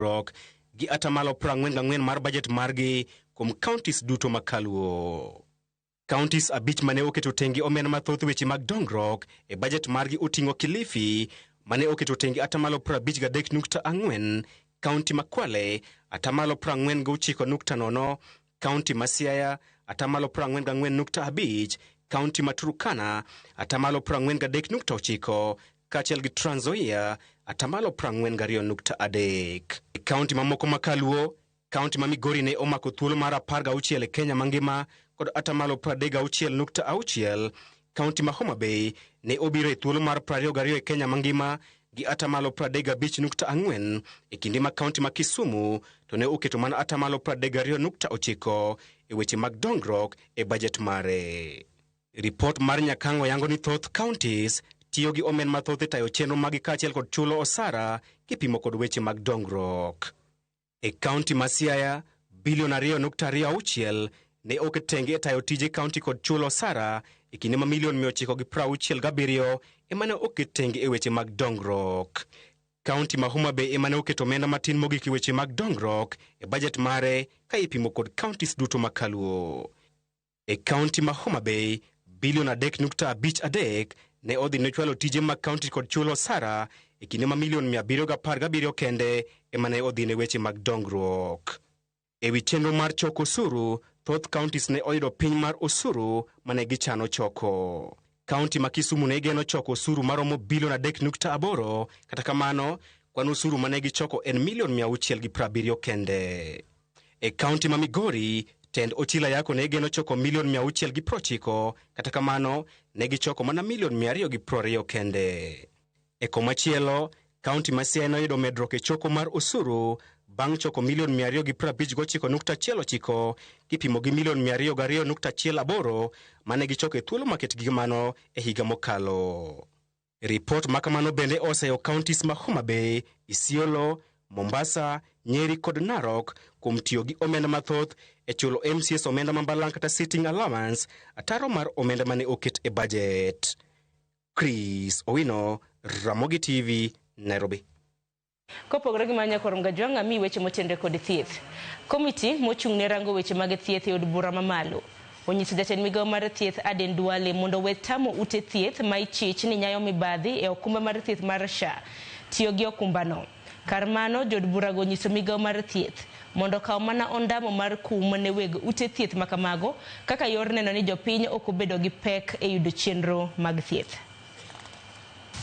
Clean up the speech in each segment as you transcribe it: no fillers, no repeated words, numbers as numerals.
rock gi atamalo 44 mar budget margi kuom counties duto makaluo. Counties abich mane oketo tengi omenda mathoth weche mag dongruok e budget margi oting'o Kilifi mane oketo tengi atamalo 53.4, County Makwale atamalo 49.0, County Masiaya atamalo 44.5, County Maturukana atamalo 43.9, kaachiel gi Trans Nzoia atamalo 42.3. County mamoko makaluo, County ma Migori ne omako thuolo mar 16 e Kenya mangima kod atamalo 36.6, County ma Homa Bay ne obiro e thuolo mar 22 e Kenya mangima gi atamalo 35.4, e kinde ma County ma Kisumu to ne oketo mana atamalo 32.9 e weche mag dongruok e budget mare. Report mar Nyakango yango ni thoth counties tiyo gi omen mathoth e tayo chenro magi kaachiel kod chulo osara kipimo kod weche mag dongruok. E County ma Siaya, bilion 2.26 ne oket tenge e tayo tije county kod chulo osara e kinde ma milion 967 emane oket tenge e weche mag dongruok. County ma Homa Bay emane oketo omenda matin mogik e weche mag dongruok e budget mare ka ipimo kod counties duto makaluo. E County ma Homa Bay, bilion 3.53 ne odhi ne chwalo tije mag county kod chulo osara e kinde ma milion 717 kende emane odhi ne weche mag dongruok. E wi chenro mar choko osuru, thoth counties ne oyudo piny mar osuru mane gichano choko. County ma Kisumu ne geno choko osuru maromo bilion 3.8, kata kamano kwan osuru mane gichoko en milion 670 kende. E County ma Migori, tend Ochila Yako ne geno choko milion 690, kata kamano ne gichoko mana milion 220 kende. E komachielo, County ma Siaya noyudo medruok e choko mar osuru bang' choko milion 259.19 kipimo gi milion 202.18 mane gichoko e thuolo maket gi mano e higa mokalo. Report makamano bende oseyo counties ma Homa Bay, Isiolo, Mombasa, Nyeri kod Narok kuom tiyo gi omenda mathoth e chulo MCS omenda mambalang' kata sitting allowance, ataro mar omenda mane oket e budget. Chris Owino, Ramogi TV, Nairobi. Kopogore gi manya korom gajwanga mi weche motende kod thieth. Komiti mochung' ne rango weche mag thieth e od bura mamalo onyiso jatend migawo mar thieth Aden Duale mondo we tamo ute thieth ma ichich ni nyayo mibadhi e okumba mar thieth mar SHA tiyo gi okumbano. Kar mano, jod bura go nyiso migawo mar thieth mondo kaw mana ondamo mar kum ne weg ute thieth makamago kaka yor neno ni jopiny ok obedo gi pek e yudo chenro mag thieth.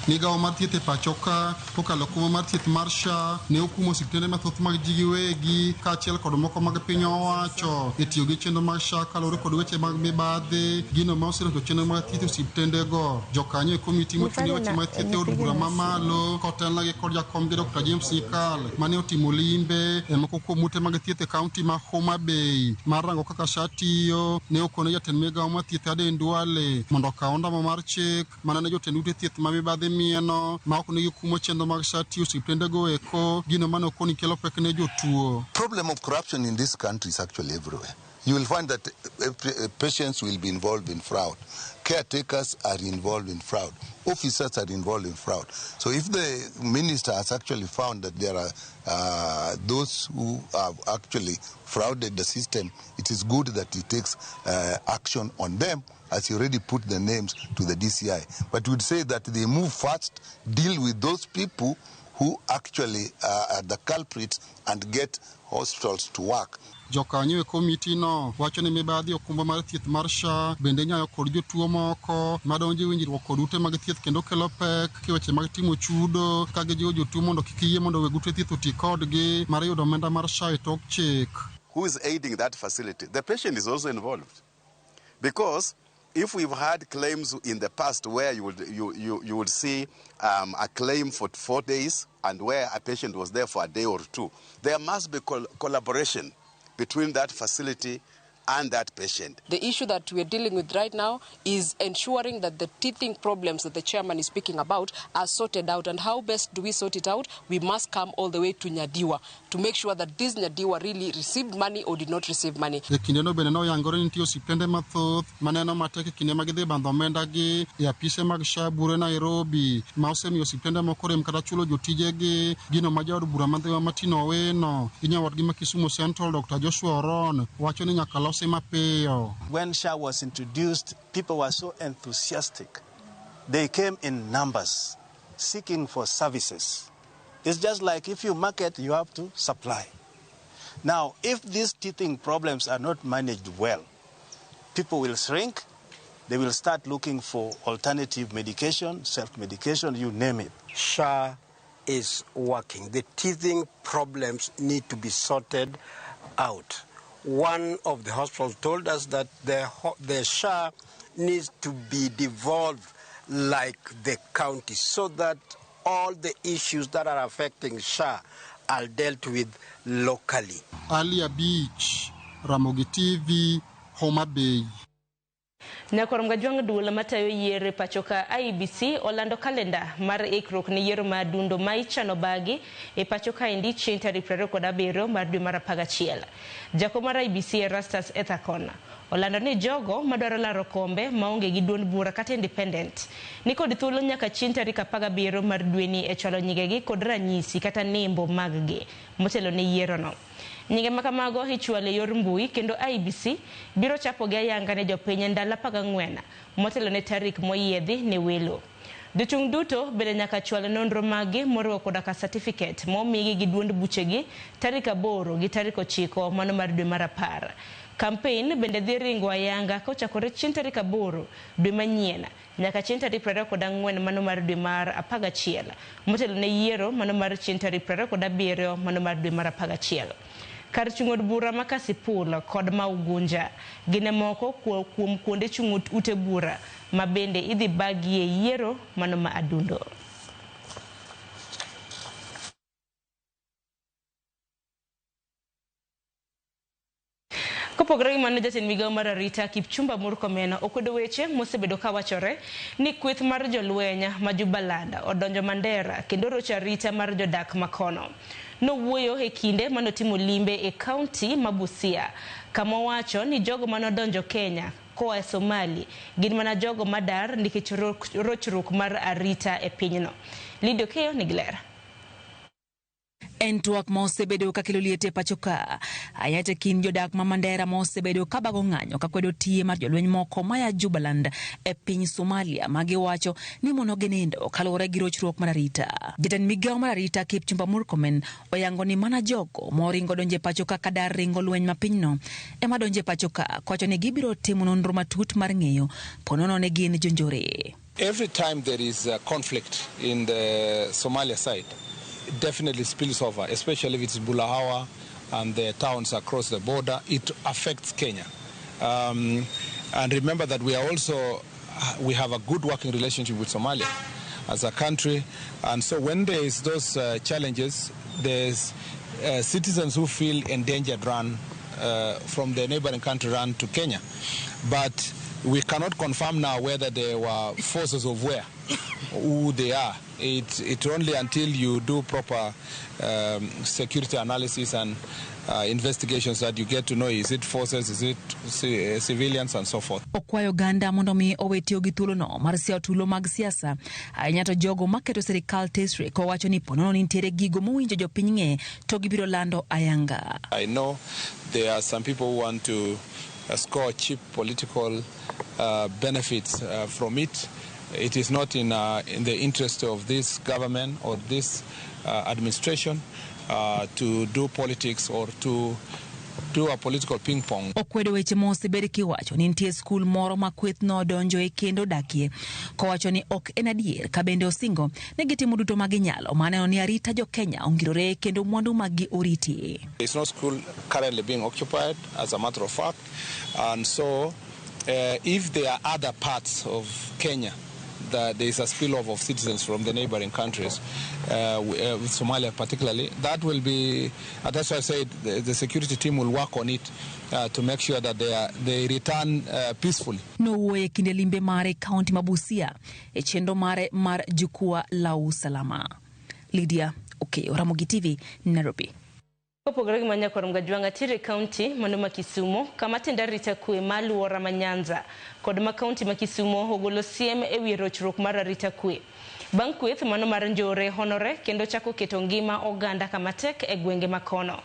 Migawo mar thieth e pachoka kokalo kuom mar thieth mar SHA ne okumo osiptende mathoth mag ji giwegi kaachiel kod moko mag piny owacho e tiyo gi chenro mag SHA kaluwore kod weche mag mibadhi, gino ma oseroto chenro mag thieth e osiptendego. Jokanyo e komiti mochung' ne weche mag thieth e od bura mamalo kotelnegi kod jakomgi Dr. James Nikal mane otimo limbe e moko kuom ute mag thieth e kaunti ma Homa Bay mar rango kaka SHA tiyo. Ne okone jatend migawo mar thieth Aden Duale mondo okaw ondamo mar chik mana ne jotend ute thieth ma mibadhi mieno ma ok nigi kumo chenro mag SHA tiyo osiptendego eko, gino mane okoni kelo pek ne jotuo. Problem of corruption in this country is actually everywhere. You will find that patients will be involved in fraud. Caretakers are involved in fraud. Officers are involved in fraud. So if the minister has actually found that there are those who have actually frauded the system, it is good that he takes action on them, as he already put the names to the DCI. But we'd say that they move fast, deal with those people who actually are the culprits and get hospitals to work. Jokanyo e komiti no wacho ni mibadhi okumba mar thieth mar SHA bende nyayo kod jotuo moko madonjo e winjruok kod ute mag thieth kendo kelo pek kiweche mag timo chudo ka gijiwo jotuo mondo kik yie mondo weg ute thieth oti kodgi mar yudo omenda mar SHA e tok chik. Who is aiding that facility? The patient is also involved. Because if we've had claims in the past where you would see a claim for 4 days and where a patient was there for a day or two, there must be collaboration between that facility and that patient. The issue that we're dealing with right now is ensuring that the teething problems that the chairman is speaking about are sorted out. And how best do we sort it out? We must come all the way to Nyadiwa to make sure that this Nyadiwa really received money or did not receive money. Kineno beneno yangore nitio sipende mathoth maneno mateke kine magidhi bandho omenda gi e apise mag SHA bure Nairobi ma osemiyo sipende moko rem kata chulo jotijegi gino ma jaod bura mandhiwa Matino Oweno gi nyawadgi ma Kisumu Central Dr. Joshua Oron wacho ni nyaka lose mapiyo. When SHA was introduced, people were so enthusiastic. They came in numbers seeking for services. It's just like if you market, you have to supply. Now, if these teething problems are not managed well, people will shrink. They will start looking for alternative medication, self-medication, you name it. SHA is working. The teething problems need to be sorted out. One of the hospitals told us that the SHA needs to be devolved like the county so that all the issues that are affecting SHA are dealt with locally. Alia Beach, Ramogi TV, Homa Bay. Na koromga jwang duola matayo yiere pachoka IEBC olando kalenda mar ikruok ni yiero madundo ma ichano bagi e pachoka indi chieng' tarik 27 mar dwe mar 11. Jakom mar IEBC Erastus Ethakon olando ni jogo madwaro laro kombe maonge gi duond bura kata independent ni kod thuolo nyaka chieng' tarik 17 mar dwe ni e chwalo nyigegi kod ranyisi kata nembo maggi motelo ne yiero no. Nyinge makamago hichwale yor mbui kendo IEBC biro chapo ga yanga ne jopiny ndalo 14 motelo ne tarik moyiedhi ne welo. Jochung' duto bende nyaka chwal nonro magi moriwo koda ka certificate momigi gi duond buchegi tarik 8 gi tarik 9 mano mar dwe mar 10. Campaign bende dhi ringo ayanga kochakore chieng' tarik 8 dwe manyien nyaka chieng' tarik 24 mano mar dwe mar 11 motelo ne yiero mano mar chieng' tarik 27 mano mar dwe mar 11. Kar chung'od bura ma Kasipul kod ma Ugunja gine moko kuom kuonde chung' ute bura ma bende idhi bagie yiero mano ma adundo. Kopogore gi mano, jatend migawo mar arita Kipchumba Murkomen okwedo weche mosebedo ka wachore ni kweth mar jolweny ma Jubaland odonjo Mandera kendo rocho arita mar jodak makono. Nowuoyo e kinde manotimo limbe e kaunti ma Busia kama wacho ni jogo manodonjo Kenya koa Somali gin mana jogo madar nikech rochruok mar arita e pinyno. Lidio Keyo Nigler. En twak ma osebedo ka kelo liete pachoka ayate kin jodak ma Mandera ma osebedo ka bago ng'anyo ka kwedo tie mar jolweny moko maya Jubaland e piny Somalia ma giwacho ni mono ginindo kalore gi rochruok mar arita. Jatend migawo mar arita Kipchumba Murkomen oyango ni mana jogo moringo donje pachoka kadar ringo lweny ma pinyno ema donje pachoka kwacho ni gibiro timo nonro matut mar ng'eyo ponono ne gin jonjore. Every time there is a conflict in the Somalia side, it definitely spills over, especially if it's Bulahawa and the towns across the border. It affects Kenya. And remember that we have a good working relationship with Somalia as a country. And so when there is those challenges, there's citizens who feel endangered run from the neighboring country run to Kenya. But we cannot confirm now whether there were forces of where, who they are. It's only until you do proper security analysis and investigations that you get to know, is it forces, is it civilians and so forth. Okwayo ganda mondo mi owetio gi thuolo no mar siao tulo mag siasa ahinya to jogo maketo sirikal tesre ko wacho ni ponono nitiere gigo mowinjo jopiny ng'e to gibiro lando ayanga. I know there are some people who want to score cheap political benefits from it. It is not in the interest of this government or this administration to do politics or to do a political ping pong. Okwedo weche mosebedi kiwacho ni nitie skul moro ma kweth no donjo e kendo dakie kowacho ni ok en adier ka bende osingo ne gitimo duto ma ginyalo maneno ni arita jo Kenya ongirore kendo mwandu magi oriti. There is no school currently being occupied as a matter of fact, and so if there are other parts of Kenya there is a spillover of citizens from the neighboring countries, with Somalia particularly, that will be, that's why I said the security team will work on it to make sure that they return peacefully. No e kinde limbe mare kaunti mabusia e chendo mare mar jukwaa la usalama. Lydia Okeyo, Ramogi TV, Nairobi. Kopogore gi manya korom gajwanga tire county mano ma Kisumu kama tenda rita kwe maluora ma Nyanza kod ma county ma Kisumu ogolo siem e wi rochruok mar rita kwe. Bang' kweth mano mar njore honore kendo chako keto ngima oganda kama tek e gwenge makono.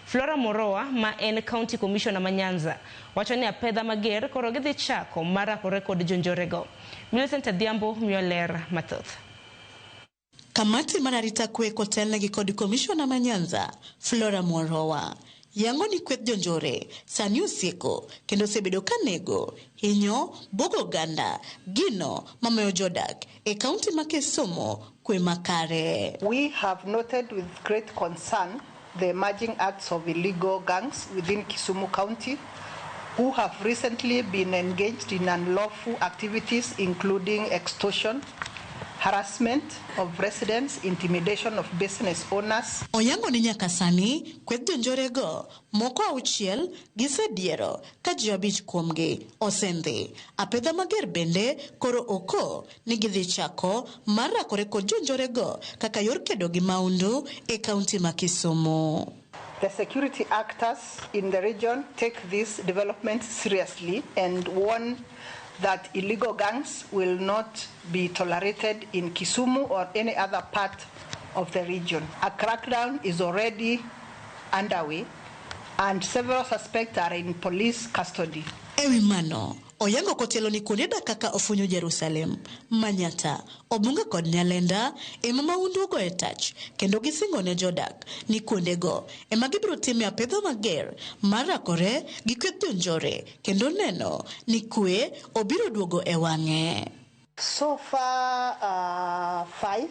Flora Moroa ma en county commissioner ma Nyanza wacho ni apedha mager koro gidhi chako marakore kod jonjorego. Millicent Adhiambo mioler mathoth. Kamati manarita kwe kotelnegi kod komishona ma Nyanza, Flora Moroa, yango ni kweth jonjore, sani usieko, kendo sebedo kanego, hinyo, bogo ganda, gino, mamayo jodak, e kaunti ma Kisumu, kwe makare. We have noted with great concern the emerging acts of illegal gangs within Kisumu County, who have recently been engaged in unlawful activities including extortion, harassment of residents, intimidation of business owners. Oyango ni nyaka sani, kweth jonjorego, moko auchiel, gisediero, ka ji 5 kuomgi, osendhi. Apedha mager bende, koro oko, ni gidhi chako, marakore kod jonjorego, kaka yor kedo gi maundu, e kaunti ma Kisumu. The security actors in the region take this development seriously and warn that illegal gangs will not be tolerated in Kisumu or any other part of the region. A crackdown is already underway and several suspects are in police custody. Ewi mano, oyango kotelo ni kuneda kaka ofunyo Jerusalem, Manyata, Obunga kod Nyalenda, mama undugo etach, kendo gisingo ne jodak, ni kundego, gibiro time apedho mager, marakore, gikweth jonjore, kendo neno, ni kwe, obiro duogo ewange. So far, 5,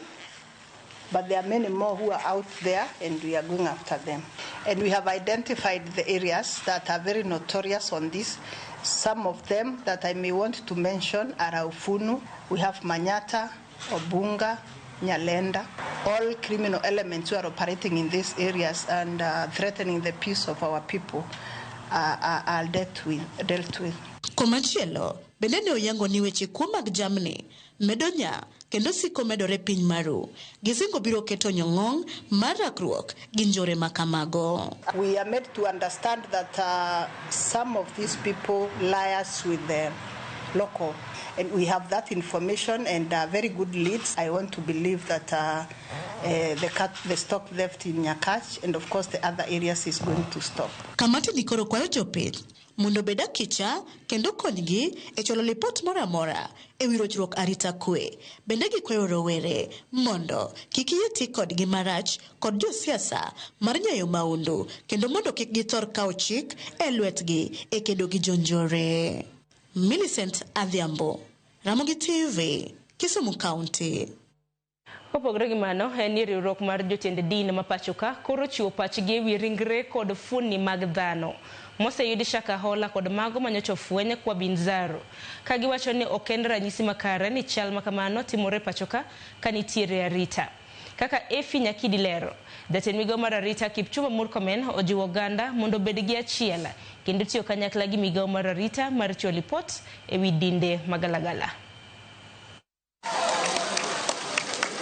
but there are many more who are out there and we are going after them. And we have identified the areas that are very notorious on this. Some of them that I may want to mention are Aufunu, we have Manyata, Obunga, Nyalenda, all criminal elements who are operating in these areas and threatening the peace of our people are dealt with. Komachielo, bendene oyango ni weche kuom mag jamni, medonya, kendo siko medore piny maru, gisingo biro keto nyong'ong mar rakruok gi njore makamago. We are made to understand that some of these people liars with the local, and we have that information and very good leads. I want to believe that the stock theft in Nyakach and of course the other areas is going to stop. Kamati nikoro kwayo jopith mundo beda kicha kendo konygi e cholo lipot mora e wirochruok arita kwe. Bende gikwayo rowere mondo kikiyeti kod gi marach kod josiasa mar nyayo maundu kendo mondo kik gitor kawo chik e lwetgi e kedo gi jonjore. Millicent Adhiambo, Ramogi TV, Kisumu County. Kopogore gi mano, en ni riwruok mar jotend din ma pachoka koro chiwo pachgi e wi ringre kod fuoni mag dhano moseyudi Shakahola kod mago manyocha ofwenye kwa Binzaru, ka giwacho ni ok en ranyisi makare ni chal ma kamano timore pachoka ka nitiere arita. Kaka Efi Nyakidi lero, jatend migawo mar arita Kipchumba Murkomen ojiwo oganda mondo obed gi achiel kendo tiyo kanyakla gi migawo mar arita mar chiwo lipot e wi dinde magalagala.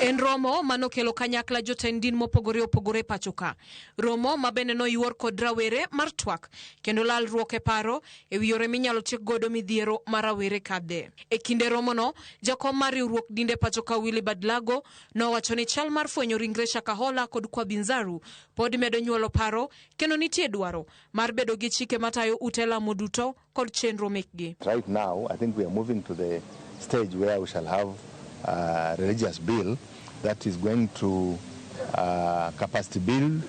En romo manokelo kanyakla jotend din mopogore opogore pachoka. Romo mabende noyuor kod rawere mar twak kendo lalruok e paro e wi yore minyalo tiek godo midhiero mar rawere kadhe. E kinde romono, jakom mar riwruok dinde pachoka Willy Badlago nowacho ni chal mar fwenyo ringre Shakahola kod kwa Binzaru pod medo nyuolo paro kendo nitie dwaro mar bedo gi chike matayo ute lamo duto kod chenro mekgi. Right now, I think we are moving to the stage where we shall have a religious bill that is going to capacity build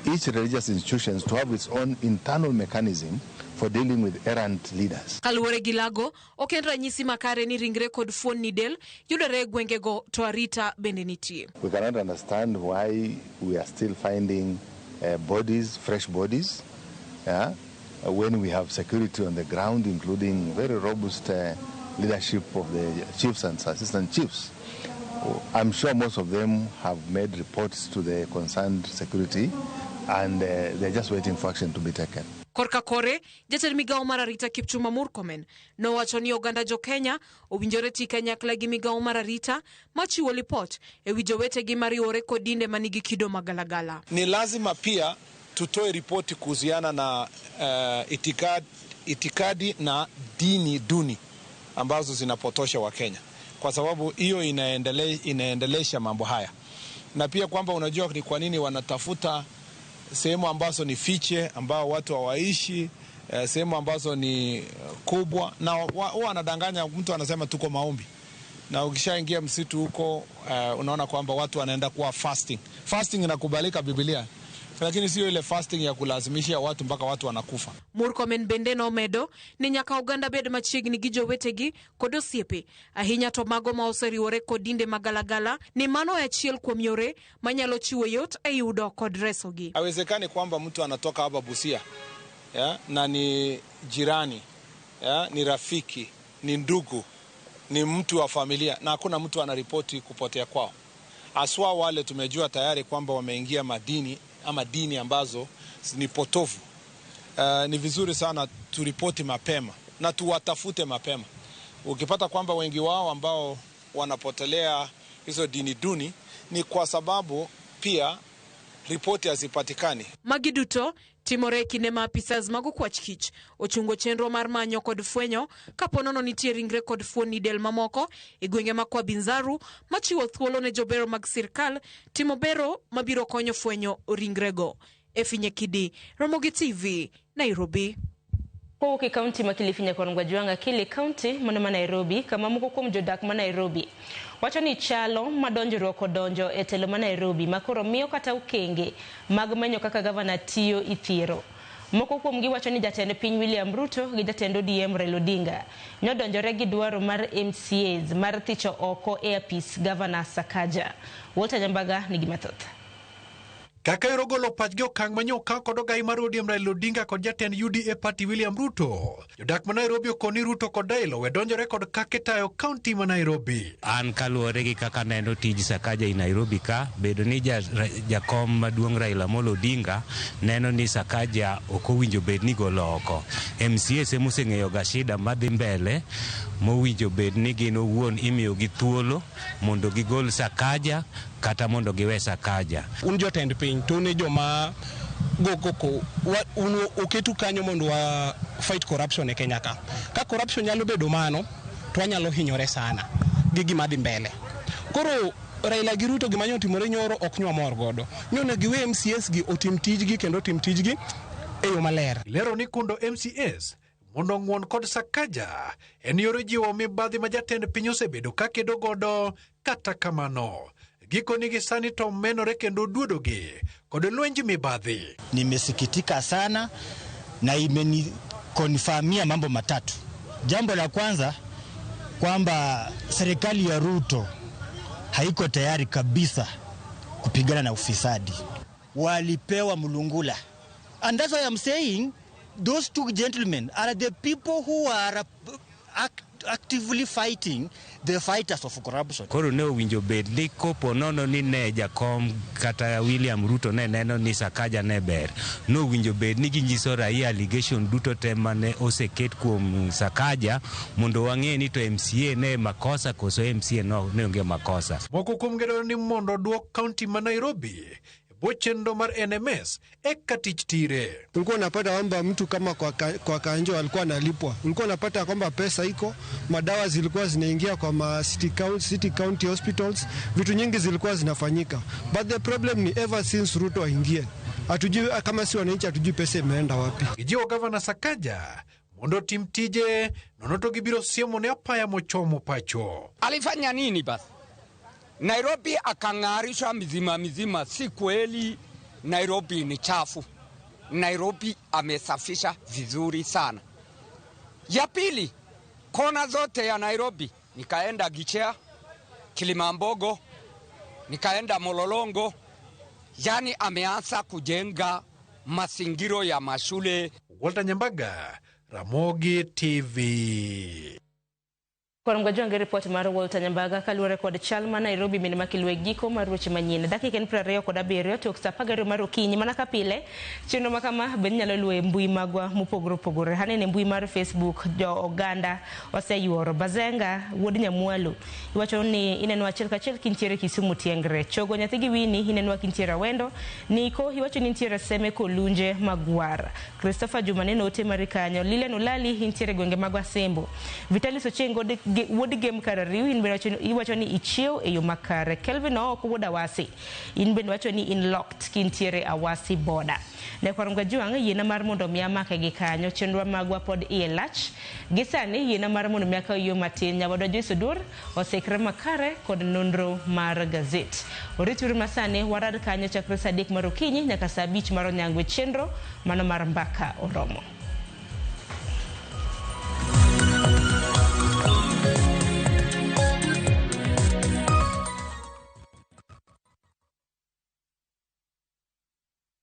each religious institutions to have its own internal mechanism for dealing with errant leaders. Kaluwore gi Lago, ok en ranyisi makare ni ringre kod fuon del yudore gwengego to arita bende nitie. We cannot understand why we are still finding fresh bodies, when we have security on the ground, including very robust leadership of the chiefs and assistant chiefs. I'm sure most of them have made reports to the concerned security, and they're just waiting for action to be taken. Korka kore, jatend migao mar arita Kipchumba Murkomen nowacho ni oganda jo Kenya owinjore ti kanyakla gi migao mar arita machiwo lipot ewi jowetegi mariwore kod dinde manigi kido magalagala. Ni lazima pia tutoe ripoti kuhusiana na itikadi na dini duni ambazo zinapotosha wa Kenya, kwa sababu hiyo inaendelesha mambo haya, na pia kwamba unajua ni kwa nini wanatafuta sehemu ambazo ni fiche, ambao watu hawaishi, sehemu ambazo ni kubwa, na wanadanganya mtu, anasema tuko maombi, na ukishaingia msitu huko unaona kwamba watu wanaenda kuwa fasting. Fasting inakubalika Biblia, lakini sio ile fasting ya kulazimisha watu mpaka watu wanakufa. Murkomen bende nomedo ni nyaka oganda bed machiegni gi jowetegi kod osiepe ahinya to mago ma oseriwore kod dinde magalagala ni mano achiel kuom yore manyalo chiwo yot e yudo kod resogi. Haiwezekani kwamba mtu anatoka hapa Busia na ni jirani, ni rafiki, ni ndugu, ni mtu wa familia, na hakuna mtu anaripoti kupotea kwao. Aswa wale tumejua tayari kwamba wameingia madini ama dini ambazo ni potofu. Ni vizuri sana turipoti mapema na tuwatafute mapema. Ukipata kwamba wengi wao ambao wanapotelea hizo dini duni ni kwa sababu pia ripoti hazipatikani. Magiduto timore kinde ma apisas mago kwachkich ochungo chenro mar manyo kod fwenyo kaponono nitie ringre kod fuoni del mamoko e gwenge ma Kwa Binzaru machiwo thuolo ne jobero mag sirkal timo bero mabiro konyo fwenyo ringrego. Efinye Kidi, Ramogi TV, Nairobi. Kowuok kaunti ma Kilifi nyaka Rangwajuanga Kili kaunti mono ma Nairobi kama moko kuom jodak ma Nairobi wacho ni chalo madonjruok odonjo e telo ma Nairobi makoro miyo kata ukenge mag manyo kaka gavana tiyo ithiero. Moko kuom gi wacho ni jatend piny William Ruto gi jatend ODM Raila Odinga nyodonjore gi dwaro mar MCAs mar thicho oko e apis gavana Sakaja. Walter Nyambaga nigi mathoth. Kaka yorogolo pachgi okang' manyoka kod ogai mar ODM Raila Odinga kod jatend UDA party William Ruto. Jodak ma Nairobi okoni Ruto kod Raila wedonjore kod kaka tayo kaunti ma Nairobi. An kaluwore gi kaka neno tij Sakaja i Nairobi ka, bedo ni jakom maduong' Raila Amolo Odinga neno ni Sakaja ok owinjo bed ni golo oko. MCA emoseng'eyo ga shida madhi mbele mowinjo bed ni gin owuon imiyo gi thuolo mondo gigol Sakaja kata mondo giwe Sakaja. Un jotend piny to ne joma gokoko oketu kanyo mondo wa fight corruption e Kenya ka. Ka corruption nyalo bedo mano to wanyalo hinyore sana gi gima dhi mbele. Koro Raila gi Ruto gima nyotimore nyoro ok nywa mor godo. Nyone giwe MCS gi otim tijgi kendo otim tijgi e yo maler. Lero ni kundo MCS mondo ng'won kod Sakaja en yore jiwo mibadhi ma jatend piny osebedo ka kedo godo. Kata kamano giko nigi sani to menore kendo duodogi kod lwenj mibadhi. Nimesikitika sana na imenikonfamia mambo matatu. Jambo la kwanza kwamba serikali ya Ruto haiko tayari kabisa kupigana na ufisadi. Walipewa mulungula. And that's why I'm saying those two gentlemen are the people who are actively fighting the fighters of corruption. Koro ne owinjo bed ni kopo nono ni ne jakom kata William Ruto ne neno ni Sakaja ne ber, no owinjo bed ni ginyiso raia allegation duto te mane oseket kuom Sakaja mondo wang'e ni to MCA ne makosa koso MCA no ne onge makosa. Moko kuom gedo ni mondo duok kaunti ma Nairobi bochendo mar NMS ekatich tire. Ulikuwa unapata kwamba mtu kama kwa Kanjo alikuwa analipwa. Ulikuwa unapata kwamba pesa iko, madawa zilikuwa zinaingia kwa city county hospitals, vitu nyingi zilikuwa zinafanyika. But the problem ni ever since Ruto aingie, hatujui kama si wananchi hatujui pesa imeenda wapi. Ijiwo gavana Sakaja mondo tim tije nonoto gibiro siemo ne apaya mochomo pacho. Alifanya nini basi? Nairobi akang'arisha mizima. Si kweli Nairobi ni chafu. Nairobi amesafisha vizuri sana. Ya pili, kona zote ya Nairobi, nikaenda Gichea, Kilimambogo, nikaenda Mololongo, yani ameanza kujenga masingiro ya mashule. Walter Nyambaga, Ramogi TV. Kwa mgajua report mara Walter Nyambaga kaluore kod Chalma Nairobi minima kilwe giko maruche manyine dakika en 20 kod 7 to ksapagaro maro kinyi mana kapile chenro makama ben nyalo luwe mbui magwa mupogoro pogore hanene mbui mar Facebook jo oganda oseyuoro Bazenga wuod Nyamwalu iwacho ni ineno achiel kachiel kintiere Kisumu Tiengre chogo nyathigi wini ineno kintiere Wendo niko iwacho ni intiere Seme Kolunje Magwar Christopher Jumane note marikanyo Lilian Olali intiere gwenge magwa Sembo Vitalis Ochengo would game karariu in iwachoni ichio e yomakare Kelvin Oko would awasi in benwachoni in locked kintiere awasi border ne kwarunga juang yena mar mondo miamaka gi kanyo chenro magwa pod ielach gisani yena mar mondo miaka yo matin nyabodo Josudur osekre makare kod nonro mar gazet orituri masane warad kanyo chakre sadik marukinyi nyaka saa 5 maro nyangwe chenro mano mar mbaka oromo.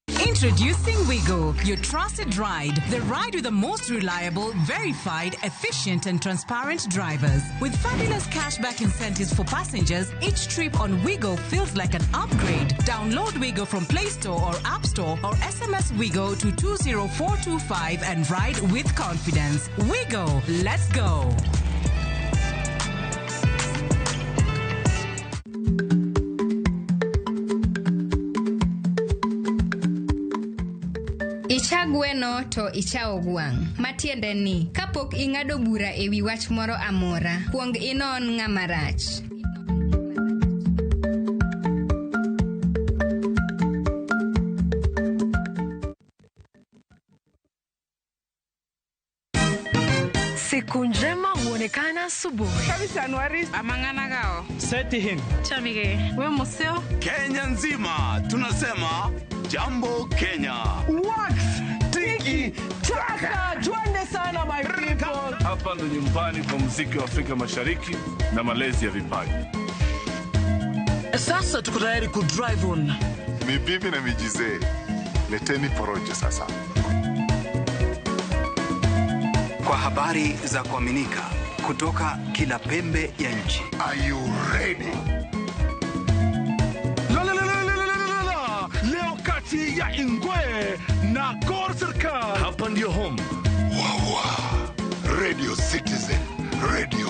Introducing Wigo, your trusted ride. The ride with the most reliable, verified, efficient and transparent drivers. With fabulous cashback incentives for passengers, each trip on Wigo feels like an upgrade. Download Wigo from Play Store or App Store or SMS Wigo to 20425 and ride with confidence. Wigo, let's go. Ichagweno to ichao gwang. Matiende ni, kapok ingado bura ewi wach moro amora, kuong inon ng'ama rach. Siku njema huonekana asubuhi. Kabisa Anuari amangana gao. Seti hin. Chamige, we museo. Kenya nzima tunasema jambo Kenya. Wax, tiki, taka. Twende sana my people. Hapa ndo nyumbani kwa muziki wa Afrika Mashariki na malezi ya vipaji. Sasa tuko tayari ku drive on. Mibibi na mijize. Leteni porojo sasa. Kwa habari za kuaminika kutoka kila pembe ya nchi. Are you ready? Leo kati ya Ingwe na Gor Serikali. Hapa ndio home. Radio Citizen, radio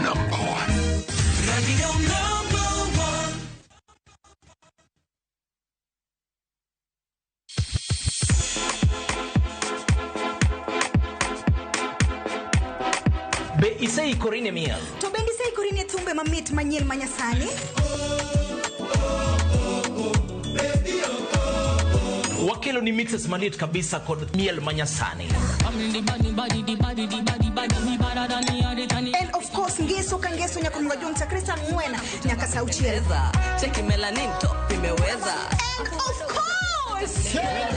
number 1. Radio number 1. Be isei korine miel. To bendi sei korine tumbe mamit manyel manyasani. Wakelo ni mixes manit kabisa kod miel manyasani. And of course ngeso kangeso nyakumwa jumta Krista Mwena nyaka sauchieza. Cheki melanin top imeweza. And of course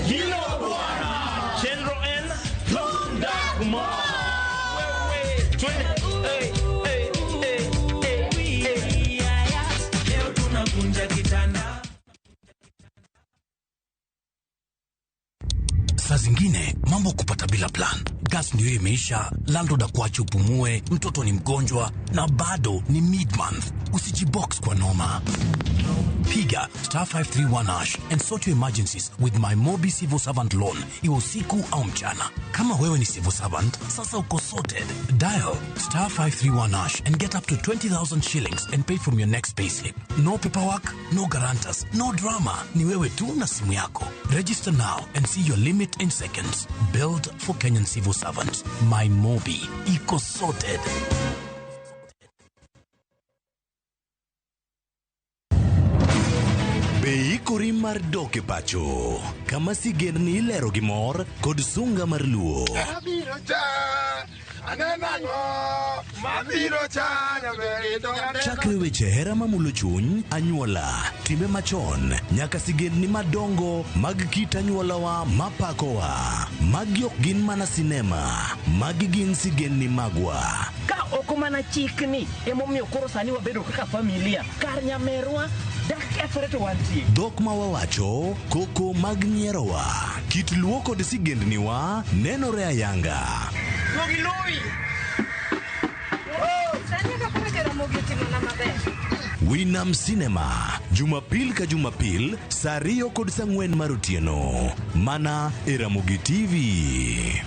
Hilo bwana. Chenro N Dark Mo. Saa zingine mambo kupata bila plan. Gas ndio imeisha, landlord akuache upumue, mtoto ni mgonjwa na bado ni mid-month. Usijibox kwa noma. Piga *531# and sort your emergencies with my Mobi Civil Servant Loan. Iwe usiku au mchana. Kama wewe ni civil servant, sasa uko sorted. Dial *531# and get up to 20,000 shillings and pay from your next payslip. No paperwork, no guarantors, no drama. Ni wewe tu na simu yako. Register now and see your limit in seconds. Build for Kenyan civil servants. My Mobi. Iko sorted. Beikori mar doke pacho. Kama siger ni ilero gimor kod sunga mar luo. Abiro cha, anenango, mabiro cha, Chakre weche hera mamulo chuny, anyuola, timbe machon, nyaka sigendni madongo mag kit anyuolawa mapakowa. Magi ok gin mana sinema, magi gin sigendni magwa. Ka oko mana chikni, emomiyo koro sani wabedo kaka familia. Kar nyamerwa Dhok ma wawacho, koko mag nyierowa. Kit luo kod sigendniwa nenore ayanga. Logi loi. Winam Cinema, Jumapil ka Jumapil, Sario kod Sangwen Marutieno, mana Eramogi TV.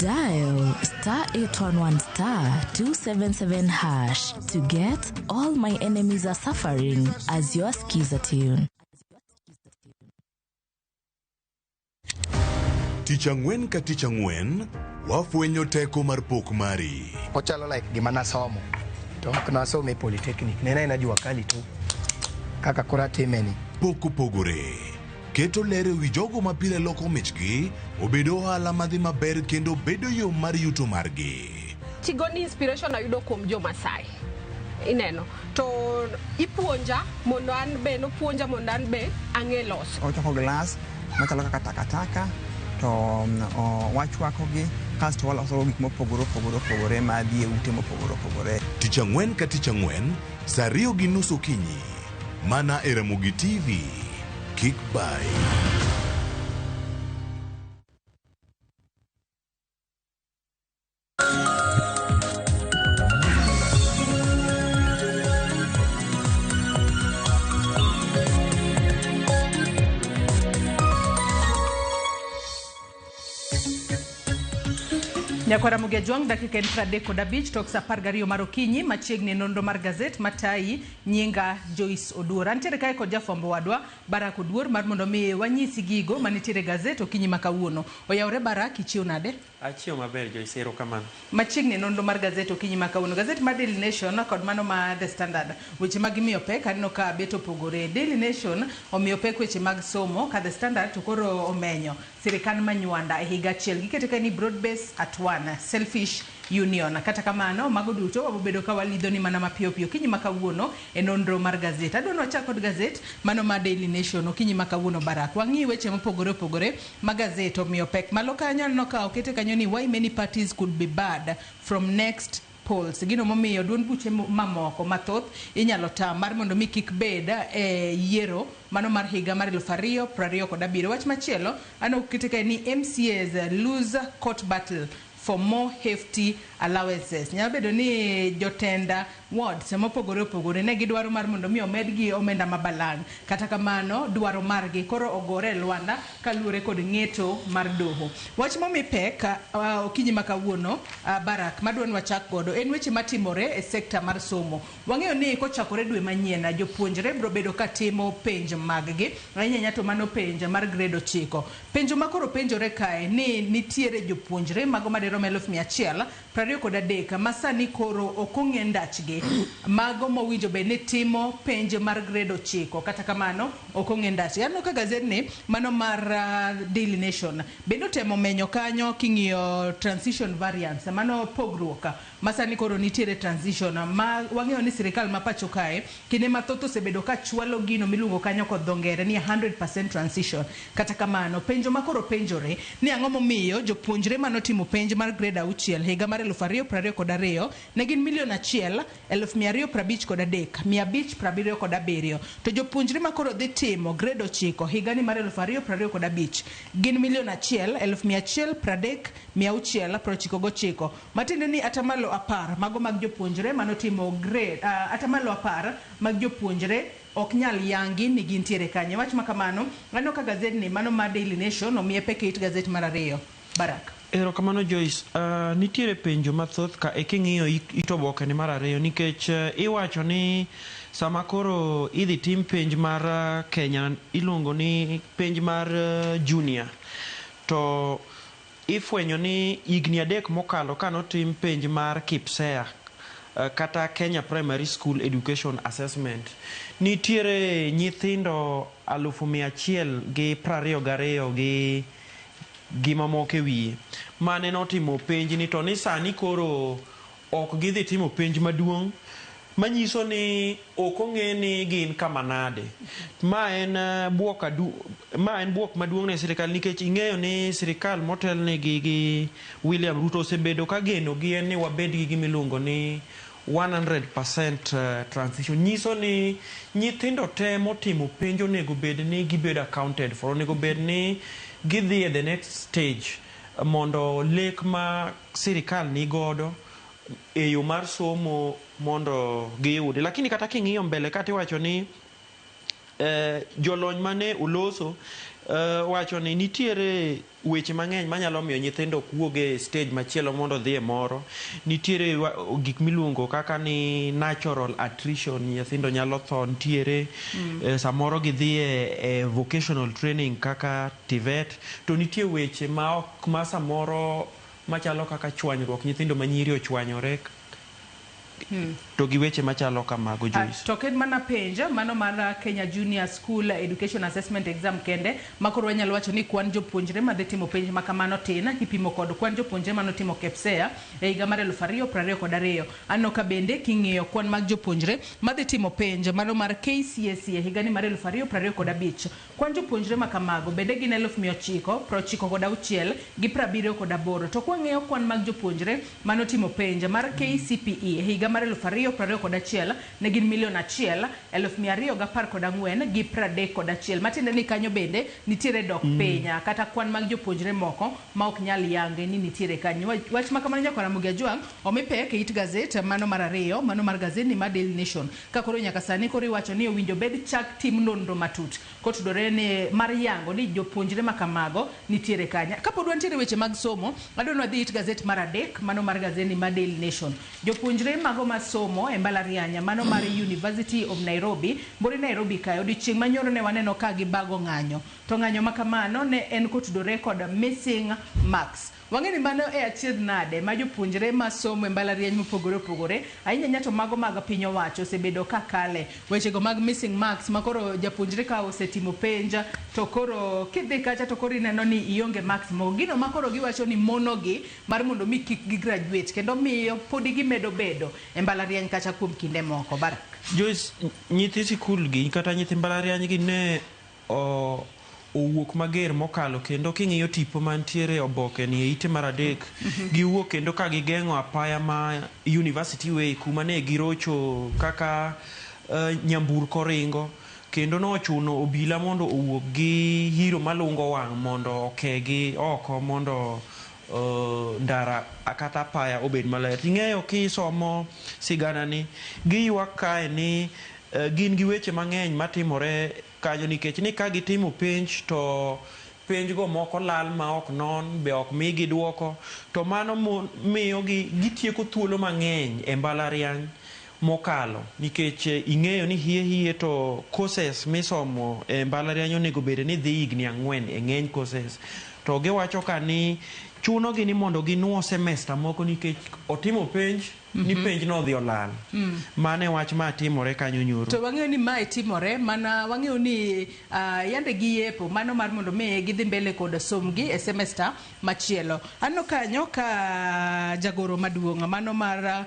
Dial *811*277# to get All My Enemies Are Suffering as your skiza tune. Ticha ngwen ka ticha ngwen, wafwenyo teko mar pok mari. Ochalo like gima nasomo. To nasomo polytechnic. Nena inajua kali tu. Kaka kura timeni. Poko pogore. Keto lere wi jogo mapile loko michgi, obedo ohala madhi maber kendo bedo yo mar yuto margi. Tigoni inspiration ayudo kuom jo Masai. Ineno. To ipuonja mondo an be no puonja mondo an be ang'e loso. Ochoko glass, machalo kaka takataka, to wachwakogi, kasto waloso gik mopogore madhi e ute mopogore. Ticha ngwen ka ticha ngwen, saa 2:30 okinyi. Mana Eramogi TV. Kick by. Nyakwara Mugejuang dakika 35 tok sa 12 mar okinyi machiegni nonro mar gazet matai nyinga Joyce Oduor. Antiere kae kod jafwambo wadwa Barak Oduor mar mondo mi wanyisi gigo manitiere gazet okinyi makawuono. Oyawre Barak, ichiw nade? Achiw maber Joyce, ero kamano. Machiegni nonro mar gazet okinyi makawuono. Gazet mar Daily Nation kod mano ma The Standard. Weche mag miyo pek aneno ka beto pogore. Daily Nation omiyo pek weche mag somo, ka The Standard to koro omenyo sirikal manywanda e higa achiel gikete ka ni broad base at one selfish union. Kata kamano mago duto wabobedo ka walidho ni mana mapiyo piyo kinyi makawuono e nonro mar gazet. Adwano wachak kod gazet mano ma Daily Nation okinyi makawuono Barak. Wang'i weche mopogore ma gazet omiyo pek. Malo kanyo no ka okete kanyo ni why many parties could be barred from next polls. Gino momiyo duond buche mamoko mathoth inyalo tam mar mondo mi kik bed e yiero mano mar higa mar 2027. Wach machielo ano kiteka ni MCAs lose court battle for more hefty allowances. Nyalo bedo ni jotenda wards mopogore ne gidwaro mar mondo mi omedgi omenda mabalang'. Kata kamano dwaro margi koro ogore Lwanda kaluore kod ng'eto mar doho. Wach momi pek okinyi makawuono Barak madwani wachak godo en weche matimore e sekta mar somo. Wang'eyo ni kochakore dwe manyien jopuonjre bro bedo ka timo penj maggi ahinya to mano penj mar grade 9. Penjo makoro penjore kae ni nitiere jopuonjre mago madero 123 masani koro okong'e ndachgi mago mowinjo be ni timo penj mar grade 9. Kata kamano okong'e ndachgi. Ano ka gazet ni mano mar Daily Nation bendo temo menyo kanyo king'iyo transition variance mano pogruok masani koro nitiere transition ma wang'eyo ni sirikal ma pacho kae kinde mathoth osebedo ka chwalo gino miluongo kanyo kod dhongere ni 100% transition. Kata kamano penjo makoro penjore ni ang'o momiyo jopuonjre manotimo penj mar grade 6 higa mar 2022 ne gin 1,153,577 to jopuonjre makoro dhi timo grade 9 higa ni mar 2025 gin 1,130,699 matiende ni atamalo 10 mago mag jopuonjre manotimo grade atamalo 10 mag jopuonjre ok nyal yangi ni gintiere kanye. Wach makamano ano ka gazet ni mano ma Daily Nation omiye peke it gazet mar 2 Barak. Ero kamano Joyce, nitiere penjo mathoth ka eking'iyo itoboke ni mar 2 nikech iwacho ni sama koro idhi tim penj mar Kenya iluongo ni penj mar junior to ifwenyo ni higni 3 mokalo kanotim penj mar KPSEA kata Kenya Primary School Education Assessment nitiere nyithindo 122 gi mamoko e wiye mane notimo penj ni to ni sani koro ok gidhi timo penj maduong' manyiso ni okong'e ni gin kama nade. Ma en buok maduong' ne sirikal, nikech ing'eyo ni sirikal motel ne gi William Ruto osebedo ka geno gi en ni wabed gi gimiluongo ni 100% transition. Nyiso ni nyithindo te motimo penjo onego bed ni gibedo accounted for, onego bed ni gidhi the next stage mondo lek ma sirikal ni godo e yo mar somo mondo giyudi. Lakini kata king'iyo mbele kati wacho ni jolony mane uloso wacho ni nitiere weche mang'eny manyalo miyo nyithindo kuoge stage machielo mondo dhi e moro. Nitiere gik miluongo kaka ni natural attrition, nyithindo nyalo tho. Nitiere samoro gidhi e vocational training kaka TVET. To nitie weche ma samoro machalo kaka chwanyruok, nyithindo manyiri ochwanyore to gi weche machalo kamago Joyce. To ken mana penja mano mar Kenya Junior School Education Assessment Exam kende makoro wanyalo wacho ni kwan jopuonjre madhi timo penj makamano tin kipimo kod kwan jopuonjre mano timo KPSEA e higa mar 2022. Anno ka bende king'iyo kwan mag jopuonjre madhi timo penj mano mar KCSE e higa ni mar 2025, kwan jopuonjre makamago bende gin 996 gi 78. To kwang'iyo kwan mag jopuonjre mano timo penj mar KCPE e higa mar 2021 ne gin 1,214,034 gi 31. Matiende ni kanyo bende nitiere dok penya kata kwan mag jopuonjre moko ma ok nyal yange ni nitiere kanyo. Wach makamano nyaka Ramogi Ajwang omi pek e it gazet mano mar 2 mano mar gazet ma Daily Nation. Ka koro nyaka sani koro iwacho ni owinjo bed chak tim nonro matut kotudore ne mar yango ni jopuonjre makamago nitiere kanya. Kapod wantiere weche mag somo, adonwa dhi it gazet mar 3 mano mar gazet ma Daily Nation. Jopuonjre mago masomo e mbalariany mano mar University of Nairobi, mbori Nairobi kayo odiochieng' manyoro ne waneno ka gibago ng'anyo. To ng'anyo makamano ne en kotudore kod missing marks. Wang'eni mano e achiedh nade ma jopuonjre masomo e mbalariany mopogore opogore ahinya nyato mago mag piny owacho osebedo ka kale wechego mag missing marks makoro japuonjre ka osetimo penja to koro kidhi kacha to koro ineno ni ionge marks mo gino makoro giwacho ni monogi mar mondo mi kik gi graduate kendo miyo podi gimedo bedo e mbalariany kacha kuom kinde moko. Barak Joyce, nyithi sikul gi kata nyithi mbalariany gi ne owuok mager mokalo kendo king'iyo tipo mantiere oboke ni e ite mar 3 giwuok kendo ka gigeng'o apaya ma University Way kuma ne girocho kaka nyamburko ringo, kendo nochuno obila mondo owuok gi hiro malungo wang' mondo okegi oko mondo ndara kata apaya obed maler. Ing'eyo kisomo sigana ni giywak kae ni gin gi weche mang'eny matimore kanyo, nikech ni ka gitimo penj to penj go moko lal ma ok non be ok migi duoko, to mano miyo gitieko thuolo mang'eny e mbalariany mokalo, nikech ing'eyo ni hie to courses misomo e mbalariany onego bed ni dhi higni 4 e ng'eny courses, to giwacho ka ni chuno gi ni mondo ginuo semester moko nikech otimo penj ni penj no dhi olal. Mane wach ma timore kanyo nyoro. To wang'eyo ni mae timore mana wang'eyo ni yande gi yepo mano mar mondo me gidhi mbele kod somgi e semester machielo. Ano kanyo ka jagoro maduong' mano mar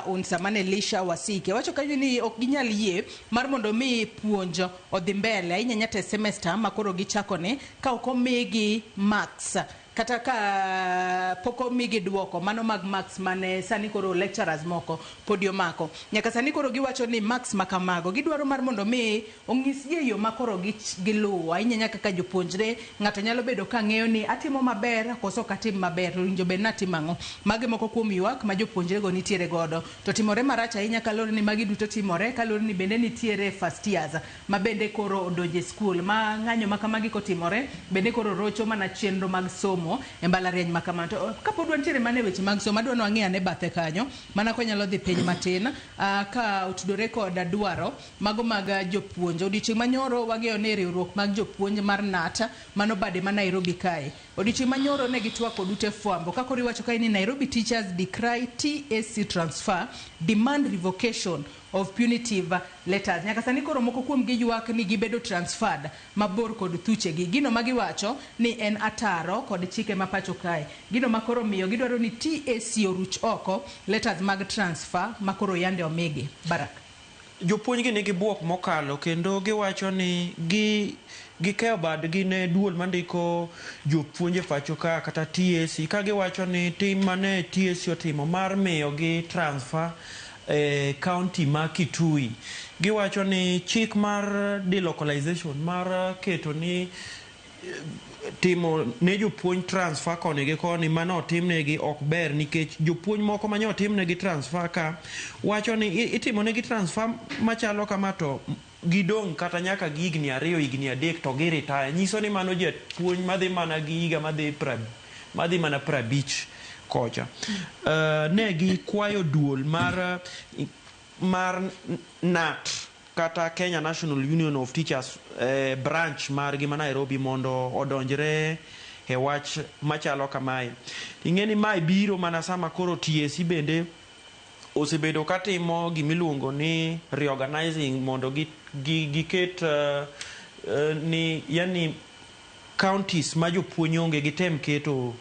unsa mane Lisha Wasike wacho kanyo ni ok ginyal yie mar mondo mi puonjo odhi mbele ahinya nyate semester makoro gichako ne ka ok omigi marks kata ka poko migi duoko mano mag marks mane sani koro lecturers moko podio mako nyaka sani koro giwacho ni marks makamago gidwaro mar mondo mi ong'isgie yo makoro giluwo ahinya nyaka ka jopuonjre ng'ato nyalo bedo ka ng'eyo ni atimo maber koso katim maber winjo be natimo ang'o. Mage moko kuom ywak ma jopuonjre go nitiere godo to timore marach ahinya kalore ni magi duto timore kalore ni bende nitiere first years ma bende koro odonje skul ma ng'anyo makamagi kotimore bende koro rocho mana chenro mag somo e mbalariany makamano. To kapod wantiere mane weche mag somo adwa no ang'e ane bathe kanyo mana ko nyalo dhi piny matin ka utudore kod dwaro mago mag jopuonj. Odiochieng' manyoro wang'eyo ni riwruok mag jopuonj mar NATA mano bade ma Nairobi kae odiochieng' manyoro ne gitwako dute fwambo ka koro iwacho kae ni Nairobi teachers decry TSC transfer demand revocation of punitive letters. Nyaka sani koro moko kuom giywak ni gibedo transferred mabor kod thuchegi. Gino magiwacho ni en ataro kod chike mapacho kae. Gino makoro miyo gidwaro ni TSC oruch oko letters mag transfer makoro yande omigi. Barak. Jopuonj gi nigi buok mokalo kendo giwacho ni gikeyo badgi ne duol mandiko jopuonje pacho ka kata TSC ka giwacho ni tim mane TSC otimo mar miyo gi transfer county ma Kitui. Giwacho ni chik mar delocalization mar keto ni timo ne jopuonj transfer koni gi koni mano timnegi ok ber nikech jopuonj moko manyo timnegi transfer ka wacho ni itimo negi transfer machalo kama to gidong kata nyaka gi higni 2 higni 3 to gi retire. Nyiso ni mano japuonj madhi mana gi higa madhi mana 50 kocha. Ne gi kwayo duol mar NAT kata Kenya National Union of Teachers branch margi ma Nairobi mondo odonjre e wach machalo kamae. Ing'eni mai biro mana sama koro TSC bende osebedo katimo gimiluongo ni reorganizing mondo giket ni yani counties ma jopuonj onge gitem keto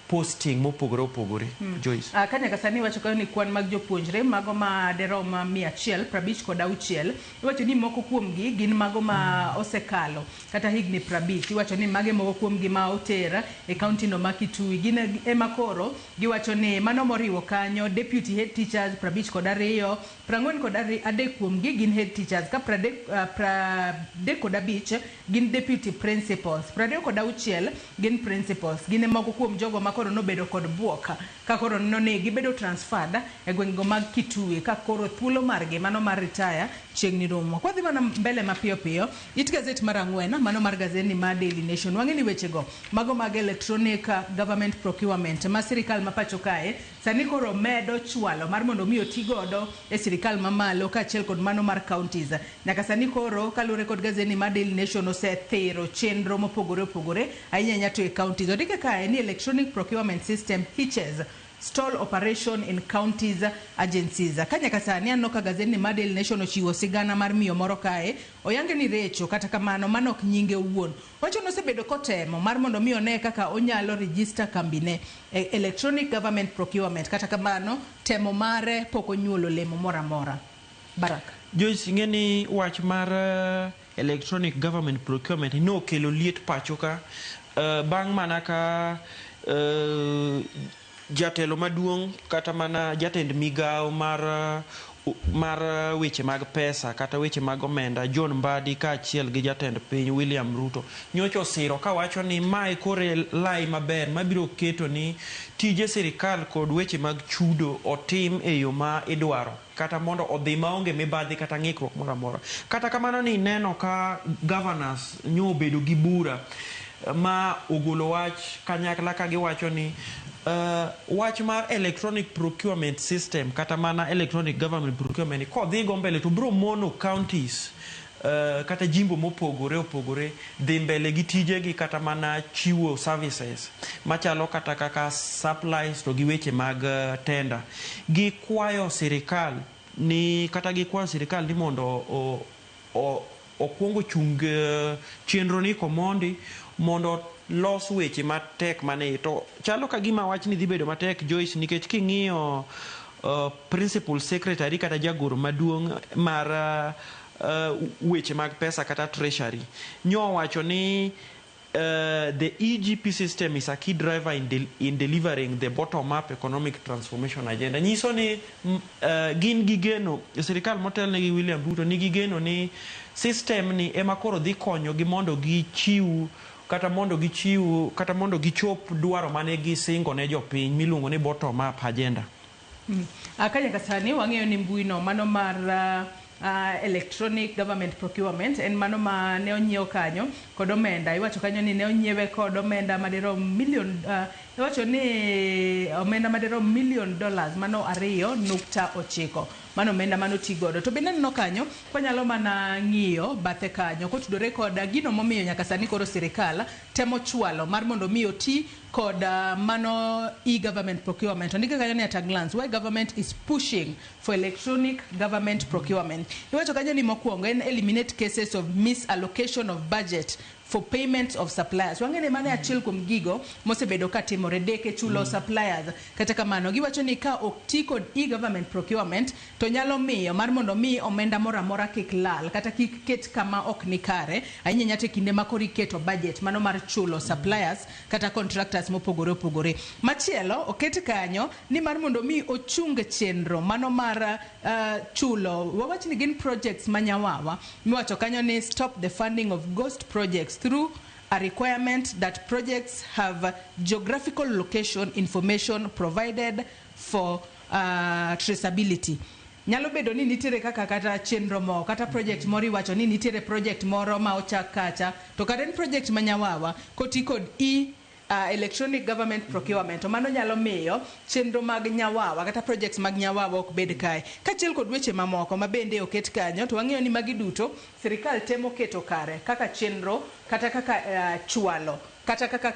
posting mopogore opogore. Joyce. Kanya kasani wacho kayo ni kwan mag jopuonjre mago ma derom 150 kod 6 iwacho ni moko kuom gi gin mago ma osekalo kata higni 50. Iwacho ni mage moko kuom gi ma otera e county no ma Kitui gin ema koro giwacho ni mano moriwo kanyo deputy head teachers 50 kod 2 40 kod 3 kuom gi gin head teachers ka 30 kod 5 gin deputy principals 20 kod 6 gin principals gin moko kuom jogo ma koro nobedo kod buoka ka koro none gibedo transferred e gweng'go mag Kitui ka koro thuolo margi mano mar retire chiegni romo. Kwa dhi mana mbele mapiyo piyo it gazette mar 4 mano mar gazeti ma Daily Nation wang'eni wechego mago mag electronic government procurement ma sirikal ma pacho kae sani koro medo chwalo mar mondo mi otigodo e sirikal mamalo kaachiel kod mano mar counties. Nyaka sani koro kalure kod gazeti ma Daily Nation osethiro chenro mopogore opogore ahinya nyato e counties. Odike kae ni electronic procurement system hitches stall operation in counties agencies. Kanya kasani anno ka gazeti ni Daily Nation ochiwo sigana mar miyo moro kae oyange ni recho kata kamano manok nyinge owuon. Wacho no sebedo kotemo mar mondo mi one kaka onyalo register kambine electronic government procurement kata kamano temo mare pok onyuolo lemo mora mora. Baraka. Joyce ing'eni wach mar electronic government procurement no kelo liet pacho ka bang' mana ka jatelo maduong' kata mana jatend migao mar weche mag pesa kata weche mag omenda John Mbadi kaachiel gi jatend piny William Ruto nyocho siro ka wacho ni mae kore lai maber mabiro keto ni tije sirikal kod weche mag chudo otim e yo ma idwaro kata mondo odhi maonge mibadhi kata ng'ikruok moro amora. Kata kamano ni neno ka governors nyobedo gi bura ma ogolo wach kanyakla ka giwacho ni wach mar electronic procurement system kata mana electronic government procurement kodhi go mbele to bro mono counties kata jimbo mopogore opogore dhi mbele gi tijegi kata mana chiwo services machalo kata kaka supplies to gi weche mag tender. Gikwayo sirikal ni kata gikwayo sirikal ni mondo okwongo chung chenro ni komondi mondo los weche matek mane to chalo ka gima wach ni dhi bedo matek Joyce nikech king'iyo principal secretary kata jagoro maduong' mar weche mag pesa kata treasury nyo wacho ni the EGP system is a key driver in delivering the bottom-up economic transformation agenda. Nyiso ni gin gigeno sirikal motelne gi William Ruto ni gigeno ni system ni ema koro dhi konyo gi mondo gichiw kata mondo gichop dwaro mane gisingo ne jopiny miluongo ni bottom-up agenda. Kanya kasani wang'eyo ni mbui no mano mar electronic government procurement en mano ma ne onyiew kanyo kod omenda iwacho kanyo ni ne onyiewe kod omenda madirom million iwacho ni omenda madirom $1 million mano 2.9 mano omenda mano tigodo to bende no kanyo kwanyalo mana ng'iyo bathe kanyo kotudore kod gino momiyo nyaka sani koro sirikal temo chwalo mar mondo mi oti kod mano e-government procurement. Ondike kanyo ni at a glance why government is pushing for electronic government procurement. Iwacho kanyo ni mokwongo en eliminate cases of misallocation of budget for payment of suppliers. Wangene mane achiel kuom gigo mosebedo katimore deke chulo suppliers. Kata kamano giwacho ni ka okti kod e-government procurement to nyalo miyo mar mondo mi omenda mora mora kik lal kata kik ket kama ok ni kare ahinya nyate kinde ma kori keto budget mano mar chulo suppliers kata contractors mopogore opogore. Machielo oket kanyo ni mar mondo mi ochung chenro mano mar chulo wawach ni gin projects manyawawa miwacho kanyo ni stop the funding of ghost projects through a requirement that projects have geographical location information provided for traceability. Nyalo bedo ni nitiere kaka kata chenro mo kata project moro iwacho ni nitiere project moro ma ochak kacha to kata en project manyawawa koti kod electronic government procurement to mano nyalo miyo chenro mag nyawawa kata projects mag nyawawa ok bed kae kachiel kod weche mamoko mabende oket kanyo to wang'eyo ni magi duto sirikal temo keto kare kaka chenro kata kaka chwalo kata kaka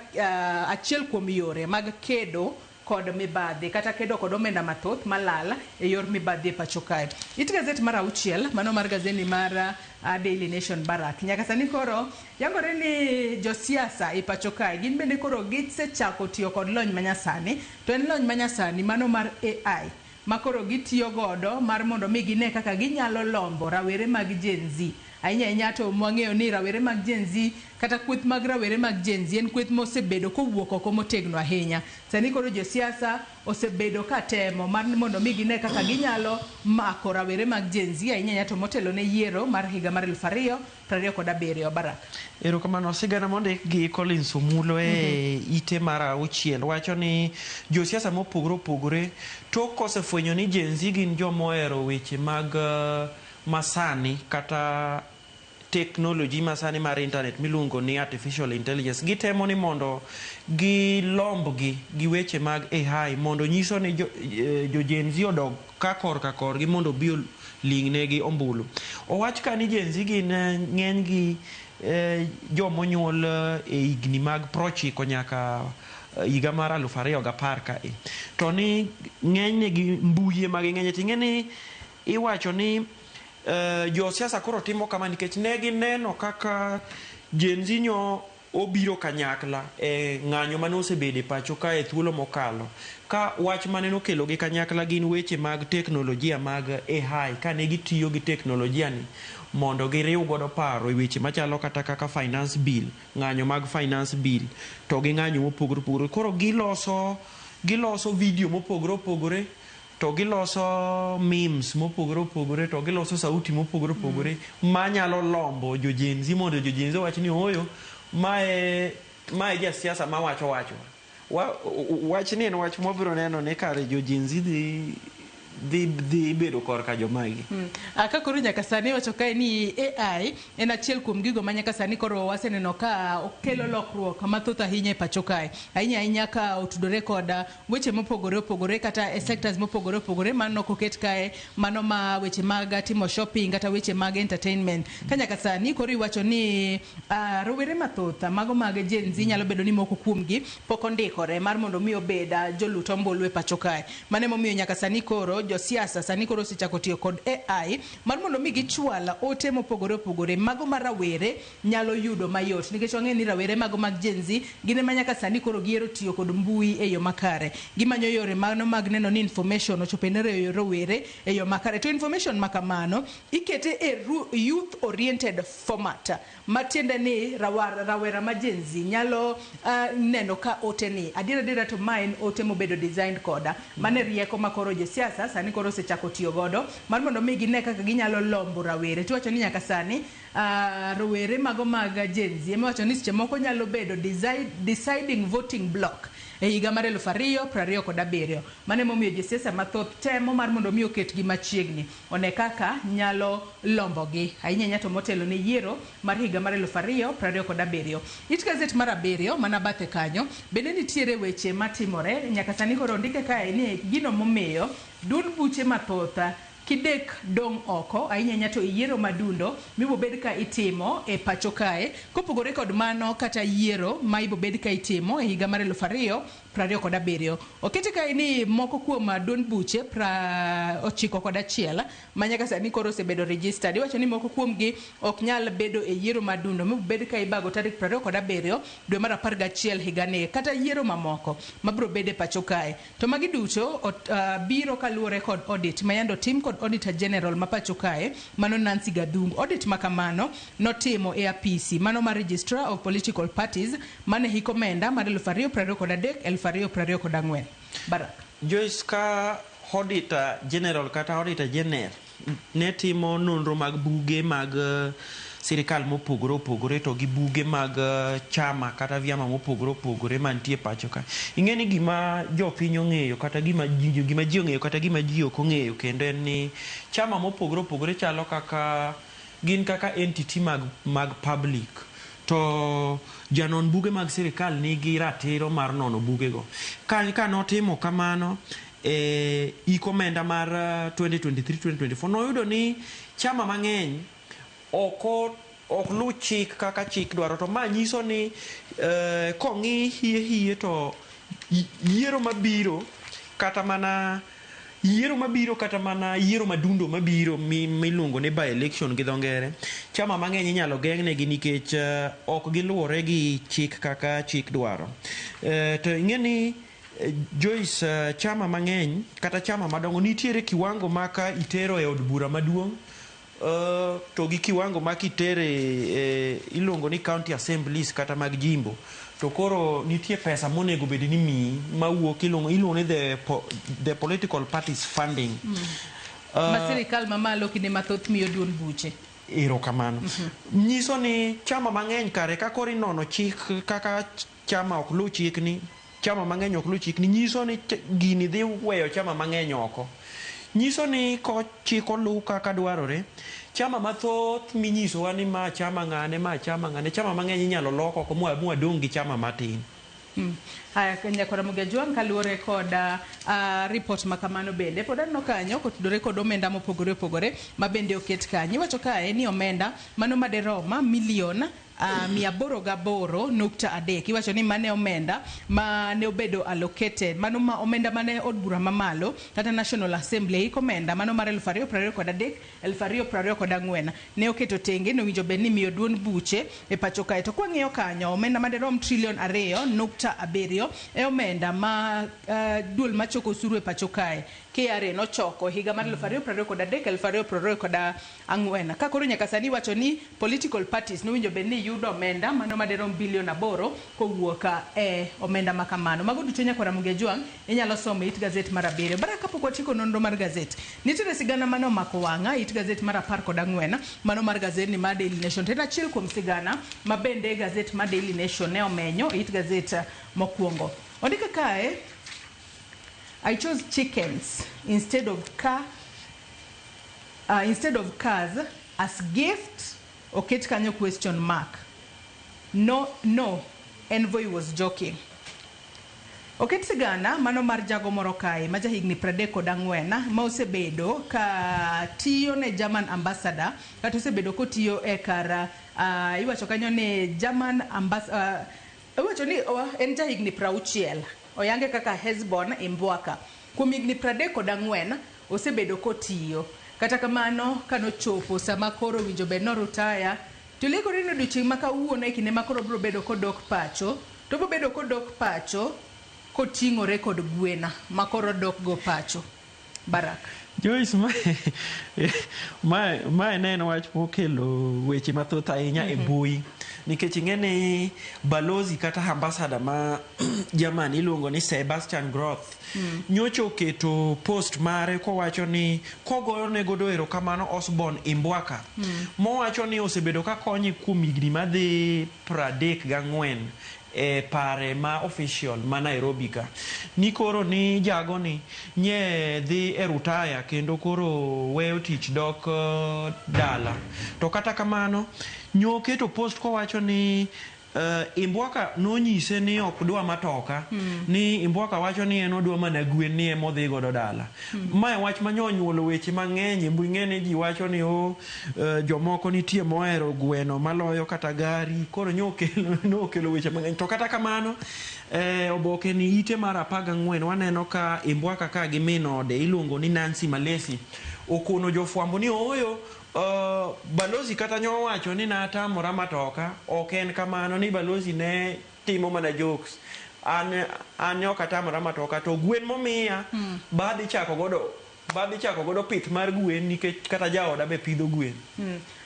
achiel kuom yore mag kedo kod mibadhi kata kedo kod omenda mathoth malala e yor mibadhi e pacho kae. It gazet mar 6 mano mar gazeni mar Daily Nation Barak nyaka sani koro yangore ni josiasa e pacho kae gin bende koro gisechako tiyo kod lony manyasani to en lony manyasani mano mar AI makoro gitiyo godo mar mondo mi gine kaka ginyalo lombo rawere mag Gen Z. Ahinya to mwang'eyo ni rawere mag Gen Z kata kweth mag rawere mag Gen Z en kweth mosebedo kowuok oko motegno ahinya. Sani koro josiasa osebedo katemo mar mondo mi gine kaka ginyalo mako rawere mag Gen Z ahinya to motelo ne yiero mar higa mar 2027 Barak. Erokamano sigana mondik gi Collins Omulo ite mar 6 wacho ni josiasa mopogore opogore tok kosefwenyo ni Gen Z gin jomohero weche mag masani kata technology masani mar internet miluongo ni artificial intelligence gitemo ni mondo gilombgi gi weche mag AI mondo nyiso ni jo Gen Z odog ka kor gi mondo bio lingnegi ombulu. Owach ka ni Gen Z gin ng'eny gi jomonyuol e higni mag 90 nyaka higa mar 2010 ka to ni ng'eny gi mbuye mag ng'eny ting'eni iwacho ni josiasa koro timo kama nikech ne gineno kaka Gen Z nyo obiro kanyakla e ng'anyo mane osebedo e pacho ka e thuolo mokalo ka wach mane nokelo gi kanyakla gin weche mag teknolojia mag AI ka ne gitiyo gi teknolojia ni mondo giriw godo paro e weche machalo kata kaka finance bill ng'anyo mag finance bill to gi ng'anyo mopogore opogore koro giloso video mopogore opogore to giloso memes mopogore opogore to giloso sauti mopogore opogore manyalo lombo jo Gen Z mondo jo Gen Z wach ni oyo mae jasiasa mawacho wach ni en wach mobiro neno ni kare jo Gen Z dhi bedo korka jomagi. Aka koro nyaka sani wacho kae ni AI en achiel kuom gigo ma nyaka sani koro waseneno ka okelo lokruok mathoth ahinya e pacho kae. Ahinya ka otudore koda weche mopogore opogore kata e sectors mopogore opogore mano koket kae mano ma weche mag timo shopping kata weche mag entertainment. Ka nyaka sani koro iwacho ni rowere mathoth mago mag Gen Z nyalo bedo ni moko kuomgi pok ondikore mar mondo mi obeda jolut ombulu e pacho kae. Mane momiyo nyaka sani koro josiasa sani koro osechako tiyo kod AI mar mondo mi gichwala ote mopogore opogore mago mar rawere nyalo yudo mayot nikech wang'e ni rawere mago mag Gen Z gine ma nyaka sani koro giero tiyo kod mbui e yo makare gimanyo yore mano mag neno ni information ochopo ne rowere e yo makare to information makamano ikete e youth oriented format matiende ni rawera ma Gen Z nyalo neno ka ote ni adira to mine ote mobedo designed koda mane rieko makoro josiasa sani koro osechako tiyo godo mar mondo mi gine kaka ginyalo lombo rawere to wacho ni nyaka sani rowere mago mag Gen Z wacho ni seche moko nyalo bedo deciding voting block e higa mar 2027 mane momiyo josiasa mathoth temo mar mondo mi oket gi machiegni one kaka nyalo lombogi ahinya to motelo ne yiero mar higa mar 2027. It gazet mar 7 mana bathe kanyo bende nitiere weche matimore nyaka sani koro ndike kae ni gino momiyo dun buche mathoth kidek dong oko ahinya to yiero madundo mibo bed ka itimo e pacho kae kopogore kod mano kata yiero ma ibo bed ka itimo e higa mar 2027 okete ka ni moko kuom duond buche 91 manyaka sani koro osebedo registered iwacho ni moko kuom gi ok nyal bedo e yiero madundo mibo bed ka ibago tarik 27 dwe mar 11 higa ni kata yiero mamoko mabro bede pacho kae to magi duto biro kaluore kod audit mayando tim kod Auditor General ma pacho kae mano Nancy Gadung audit makamano notimo e apisi mano mar Registrar of Political Parties mane hikomenda mar 2023-2024 Barak Joyce ka Auditor General kata Auditor General ne timo nonro mag buge mag sirikal mopogore opogore to gi buge mag chama kata vyama mopogore opogore mantie pacho ka ing'eni gima jopiny ong'eyo kata gima ji ong'eyo kata gima ji ok ong'eyo kendo en ni chama mopogore opogore chalo kaka gin kaka entity mag public to janon buge mag sirikal nigi ratiro mar nono bugego ka notimo kamano ikomenda mar 2023-2024 noyudo ni chama mang'eny ok lu chik kaka chik dwaro to ma nyiso ni kong'i hie to yiero mabiro kata mana yiero madundo mabiro miluongo ni by election gi dhongere chama mang'eny inyalo geng'negi nikech ok giluwore gi chik kaka chik dwaro to ing'eni Joyce chama mang'eny kata chama madongo nitiere kiwango maka itero e od bura maduong' to gi kiwango makitere iluongo ni county assemblies kata mag jimbo to koro nitie pesa monego bed ni mi mawuok iluongo ni the political parties funding masirikal mamalo kinde mathoth miyo duond buche erokamano nyiso ni chama mang'eny kare ka koro inono chik kaka chama ok lu chik ni chama mang'eny ok lu chik ni nyiso ni gini dhi weyo chama mang'eny oko nyiso ni ko chik olu kaka dwarore chama mathoth minyisowa ni ma chama ng'ane chama mang'eny inyalo loko oko mwadong' gi chama matin haya Kenya Karamogi Juang kaluore kod report makamano bende pod anno kanyo kotudore kod omenda mopogore opogore ma bende oket kanyo iwacho kae ni omenda mano maderoma milion 808.3 iwacho ni mane omenda mane obedo allocated mano omenda mane od bura mamalo kata National Assembly komenda mano mar 2023-2024 ne oketo tenge no winjo bed ni miyo duond buche e pacho kae to kwang'iyo kanyo omenda maderom trilion 2.7 e omenda ma duol machoko osuru e pacho kae KRA nochoko higa mar 2023-2024 ka koro nyaka sani wacho ni political parties no winjo bed ni yudo omenda mano maderom bilion 8 kowuok e omenda makamano mago duto Kenya Karamogi Juang inyalo somo it gazet mar 7 baraka pok watiko nonro mar gazet nitiere sigana mano mako wanga it gazet mar 14 mano mar gazet ni mar Daily Nation tena chiel kuom sigana ma bende gazet mar Daily Nation ne omenyo it gazet mokwongo ondika kae I chose chickens instead of cars as gift. Oket kanyo question mark. No, Envoy was joking. Oket sigana mano mar jago moro kae ma jahigni 34 ma osebedo ka tiyo ne German ambassador kata osebedo kotiyo e kar iwacho kanyo ne German ambassador iwacho ni en jahigni 60 oyange kaka Hesbon Imbwaka kuom higni 34 osebedo kotiyo kata kamano kanochopo sama koro winjo bed no rutaya to leko rino duchi maka uone e kinde makoro bro bedo kodok pacho to bro bedo kodok pacho koting'ore kod gwena makoro dok go pacho Barak Joyce ma en wach mokelo weche mathoth ahinya e mbui nikech ing'eni balozi kata ambassador ma Germany iluongo ni Sebastian Groth nyocha oketo post mare kowacho ni kogoyo ne godo erokamano Osborn Imbwaka mowacho ni osebedo ka konye kuom higni madhi 34 e pare ma official ma Nairobi ka ni koro ni jago ni nye dhi e rutaya kendo koro weyo tich dok dala to kata kamano nyoketo post kowacho ni Imbwaka nonyise ni ok dwa matoka ni Imbwaka wacho ni en odwa mana gwen ni emodhi godo dala. Mae wach manyonyuolo weche mang'eny mbui ng'ene ji wacho ni jomoko nitie mohero gweno maloyo kata gari, koro nokelo weche mang'eny. To kata kamano oboke ni ite mar 14 waneno ka Imbwaka ka gi min ode iluongo ni Nancy Malesi okono jofwambo ni oyo balozi kata nyowacho ni natamora matoka, ok en kamano, ni balozi ne timo mana jokes. An ok atamora matoka, to gwen momiya badhi chako godo pith mar gwen nikech kata jaoda be pidho gwen.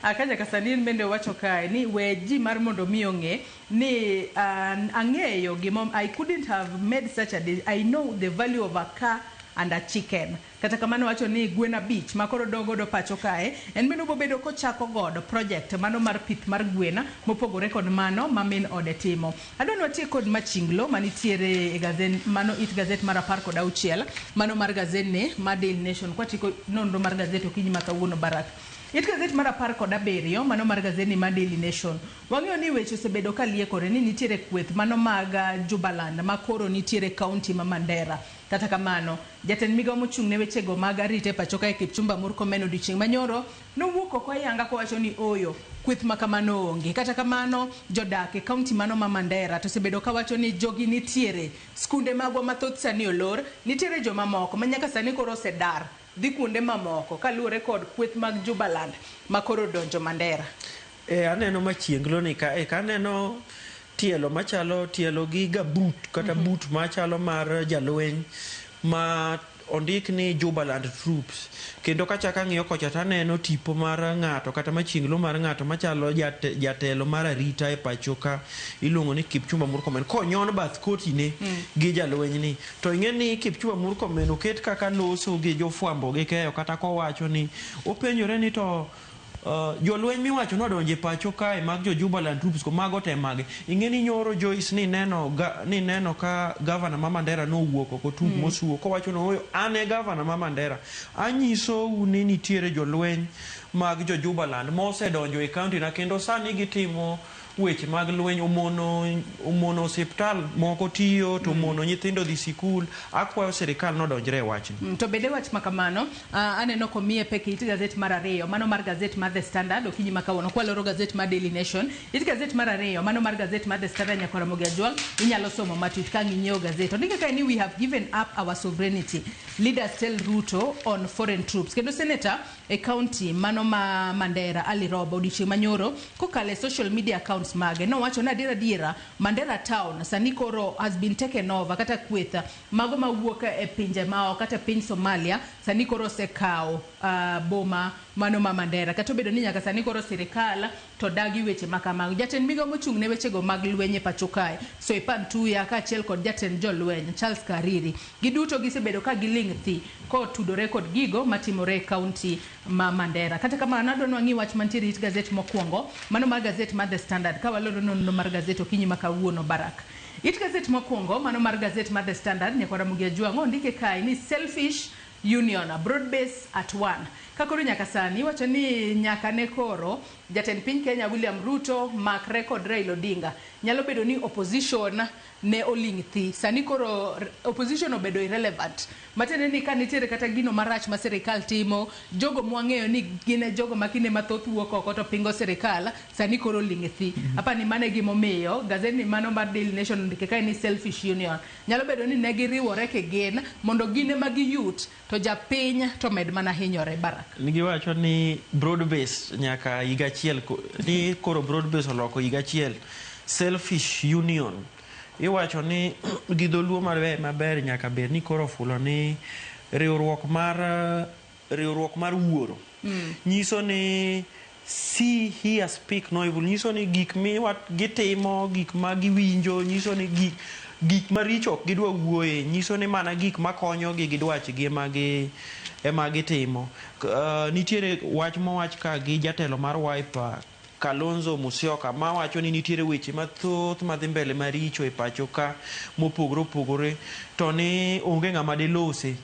Akaja Kasanin bende wacho kae ni weji mar mondo mi ong'e ni ang'eyo gimom I couldn't have made such a deal. I know the value of a car and a chicken. Kata kamano wacho ni gwena beach makoro dogo do pacho kae en bendo bobedo kochako godo project mano mar pith mar gwena mopogore kod mano mamin ode timo. Adwa watie kod machinglo manitiere e gazen mano it gazet mar 16 mano mar gazenne mar Daily Nation kwatiko nonro mar gazet okinyi makawuono Barak. It gazet mar 17 mano mar gazeni mar Daily Nation wang'eyo ni weche osebedo kaliekore ni nitiere kweth mano mag Jubaland makoro nitiere kaunti ma Mandera. Kata kamano jatend migawo mochung' ne weche go mag arita e pacho kae Kipchumba Murkomen odiochieng' manyoro nowuok oko ayanga kowacho ni oyo kweth ma kamano onge. Kata kamano jodak e kaunti mano ma Mandera to osebedo kawacho ni jogi nitiere skunde magwa mathoth sani olor, nitiere joma moko manyaka sani koro osedar dhi kuonde mamoko kaluwore kod kweth mag Jubaland makoro donjo Mandera. Aneno machienglo ni ka aneno tielo machalo tielo gi gabut kata boot machalo mar jalweny ma ondik ni Jubaland Troops, kendo kachaka ng'iyo kocha taneno tipo mar ng'ato kata machienglo mar ng'ato machalo jatelo mar arita e pacho ka iluongo ni Kipchumba Murkomen konyon bath koti ne gi jalweny ni. To ing'e ni Kipchumba Murkomen oket kaka loso gi jofwambo gi keyo kata kowacho ni openjore ni to jolweny miwacho nodonje pacho kae mag jo Jubaland Troops ko mago te mage. Ing'e ni nyoro Joyce ni neno ka governor ma Mandera nowuok oko tuk mosuo kowacho no oyo ane governor ma Mandera anyiso ni nitiere jolweny mag jo Jubaland mosedonjo e county na kendo sani gitimo weche mag lweny, omono hospital moko tiyo to omono nyithindo dhi sikul. Akwayo sirikal nodonjre e wachni. To bende wach makamano aneno komiye peke it gazet mar 2 mano mar gazet mar The Standard okinyi makawuono kwaloro gazet mar Daily Nation. It gazet mar 2 mano mar gazet mar The Standard nyakora mogi ajwang inyalo somo matut ka ng'iyo gazet. Ondike kae ni we have given up our sovereignty. Leaders tell Ruto on foreign troops. Kendo senator e county mano ma Mandera Ali Roba odiochieng' manyoro kokale social media accounts mage no wacho na diera Mandera town sani koro has been taken over kata kwetha mago mawuok e pinje mao kata piny Somalia sani koro sekao boma mano ma Mandera kata obedo ni nyaka sani koro sirikal to dagi weche makamago. Jatend migawo mochung' ne weche go mag lweny e pacho kae Soipan Tuya ka achiel kod jatend jolweny Charles Kariri giduto gisebedo ka giling thi ko tudore kod gigo matimore e county ma Mandera. Kata kamano adwa ng'i wach mantiere it gazet mokwongo mano mar gazet mar The Standard ka waloro nonro mar gazet okinyi makawuono Barak. It gazet mokwongo mano mar gazet mar The Standard nyakora mugi ajwang' ondike kae ni selfish union broad base at one. Kakoro nyaka sani wacho ni nyaka ne koro jatend piny Kenya William Ruto mak record Raila Odinga nyalo bedo ni opposition ne oling thi sani koro opposition obedo irrelevant matene ni kanitiere kata gino marach ma sirikal timo jogo mwang'eyo ni gine jogo makine mathoth wuok oko to pingo sirikal sani koro oling thi. Apa ni mane gimomiyo gazet ni mano mar Daily Nation ndike kae ni selfish union nyalo bedo ni ne giriwore kegen mondo gine magi youth to japiny to med mana hinyore Barak. Nigiwacho ni broad base nyaka higa achiel ni koro broad base oloko higa achiel selfish union iwacho ni gidoluo maber nyaka ber ni koro fulo ni riwruok mar wuoro nyiso ni see hear speak no evil nyiso ni gik gitimo gik ma giwinjo nyiso ni gik maricho ok gidwa wuoye nyiso ni mana gik makonyo gi gidwachgi ema gitimo. Nitiere wach mowach ka gi jatelo mar Wiper Kalonzo Musyoka ma wacho ni nitiere weche mathoth madhi mbele maricho e pacho ka mopogore to ni onge ng'ama de lose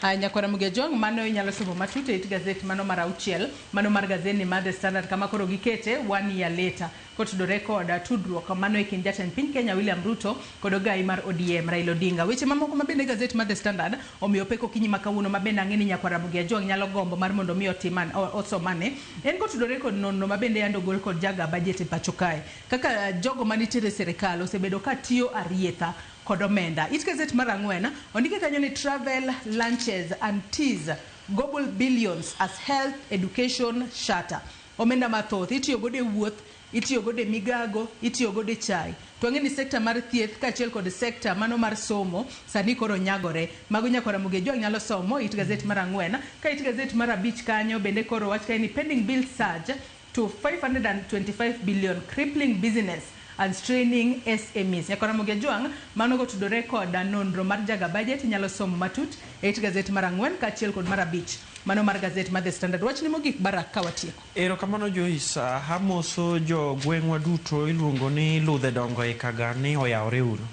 Nyakora Mugejong mano inyalo somo matut e gazet mano mar auchiel, mano mar gazet ni mar The Standard kama koro gikete 1 year later kotudore koda tudruok mano e kind jatend piny Kenya William Ruto kod ogai mar ODM Raila Odinga. Weche mamoko mabende gazet mar The Standard omiyo peko kinyi makawuono mabende ang'eni Nyakora Mugejong nyalo gombo mar mondo mi osomane en kotudore kod nonro mabende yando gol kod jaga budget e pacho kae kaka jogo manitiere serikal osebedo ka tiyo arietha kod omenda. It gazet mar ang'wen ondike kanyo ni travel, lunches and teas gobble billions as health education shatter. Omenda mathoth itiyo gode wuoth, itiyo gode migago, itiyo gode chai. To ang'eni sekta mar thieth kaachiel kod sekta mano mar somo sani koro nyagore. Mago Nyakora Mugejong nyalo somo it gazet mar ang'wen. Ka it gazet mar abich kanyo bende koro wach kae ni pending bill surge to 525 billion crippling business and straining SMEs. Nyakora Mugejong mano gotudore koda nonro mar jaga budget nyalo somo matut e it gazet mar ang'wen kaachiel kod mar abich mano mar gazet mar The Standard. Wach ni mogik Barak kawatieko. Erokamano Joyce, hamoso jo gweng'wa duto iluongo ni ludhe dongo e Kagani oyawre uru.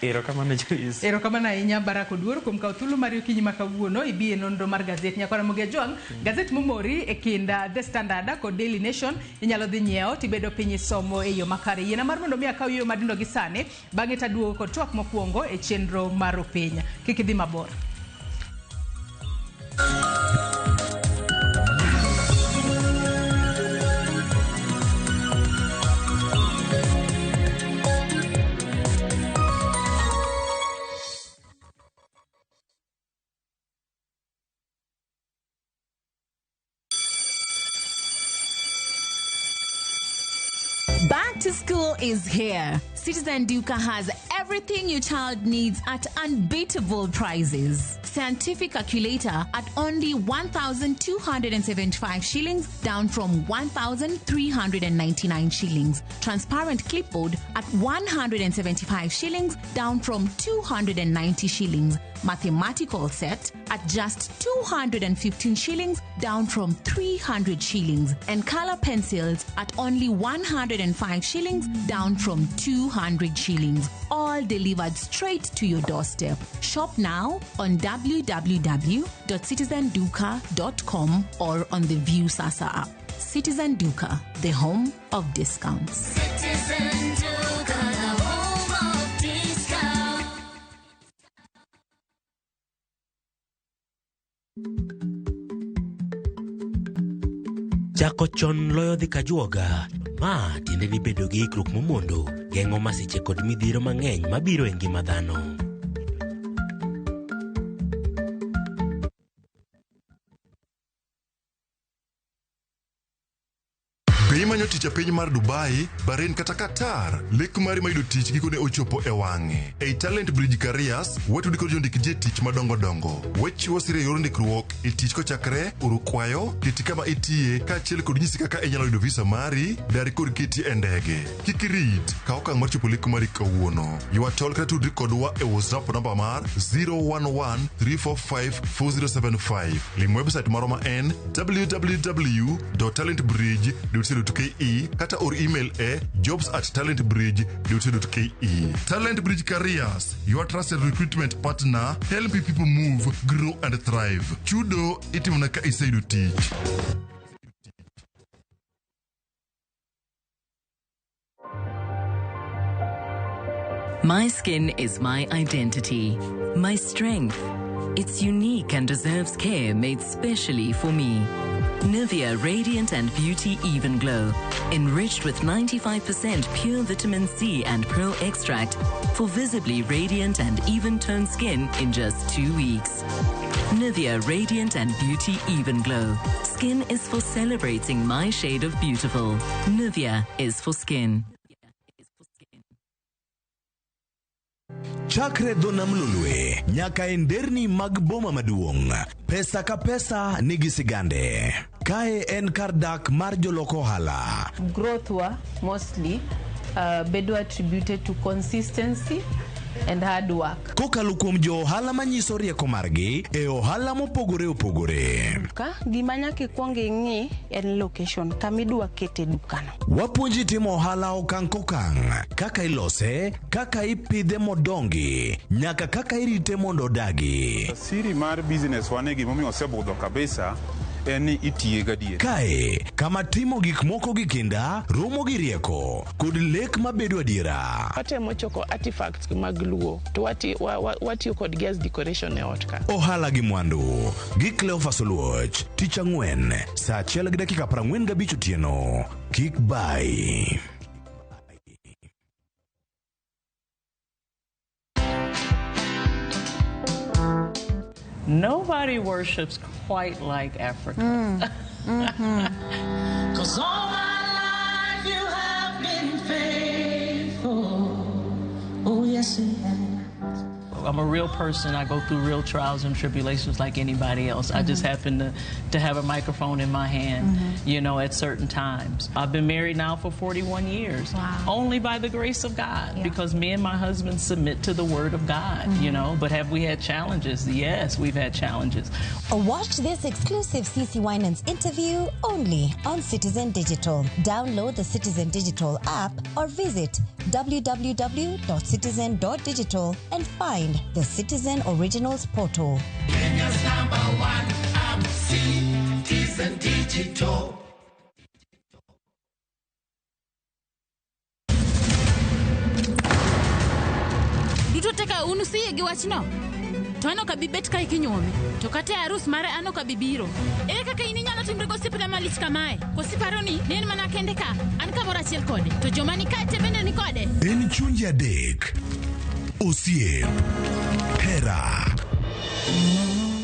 Erokamano Joyce. Erokamano ahinya Barak Oduor kuom kawo thuolo mar okinyi ma kawuono ibi e nonro mar gazet Nyakora Mugejong. Gazet momori e kind The Standard kod Daily Nation inyalo dhi nyiewo tibedo piny somo e yo makare. Yiena mar mondo mi akaw yo madindo gi sane bang'e taduogo kod twak mokwongo e chenro mar opiny. Kik idhi mabor. Back to school is here. Citizen Duka has everything your child needs at unbeatable prices. Scientific calculator at only 1,275 shillings, down from 1,399 shillings. Transparent clipboard at 175 shillings, down from 290 shillings. Mathematical set at just 215 shillings, down from 300 shillings. And color pencils at only 105 shillings, down from 200 shillings. All delivered straight to your doorstep. Shop now on www.citizenduka.com or on the View Sasa app. Citizen Duka, the home of discounts. Citizen Duka, the home of discounts. Chako chon loyo dhi kajuoga. Ma tiende ni bedo gi ikruok momondo, geng'o masiche kod midhiero mang'eny mabiro e ngima dhano. Be imanyo tich e piny mar Dubai, Bahrain kata Qatar? Lek mari mayudo tich gikone ochopo e wang'e. Ei Talent Bridge Careers, watudi kod jondik ji tich madongo dongo. Wechiwo sire yor ndikruok e tich kochakre oro kwayo, kiti kama itiye kaachiel kod nyisi kaka inyalo yudo visa mari, dari kod kiti e ndege. Kik irit, kaw okang' mar chopo lek mari kawuono. Ywa tol kata tudri kodwa e WhatsApp namba mar 011-345-4075. Lim website maro ma en www.talentbridge.co.ke kata or email e jobs@talentbridge.co.ke. Talent Bridge Careers, your trusted recruitment partner, helping people move, grow and thrive. Chudo itimona ka iseyudo tich. My skin is my identity, my strength. It's unique and deserves care made specially for me. Nivea Radiant and Beauty Even Glow, enriched with 95% pure vitamin C and pearl extract for visibly radiant and even-toned skin in just 2 weeks. Nivea Radiant and Beauty Even Glow. Skin is for celebrating my shade of beautiful. Nivea is for skin. Chakre Donam Lulwe, nyaka enderni mag boma maduong'. Pesa ka pesa nigi sigande. Kae en kardak mar joloko hala. Growth wa mostly bedo attributed to consistency and hard work. Kokalo kuom jo ohala manyiso rieko margi e ohala mopogore opogore. Ka gima nyaka ikwong ing'i en location kamidwa kete dukano. Wapuonji timo ohala okang' kokang', kaka ilose, kaka ipidhe modongi, nyaka kaka irite mondo odagi. Siri mar business wane gimomiyo osebudho kabisa en ni itiye gadier. Kae, kama timo gik moko gi kinda, romo gi rieko, kod lek mabedo adiera. Watemo choko artifacts mag luo, to watiyo kod gas decoration e ot ka. Ohala gi mwandu, gi Cleophas Oluoch, tich ang'wen, saa 1:45 otieno. Kik bai. Nobody worships quite like Africa. 'Cause all my life you have been faithful. Oh, yes, it has. I'm a real person. I go through real trials and tribulations like anybody else. I just happen to have a microphone in my hand, you know, at certain times. I've been married now for 41 years, only by the grace of God, because me and my husband submit to the word of God, you know. But have we had challenges? Yes, we've had challenges. Watch this exclusive CeCe Winans interview only on Citizen Digital. Download the Citizen Digital app or visit www.citizen.digital and find the Citizen Originals portal. Kenya's #1 app, Citizen Digital. Duto teka unusie gi wachno. To ano ka bibet ka ikinyuomi. To kata arus mare ano ka bibiro. Ere kaka ini nyalo timre gosipna malich kamae. Kosiparo ni nen mana kende ka. An ka mora achiel kode. To joma ni kate bende ni kode. En chunje adek. Osiep, hera,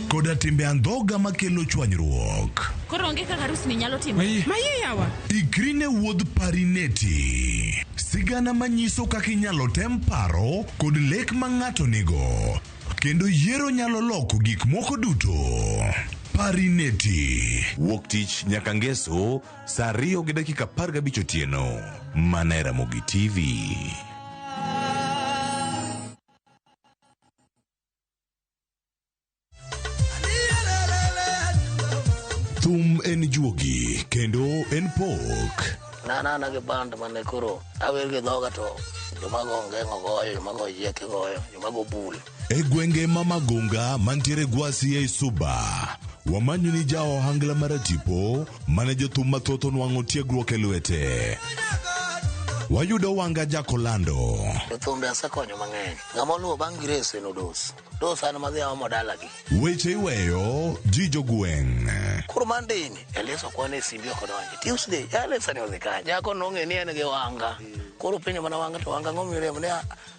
koda timbe andhoga makelo chwanyruok. Koro onge kaka arus ni nyalo timo. Maye yawa. Ikri ne wuodh Parineti. Sigana manyiso kaka inyalo tem paro kod lek ma ng'ato nigo. Kendo yiero nyalo loko gik moko duto. Parineti. Wuok tich nyaka ngeso, saa 2:15 otieno. Mana Ramogi TV. Thum en juogi, kendo en pok. Na ke band mane koro awer ke dhoga to jomago ngengo goyo, jomago yieke goyo, jomago bul. E gwenge ma Magunga mantiere Gwasi e Suba, wamanyo ni jao hangla maratipo mane jothum mathoth onwang'o tiegruok e lwete. Wayudo wanga Jakolando. Jothumbe asekonyo mang'eny. Ng'ama oluwo bang' Grace en Odos. Dos an madhi amo dalagi. Weche iweyo Jijo Gweng'. Koro mandini Eliso kwane simbi okodonje. Tuesday Eliso ne odhi kanye. Nyako nong'e ni en gi wanga. Koro penjo mana wanga to wanga ng'omiyo remo ne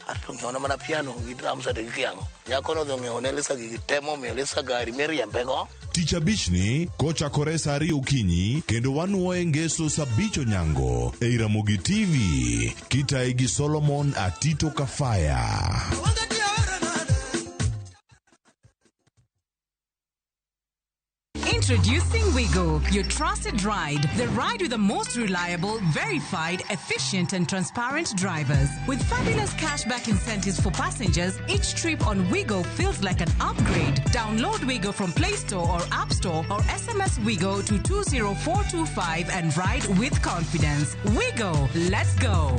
atong'ona mana piano gi drums gi kiango. Nyako no dhong'e ne Eliso gi temo mi Eliso gari miriembego. Tich abich ni kochakore saa 2 okinyi kendo wanuoye ngeso saa 5 onyango e Ramogi TV kitae gi Solomon Atito Kafaya. Introducing Wigo, your trusted ride. The ride with the most reliable, verified, efficient, and transparent drivers. With fabulous cashback incentives for passengers, each trip on Wigo feels like an upgrade. Download Wigo from Play Store or App Store or SMS Wigo to 20425 and ride with confidence. Wigo, let's go.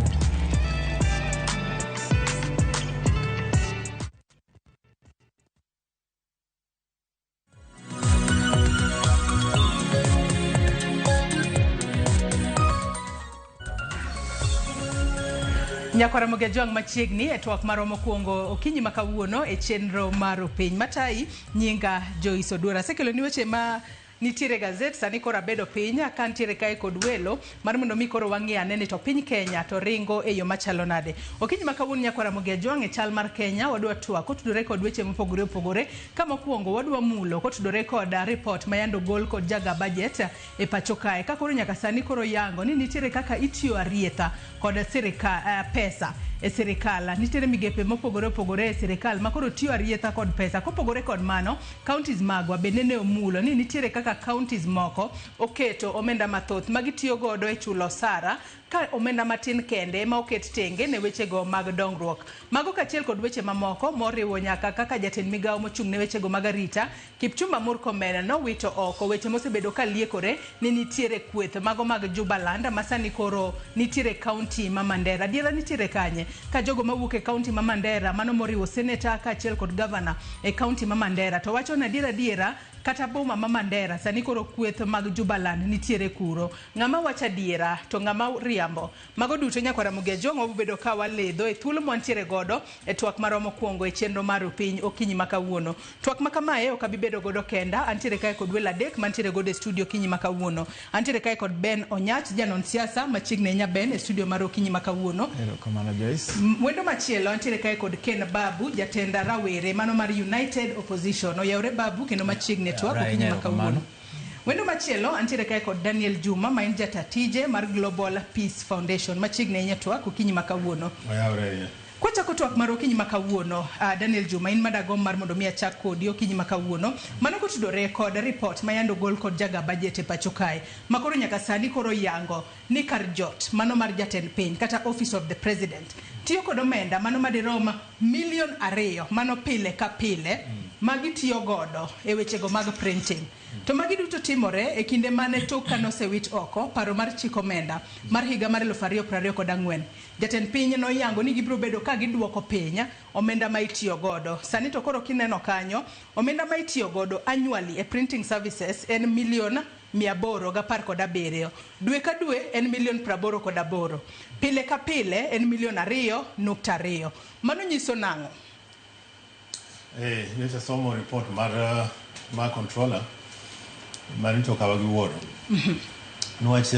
Nyakwara Mogejwang' machiegni e twak maro mokwongo okinyi makawuono e chenro mar piny matai nyinga Joyce Oduora. Sekelo ni weche ma nitiere gazet sani kora bedo piny ka nitiere kae kod welo mar mondo mi koro wang'e anene to piny Kenya to ringo e yo machalo nade. Okinyi makawuono Nyakwara Mogejwang' e chal mar Kenya wadwa twak kotudore kod weche mopogore opogore. Kama mokwongo wadwa mulo kotudore kod report mayando gol kod jaga budget e pacho kae. Ka koro nyaka sani koro yango ni nitiere kaka itiyo arietha kod sirika pesa e sirikala. Nitiere migepe mopogore opogore e sirikal makoro tiyo arietha kod pesa. Kopogore kod mano, counties magwa bende ne omulo ni nitiere kaka counties moko oketo omenda mathoth magitiyo godo e chulo sara ka omenda matin kende ma oket tenge ne wechego mag dongruok. Mago kachiel kod weche mamoko moriwo nyaka kaka jatend migawo mochung' ne wechego mag arita Kipchumba Murkomen nowito oko weche mosebedo ka liekore ni nitiere kweth mago mag Jubaland masani koro nitiere kaunti ma Mandera. Adiera nitiere kanye ka jogo mawuok e kaunti ma Mandera mano moriwo seneta kachiel kod gavana e kaunti ma Mandera to wacho na adiera kata boma ma Mandera sani koro kweth mag Jubaland nitiere kuro. Ng'ama wacho adiera to ng'ama riambo. Mago duto nyakwara Mugejo wabedo ka waledho e thuolo mwantiere godo e twak maromo kuongo e chenro mar piny okinyi makawuono. Twak makamae ok abibedo godo kenda, antiere kae kod wela dek mantiere godo e studio okinyi makawuono. Antiere kae kod Ben Onyach janon siasa machigne nya Ben e studio mar okinyi makawuono. Kamana Joyce. Wendo machielo antiere kae kod Ken Babu jatenda rawere mano mar United Opposition. Oyawre Babu kendo machigne twak okinyi makawuono. Wendo machielo antiere kae kod Daniel Juma ma en jatatije mar Global Peace Foundation machigne nya twak okinyi makawuono. Oyawre. Kwachako twak mar okinyi makawuono, Daniel Juma in madagom mar mondo mi achak kodi okinyi makawuono. Mano kotudore kod report ma yando gol kod jaga budget e pacho kae. Makoro nyaka sani koro yango ni kar jot mano mar jatend piny kata Office of the President tiyo kod omenda mano madirom $2 million mano pile ka pile magi tiyo godo e wechego mag printing. To magi duto timore e kinde mane tok kanosewit oko paro mar chik omenda mar higa mar 2024. Jatend piny no yango ni gibiro bedo ka giduoko piny omenda ma itiyo godo. Sani to koro kineno kanyo omenda ma itiyo godo annually e printing services en $817,000. Dwe ka dwe en $88,000. Pile ka pile en $2.2. Mano nyiso nang'o? Nyocha somo report mar controller Marinto Kawagi Woro. Nwach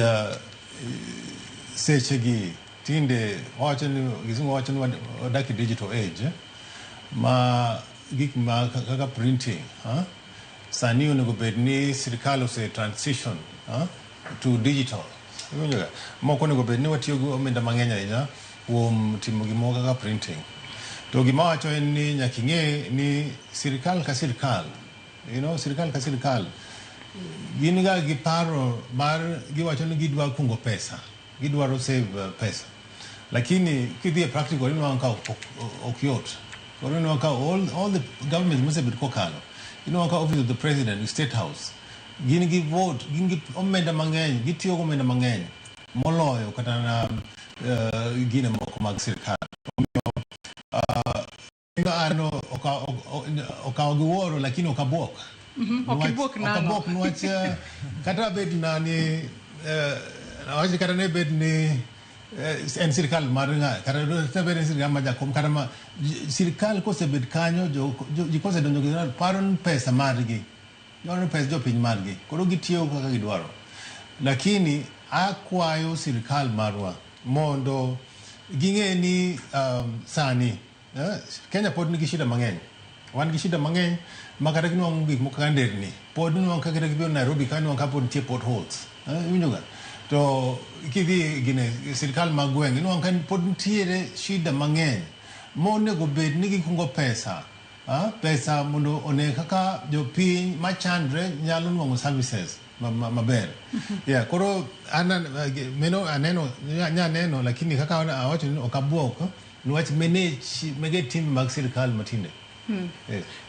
sechegi tinde wacho ni wadak digital age ma gik ma kaka printing sani onego bed ni sirikal ose transition to digital. Moko onego bed ni watiyo gi omenda mang'eny ahinya kuom timo gimoro kaka printing. To gima wacho en ni nyaka ing'e ni sirikal ka sirikal, sirikal ka sirikal gin ga gi paro mar giwacho ni gidwa kungo pesa, gidwaro save pesa. Lakini kidhi e practical ino anka ok yot. Koro ino anka all the governments must be kokalo. Ino anka Office of the President, State House. Gin gi vote, gin gi omenda mang'eny, gitiyo go omenda mang'eny moloyo kata na gine moko mag sirikal. Ano okawo gi wuoro lakini okabuok. Okibwok nang'o? Okabuok nwach kata bed nani awach kata ne bed ni en sirikal mar ng'a kata bed en sirikal ma jakom kata ma sirikal kosebed kanyo ji kosedonjo gi paro pesa margi. Jono pesa jopiny margi. Koro gitiyo kaka gidwaro. Lakini akwayo sirikal marwa mondo ging'e ni sani Kenya pod nigi shida mang'eny. Wan gi shida mang'eny makata ginwang'o gik moko kaka nderni. Pod nwang'o kaka gibiro Nairobi ka nwang'o ka pod nitie potholes. Iwinjo ga? To kidhi gine sirikal mag gweng' nwang'o ka pod nitiere shida mang'eny. Monego bed ni gikungo pesa. Pesa mondo one kaka jopiny machandre nyalo nwang'o services maber. Yeah, koro aneno lakini kaka awacho ni okabuok nwach mege tim mag sirikal matinde.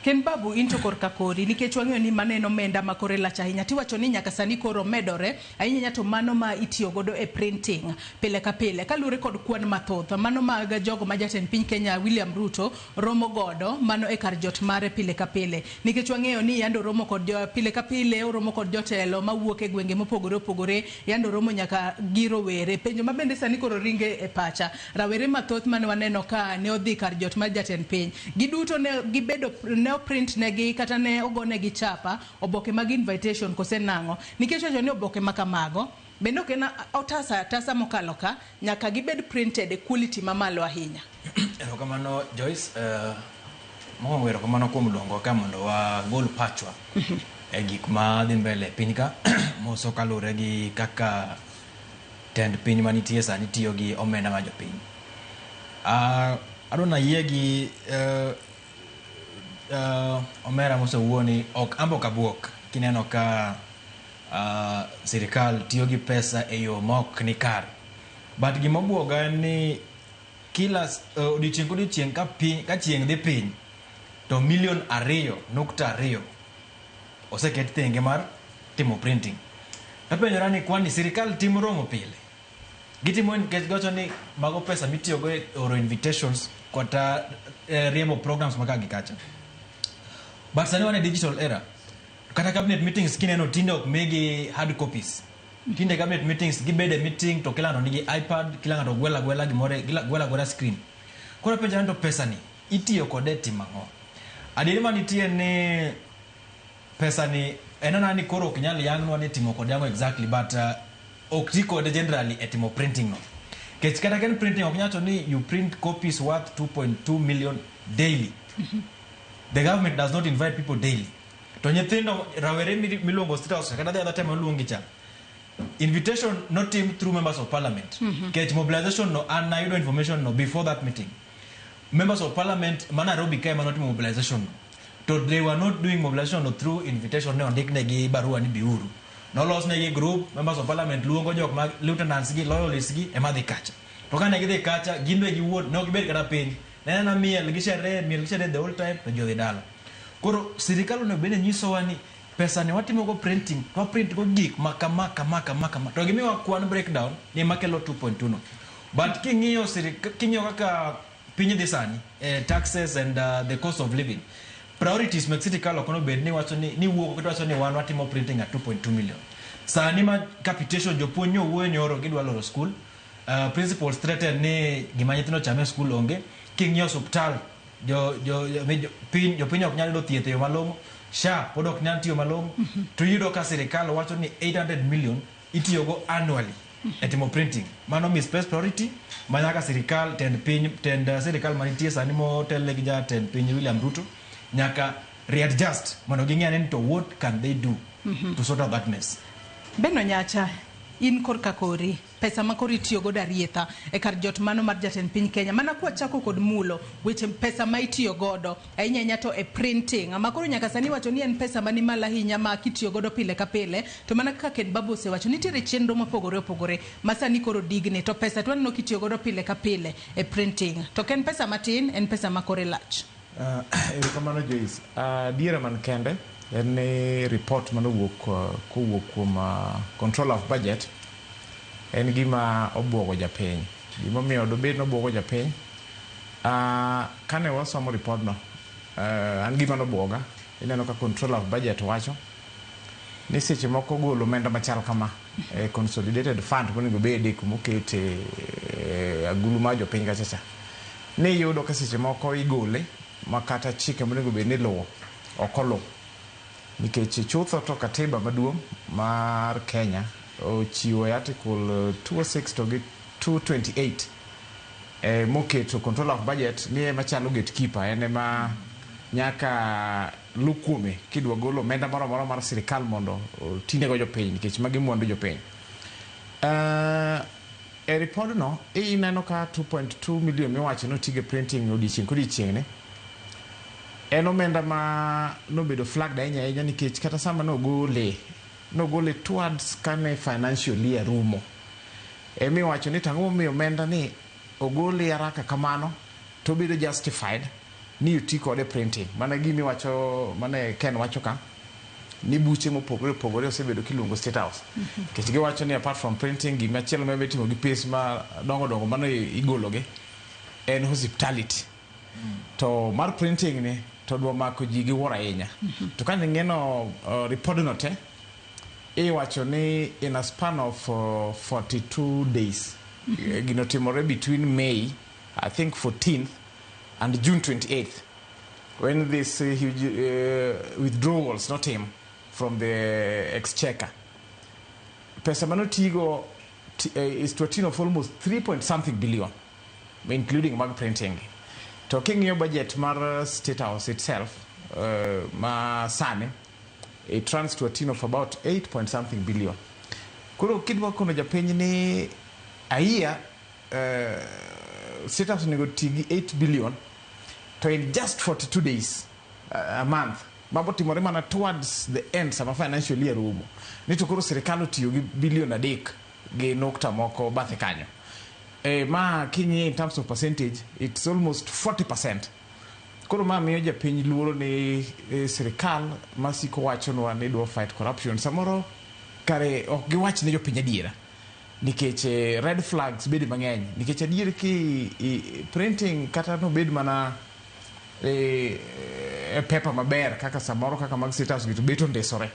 Ken Babu into korka kodi nikech wang'eyo ni maneno omenda makore lach ahinya tiwacho ni nyaka sani koro medore ahinya to mano ma itiyo godo e printing pile ka pile kalure kod kwan mathoth mano mag jogo ma jatend piny Kenya William Ruto romo godo mano e kar jot mare pile ka pile nikech wang'eyo ni yando romo kod pile ka pile romo kod jotelo mawuok e gwenge mopogore opogore yando romo nyaka giro were penjo mabende sani koro ringe e pacha rawere mathoth mane waneno ka ne odhi kar jot mar jatend piny giduto ne gibedo ne print negi kata ne ogone gi chapa oboke mag invitation kose nang'o nikech wacho ni oboke makamago bende ok en otasa mokalo ka nyaka gibed printed e quality mamalo ahinya. Erokamano Joyce, mo erokamano kuom luongo ka mondo wagol pachwa e gik ma dhi mbele piny ka moso kalure gi kaka tend piny manitie sani tiyo gi omenda ma jopiny. Adona yie gi omera mosewuoni ok ambo kabuok kineno ka sirikal tiyo gi pesa e yo mok ni kar but gimobuoga ni kila odiochieng' kodiochieng' ka chieng' dhi piny to 2.2 oseket thenge mar timo printing. Apenjora ni kwani sirikal timo romo pile gitimo nikech gocho ni mago pesa mitiyogo e oro invitations kata riembo programs maka gikacha. But sani wane digital era. Kata cabinet meetings kineno tinde ok megi hard copies. Tinde cabinet meetings gibede meeting to kila ng'ato nigi iPad, kila ng'ato gwela gimore, gwela screen. Koro penjana to pesa ni itiyo kode timo ang'o? Adieri manitie ni pesa ni enana ni koro ok nyal yang'nwa ni timo kode ang'o exactly, but ok ti kode generally e timo printing no. Kech kata ken printing ok nyacho ni you print copies worth 2.2 million daily. The government does not invite people daily. To nyithindo rawere miluongo State House kata the other time luongi cha. Invitation not team through members of parliament. Kech mobilization no and I information no before that meeting. Members of parliament Nairobi came and not mobilization. So they were not doing mobilization no through invitation no ndikne gi barua ni biuru. No loss ne group members of parliament luongo jok mag lieutenants gi loyalists gi ema dhi kacha. To kana gi dhi kacha ginbe gi wuon no gibed kata piny. Nena miel gi shere the whole time to jodhi dala. Koro sirikal no bende nyisowa ni pesa ni watimo go printing, to print go gik maka. To gimiwa kwan breakdown ni makelo 2.2 no. But king'iyo kaka piny dhi sani taxes and the cost of living. Priorities make city kalo kono bed ni wacho ni wuok kito wacho ni wan watimo printing at 2.2 million. Sani ma capitation jopuonj wuoyo nyoro gidwa loro school. Principals threaten ni gima nyithindo chame school onge. King'iyo hospital jopiny ok nyal yudo thieth e yo malong'o. SHA pod ok nyal tiyo malong'o. To yudo ka sirikal wacho ni 800 million itiyogo annually e timo printing. Mano misplaced priority manyaka sirikal tend sirikal manitie sani motelle gi jatend piny William Ruto nyaka readjust mondo ging'e ni to what can they do to sort out that mess. Beno Nyacha, in korka kori pesa ma kori tiyo godo Arietha e kar jot mano mar jatend piny Kenya mana kwa chako kod mulo weche pesa ma itiyo godo ahinya to e printing ama koro nyaka sani wacho ni en pesa mani mala hinya ma kitiyo godo pile ka pile to mana kaka Ken Babu osewacho nitiere chenro mopogore masani koro digni to pesa to no kitiyo godo pile ka pile e printing to ken pesa matin en pesa ma kore lach. Kamano Joyce, diere man kende en report manowuok kowuok kuom control of budget en gima obwogo japiny. Gimomiyo dobed nobwogo japiny kane wasomo report no an gima nobwoga ineno ka control of budget wacho ni seche moko golo omenda machal kama consolidated fund monego bede kumokete agulu ma jopiny kachacha ni yudo ka seche moko igole makata chike monego bed ni luwo okolo nikech chutho to katiba maduong' mar Kenya ochiwo article 206 to 228 moketo control of budget ni machalo gatekeeper ene ma nyaka lukume kidwa golo omenda moro mar sirikal mondo tinde go jopiny nikech magi mwandu jopiny. E report no ineno ka 2.2 million miwacho no tige printing odiochieng' ne en omenda ma nobedo flagged ahinya nikech kata sama nogole towards kane financial year rumo miwacho ni tang'o momiyo omenda ni ogole haraka kamano to bedo justified ni uti kode printing. Mana gimiwacho mane Ken wacho ka ni buche mopogore osebedo kiluongo State House nikech giwacho ni apart from printing gimachielo mebetimo gi pes ma dongo mano igologe en hospitality to mar printing ni to dwa mako ji gi wuoro ahinya to ka ng'eno report no te iwacho ni in a span of 42 days gino timore between May I think 14th and June 28th when this huge withdrawals not him from the exchequer pesa manotigo is to a tune of almost 3.something billion including mag printing. Talking your budget mar State House itself ma sane it runs to a tune of about 8.something billion. Kuro kidwa kono japiny ni a year State House nego tigi 8 billion to in just 42 days a month mabo timore mana towards the end sama financial year rumo ni to kuro serikal otiyo gi billion adek gi nokta moko bathe kanyo ma kinyi in terms of percentage it's almost 40%. Koro ma miyo japiny luoro ni sirikal masiko wachonwa ni dwa fight corruption samoro kare ok giwach ne jopiny adiera nikech red flags bede mang'eny nikech adier ki printing kata no bed mana paper maber kaka samoro kaka mag status gitu beto ndesore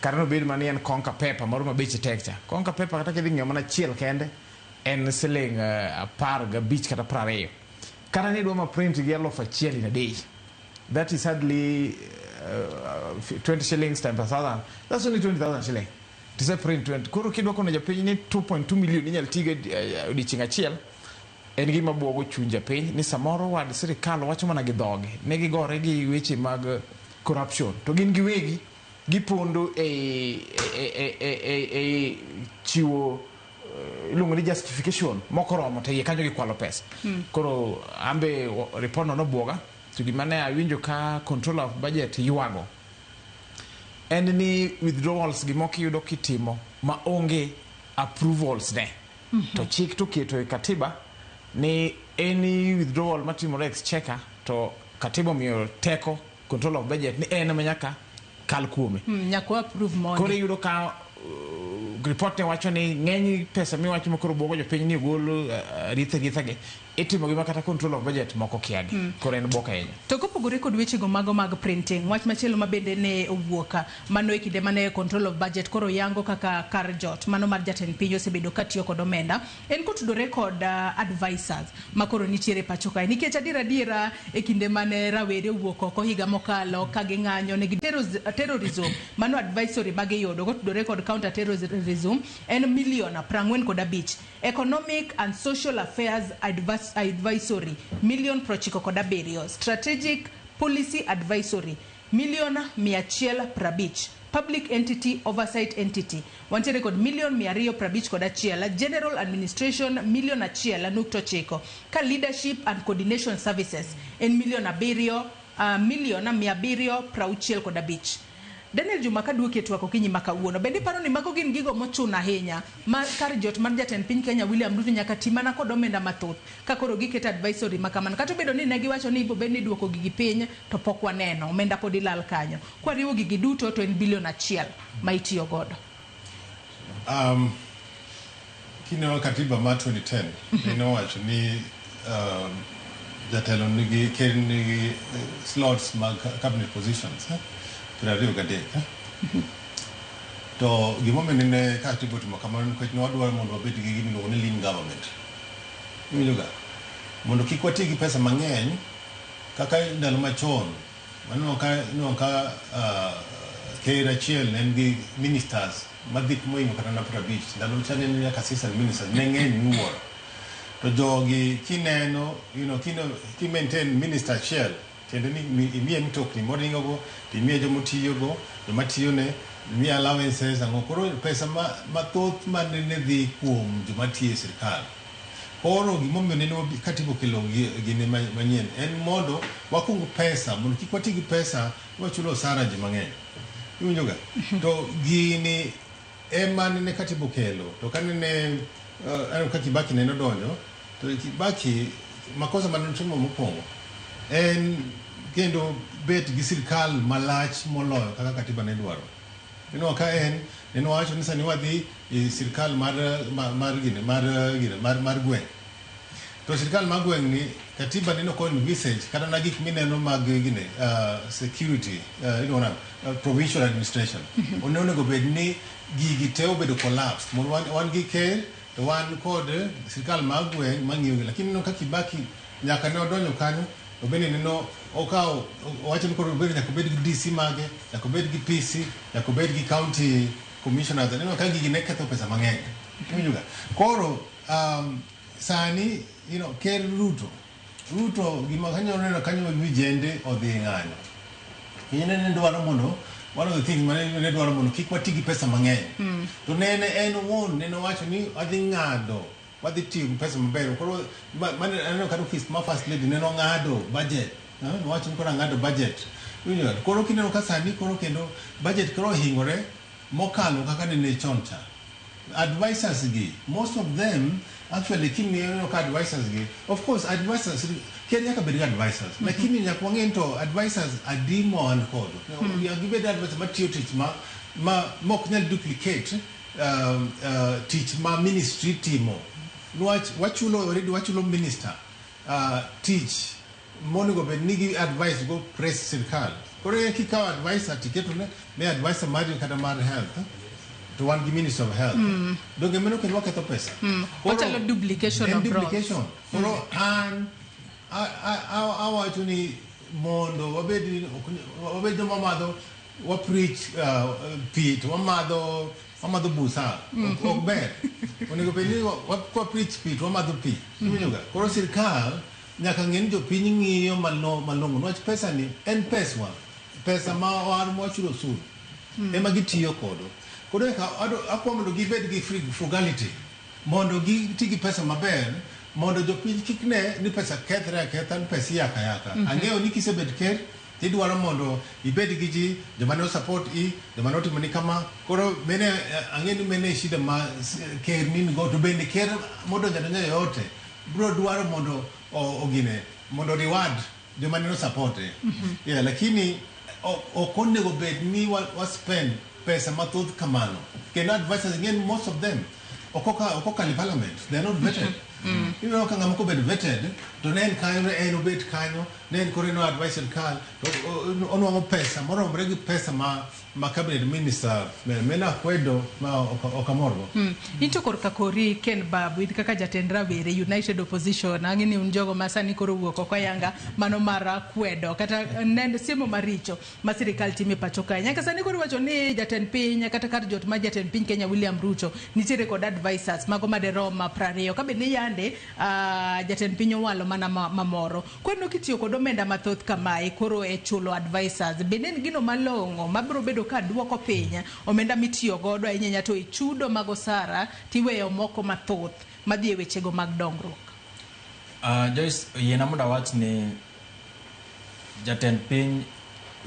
kata no bed mana en konka paper moro mabeche tekcha konka paper kata kidhi ng'iewo mana chiel kende en siling 15 kata 20 kata ni dwa ma print gi 1,000 in a day. That is hardly 20 shillings times 1,000. That's only 20,000 shillings. To say print 20. Koro kidwa kono japiny ni 2.2 million inyal tiga odiochieng' achiel. En gima buogo chuny japiny ni samoro wad sirikal wacho mana gi dhoge. Ne gigore gi weche mag corruption. To gin giwegi gipondo chiwo iluongo ni justification mokoromo to iye kanyo gikwalo pesa. Koro ambe report no buoga to gima ne awinjo ka control of budget yuago en ni withdrawals gimoko yudo kitimo ma onge approvals ne to chik to keto e katiba ni any withdrawal matimore exchequer to katiba miyo teko control of budget ni en manyaka kal kuome nyako approve money. Koro yudo ka report ne wacho ni ng'eny pesa miwacho mokoro buogo jopiny ni golo rithe ge itimo gima kata control of budget moko kiagi koro en buok ahinya. To kopogore kod wechego mago mag printing wach machielo mabende ne owuoka mano e kinde mane control of budget koro yango kaka kar jot mano mar jatend piny osebedo katiyo kod omenda en kotudore kod advisors makoro nitiere pacho kae nikech adiera e kinde mane rawere owuok oko higa mokalo ka ging'anyo ne terrorism mano advisory magiyudo kotudore kod counter terrorism en $45,000,000. Economic and Social Affairs Advisory $1,907,000. Strategic Policy Advisory $1,150,000. Public Entity Oversight Entity wantiere kod $1,250,000. General Administration $1,109,000. Ka Leadership and Coordination Services en $1,765,000. Daniel Juma kaduoke twako kinyi makawuono bende paro ni mago gin gigo mochuna ahinya ma kar jot mar jatend piny Kenya William Ruto nyaka timana kod omenda mathoth ka koro giketo advisory makaman kata bedo ni ne giwacho ni ibo bedni duoko gigi piny to pok waneno omenda pod ilal kanyo kwariwo gigi duto to en $1,000,000,000 ma itiyo godo. Kineno katiba ma 2010 inowacho ni jatelo nigi slots mag cabinet positions 23 to gimomiyo ne katiba timo kamano nikech ne wadwaro mondo wabed gi gimiluongo ni lean government. Iwinjoga mondo kik wati gi pesa mang'eny kaka ndalo machon mano ka ker achiel ne gi ministers madhi moingo kata na 50 ndalo chane ne nyaka assistant ministers ne ng'eny miwuoro to jogi kineno ki maintain minister achiel kendo ni imiye mtokni moringogo imiye jomotiyogo jomatiyone imiye allowances ang'o koro pesa mathoth manene dhi kuom jomatiyo e sirikal. Koro gimomiyo nene katiba okelo gine manyien en mondo wakung pesa mondo kik wati gi pesa wachulo osara ji mang'eny. Iwinjoga to gini ema nene katiba okelo to kanene ano ka Kibaki nene donjo to Kibaki makosa manotimo mokwongo en kendo bet gi sirikal malach moloyo kaka katiba ne dwaro. Ka en wacho ni sani wadhi sirikal mar gweng'. To sirikal mar gweng' ni katiba neno kon visage kata na gik mineno mag security provincial administration. Onego bed ni gigi te obedo collapse. Wan gi ker to wan kod sirikal mar gweng' mang'iyo lakini no ka Kibaki nyaka ne odonjo kanyo obeni neno okao wacho ni koro obedi nyaka bed gi DC mage nyaka bed gi PC nyaka bed gi county commissioners neno ka gigi ne ketho pesa mang'eny. Iwinjoga koro sani ker Ruto gima kanyo neno kanyo vijende odhi ng'anyo ne dwaro mondo one of the things ne dwaro mondo kik wati gi pesa mang'eny to nene en wuon neno wacho ni adhi ng'ado wadhi tiyo gi pesa maber koro aneno kata office ma first lady neno ng'ado budget wacho ni koro ng'ado budget. Koro kineno ka sani koro kendo budget koro hingore mokalo kaka nene chon cha advisors gi, most of them actually kingiyo ka advisors gi, of course advisors Kenya ka big advisors lakini nyakwang'e into advisors adimo and code you give the advisors material teach ma mok nyal duplicate teach ma ministry timo wachulo minister teach monego bed nigi advice go press sirkal koro ki ka advisor tiketo ne advisor mari kata mar health to one minister of health donge meno ken waketho pesa wachalo duplication of duplication koro an awacho ni mondo wabed mamadho wa preach pi to wamadho busa ok ber onego bed ni wa preach pi to wamadho pi iwinjoga koro sirkal nyaka ng'eni jopiny ng'iyo malong'o niwach pesa ni en pesa ma war mochulo osuru ema gitiyo kodo koro akwa mondo gibed gi frugality mondo giti gi pesa maber mondo jopiny kik ne ni pesa kethre aketha ni pesa yaka ang'eyo ni kisebed ker tidwaro mondo ibed gi ji joma ne support joma ne otimoni kama koro mene ang'e ni mene shida ma ker nini go to bende ker modonjadonja yoyote bro dwaro mondo ogine mondo reward joma ne support yeah lakini okonego bed ni wa spend pesa mathoth kamano kendo advisors again most of them okoka parliament they are not vetted you know kanga mko bed vetted to nen kanyo en obet kanyo nen koreno advisor kal onwango pesa moromre gi pesa ma cabinet minister mena kwedo ma okamorgo into korka kori Ken Babu idh kaka jatend rawere United Opposition ang'eni un jogo masani koro wuok oko yanga mano mara kwedo kata nend siemo maricho ma sirikal time pacho kae nyaka sani koro wacho ni jatend piny kata kar jot ma jatend piny Kenya William Ruto nitiere kod advisors mago maderoma 20 ka bende yande jatend piny owalo mana mamoro kweno kitiyo kod omenda mathoth kamae koro e chulo advisors bende en gino malong'o mabiro bedo ka duoko piny omenda mitiyo godo ahinya to ichudo mago sara tiweyo moko mathoth madhi e wechego mag dongruok. Joyce yena muda wach ni jatend piny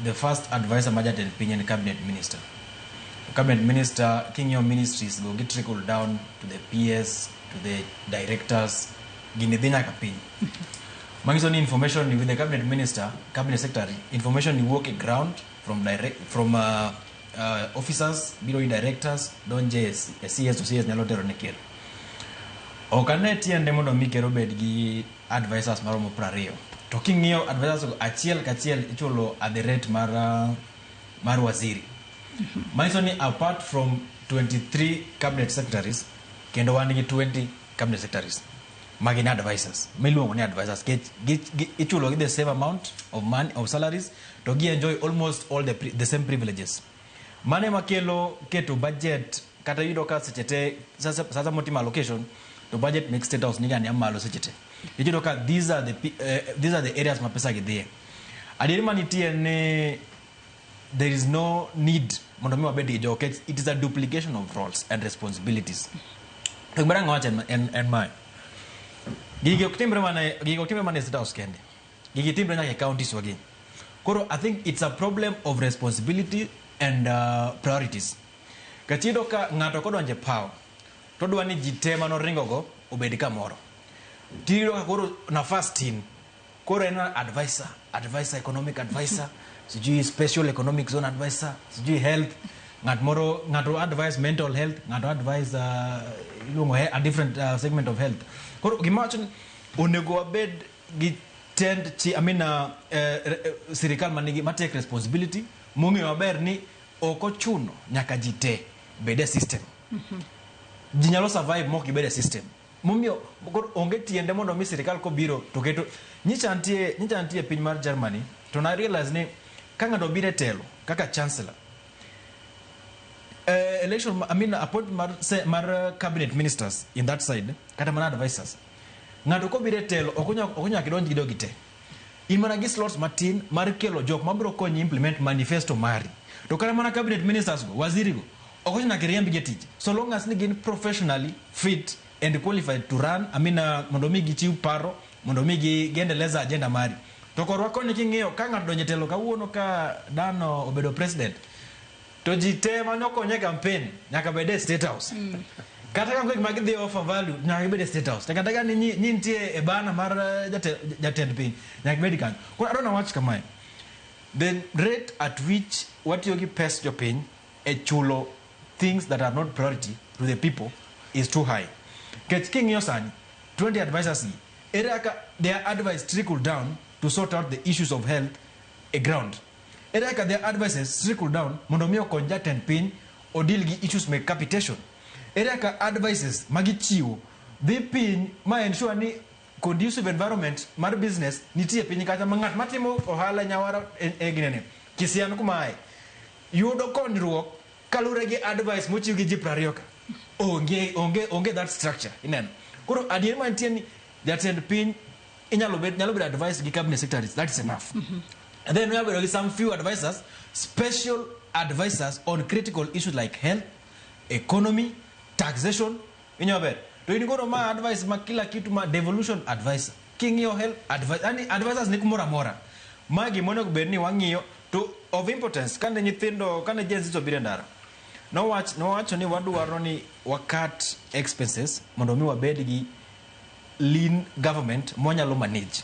the first advisor ma jatend piny en cabinet minister. Cabinet minister king'yo ministries go get trickle down to the PS to the directors gini dhi nyaka piny. Mangiso ni information with the cabinet minister, cabinet secretary, information ni work at ground from officers, bureau directors, donje CS to CS nyalo tero ne ker. Okane tiende mondo mi ker obed gi advisors maromo 20. To king'iyo advisors achiel kachiel ichulo at the rate mar waziri. Mangiso ni apart from 23 cabinet secretaries, kendo wan gi 20 cabinet secretaries. Magina advisors. Miluongo ni advisors. Ichulo gi the same amount of money of salaries to gi enjoy almost all the same privileges. Mane makelo keto budget kata yudo ka sechete sasa motima allocation to budget next state house niga ni amalo sechete. Yudo ka these are the areas ma pesa gi dhie. Adieri manitie ne there is no need mondo mi wabed gi joke. It is a duplication of roles and responsibilities. To mbara ngawacha and my Gigi oktimbre mane state house kende. Gigi timbre na counties wagi. Koro I think it's a problem of responsibility and priorities. Kachido ka ngato kodonje power. Todwa ni jitema no ringo go obed kamoro. Tiro ka koro nafas tin. Koro ena advisor, economic advisor, sijui special economic zone advisor, sijui health, ngato advise mental health, ngato advise a different segment of health. Koro gimachon onego abed gi tend sirikal manigi take responsibility mongi maber ni oko chuno nyaka jite bede system. Ji nyalo survive mok gibede system. Mumio onge tiende mondo mi sirikal ko biro to keto nyicha antie piny mar Germany to na realize ni kanga do bire telo kaka chancellor election appointment mar cabinet ministers in that side kata mana advisors ngato ko bire telo okunya kidonji gidogite imana gi slots matin mar kelo jok mabro konyi implement manifesto mari to kata mana cabinet ministers go waziri go okunya kiriembi getich so long as ni gin professionally fit and qualified to run mondo mi gichiw paro mondo mi gendeleza agenda mari to korwa koni king'iyo ka ngato donje telo kawuono ka dano obedo president to ji te manokonye campaign nyaka bede State House kata ka ngik magi dhi offer value nyaka bede State House kata ka ni nitie e bana mar jatend piny nyaka bede kan koro adona wach kamae the rate at which what yogi pes jopiny e chulo things that are not priority to the people is too high. Kech king yosani 20 advisors eraka their advice trickle down to sort out the issues of health a ground. Eraka their advices trickle down mondo mi okony jatend piny o deal gi issues meg capitation. Eraka advices magichiwo dhi piny ma ensure ni conducive environment mar business nitie piny kata mangat matimo ohala nyawara e ginene kisian kumae yudo konyruok kalure gi advice mochiw gi ji 20 ka onge that structure ineno koro adier mantie ni jatend piny nyalo bet advice gi cabinet secretaries, that's enough. And then we have some few advisors, special advisors on critical issues like health, economy, taxation, to you go ma advice ma kila kitu ma devolution advisor, king your health advice, ani advisors ni kumora magi mono berni wangiyo to of importance kande nyithindo kande jenzi to birendara no watch ni wadwaro ni wakat expenses mondo mi wabed gi lean government monyalo manage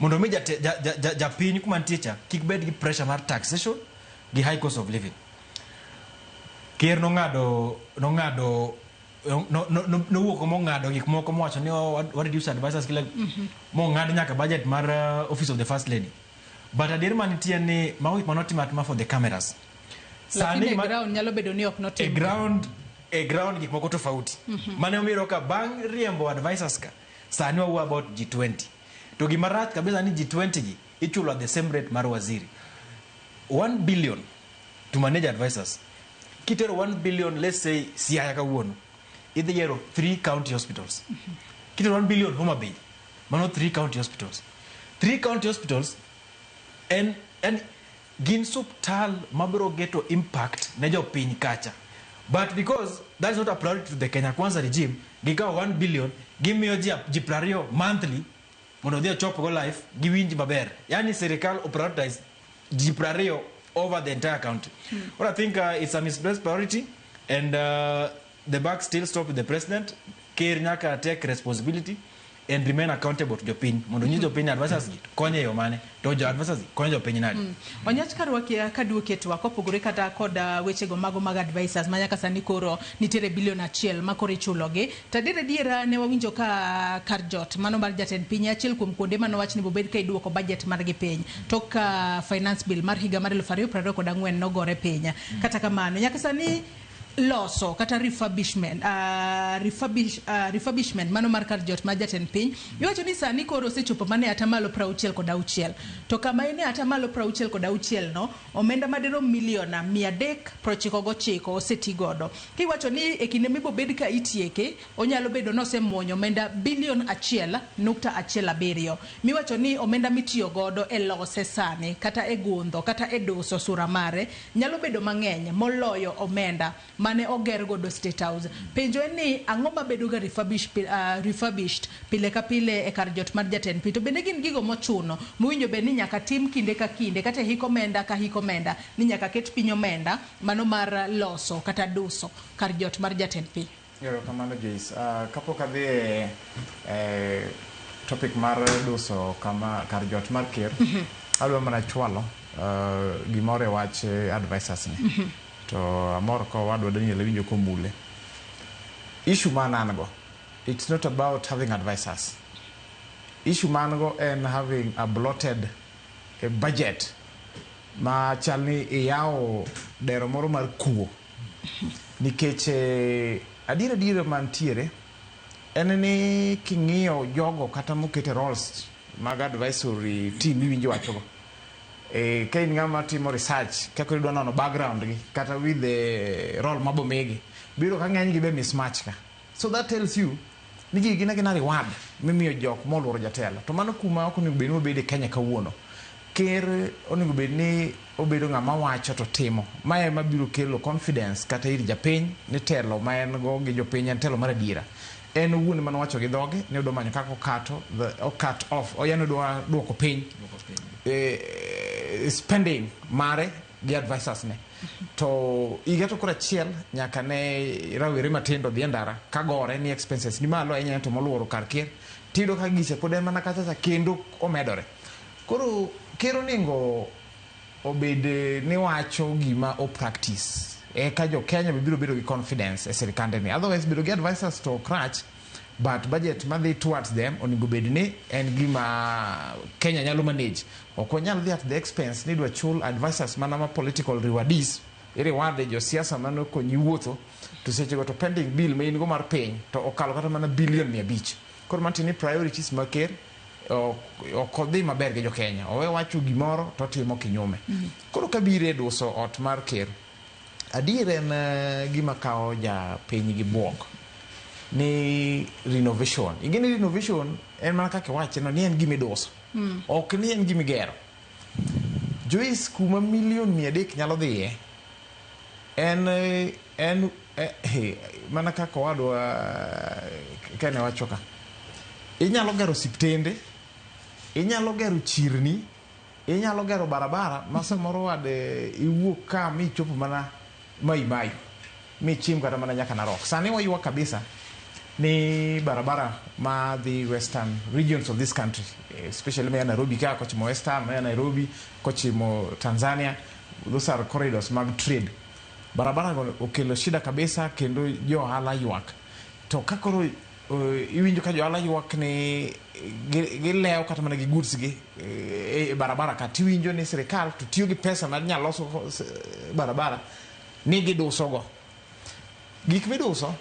mondo mi japiny kuma nticha kik bed gi pressure mar taxation gi high cost of living. Ker no ngado no wuok mo ngado gik moko mowacho ni what reduce advisors kila mo ngado nyaka budget mar office of the first lady, but adier manitie ni mawik manotimat ma for the cameras sani ground nyalo bedo ni ok notim a ground gik moko tofauti mane omiro ka bang riembo advisors ka sani wa about G20 to gimarach kabisa ni G20 gi ichulo at the same rate mar waziri 1 billion to manage advisors. Kitero 1 billion, let's say Siaya kawuono in the year of 3 county hospitals. Kitero 1 billion Homa Bay, mano 3 county hospitals. 3 county hospitals and gin subtal mabro geto impact na jo piny kacha. But because that's not a priority to the Kenya Kwanza regime, gigawa 1 billion, give me ji prario monthly, mono dia chop go life, giwinji maber. Yani serikal prioritize ji prario over the entire country. Well, I think it's a misplaced priority, and the buck still stops with the president. Ker nyaka take responsibility and remain accountable to Jopin. Mondo nyi Jopin advisors konye yo mane to jo advisors konye Jopin nadi. Onyach karwakia kaduoketo akopogore kata koda wechego mago mag advisors manyaka sani koro nitiere bilion 1 makore chuloge. Tadire diera ne wawinjo ka Karjot mano mar jatend piny achiel kuom kuonde mano wach ni bobed ka iduoko budget mar gi piny. Tok finance bill mar higa mar 2024 nogore piny. Kata kamano nyaka sani loso kata refurbishment mano mar Karjot ma jatend piny iwacho ni sani koro sechopo mane atamalo 66 to kama ine atamalo 66 no omenda madero milion 399 oseti godo kiwacho ni e kinde mibo bed ka itieke onyalo bedo no semuonyo omenda bilion 1.17 miwacho ni omenda mitiyo godo e lose sani kata e gundho kata e doso sura mare nyalo bedo mang'eny moloyo omenda mane oger godo State House. Penjo ni ang'o mabedo ga refurbished pile ka pile e Karjot mar jatend piny to bende gin gigo mochuno muwinjo be ni nyaka tim kinde ka kinde kata hikomenda ka hikomenda ni nyaka ket piny omenda mano mar loso kata duso Karjot mar jatend piny. Yoro kamano Jace, kapok adhi topic mar duso kama Karjot mar ker adwa mana chwalo gimore wach advisors ni to amor ko wadwa Daniel winjo komule issue manango. It's not about having advisors. Issue mango and having a bloated budget ma chalni yao dero moro mar kuo nikech adira mantiere eneni king'iyo jogo kata mokete roles mag advisory team iwinjo wachogo ka in ng'ama timo research kaka idwa nono background gi kata with the role mabo megi biro ka ng'eny gi be mismatch ka, so that tells you ni gigi na reward mimiyo jok moluoro jatelo to mano kuma ok onego bed ni obede Kenya kawuono. Ker onego bed ni obedo ng'ama wacho to timo mae mabiro kelo confidence kata ir japiny ni telo ma en go gi jopiny en telo mar adiera en wuon man wacho gi dhoge ne odo manyo kako kato cut off oyano duoko piny spending mare gi advisors ne to higa to kora chiel nyaka ne rawere matindo dhi ndara kagore ni expenses ni malo ahinya to moluoro kar ker tido ka gise pod en mana kacha kendo omedore koro ker onego obed ni wacho gima o practice ka jo Kenya biro bedo gi confidence e sirikande ni otherwise biro gi advisors to crutch but budget madhi towards them onego bed ni en gima Kenya nyalo manage ok onyal dhi at the expense ni dwa chul advisors mana ma political rewardees reward jo siasa mano konyi wuotho to seche go to pending bill ma in go mar piny to okalo kata mana billion 500 koro mantini priorities ma ker okodhi maber gi jo Kenya owe wacho gimoro to timo kinyume koro kabire duso ot mar ker adier en gima kao ja piny gi buok ni renovation ingeni renovation en mana kaka wache no ni en gimi duso ok ni en gimi gero Joyce kuma million 300 nyalo dhiye en mana kaka wadwa kane wachoka inyalo gero siptende inyalo gero chirni inyalo gero barabara masamoro wade iwuok ka mi chopo mana mai mi chim kata mana nyaka Narok sani waywa kabisa ni barabara ma the western regions of this country especially ma Nairobi ka kochimo western ma Nairobi kochimo Tanzania those are corridors mag trade barabara okelo shida kabisa kendo jo hala ywak to kakoro iwinjo ka jo hala ywak ni gileo kata mana gi goods gi barabara ka tiwinjo ni sirikal to tiyo gi pesa ma nyalo loso barabara ni giduso go gik miduso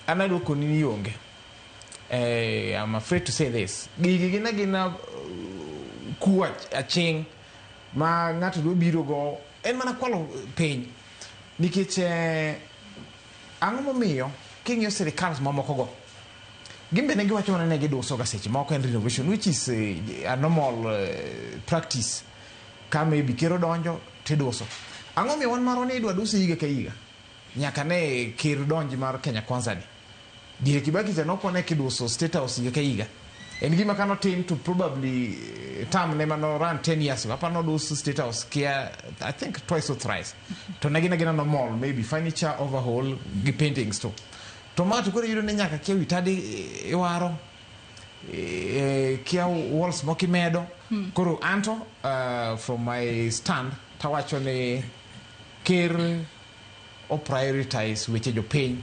anado koni yonge I'm afraid to say this gigi gina kuwa aching ma ngato do biro go en mana kwalo piny nikech ang'o momiyo king'iyo sirikal mamoko go gimbe ne giwacho ne giduso ga seche moko en renovation which is a normal practice ka maybe kero donjo tiduso ang'o miyo wan maro ni idwa duso higa ka higa nyaka ne ker donji mar Kenya Kwanza ni dire Kibaki zanokone kiduso state house higa ka higa en gima kano tim to probably term ne mano run 10 years hapa no do state house kia I think twice or thrice to nagina gina no mall maybe furniture overhaul gi paintings to mato kore yiro ne nyaka kia witadi iwaro kia walls moki medo koro anto from my stand tawacho ne ker o prioritize weche jo piny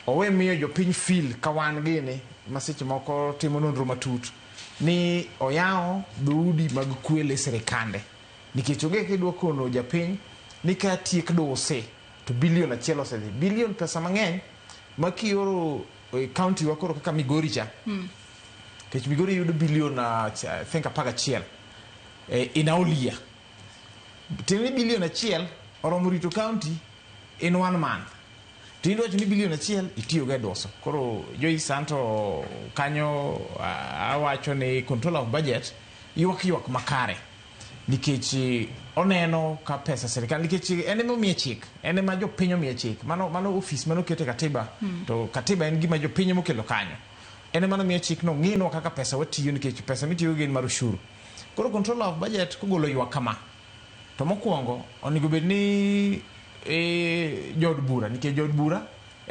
owe miyo jo piny feel kawan gini masiche moko timo nonro matut ni oyao dhoudi mag kwele sirikande nikech onge kidwa kono japiny ni ka tiek dose to billion achiel osedhi billion pesa mang'eny makioro county wakoro kaka Migori cha kech Migori yudo billion I think apaga chiel inaulia tini billion achiel oromo rito county in 1 month tindo wacho ni billion achiel itiyo ga doso koro Joyce Santo kanyo awacho ni control of budget ywak makare nikech oneno ka pesa serikal nikech ene momiye chik ene ma jo piny omiye chik mano office mano kete katiba to katiba en gima jo piny mokelo kanyo ene mano miye chik no ngino kaka pesa watiyo nikech pesa mitiyo gin mar ushuru koro control of budget kogolo ywak kama to mokwongo onigo bed ni jod bura nikech jod bura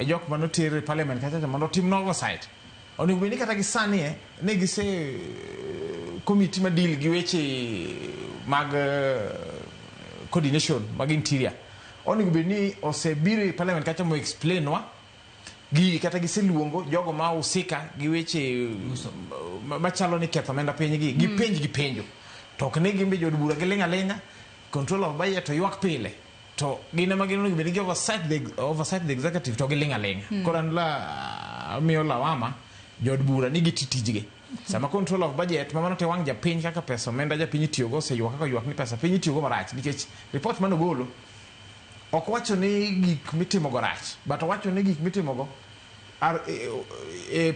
jok mano tere parliament kata mano tim no oversight onigo bed ni kata gisanie ne gise committee ma deal gi weche mag coordination mag interior onigo bed ni osebiro parliament kata mo explain wa gi kata giseluongo jogo ma usika gi weche machalo ni ketho menda piny gi penj gi penjo to ok ne gimbe jod bura gilinga control of budget to ywak pile to gine magino gi bigi oversight the executive to gilinga koran la miyo lawama jod bura ni gititijige sama control of budget mamano te wang japiny kaka pesa menda japiny tiyogo se ywak kaka ywak ni pesa piny tiyogo marach nikech report mano golo ok wacho ni gik mitimo go rach but wacho ni gik mitimo go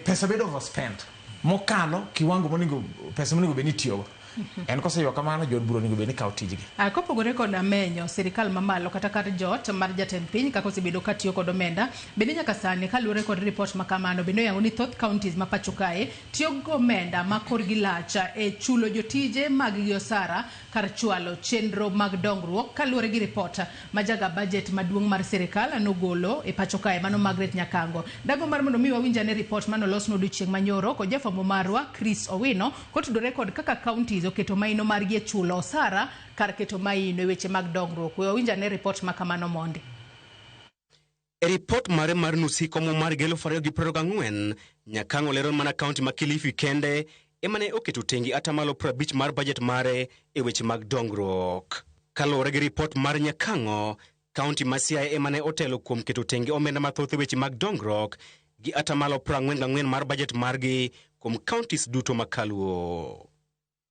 pesa bedo overspent mokalo kiwango moningo pesa moningo beni tiyogo En koseywa kamano jod buro onego bed ni kawo tijgi. Kopogore kod menyo sirikal mamalo kata kar jot mar jatend piny kaka osebedo katiyo kod omenda, bende nyaka sani kaluwore kod ripot ma kamano bende oyango ni thoth counties ma pacho kae tiyo gi omenda ma korgi lach e chulo jotije mag gi osara kar chwalo chenro mag dongruok kaluwore gi ripot ma jaga budget maduong' mar sirikal nogolo e pacho kae mano Margaret Nyakango. Dago mar mondo mi wawinjane ripot manolos n'odiochieng' manyoro kod jafwambo marwa Chris Owino kotudore kod kaka counties oketo maino margi e chulo osara kar keto maino e weche mag dongruok. Wawinjane ripot ma kamano mondi. E ripot mare mar nusiko mar 2024, Nyakango lero mana kaunti ma Kilifi kende emane oketo tengi atamalo 50 mar budget mare e weche mag dongruok. Kaluwore gi ripot mar Nyakango, kaunti ma Siaya emane otelo kuom keto tengi omenda mathoth e weche mag dongruok gi atamalo 44 mar budget margi kuom counties duto makaluo.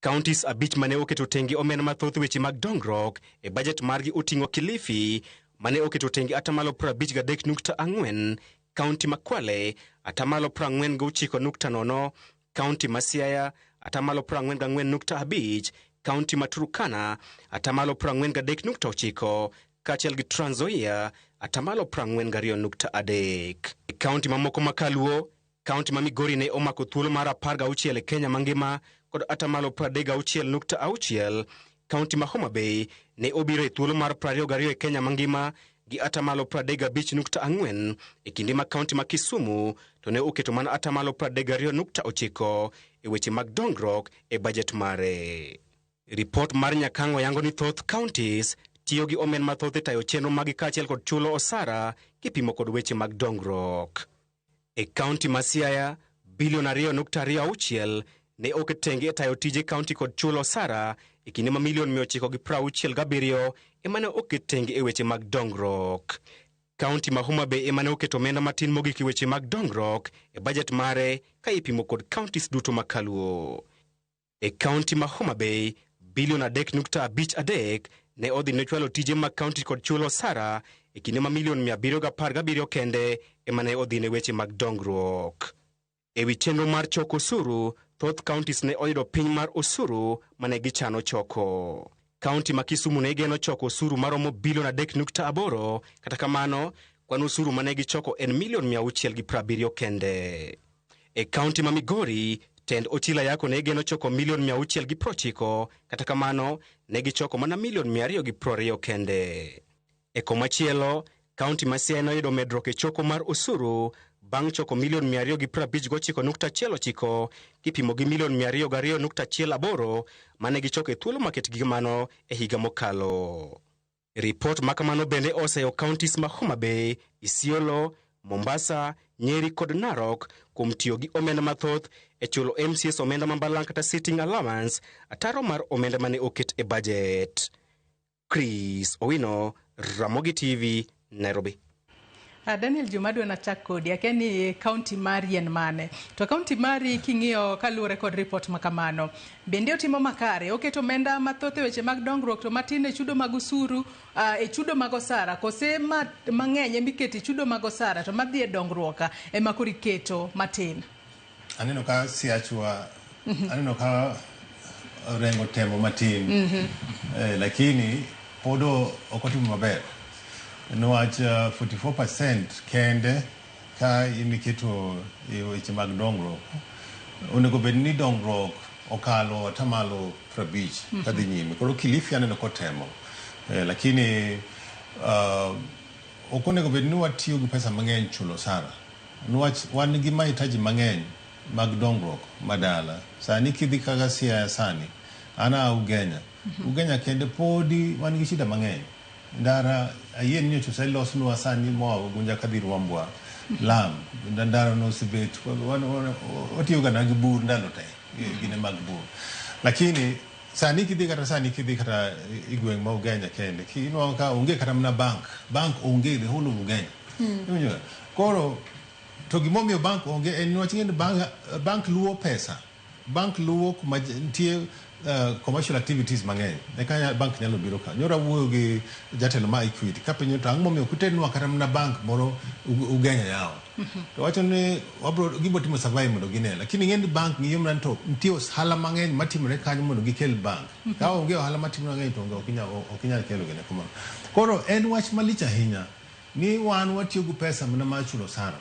Counties abich mane oketo tengi omenda mathoth e weche mag dongruok e budget margi oting'o Kilifi mane oketo tengi atamalo 53.4, kaunti ma Kwale atamalo 49.0, kaunti ma Siaya atamalo 44.5, kaunti ma Turkana atamalo 43.9, kaachiel gi Trans Nzoia atamalo 42.3. E kaunti mamoko makaluo, kaunti ma Migori ne omako thuolo mar 16 e Kenya mangima kod atamalo 36.6, kaunti ma Homa Bay ne obiro e thuolo mar 22 e Kenya mangima gi atamalo 35.4, e kinde ma kaunti ma Kisumu to ne oketo mana atamalo 32.9 e weche mag dongruok e budget mare. Ripot mar Nyakango yango ni thoth counties tiyo gi omenda mathoth e tayo chenro magi kaachiel kod chulo osara kipimo kod weche mag dongruok. E kaunti ma Siaya, bilion 2.26 ne oket tenge e tayo tije kaunti kod chulo osara e kinde ma milion 967 emane oket tenge e weche mag dongruok. Kaunti ma Homa Bay emane oketo omenda matin mogik e weche mag dongruok e budget mare ka ipimo kod counties duto makaluo. E kaunti ma Homa Bay, bilion 3.53 ne odhi ne chwalo tije mag kaunti kod chulo osara e kinde ma milion 717 kende emane odhi ne weche mag dongruok. E wi chenro mar choko osuru, thoth counties ne oyudo piny mar osuru mane gichano choko. Kaunti ma Kisumu ne geno choko osuru maromo bilion 3.8, kata kamano kwan osuru mane gichoko en milion 670 kende. E kaunti ma Migori, tend Ochila Yako ne geno choko milion 690, kata kamano ne gichoko mana milion 220 kende. E komachielo, kaunti ma Siaya noyudo medruok e choko mar osuru bang' choko milion 259.19 kipimo gi milion 202.18 mane gichoko e thuolo maket gi mano e higa mokalo. Ripot makamano bende oseyo counties ma Homa Bay, Isiolo, Mombasa, Nyeri kod Narok kuom tiyo gi omenda mathoth e chulo MCS omenda mambalang' kata sitting allowance ataro mar omenda mane oket e budget. Chris Owino, Ramogi TV, Nairobi. Daniel Jumadwa na chak kodi akeni county mari en mane to county mari king'iyo kaluwore kod report makamano bende otimo makare oketo omenda mathoth e weche mag dongruok to matin e chudo mag usuru e chudo mag osara kose mang'eny emiketo e chudo mag osara to madhi e dongruok ema koro iketo matin. Aneno ka siachwa aneno ka rengo temo matin lakini podo okotimo maber. Niwach 44% kende ka indiketo e weche mag dongruok onego bed ni dongruok okalo atamalo 50 kadhi nyime. Koro Kilifi aneno kotemo lakini okonego bed ni watiyo gi pesa mang'eny chulo sara. Niwach wan gi mahitaji mang'eny mag dongruok madala. Sani kidhi kaka Siaya sani ana Ugenya. Ugenya kende podi wan gi shida mang'eny. Ndara ayien nyocho sai los no asani mo gunja kadhi Rwambwa lam ndara no sibet otiyo ga nagi bur ndalo te gine mag bur lakini sani kidhi kata igweng ma Ugenya kende kino ka onge kata mna bank onge the whole of Ugenya koro to gimomio bank onge en waching'e bank luwo pesa bank luwo kuma nitie commercial activities mang'eny eka bank nyalo biro ka. Nyora wuoyo gi jatelo ma Equity kapenjo to ang'o momiyo kutenwa kata mana bank moro ugenya yawo. To wacho ni gibo timo survive mondo gine, lakini ng'eni bank ng'iyo mana to nitie ohala mang'eny matimore kanyo mondo gikel bank. Ka onge ohala matimore mang'eny to ok inyal kelo gine kamano. Koro en wach malich ahinya ni wan watiyo gi pesa mana mar chulo sara.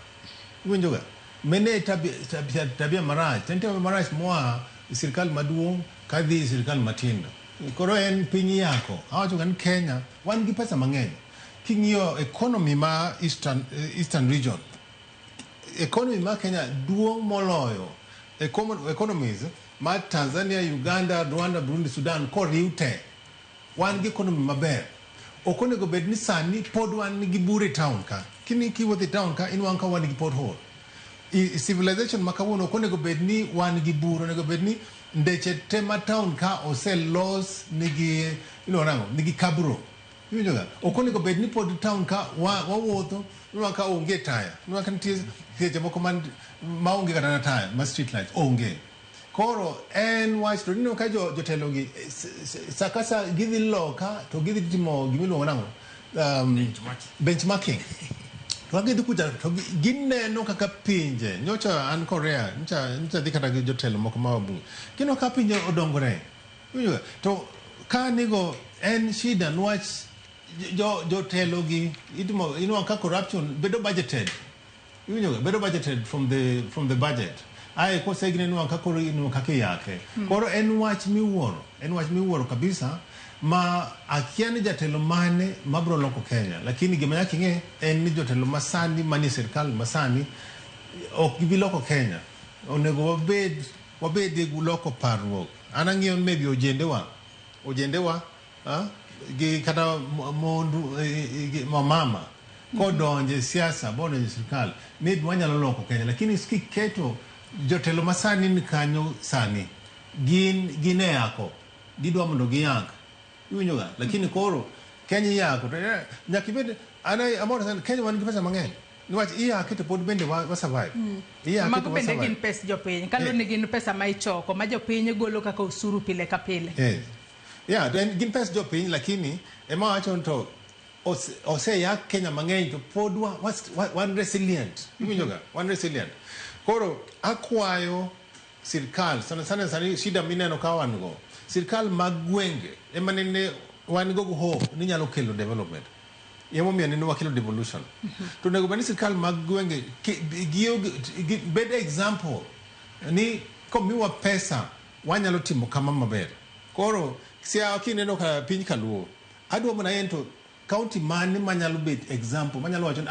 Iwinjoga? Mene tabia marach, tabia marach moa sirikal maduong' kadhi sirikal matindo. Koro en piny yako. Awacho gan Kenya wan gi pesa mang'eny. King'iyo economy ma Eastern region, economy ma Kenya duong' moloyo economies ma Tanzania, Uganda, Rwanda, Burundi, Sudan koriw te. Wan gi economy maber. Ok onego bed ni sani pod wan gi bure town ka. Kini kiwuotho e town ka inwang' ka wan gi pothole. Civilization makawuono ok onego bed ni wan gi buru, onego bed ni ndeche te ma town ka oselos nigi nigi kabro. Iwinjoga? Ok onego bed ni pod town ka wawuotho inwang' ka onge taya. Inwang' ka nitie seche moko ma onge kata na taya ma street lights onge. Koro en wach to nino ka jotelo gi sakasa gidhi loka to gidhi timo gimiluongo nang'o benchmarking. To gidhi kuja to gineno kaka pinje nyocha an Korea nyocha dhi kata gi jotelo moko ma wabunge kino ka pinje odongore. To ka nigo en shida nwach jotelo gi itimo ka corruption bedo budgeted. Bedo budgeted from the budget. Ai ko segine no kakoro ino kake yake. Koro en wach miwuoro kabisa ma akiani jatelo mane mabro loko Kenya, lakini gima yake nge en ni jotelo masani mani serikal masani ok gibi loko Kenya. Onego wabed loko parruok. Anang'iyo maybe ojendewa gi kata mondu mama kodonje siasa bonde serikal maybe wanyalo loko Kenya, lakini skiketo jotelo masani ni kanyo sani gine yako gidwa mondo giyank. Iwinjoga? Lakini koro Kenya yako nyaka ibed amor san Kenya wan gi pesa mang'eny niwach iyake to pod bende wa survive. Mago bende gin pes jopiny kalo ni gin pesa ma ichoko ma jopiny golo kaka usuru pile ka pile. Gin pes jopiny lakini ema wacho to oseyak Kenya mang'eny to pod wan resilient. Iwinjoga? Wan resilient. Koro akwayo sirikal sana sani shida mineno ka wan go sirikal mag gwenge ema ne wan go hope ni nyalo kelo development. Yemo miyo neno wakelo devolution. To nego bani sirikal mag gwenge bed example ni komiwa pesa wanyalo timo kama maber. Koro sia akineno ka piny kaluo adwa mana ento county mane manyalo bet example manyalo wacho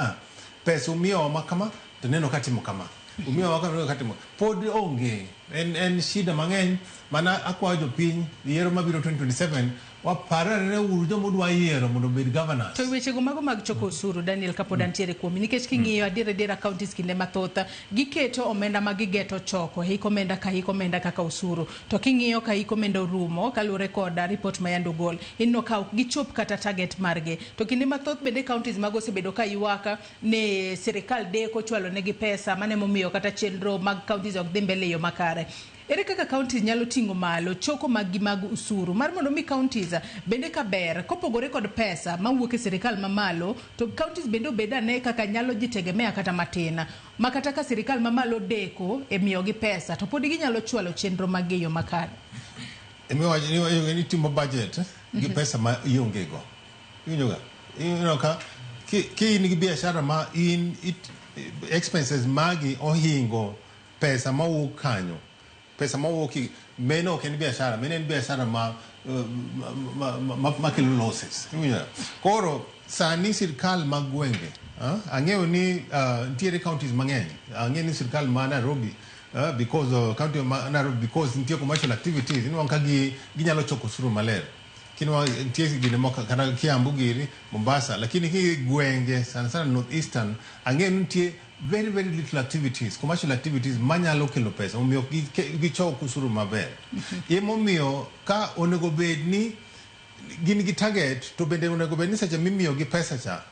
pesa umiyo makama to neno ka timo kama. Umiyo wakano katimo pod onge en shida mang'eny mana akwayo jopiny yiero mabiro 2027 waparane uru jomodwa yiero mondo bed governors. To wechego mago mag choko osuru Daniel kapod antiere kuomi nikech king'iyo adiera counties kinde mathoth giketo omenda ma gigeto choko hik omenda kaka osuru to king'iyo ka hik omenda orumo kaluwore kod report ma yando gol inno ka ok gichop kata target margi to kinde mathoth bende counties mago osebedo ka ywaka ne sirikal deko chwalo negi pesa mane momiyo kata chenro mag counties ok dhi mbele yo makare. Ere kaka counties nyalo ting'o malo choko mag usuru mar mondo mi counties bende ka ber kopogore kod pesa mawuok e sirikal mamalo to counties bende obedane kaka nyalo jitegemea kata matina makata ka sirikal mamalo deko e miyo gi pesa to pod ginyalo chwalo chenro mag yo makare. Emiyo ni timo budget gi pesa ma iongego. Ka in gi biashara ma in expenses magi ohingo pesa mawuok kanyo. Pesa mawuok meno ok en biashara, meno en biashara ma kelo losses. Koro sani sirikal mag gwenge ang'eyo ni nitiere counties mang'eny. Ang'eyo ni sirikal ma Nairobi because county ma Nairobi because nitie commercial activities inwang' ka ginyalo choko osuru maler. Kinwa nitie gine moko kana Kiambu giri Mombasa lakini ki gwenge sana North Eastern ang'eyo ni nitie very little activities, commercial activities manyalo kelo pesa omiyo gichoko usuru maber. Emomiyo ka onego bed ni gin gi target to bende onego bed ni seche mimiyo gi pesa cha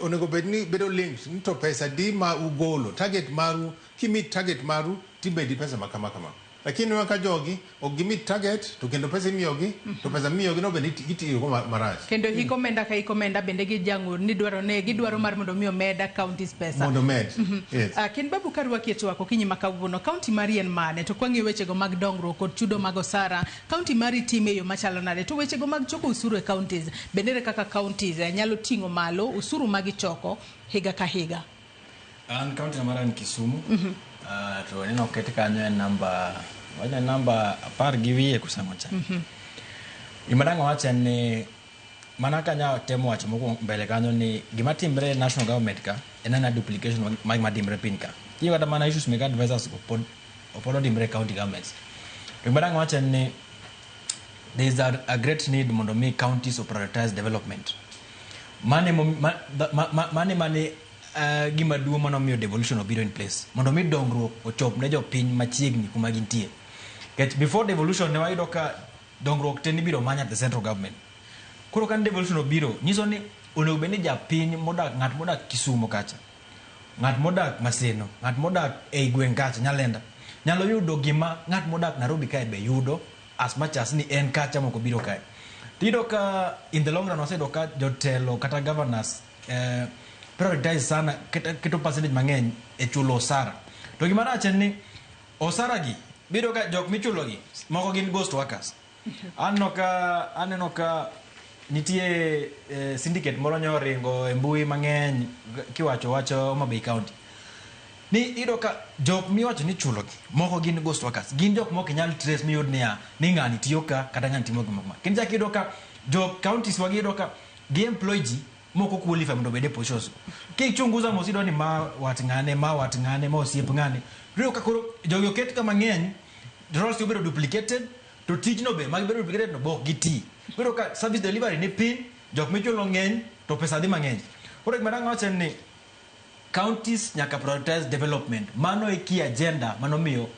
onego bed ni bedo linked ni to pesa di ma ugolo target maru kimi target maru tibedi pesa makama lakini waka jogi ok gimi target to kendo pesa imiyogi to pesa miyogi no bende itiyo go marach kendo hikomenda ka hikomenda bende gijang'ur ni gidwaro mar mondo mi omeda counties pesa mondo med yes kin babu karwaki etwako kinyi makawuono county mari en mane to kwang'e wechego mag dongruok kod chudo mag osara county mari time yo machalo nade to wechego mag choko usuru e counties bende kaka counties nyalo ting'o malo usuru mag choko higa ka higa an county mara ni Kisumu to neno kete kanyo en namba 10 gi wiye kusema cha imadanga wacha ni mana kanya temo wacha moko mbele kanyo ni gima timbre national government ka enana duplication mag madimbre pinka hiyo kata mana issues mega advisors opodo dimbre county governments imadanga wacha ni there is a great need mondo me counties to prioritize development mane gima duo mondo miyo devolution obiro in place mondo mi dongruok ochop ne jopiny machiegni kuma gintie before devolution ne wayudo ka dongruok te nibiro manya the central government koro kan devolution obiro nyiso ni onego bed ni japiny ng'at modak Kisumu kacha ng'at modak Maseno ng'at modak ei gweng' kacha Nyalenda nyalo yudo gima ng'at modak Nairobi kae be yudo as much as ni en kacha moko biro kae tido ka in the long run wasedo ka jotelo kata governors prioritize sana keto percentage mang'eny e chulo osara to gima rach en ni osara gi biro ka jok michulo gi moko gin ghost workers aneno ka nitie syndicate moro nyoringo e mbui mang'eny kiwacho Homa County ni ido ka jok miwacho ni chulo gi moko gin ghost workers gin jok moko nyal trace miyud niya ni ng'ani tiyo ka kata ng'ani timo gima kini chak ido ka jok counties wagi ido ka gi employ ji moko qualify mondo bede positions kichunguza mosido ni ma wat ng'ane ma osiep ng'ane rio ka koro jogo ket ka mang'eny roles obiro duplicated to tijno be mag bedo duplicated no bok giti biro ka service delivery ni pin jok michulo ng'eny to pesa dhi mang'eny koro gima dang' wacho ni counties nyaka prioritize development mano e key agenda mano miyo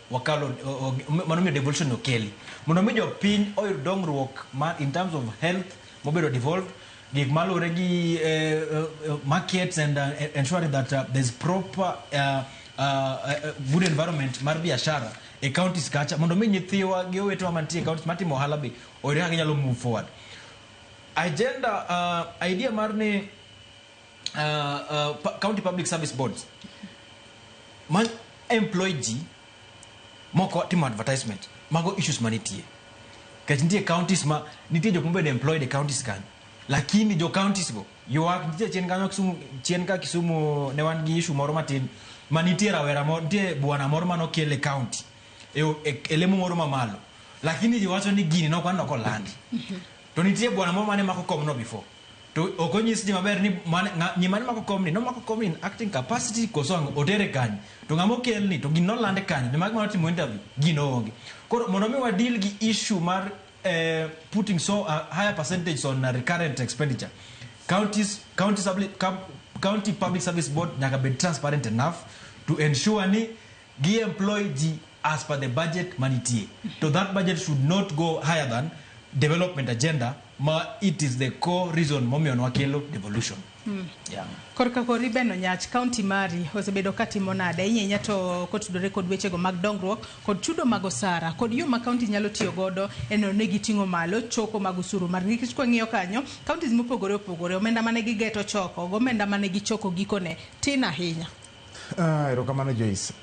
devolution okeli mondo mi jopiny oyud dongruok in terms of health mobedo devolved gik malure gi markets and ensuring that there's proper good environment mar biashara e counties kacha mondo mi nyithiwa gi owetewa mantie counties matimo ohala be oyud kaka ginyalo move forward idea mar ni county public service boards man employ ji moko timo advertisement mago issues manitie kach nitie counties ma nitie jok mobedo employed e counties kanyo lakini jo counties go yuak nitie chien ka Kisumu ne wan gi issue moro matin manitie rawera moro nitie bwana moro manokele county e lemo moro mamalo lakini jiwacho ni gini nokwano kolandi to nitie bwana moro mane mako komno before to okonyis ji maber ni mane mako komni no mako komni acting capacity kosong otere kanyo to ngamo kelni to gino lande kanyo ne mag mano timo interview gino onge koro mondo mi wa deal gi issue mar putting higher percentage on recurrent expenditure county public service board nyaka be transparent enough to ensure ni gi employ ji as per the budget manitie so that budget should not go higher than development agenda it is the core reason momiyo wakelo devolution korka kori beno nyach county mari osebedo katimo nade inyenya to kotudore kod wechego mag dongruok kod chudo mag osara kod yo ma county nyalo tiyo godo eno ne giting'o malo choko mag usuru mar nikech kwang'iyo kanyo counties mopogore opogore omenda mane gigeto choko gomenda mane gichoko gikone tin ahinya erokamano Joyce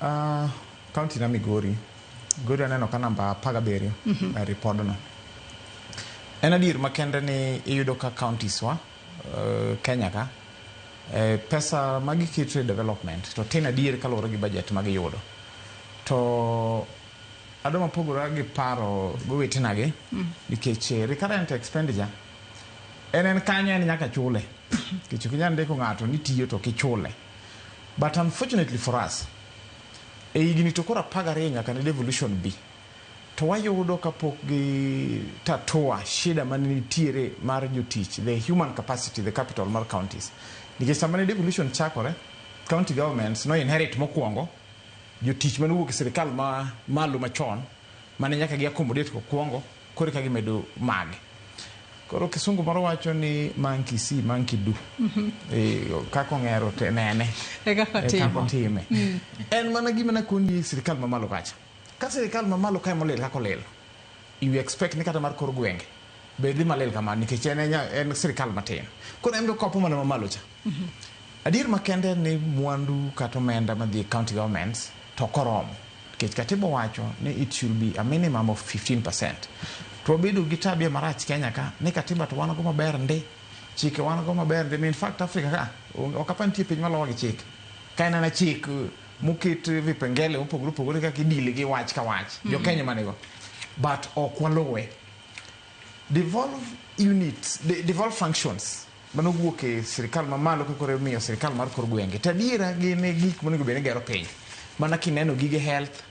county na Migori aneno ka namba 17 ripodno en adier makende ni iyudo ka counties wa Kenya ka pesa magiketo development to tin adier kaluwore gi budget magiyudo to adoma pogora gi paro gowetenagi nikech recurrent expenditure en kanyo en nyaka chule nikech kinyal ndiko ng'ato ni tiyo to kichule but unfortunately for us e higni to koro 12 nyaka ne devolution B to wayudo kapok gi tatua shida mane nitiere mar jotich the human capacity the capital mar counties nikech sama ne devolution chakore county governments no inherit mokwongo jotich mane wuok e sirikal malo machon mane nyaka gi accommodate kokwongo kore ka gimedo mage koro kisungu moro wacho ni monkey see monkey do kako ng'ero te nene kako time en mana gima na koni sirikal mamalo kacha ka sirikal mamalo kae molil kako lil you expect ni kata mar kor gwenge bedhi malil kamano nikech en sirikal matin koro en kopo mana mamalo cha adier makende ni mwandu kata omenda madhi county governments to koromo nikech katiba wacho ni it should be a minimum of 15%. To bedo gi tabia marach Kenya ka ni katiba to wan go maber ndi chike wan go maber ndi in fact Africa ka okapantie piny malowa gi chike ka na chik muket vipengele upogore kaka idili gi wach ka wach jo Kenya manego but okwaluwe devolve units devolve functions mano wuok e sirikal mamalo kore miyo sirikal mar kor gwenge tadiera gin gik monego bene gero piny mana kineno gige health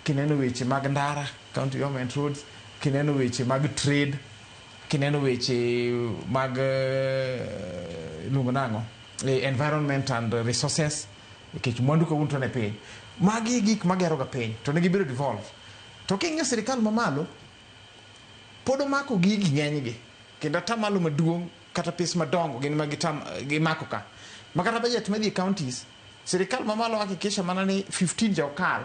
kineno weche mag ndara county government roads kineno weche mag trade kineno weche mag lungonango environment and resources kech mwandu ko unto ne piny magi gik magero ga piny to ne gibiro devolve to kinyo sirikal mamalo podo mako gigi ng'enygi kendo tamalo maduong' kata pes madongo gin gi mako ka makata budget madhi counties sirikal mamalo hakikisha mana ni 15 jokal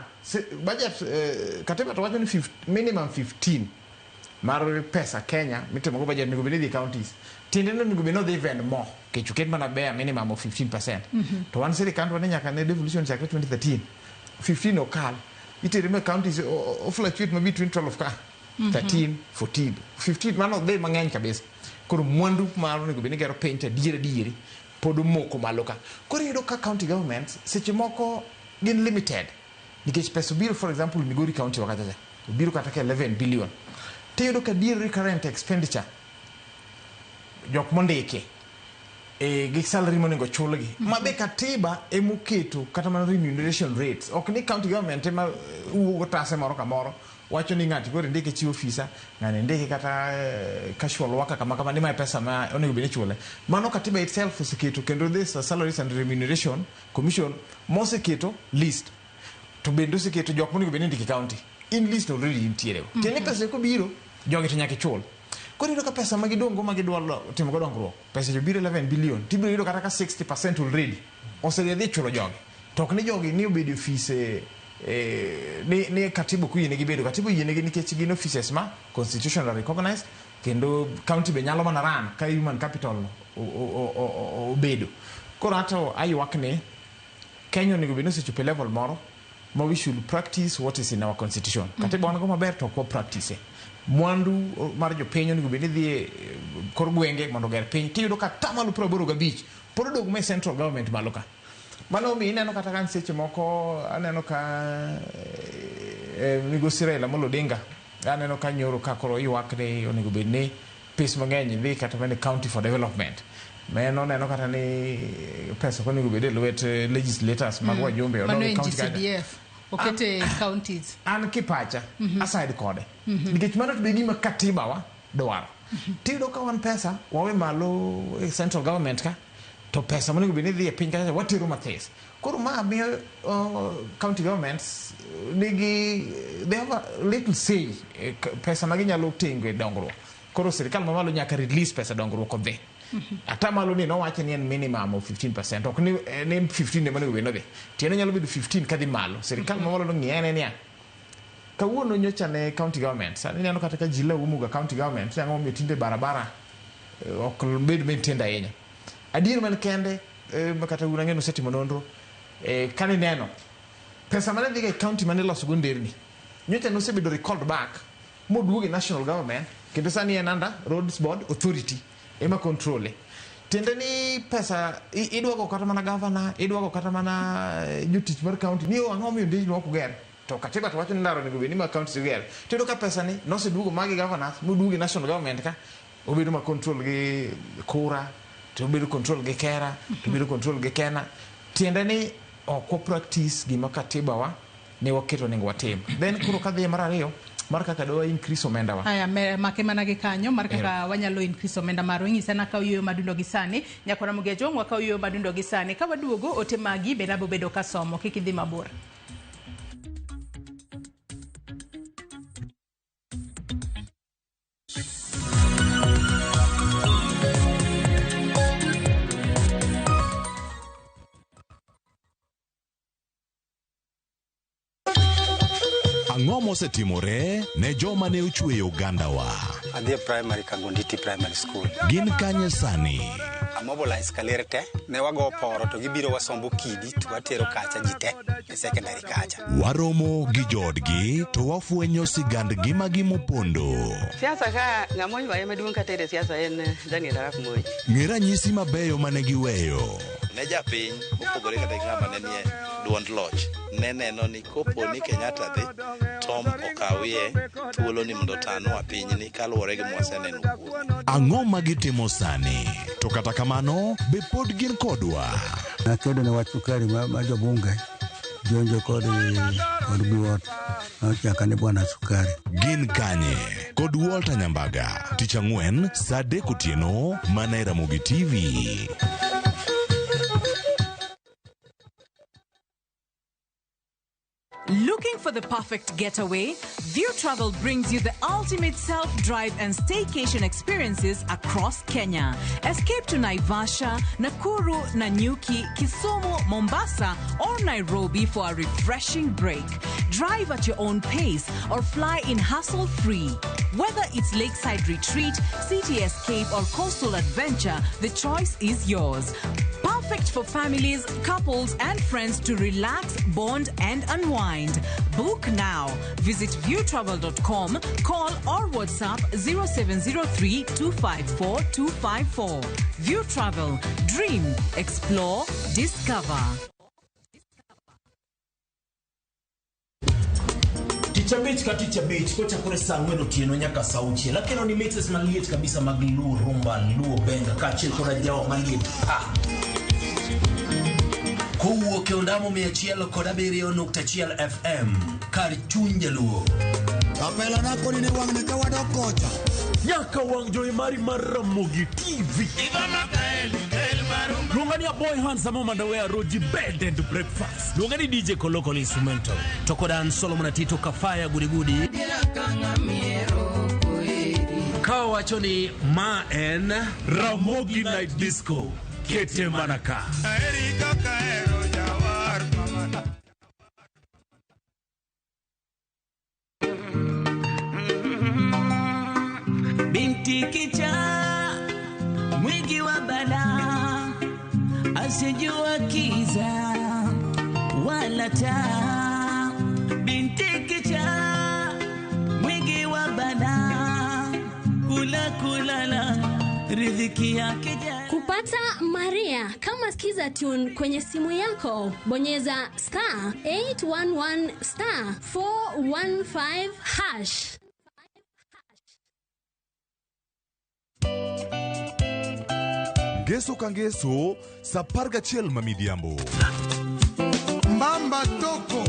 budget katiba to wacho ni minimum 15 mar pesa Kenya mitimo go budget nego bedi counties tinde no nego beno even more kechuket mana be minimum of 15%. To one sirikal wane nyaka ne devolution chakre 2013 15 okal itere me counties fluctuate maybe between 12 ka 13 14 15 mano be mang'eny kabisa koro mwandu maro nego beni gero pente diere podo moko maloka koro yudo ka county governments seche moko gin limited nikech pesa biro for example Migori county wakataja biro kata ka 11 billion te yudo ka dear recurrent expenditure jok mondike gi salary monego chulgi mabe katiba emuketo kata mana remuneration rates ok ni county government ema uwo tase moro kamoro wacho ni ng'ati gore ndike chi ofisa ng'ani ndike kata casual worker kama ni mai pesa ma onego bene chule mano katiba itself osiketo kendo this salaries and remuneration commission moseketo list to bendo seketo jok monego bene ndike county in list already intiere tene pesa ko biro jogi to nyaka chul koro yudo ka pesa magidongo magidwalo timo go dongruok pesa jo biro 11 billion tibiro yudo kata ka 60% already osedhi chulo jogi to ok ni jogi ni obedo office ni katibu kuyiene gibedo katibu yiene gi nikech gin offices ma constitutional recognized kendo county be nyalo mana ran ka human capital obedo koro ato ayuak ni Kenya onego beno sechope level moro ma we should practice what is in our constitution katibu wan go maber to ko practice mwandu mar jo piny onego beni dhi kor gwenge mondo ger piny tiyudo ka tamalo 85 pod odog me central government maloka mano mi ineno kata kan seche moko aneno ka migosi Raila Amolo Odinga aneno ka nyoro ka koro ywak ni onego bedni pes mang'eny dhi kata mana county for development meno neno kata ni pesa ko onego bedni lwet legislators mag wajumbe ono county CDF okete counties an kipacha aside kode nikech mano to be gima katiba wa dwaro tiyudo ka wan pesa wawe malo central government ka to pesa monego beni dhi e piny kata watero mathis koro ma miyo county governments they have a little say pesa maginyalo tingo e dongruok koro sirikal mamalo nyaka release pesa dongruok odhi atamalo ni nowacho ni en minimum of 15% ok ni 15 ne monego beni dhi tiene nyalo bedo 15 kadhi malo sirikal mamalo no ng'iyane niya kawuono nyocha ne county government sani neno kata ka jila umuga county government yango mi tinde barabara ok bed maintained ahinya adier man kende makata unangeno setimo nonro kani neno pesa mane dhiga county mane loso go nderni nyocha no sebedo recalled back moduoge national government kendo sani en under roads board authority ema control tende ni pesa idwago kata mana governor idwago kata mana jotich mar county ni ang'o miyo ndej no kuger to katiba to wacho ni ndaro nego beni ma county ger tendo ka pesa ni no seduogo magi governors moduoge national government ka obedo ma control gi kura to bedo control gi kera to bedo control gi kena tiende ni ok practice gima katiba wa ne waketo nengo watim then kuro kadhi mar ariyo mar kaka do increase omenda wa aya make mana gi kanyo mar kaka wanyalo increase omenda mar ng'isa na ka yo madundo gi sani nyakona mugejo wa ka yo madundo gi sani ka waduogo ote magi berabo bedo ka somo kikidhi mabor. Ang'o mosetimore ne joma ne ochweyo Ugandawa? Adhi primary Kagonditi Primary School. Gin kanye sani? Amobilize kalerte ne wago poro to gibiro wasombo kidi to watero kacha jite e secondary kacha. Waromo gi jodgi to wafwenyo sigandgi magi mopondo. Siasa ka ng'amo ywaye maduong' katere siasa en Daniel Arap Moi. Ng'e ranyisi mabeyo mane giweyo. Ne japiny mopogore kata ng'ama ne nie duond loch ne neno ni kopo ni Kenyatta dhi Tom okawie thuolo ni mondo tanwa pinyni kaluwore gi mwaseneno kuome. Ang'o magitimo sani? To kata kamano be pod gin kodwa. Nakedo ne wach sukari ma jobunge jonjo kod buot nochaka ni bwana sukari. Gin kanye kod Walter Nyambaga tich ang'wen saa 3 otieno mana e Ramogi TV. Looking for the perfect getaway? View Travel brings you the ultimate self-drive and staycation experiences across Kenya. Escape to Naivasha, Nakuru, Nanyuki, Kisumu, Mombasa, or Nairobi for a refreshing break. Drive at your own pace or fly in hassle-free. Whether it's lakeside retreat, city escape, or coastal adventure, the choice is yours. Perfect for families, couples, and friends to relax, bond, and unwind. Book now. Visit viewtravel.com, call or WhatsApp 0703 254 254. View Travel. Dream, explore, discover. Teacher Beach kocha kore saa ng'wen otieno nyaka saa 6 lakini ni mixes maliet kabisa mag luo rumba luo benga kachil koda jawa maliet kowuok e ondamo 107.1 FM kar chuny jaluo Kapela nako ni wang' ka wadok kocha nyaka wang' jowi mari mar Ramogi TV Lungania boy handsome Mandawea Roji bed and breakfast Lungani DJ Koloko instrumental Tokodan Solomon Tito Kafaya gudi Kawa wachoni ma en Ramogi Night Disco Kete Manaka Erika Kaero Jawar Binti kicha mwingi wa bala asijua kiza wala taa. Binti kicha mwingi wa bala kulala riziki yake jana. Kupata Maria kama skiza tune kwenye simu yako bonyeza *811 *415 hash. Geso kangeso saparga chiel mamidhiambo. Mbamba toko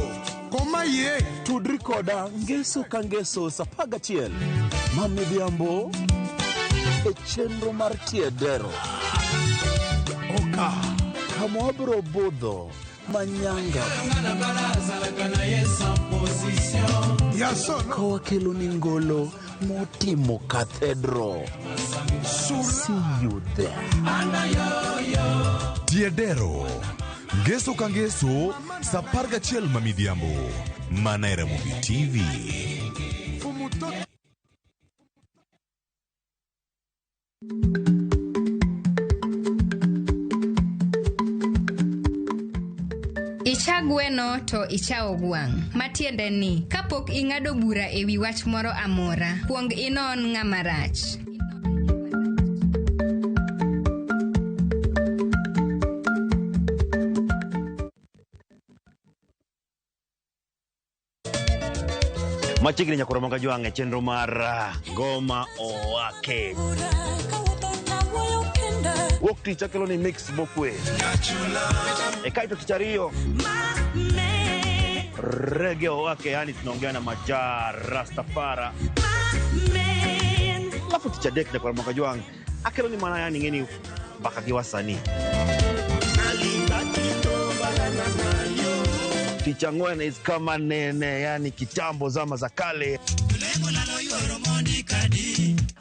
koma ye tudri koda ngeso kangeso saparga chiel mamidhiambo e chenro mar tiedero. Oka kamwabro budho manyanga kowa kelo ni ngolo motimo cathedral. See you there. Tiedero Geso kangeso saparga chiel mamidhiambo mana e Ramogi TV. Ichagweno to ichao gwang'. Matiende ni kapok ing'ado bura ewi wach moro amora, kuong inon ng'ama rach. Machigni nyakoro manga juange chenro mar ngoma owake. Wok ticha kelo ni mix bokwe. Kaito tichario. Reggae owake yani tunaongea na Majar Rastafara. Lafu ticha dek nyakoro manga juange. Akelo ni mana yani ngeni baka giwasani. Ticha ngwene is kama nene yani kitambo zama za kale.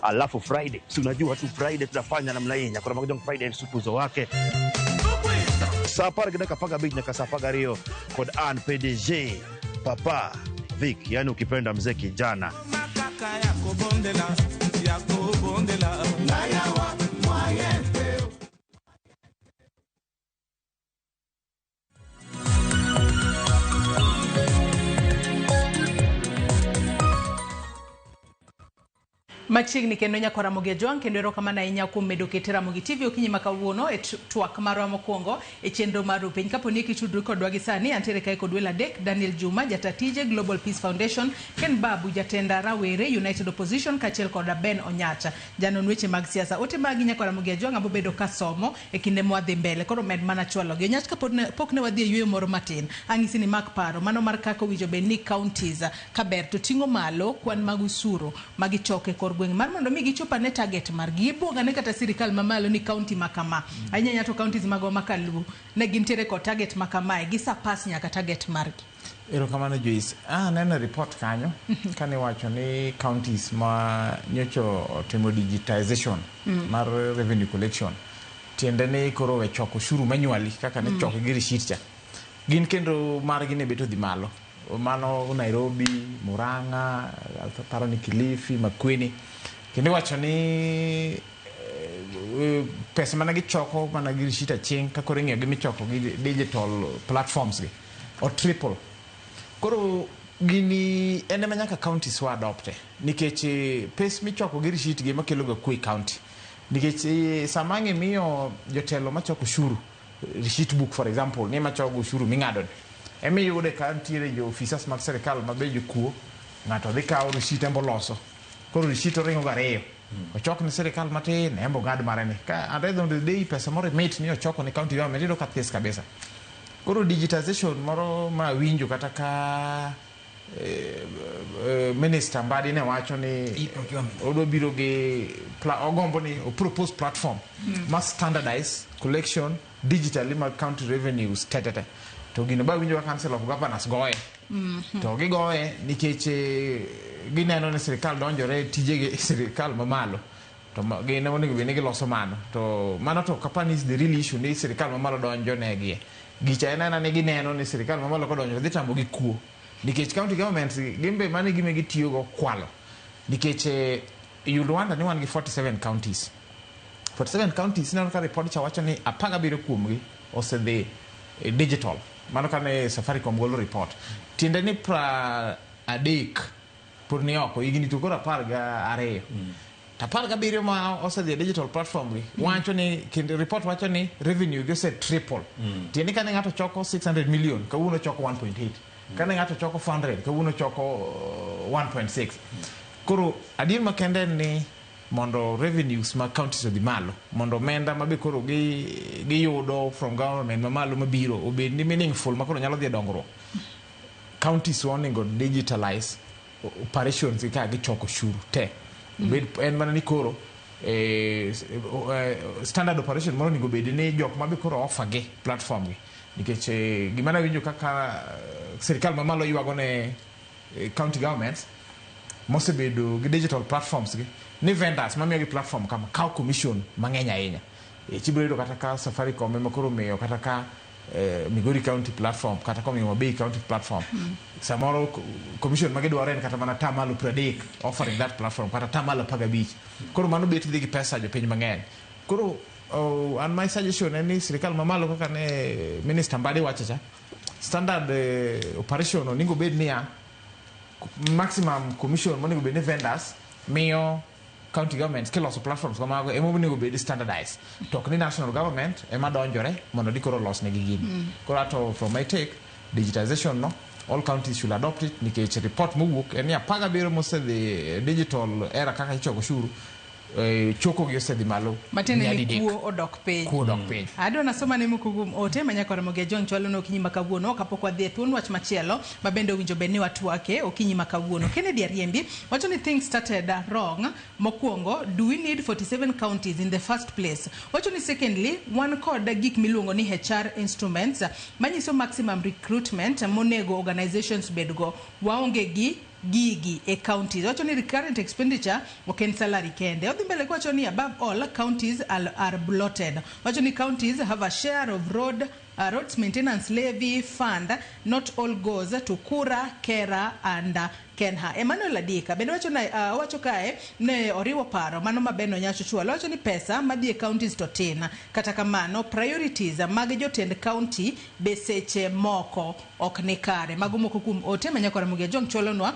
Alafu Friday, si unajua tu Friday tunafanya namna hii nyakora magojong Friday supuzo wake. Sapar gina kapaga beat nyaka sapaga rio kod an PDG papa Vic, yani ukipenda mzee kijana. Machiegni kendo nyakora Mogi Jwang kendo erokamano ahinya kuom medo keto Ramogi TV okinyi ma kawuono e twak marwa mokwongo e chenro mar piny. Kaponi kitudri kodwa gi sani antiere kae kod welo adek: Daniel Juma, jatatije Global Peace Foundation; Ken Babu, jatenda rawere United Opposition; kaachiel kod Ben Onyacha, janon weche mag siasa. Ote mag nyakora Mogi Jwang abo bedo kasomo e kinde mwadhi mbele, koro med mana chwalo gi. Onyacha pok ne wadhi e yweyo moro matin, ang'isi ni mak paro mano mar kaka owinjo bed ni counties kaber to ting'o malo kwan mag usuru magichoke kor gweng' mar mondo mi gichopa ne target mar gibuoga ne kata sirikal mamalo ni county makama ahinya to counties mago makalu ne gintiere kod target makama gi surpass nyaka target margi. Erokamano Joyce. Neno report kanyo kane wacho ni counties ma nyocho timo digitization mar revenue collection tiende ni koro we choko ushuru manually kaka ne choko gi receipt cha. Gin kendo margi ne beto dhi malo. Mano Nairobi, Murang'a, paro ni Kilifi, Makueni. Kendo wacho ni pesa mana gichoko mana gi receipt aching ka koro ing'eyo gi michoko gi digital platforms gi o triple. Koro gini ene ma nyaka counties wa adopte nikech pes michoko gi receipt gi makelo ga kwe county. Nikech samange miyo jotelo machoko ushuru receipt book for example ni machoko ushuru ming'ado emi yude ka ntiere jo officers mag serikal mabe jokuo ng'ato dhi kawo receipt embo loso koro receipt oringo ga ariyo ochok ni serikal matin embo gad marene ka at the end of the day pesa moro mit ni ochoko ni county government ido kathis kabisa. Koro digitization moro ma winjo kata ka minister Mbadi ne wacho ni odo biro gi ogombo ni o propose platform ma standardize collection digitally ma county revenues tetete to gino ba winjo ka council of governors goye to gigoye nikech gineno ni sirikal donjore tijege sirikal mamalo to gine onego bed ni giloso mano to mano to kapani is the real issue ni sirikal mamalo donjo negie gicha enana ni gineno ni sirikal mamalo ko donjo dhi tambo gi kuo nikech county governments gimbe mane gime gitiyo go kwalo nikech Uganda ni wan gi 47 counties 47 counties neno ka report cha wacho ni 17 kuomgi osedhi digital mano kane Safaricom golo report tiende ni adek pur ni oko igni to kora parga are taparga biro ma osedhi digital platform gi wacho ni kinde report wacho ni revenue gi se triple tiende kane ng'ato choko 600 million kawuono choko 1.8 kane ng'ato choko 400 kawuono choko 1.6 koro adier makende ni mondo revenues ma counties odhi malo mondo menda mabe koro gi yudo from government mamalo mabiro obed ni meaningful ma koro nyalo dhi dongruok counties onego digitalize operations ka gichoko ushuru te obed en mana ni koro standard operation moro onego bed ni jok mabe koro offer gi platform gi nikech gimana winjo kaka sirikal mamalo yuago ne county governments mosebedo gi digital platforms gi ni vendors mamiyo gi platform kama kaw commission mang'eny ahinya chibiro kata ka Safaricom ema koro miyo kata ka Migori County platform kata ka miyo Bay County platform samoro commission magidwaro en kata mana tamalo 30 offering that platform kata tamalo 15 koro mano bet gi pesa jo piny mang'eny koro and my suggestion ni sirikal mamalo kaka ne minister Mbadi wachacha standard operation onego bed niya maximum commission monego bed ni vendors miyo county governments kiloso platforms kamago emo onego bed standardized to ni national government ema donjore mondo dikoro los ne gigini koro ato from my take digitization no all counties should adopt it nikech report mowuok en ya paga biro mosedhi digital era kaka ichoko ushuru choko gi osedhi malo matene ni kuo odok piny ado nasoma ne mukugum ote manyakora Mogi Jwang chwalo no okinyi makawuono kapok wadhi e thuon wach machielo mabende owinjo bed ni watwake okinyi makawuono. Kennedy Ariembi wacho ni things started wrong. Mokwongo, do we need 47 counties in the first place? Wacho ni secondly, one kod gik miluongo ni HR instruments manyiso maximum recruitment monego organizations bedgo waonge gi gigi e counties. Wacho ni recurrent expenditure oken salary kende. Odhi mbele wacho ni above all counties are bloated. Wacho ni counties have a share of road Roads Maintenance Levy Fund, not all goes to Kura, Kera and Kenha. Emmanuel Adika, bende wacho kae ne oriwo paro mano mabeno nyacho chwalo wacho ni pesa madhi e counties to tin. Kata kamano priorities mag jotend county beseche moko ok ne kare. Mago moko kum ote manyakora mugia John Cholonwa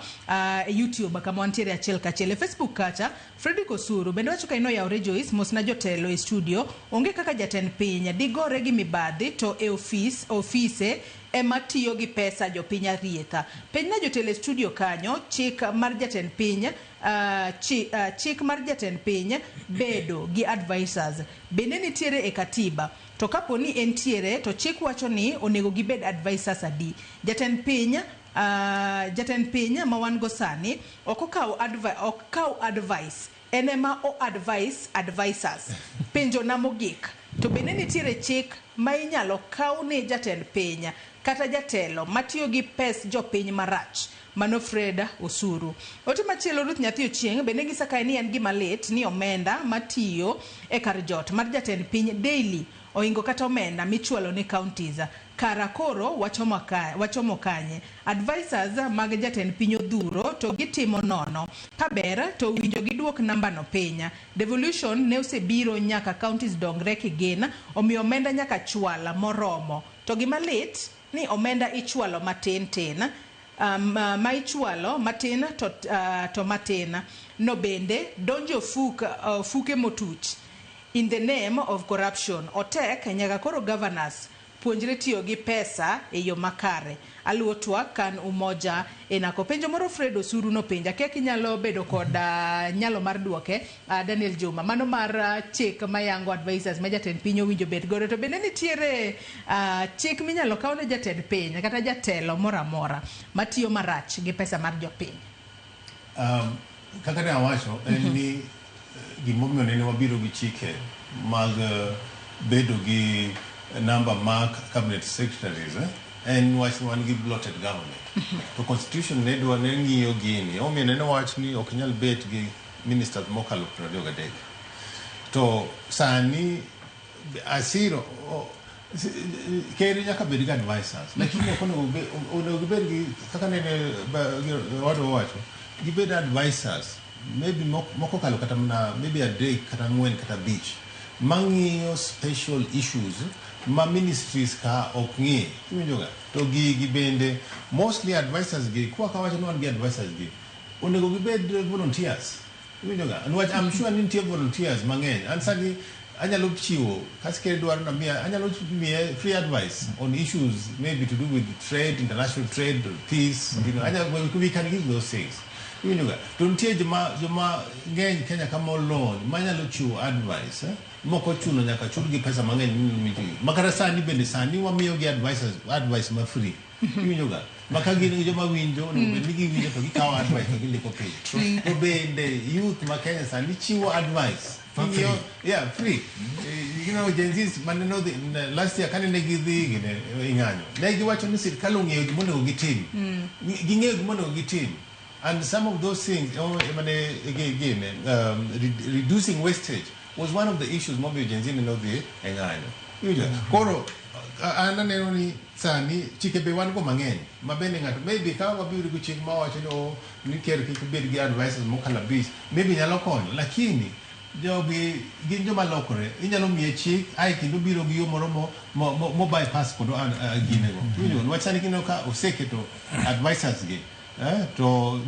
YouTube kama wantiere achiel kachiel. Facebook kacha Fredrick Osuru bende wacho kaino ya Joyce mosna jotelo e studio onge kaka jatend piny digore gi mibadhi to e office ema tiyo gi pesa jopiny arietha. Penyna jotelo studio kanyo chik mar jatend piny chik mar jatend piny bedo gi advisors bende nitiere e katiba to kapo ni entiere to chik wacho ni onego gibed advisors adi. Jatend piny ma wan go sani okaw advice enema o advisors penjo na mogik to bende nitiere chik ma inyalo kaw ne jatend piny kata jatelo matiyo gi pes jopiny marach. Mano Fred Osuru. Ote machielo Ruth Nyathi Ochieng bende gisakae ni en gima lit ni omenda matiyo e kar jot mar jatend piny daily oingo kata omenda michwalo ne counties. Kara koro wachomo kanye advisors mag jatend piny odhuro to gitimo nono kaber to winjo giduok namba no piny. Devolution ne osebiro nyaka counties dongre kigin omiyo omenda nyaka chwala moromo to gima lit ni omenda ichwalo matin ma ichwalo matin to matin no bende donjo fuke motuch in the name of corruption. Otek nyaka koro governors puonjre tiyo gi pesa e yo makare. Aluotwa kan umoja enako penjo moro Fred Osuru no penja kek nyalo bedo kod nyalo mar duoke Daniel Juma mano mar chik mayango advisors ma jatend piny owinjo bed godo to bende nitiere chik minyalo kaw ne jatend piny kata jatelo moramora matiyo marach gi pesa mar jopiny. Kaka ne awacho en ni gimomiyo ne wabiro gi chike mag bedo gi number mark cabinet secretaries and wan gi bloated government. To constitution ne dwa ne ng'iyo gini omiyo ne wach ni ok nyal bet gi ministers mokalo 23. To sani asiro keri nyaka bed gi advisors lakini onego bed gi kaka ne wacho gibed advisors maybe moko kalo kata mana maybe a day kata ngwen kata beach mang'iyo special issues ma ministries ka okng'e iwinjoga to gi bende mostly advisors gi kwa kawacho ni wan gi advisors gi onego gibed volunteers iwinjoga and I'm sure ni nitie volunteers mang'eny and sani anyalo chiwo kaskere dwaro na mia anyalo miye free advice on issues maybe to do with trade, international trade, peace, you know, we can give those things. Iwinjoga to nitie joma ng'eny Kenya kama loan manyalo chiwo advice moko chuno nyaka chul gi pesa mang'eny makara sani bende sani wamiyo gi advice ma free. Iwinjoga maka gin joma winjo ni giwinjo to gikawo advice to giliko piny to bende youth ma Kenya sani chiwo advice for free. Yeah, free. You know, Gen Z's maneno last year kanene gidhi ing'anyo ne giwacho ni sirkal ong'eyo gimonego gitim ging'eyo gimonego gitim. And some of those things, again, reducing wastage was one of the issues Mobile Gen Z no the engano. Koro ananeno ni sani chike be wan go mang'eny mabende ng'ato maybe ka wabiro gi chik ma wacho no ni ker kik bed gi advisors mokala bis maybe nyalo konyo lakini jogi gin joma lokore inyalo miye chik ai kendo biro gi yo moro mo bypass kodo ginego. Iwinjo wach sani kino ka oseketo advisors gi to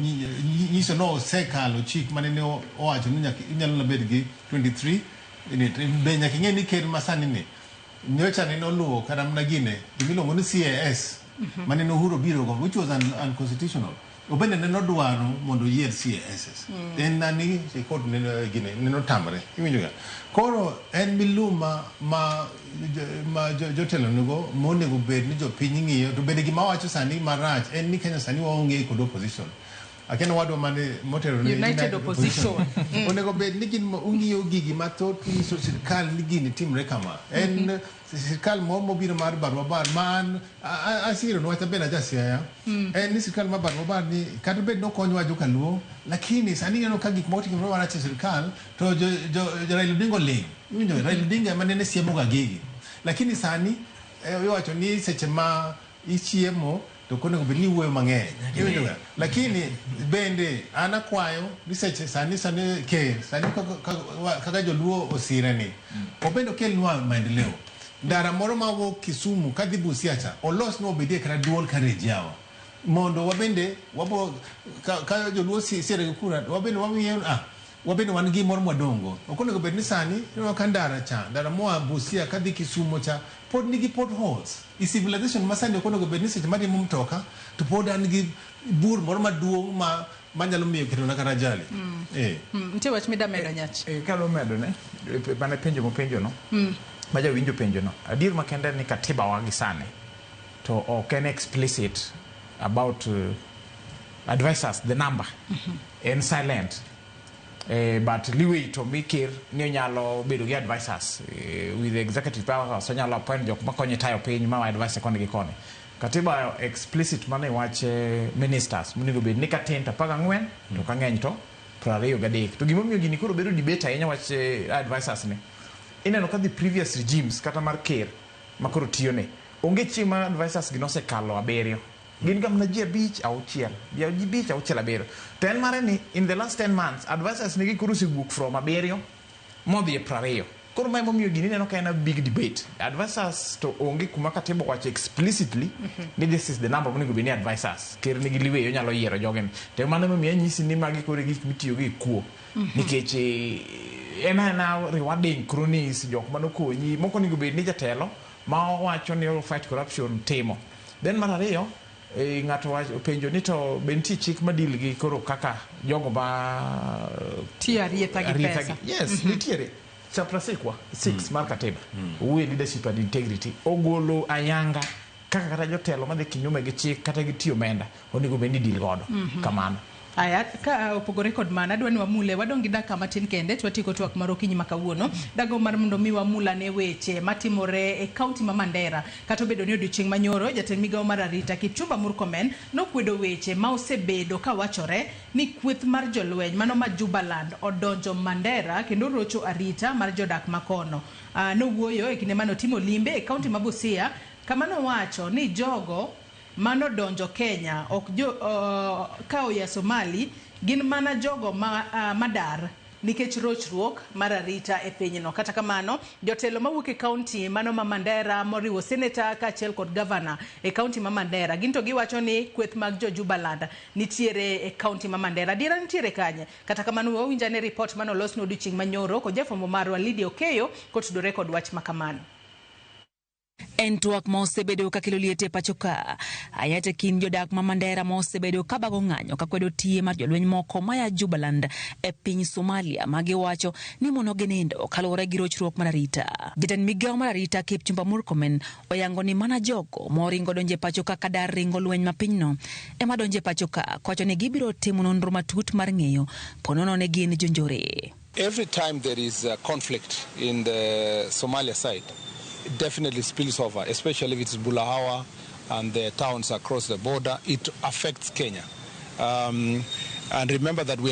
nyiso no sekalo chik manene owacho ni inyalo bed gi 23 be nyaka ing'e ni ker masani ni nyocha ne noluwo kata mna gine gimiluongo ni CAS manene Uhuru biro go which was unconstitutional. Obende ne nodwaro mondo yier CAS en nani court ne gine ne notamre iwinjoga koro en miluma ma jotelo nego monego bed ni jopiny ng'iyo to bende gima wacho sani marach en ni Kenya sani waonge kod opposition akena wadwa mane motero ni United Opposition onego bed ni gin ung'iyo gigi mathoth nyiso sirkal ni gini timre kama en sirkal mobiro mar barua bar man asiro no wata bena jasiaya en ni sirkal mar barua bar ni kata bed no konyo jo kaluo lakini sani neno ka gik moti kimro wana sirkal to jo Raila Odinga ling winjo Raila Odinga manene siemo ga gigi lakini sani iwacho ni seche ma ichiemo to konego bed ni wuoyo mang'eny. Lakini bende an akwayo ni seche sani ker sani kaka joluo osire ni obende okelnwa maendeleo. Ndara moro ma wuok Kisumu kadhi Busia cha olos no obedie kata duol carriage yawa mondo wabende wabo ka joluo sire kura wabende wan gi moro madongo okonego bed ni sani no kandara cha ndara moa Busia kadhi Kisumu cha pod nigi potholes. I civilization masani okonego bed ni seche mari mtoka to pod an gi bur moro maduong' manyalo miyo keto na kata jali. Ntie wach mida medo nyach. Kalo medo ne bane penjo no. Maja winjo penjo no. Adir makende ni katiba wagi sane to ok en explicit about advisors, the number and silent. But liwe to mikir ni nyalo bedo gi advisors with the executive power so nyalo appoint jok makonyo tayo piny ma advise kone gi kone. Katiba explicit mane wache ministers munigo bed ni katenta paga ngwen to kangeny to 23 to gimomiyo gini koro bedo debate ahinya wache advisors ne ineno ka the previous regimes kata mar ker makoro tiyone onge chima advisors gi nosekalo 7 gin gamna ji 5 auchiel ya ji 5 auchiel 7 to en mare ni in the last 10 months advisors nigi koro siguok from 7 modhi 20 koro mai momiyo gini neno ka en a big debate advisors to onge kuma katiba wache explicitly ni this is the number monego bini advisors ker nigi liweyo nyalo yiero jogen to mano momiyo nyisi ni magi koro gik mitiyo gi kuo nikech ena rewarding cronies jok mano konyi moko nigo bed ni jatelo ma wacho ni fight corruption timo then mar ariyo ng'ato penjo ni to benti chik madil gi koro kaka jogo ba rieta gi pesa. Yes, nitiere chapter 6 mar katiba we leadership and integrity ogolo ayanga kaka kata jotelo madhi kinyume gi chik kata gi tiyo menda onego bendi dil godo kamano. Aya ka opogore kod mana adwani wamule wadongi daka matin kende twatiko twak maro kinyi makawuono dago mar mondo mi wamula ne weche matimore e county ma Mandera kata bedo ni odiochieng' manyoro jatend migawo mar arita Kipchumba Murkomen nokwedo weche ma osebedo ka wachore ni kweth mar jolweny mano ma Jubaland odonjo Mandera kendo rocho arita mar jodak makono. Nowuoyo e kinde mano timo limbe e county ma Busia kamano wacho ni jogo mano donjo Kenya ok kao ya Somali gin mana jogo madar nikech rochruok mar arita e pinyno. Kata kamano jotelo mawuok e county mano ma Mandera moriwo senator ka achiel kod governor e county ma Mandera ginto giwacho ni kweth mag jo Jubaland nitiere e county ma Mandera dira nitiere kanye. Kata kamano wawinja ne report mano los no odiochieng' manyoro ko jafwambo marwa Lydia Okeyo kotudore kod wach makamano. En twak ma osebedo ka kelo liete pachoka ayate kin jodak ma Mandera ma osebedo ka bago ng'anyo ka kwedo tie mar jolweny moko maya Jubaland e piny Somalia ma giwacho ni mono genindo kalore gi rochruok mar arita. Jatend migawo mar arita Kipchumba Murkomen oyango ni mana jogo moringo donje pachoka kadar ringo lweny ma pinyno ema donje pachoka kwacho ni gibiro timo nonro matut mar ng'eyo ponono ne gin jonjore. Every time there is a conflict in the Somalia side, it definitely spills over, especially if it's Bulahawa and the towns across the border. It affects Kenya. And remember that we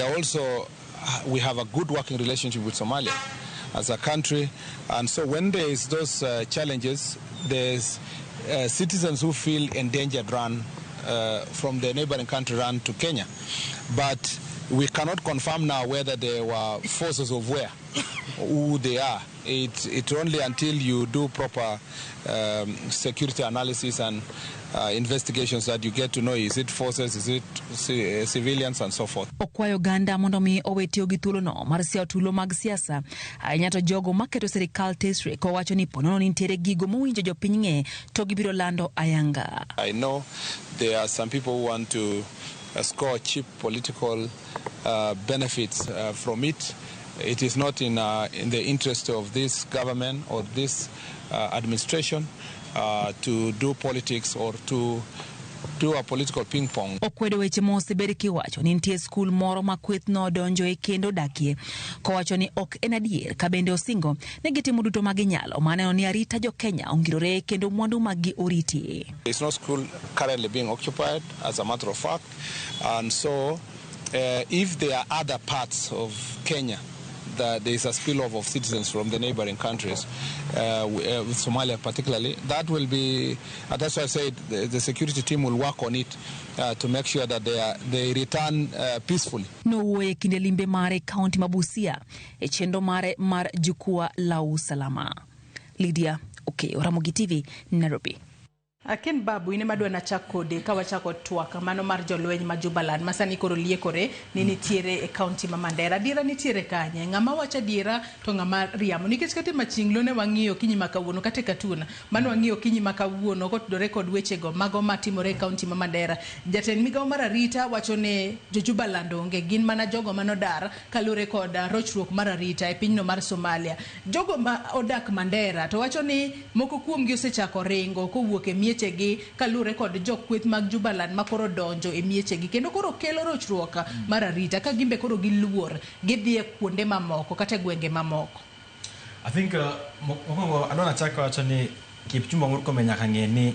have a good working relationship with Somalia as a country. And so when there is those challenges, there's citizens who feel endangered run from the neighboring country run to Kenya. But we cannot confirm now whether there were forces of where, who they are. It's only until you do proper security analysis and investigations that you get to know is it forces, is it civilians and so forth. Okwayo ganda mondo mi owetio gi thuolo no mar siao tulo mag siasa ahinya to jogo maketo sirikal tesre ko wacho ni ponono nitiere gigo mowinjo jopiny ng'e to gibiro lando ayanga. I know there are some people who want to score cheap political benefits from it. It is not in the interest of this government or this administration to do politics or to do a political ping pong. Okwedo weche mosebedi kiwacho ni nitie skul moro ma kweth no donjo e kendo dakie ko wacho ni ok en adier ka bende osingo ne gitimo duto ma ginyalo maneno ni arita jo Kenya ongirore kendo mwandu magi oriti. There is no school currently being occupied as a matter of fact, and so if there are other parts of Kenya that there is a spillover of citizens from the neighboring countries, with Somalia particularly. That will be, that's why I said the security team will work on it to make sure that they return peacefully. Nowe kinde limbe mare kaunti mabusia e chendo mare mar jukwaa la usalama. Lydia Ramogi TV, Nairobi. Aken babu ine madwa na chakode ka wachako twaka mano mar jolweny ma Jubaland masani koro liekore ni nitiere e county ma Mandera. Diera nitiere kanye ngama wacha diera to ngama riamo nikech kate machinglo ne wang'iyo kinyi makawuono kate katuna mano wang'iyo kinyi makawuono kotudore kod weche go mago matimore e county ma Mandera. Jatend migawo mar arita wacho ne jo Jubaland onge gin mana jogo manodar kalure kod rochruok mar arita e pinyno mar Somalia. Jogo ma odak Mandera to wacho ni moko kuomgi osechako ringo kowuok e miechegi kalure kod jokweth mag Jubaland makoro donjo e miechegi kendo koro kelo rochruok mar arita ka gimbe koro giluor gidhie kuonde mamoko kata gwenge mamoko. I think mokongo adona chako wacho ni Kipchumba Murkomen nyaka ng'e ni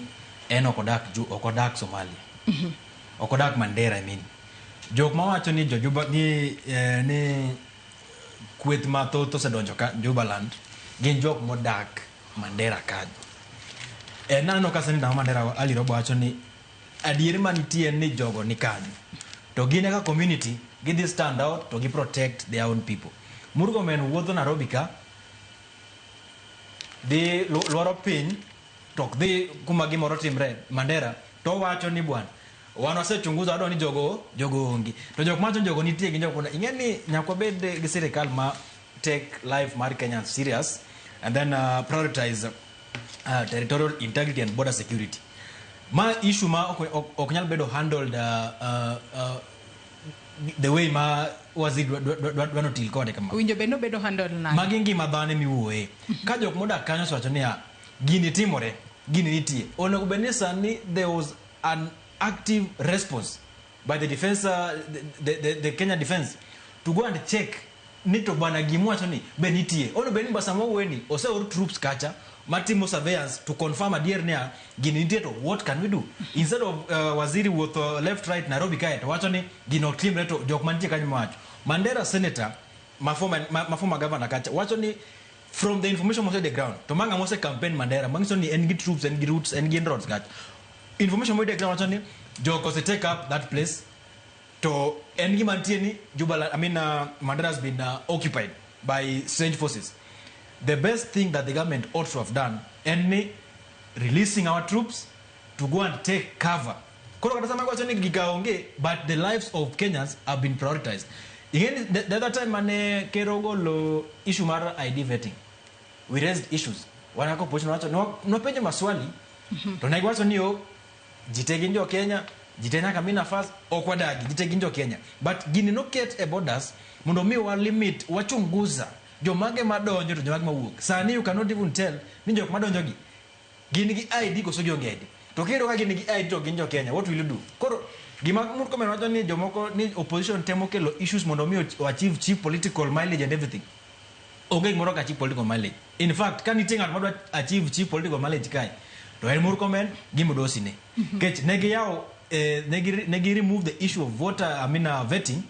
en okodak Somalia. Okodak Mandera jok ma wacho ni ni kweth mathoth osedonjo ka Jubaland gin jok modak Mandera kanyo. Nano kasani na Mandera alirobo wacho ni adieri manitie ni jogo ni kanyo to gine ka community gidhi stand out to gi protect their own people. Murkomen wuotho Nairobi ka di luoro piny to dhi kuma gimoro timre Mandera to wacho ni bwana wan wasechunguza adwa ni jogo ongi to jok macho jogo nitie gi jogo ing'eni nyaka bed gi sirikal ma take life mar Kenyans serious and then prioritize territorial integrity and border security. Ma issue ma oknyal bedo handled the way ma waziri dwano til kode kama. Winjo beno bedo handled na. Magingi madhane miwuoye. Ka jok modak kanyo wacho ni gini timore, gini nitie. Onego bedni sani there was an active response by the defense, the Kenya defense to go and check nito bwana gimwacho ni benitie. Onego bedni basamo weni ose or troops kacha Matimo surveillance to confirm adier nia ginindieto what can we do instead of waziri with left right Nairobi kae to wacho ni gino team reto jok mantie kanyo macho Mandera senator mafoma governor kacha wacho ni from the information mose the ground to manga mose campaign Mandera mangiso ni NG troops NG routes NG roads kacha information mose the ground wacho ni joko se take up that place to NG mantie ni Jubaland Mandera has been occupied by strange forces. The best thing that the government ought to have done is releasing our troops to go and take cover. But the lives of Kenyans have been prioritized. Again, the other time, Kerogo issue mara ID vetting. We raised issues. Wanako position wacho no penye maswali. Tunaigwacho niyo jiteginjo Kenya, jitenya kamina fast okwadagi jiteginjo Kenya. But gini no get a borders mundo mi wa limit wachunguza. Jomage madonjo to jomage mawuok. Sani you cannot even tell ni jok madonjo gi gin gi ID ko so gionge ID. To kero ka gin gi ID to gin jo Kenya, what will you do? Koro gima Murkomen wacho ni jomoko ni opposition temo kelo issues mondo mi achieve cheap political mileage and everything. Onge moro ka cheap political mileage. In fact, kan itinga mondo achieve cheap political mileage kai. To en Murkomen gimudosi ne. Kech negi yao negi remove the issue of voter vetting.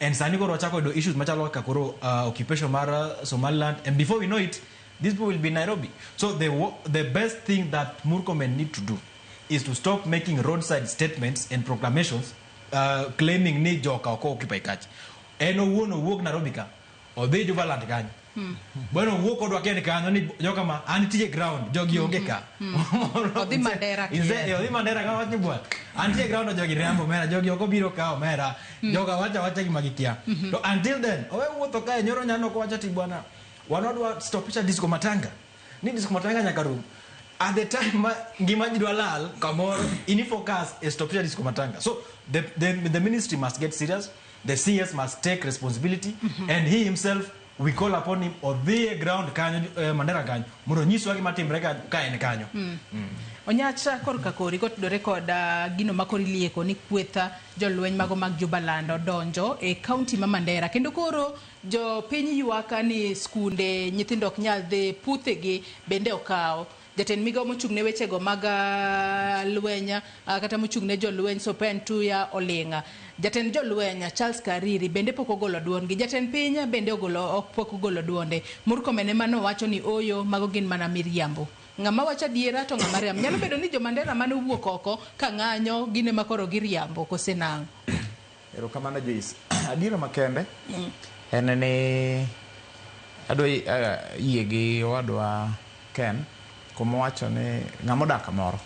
And Saniko Rochako do issues machalo kakoro occupation mara Somaliland, and before we know it, these people will be Nairobi. So the best thing that Murkomen need to do is to stop making roadside statements and proclamations claiming ni joka oko occupy catch. Eno wono wok Nairobi ka or they Jubaland kanyo. Bueno wok odwa kene kanyo ni joka ma antie ground jogi onge ka. Odi Mandera. Odi Mandera ka wati bwa. Antie ground jogi rambo mera jogi oko biro ka mera. Joga wacha gimagikia. So until then, owe wuotho kae nyoro nyano ko wacha ti bwana. Wanodwa stopisha disco matanga. Ni disco matanga nyakaru. At the time ngima jidwa lal kamoro ini focus is stopisha disco matanga. So the ministry must get serious. The CS must take responsibility and he himself we call upon him or the ground kanyo Mandera kanyo mundo nyiso wagi matimre ka en kanyo. Onyacha korka kori kotudore kod gino makori lieko ni kwetha jolweny mago mag Jubaland donjo e county ma Mandera kendo koro jo piny yuaka ni skunde nyithindo ok nyal dhi puthegi bende okawo jatend migao mochung' ne wechego mag lweny kata mochung' ne jolweny Sopen Tuya Olinga. Jatend jolweny Charles Kariri bende pok ogolo duondgi. Jatend piny bende pok ogolo duonde. Murkomen ema nowacho ni oyo mago gin mana miriambo. Ng'ama wacho adiera to ng'ama riambo. Nyalo bedo ni jomandera mane owuok oko ka ng'anyo gine makoro giriambo kose nang'. Erokamano Joyce. Adiera makende en ni adwa yie gi owadwa Ken kuma wacho ni ng'ama odak kamoro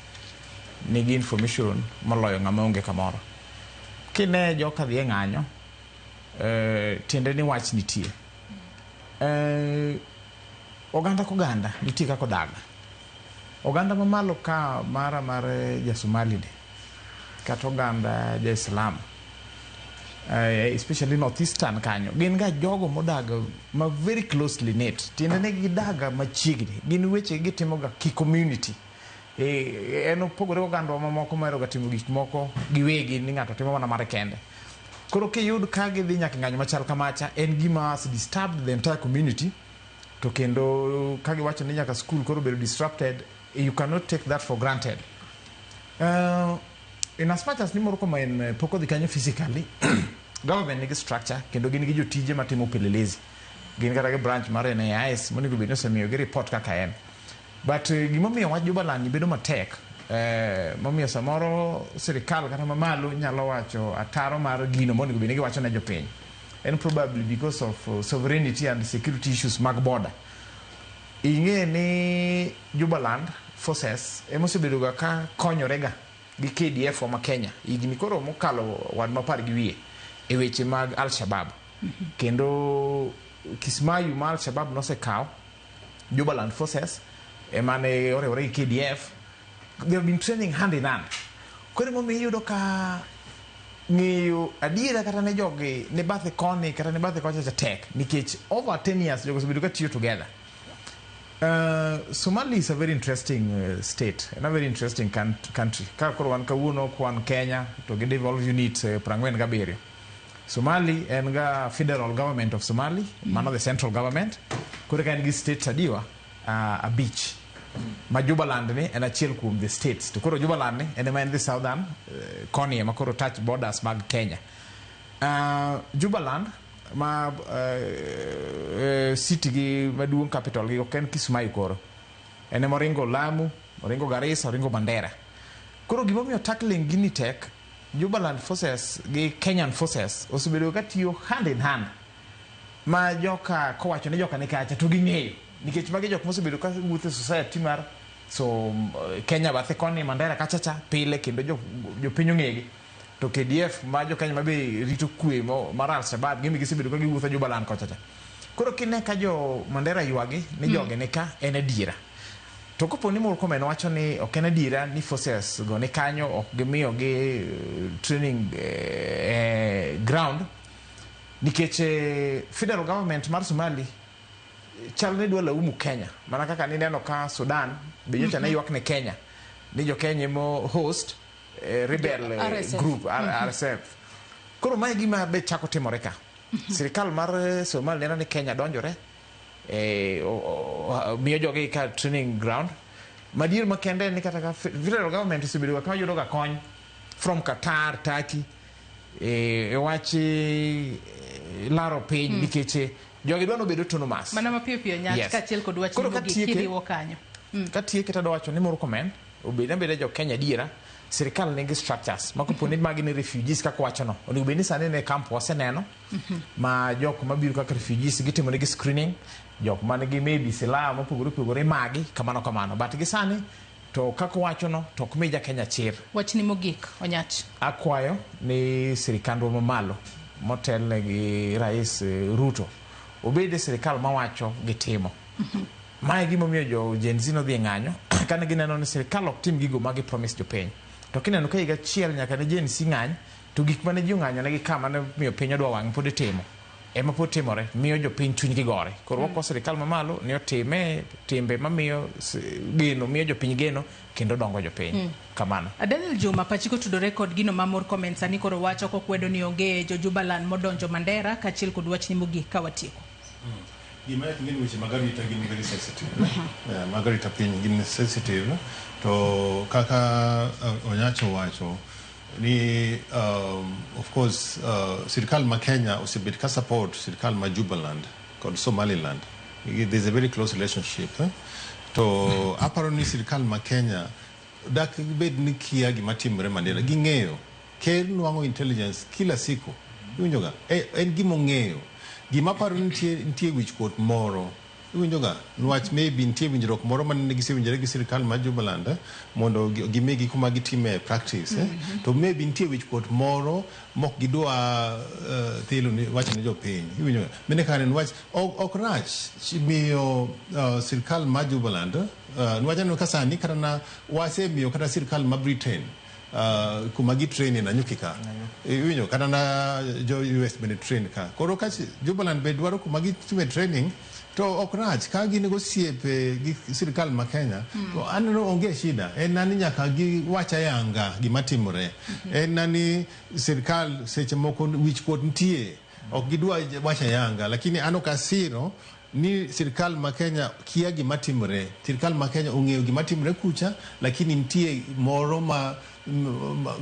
nigi information moloyo ng'ama onge kamoro. Kine joka dhi e ng'anyo tiende ni wach nitie. Oganda koganda nitie kaka odaga. Oganda mamalo ka mar ja-Somali de kata oganda ja-Islam, especially northeastern kanyo, gin ga jogo modaga ma very closely knit. Tiende ni gidaga machiegni, gin weche gitimo ga ki community. En opogore oganda mamoko mahero ga timo gik moko giwegi ni ng'ato timo mana mare kende. Koro kiyud ka gidhi nyaka ng'anyo machal kamacha, en gima has disturbed the entire community. To kendo ka giwacho ni nyaka school koro bedo disrupted, you cannot take that for granted. In as much as ni Murkomen pok odhi kanyo physically, government nigi structure kendo gin gi jotije matimo upelelezi. Gin kata gi branch mar NIS monego bed ni osemiyo gi report kaka en. But gimomiyo wach Jubaland bedo matek, momiyo samoro sirikal kata mamalo nyalo wacho ataro mar gino monego bed ni giwacho ne jopiny. And probably because of sovereignty and security issues mag border. Ing'e ni Jubaland forces emosebedo ga ka konyorega gi KDF wa Kenya. Igni koro mokalo wad mapar gi wiye e weche mag Al-Shabaab. Kendo Kismayu ma Al-Shabaab nosekaw Jubaland forces emane ore KDF. They have been training hand in hand. Kore mo miyudo ka ng'eyo adiera kata ne jogi ne bathe koni kata ne bathe kocha tek nikech over 10 years jogo osebedo ka tiyo together. Somalia is a very interesting state and a very interesting country. Ka koro wan kawuono kwan Kenya to gi devolve unit 47. Somali en ga federal government of Somali, mano the central government. Koro ka en gi states adiwa a beach. Ma Jubaland ni en achiel kuom the states. To koro Jubaland ni en the southern koni ema koro touch borders mag Kenya. Jubaland ma city gi maduong' capital gi oken Kismayu koro. En moringo Lamu, moringo Garissa, moringo Mandera. Koro gimomiyo tackling gini tek, Jubaland forces gi Kenyan forces osebedo ka tiyo hand in hand. Ma joka kowacho ni joka ni kacha to ging'eyo. Nikech magi jok mosebedo ka wuotho society mar so Kenya bathe koni Mandera kachacha pile kendo jo piny ong'egi. To KDF ma jo Kenya mabe rito kwe mar Al-Shabaab gimi gisebedo ka giwuotho Jubaland kochacha. Koro kine ka jo Mandera ywagi ni joge ni ka en adiera. To kopo ni Murkomen wacho ni ok en adiera ni forces go ni kanyo ok gimiyo gi training ground nikech federal government mar Somali chal ne dwa laumu Kenya. Mana kaka ni neno ka Sudan be nyocha ne ywak ne Kenya. Ni jo Kenya mo host rebel group RSF. Koro mae gima be chako timore ka. Sirikal mar Somalia ni Kenya donjore miyo jogi ka training ground. Madier makende ni kata ka federal government osebedo ka yudo ga kony from Qatar, Turkey wachi laro piny nikech jogi dwano bedo autonomous. Mana mapiyo piyo nyach kachiel kod wach ni kiriwo kanyo. Katieke tado wacho ni Murkomen obede jo Kenya diera. Sirikal nigi structures makopo ni magi ni refugees kaka wachono onego bed ni sani ne camp waseneno ma jok mabiro kaka refugees gitimo negi screening, jok manigi maybe silaha mopogore magi kamano but gi sani to kaka wachono to ok mi ja Kenya chir. Wach ni mogik onyach akwayo ni sirikandwa mamalo motelne gi Rais Ruto obede sirikal mawacho gitimo. Mae gimomiyo jo Gen Z no dhi ng'anyo kane gineno ni sirikal ok tim gigo magi promise jopiny. To kineno ka higa chiel nyaka ne Gen Z ng'any to gik mane ji ng'anyo negi kama ne miyo piny odwa wang' pod itimo ema pod timore miyo jopiny chunygi gore. Koro wako sirikal mamalo ni otime timbe mamiyo geno miyo jopiny geno kendo dongo jopiny. Kamano. Daniel Juma pachiko tudore kod gino ma Murkomen sani koro wacho kokwedo ni onge jo Jubaland modonjo Mandera kachiel kod wach ni mogik ka watieko. gima kingine weche magari tagin very sensitive. Magari tapiny gin sensitive to kaka onyacho wacho ni of course sirikal ma Kenya osebet ka support sirikal ma Jubaland kod Somaliland. There's a very close relationship. To aparo ni sirikal ma Kenya dak bed ni kia gima timre Mandera ging'eyo ker nwang'o intelligence kila siku iwinjoga en gimo ng'eyo gima paro nitie wichkuot moro iwinjoga nwach maybe nitie winjruok moro mane gisewinjore gi sirikal ma Jubaland mondo gimegi kuma gitime practice to maybe nitie wichkuot moro mok gidwa thilo ni wach ne jopiny iwinjoga mene kane nwach ok rach miyo sirikal ma Jubaland nwach aneno ka sani kata na wasemiyo kata sirikal ma Britain kuma gi train na nyukika iwinjo kana na jo US bene train ka koro ka Jubaland be dwaro kuma gi time training to okrach ka gi negosiepe gi sirikal ma Kenya to aneno onge shida en nani nyaka gi wacha yanga gima timore en nani sirikal seche moko wich kod ntie ok gidwa wacha yanga lakini ano kasiro ni sirikal ma Kenya kia gima timore sirikal ma Kenya ong'eyo gima timore kucha lakini ntie moro ma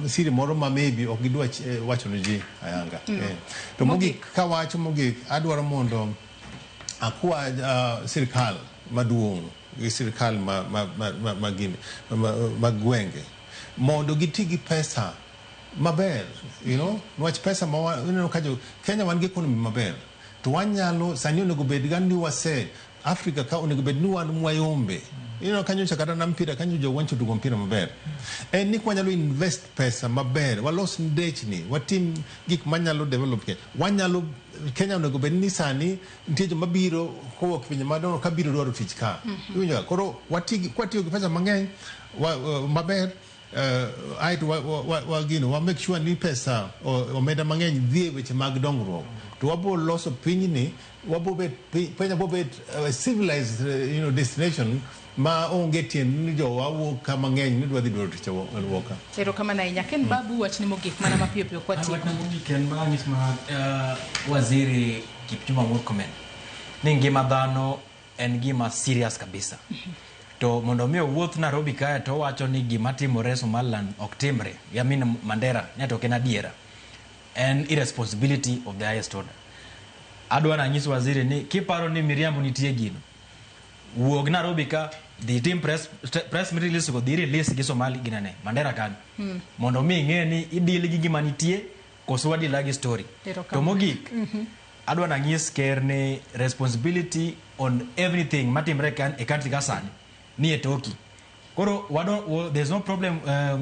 siri moro ma maybe ok gidwa wacho ne ji ayanga to mogik ka wacho mogik adwaro mondo akwa sirikal maduong' gi sirikal ma gwenge mondo gitigi pesa maber nwach pesa ma Kenya wan gi economy maber to wanyalo sani onego bed ga ni wase Africa ka onego bed ni wan mwayombe kanyo chakata na mpira kanyo jo wancho tugo mpira maber ni kwanyalo invest pesa maber walos ndechni watim gik manyalo develop wanyalo Kenya onego bed ni sani nitie jo mabiro kowok pinje madongo ka biro dwaro tich ka iwinjo koro kwatiyo gi pesa mang'eny maber wa make sure ni pesa omenda mang'eny dhi weche mag dongruok to wabo loso pinyni wabo bet penya bo bet civilized destination ma onge tien ni jo wawo kama ng'eny ni dwadhi dwaro tich woka ero kama na nyaken babu wachni mogik mana mapiyo piyo kwa tiyo ken bangis ma waziri Kipchumba Murkomen ni ngima dhano en gima serious kabisa to mondo mi wuoth Nairobi kae to wacho ni gima timore Somaliland ok timre yamin Mandera ne to ken adiera and irresponsibility of the highest order adwa na nyis waziri ni kiparo ni miriambo nitie gino wuog Nairobi ka the team press release go the release gi Somali ginane Mandera kan mondo mi ng'e ni idil gi gima nitie koso wadi lagi story to mogik adwa na nyis ker ni responsibility on everything matimre kan e country kasani ni etoki koro there's no problem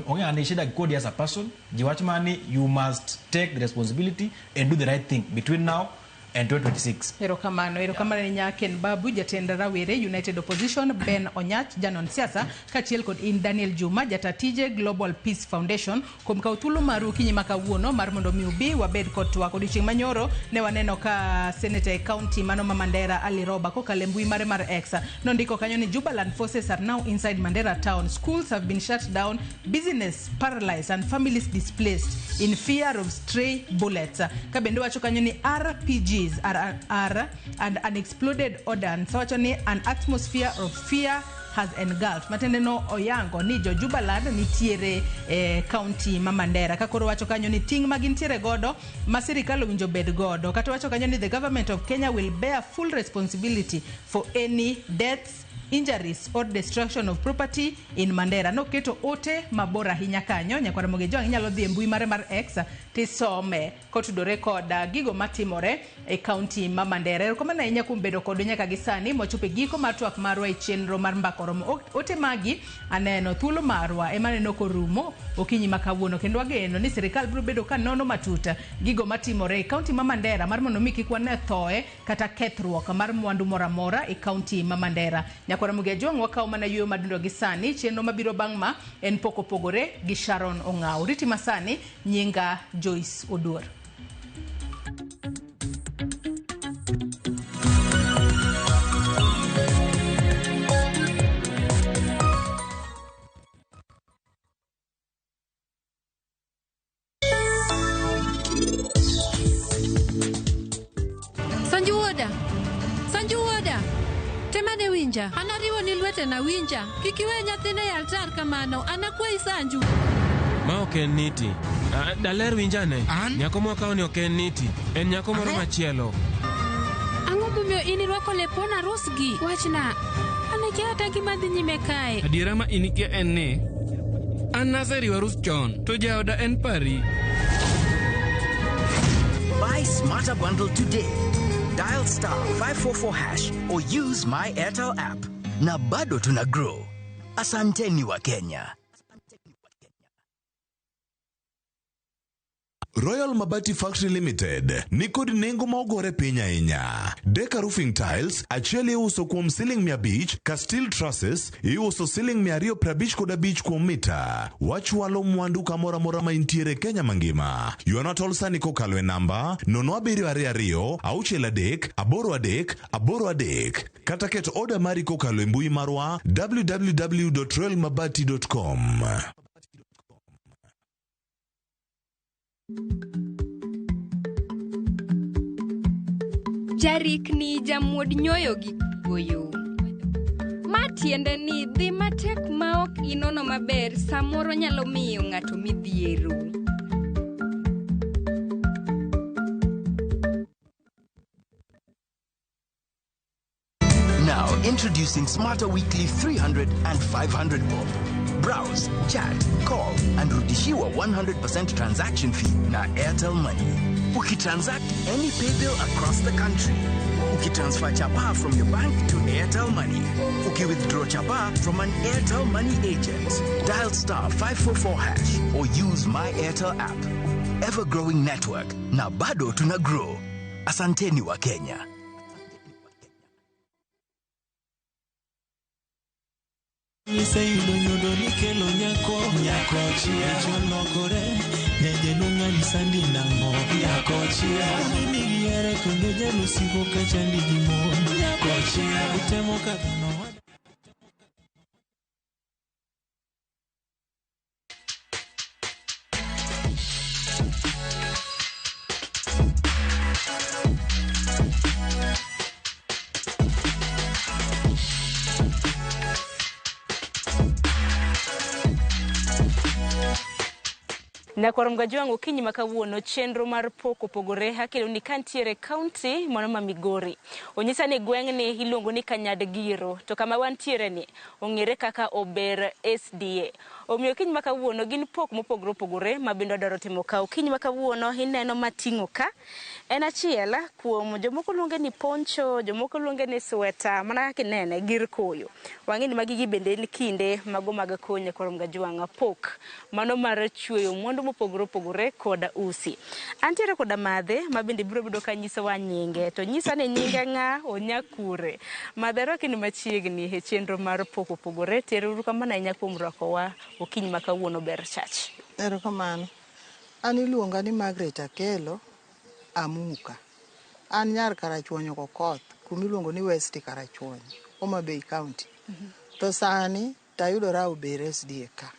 onge ani shida kodi as a person jiwachmani you must take the responsibility and do the right thing between now and 2026. Ero kamano ni nyaken babu jatenda rawere United Opposition Ben Onyach janon siasa kachiel kod in Daniel Juma jatatije Global Peace Foundation kum kautulu maru kinyi makawuono mar mondo mi ubi wabed kod twak odiochieng' manyoro ne waneno ka Senator County mano ma Mandera Ali Roba ko kalembui mare mar X nondiko kanyo ni Jubaland forces are now inside Mandera town, schools have been shut down, business paralyzed and families displaced in fear of stray bullets. Kabendo wacho kanyo ni RPGs are and unexploded ordnance so actually an atmosphere of fear has engulfed matende no oyango ni jo Jubaland nitiere county ma Mandera kakoro wacho kanyo ni ting magintiere godo ma sirikal winjo bed godo kata wacho kanyo ni the government of Kenya will bear full responsibility for any deaths, injuries or destruction of property in Mandera. No keto ote mabora hinya kanyo nyakwara mogejo inyalo dhi mbui mare mar X tisome kotudore koda gigo matimore e county ma Mandera. Koma na inya kumbedo kodo nyaka gisani mochope giko matwak marwa e chenro mar mbakoro ote magi aneno thulo marwa emane nokorumo okinyi makawuono kendo ageno ni sirikal biro bedo ka nono matuta gigo matimore e county ma Mandera mar mondo miki kwane thoe kata kethruok mar mwandu moramora e county ma Mandera. Nyakwara mugejong wakaw mana yuyo madundo gisani chenro mabiro bangma en poko pogore gi Sharon Ong'aw. Riti masani nyinga Joyce Oduor. Sanju Woda. Temane winja, anariwo ni lwete na winja. Kikiwe nyathine e altar kamano, anakwai sanju. Ma ok en niti. Daler winjane. Nyako mwaka ni ok en niti. En nyako moro machielo. Ang'o momiyo inirwako lepona rusgi? Wachna, anakia hata gima dhi nyime kae. Adiera ma inikia en ni, an naseriwa rus chon, to jaoda en pari. Buy Smarter Bundle today. Dial *544# or use my Airtel app. Na bado tuna grow. Asanteni wa Kenya. Royal Mabati Factory Limited nikod nengo ma ogore piny ahinya. Deka Roofing Tiles achiel iuso kuom ceiling 100 ka steel trusses iuso ceiling 255 kuom mita. Wachwalo mwandu kamora mora ma intiere Kenya mangima. Yuana tolsa ni kokalo e namba 0722 63 83 kata ket order mari kokalo e mbui marwa www.royalmabati.com. Jarik ni jamuod nyoyo gi goyo. Matiende ni dhi matek ma ok inono maber samoro nyalo miyo ng'ato midhiero. Now introducing Smarter Weekly 300 and 500 bob. Browse, chat, call, and rudishiwa 100% transaction fee na Airtel Money. Ukitransact any pay bill across the country. Ukitransfer chapa from your bank to Airtel Money. Ukiwithdraw chapa from an Airtel Money agent. Dial *544# or use my Airtel app. Ever-growing network. Na bado tuna grow. Asanteni wa Kenya. Iseido nyodo nikelo nyako chia cholokore nyeje lunga lisandi nango nyako chia mimi yere kondo jelo sigo kachandi gimo nyako chia utemo kakano. Na kwa mgaji wangu kinyi makawuono chenro mar poko pogore hakelo ni kantiere county mono ma Migori. Onyisa ni gweng ni ilongo ni Kanyadgiro to kama wantiere ni ong'ere kaka Ober SDA. Omiyo kinyi makawuono gin pok mopogore pogore mabindo daro timo kaw. Kinyi makawuono ineno mating'o ka en achiel kuom jomoko luonge ni poncho, jomoko luonge ni sweta, mana kinene gir koyo. Wang'eni magi gibende ni kinde mago mag konyo kwa mgaji wanga pok mano mar chweyo mwandu mopogore pogore koda usi. Antiere koda madhe mabende biro bedo ka nyiso wa nyinge to nyisa ni nyinge nga Onyakure. Madhero kini machiegni e chenro mar poko pogore teruru kama na nyakuom rako wa okinyi makawuono ber chach. Erokamano. An iluonga ni Margaret Akelo Amuka. An nyar Karachuonyo Kokoth kumiluongo ni West Karachuonyo, Homa Bay County. To sani tayudora Ober SDA ka.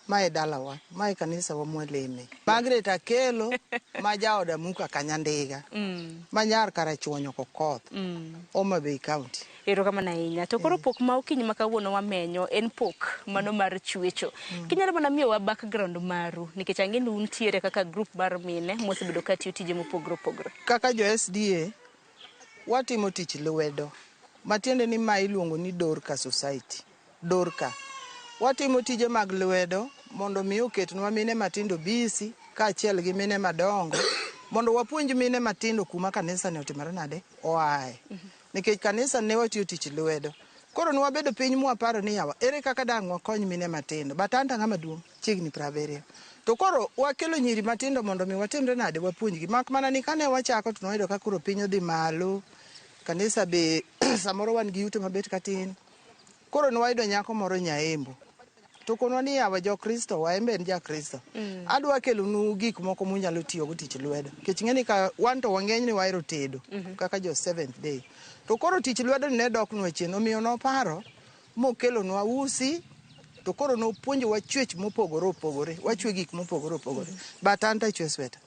Mae dalawa, mae kanisa wa mwaleme. Margaret Akelo ma jaoda Muka Kanyandiga. Manyar Karachuonyo Kokoth. Homa Bay County. Erokamano ahinya. To koro pok ma okinyi makawuono wamenyo en pok mano mar chwecho. Kinyalo mana miyo wa background maru nikech ang'eni untiere kaka group mar mine mosebedo ka tiyo tije mopogore opogore. Kaka jo SDA watimo tich lwedo. Matiende ni ma iluongo ni Dorka Society. Dorka. Watimo tije mag lwedo mondo mi oketnwa mine matindo bisi kaachiel gi mine madongo mondo wapuonj mine matindo kuma kanisa ne otimore nade oae. Nikech kanisa ne watiyo tich lwedo. Koro nwabedo piny mwaparo ni yawa ere kaka dang' wakony mine matindo. Batanta ng'ama duong' chiegni 70. To koro wakelo nyiri matindo mondo mi watimre nade wapuonjgi. Mak mana ni kane wachako to nwayudo ka koro piny odhi malo. Kanisa be samoro wan gi yuto mabet katin. Koro nwayudo nyako moro Nyaembo. To konwa ni yawa jo Kristo wa embe en ja Kristo. Adwa kelo nu gik moko munyalo tiyo go tich lwedo. Kech ng'eni ka wan to wang'eny ni wahero tedo kaka jo Seventh Day. To koro tich lwedo ne dok nwa chien omiyo noparo mokelo nwa usi to koro no puonjo wa chwech mopogore opogore wachwe gik mopogore opogore. Batanta chwe sweta.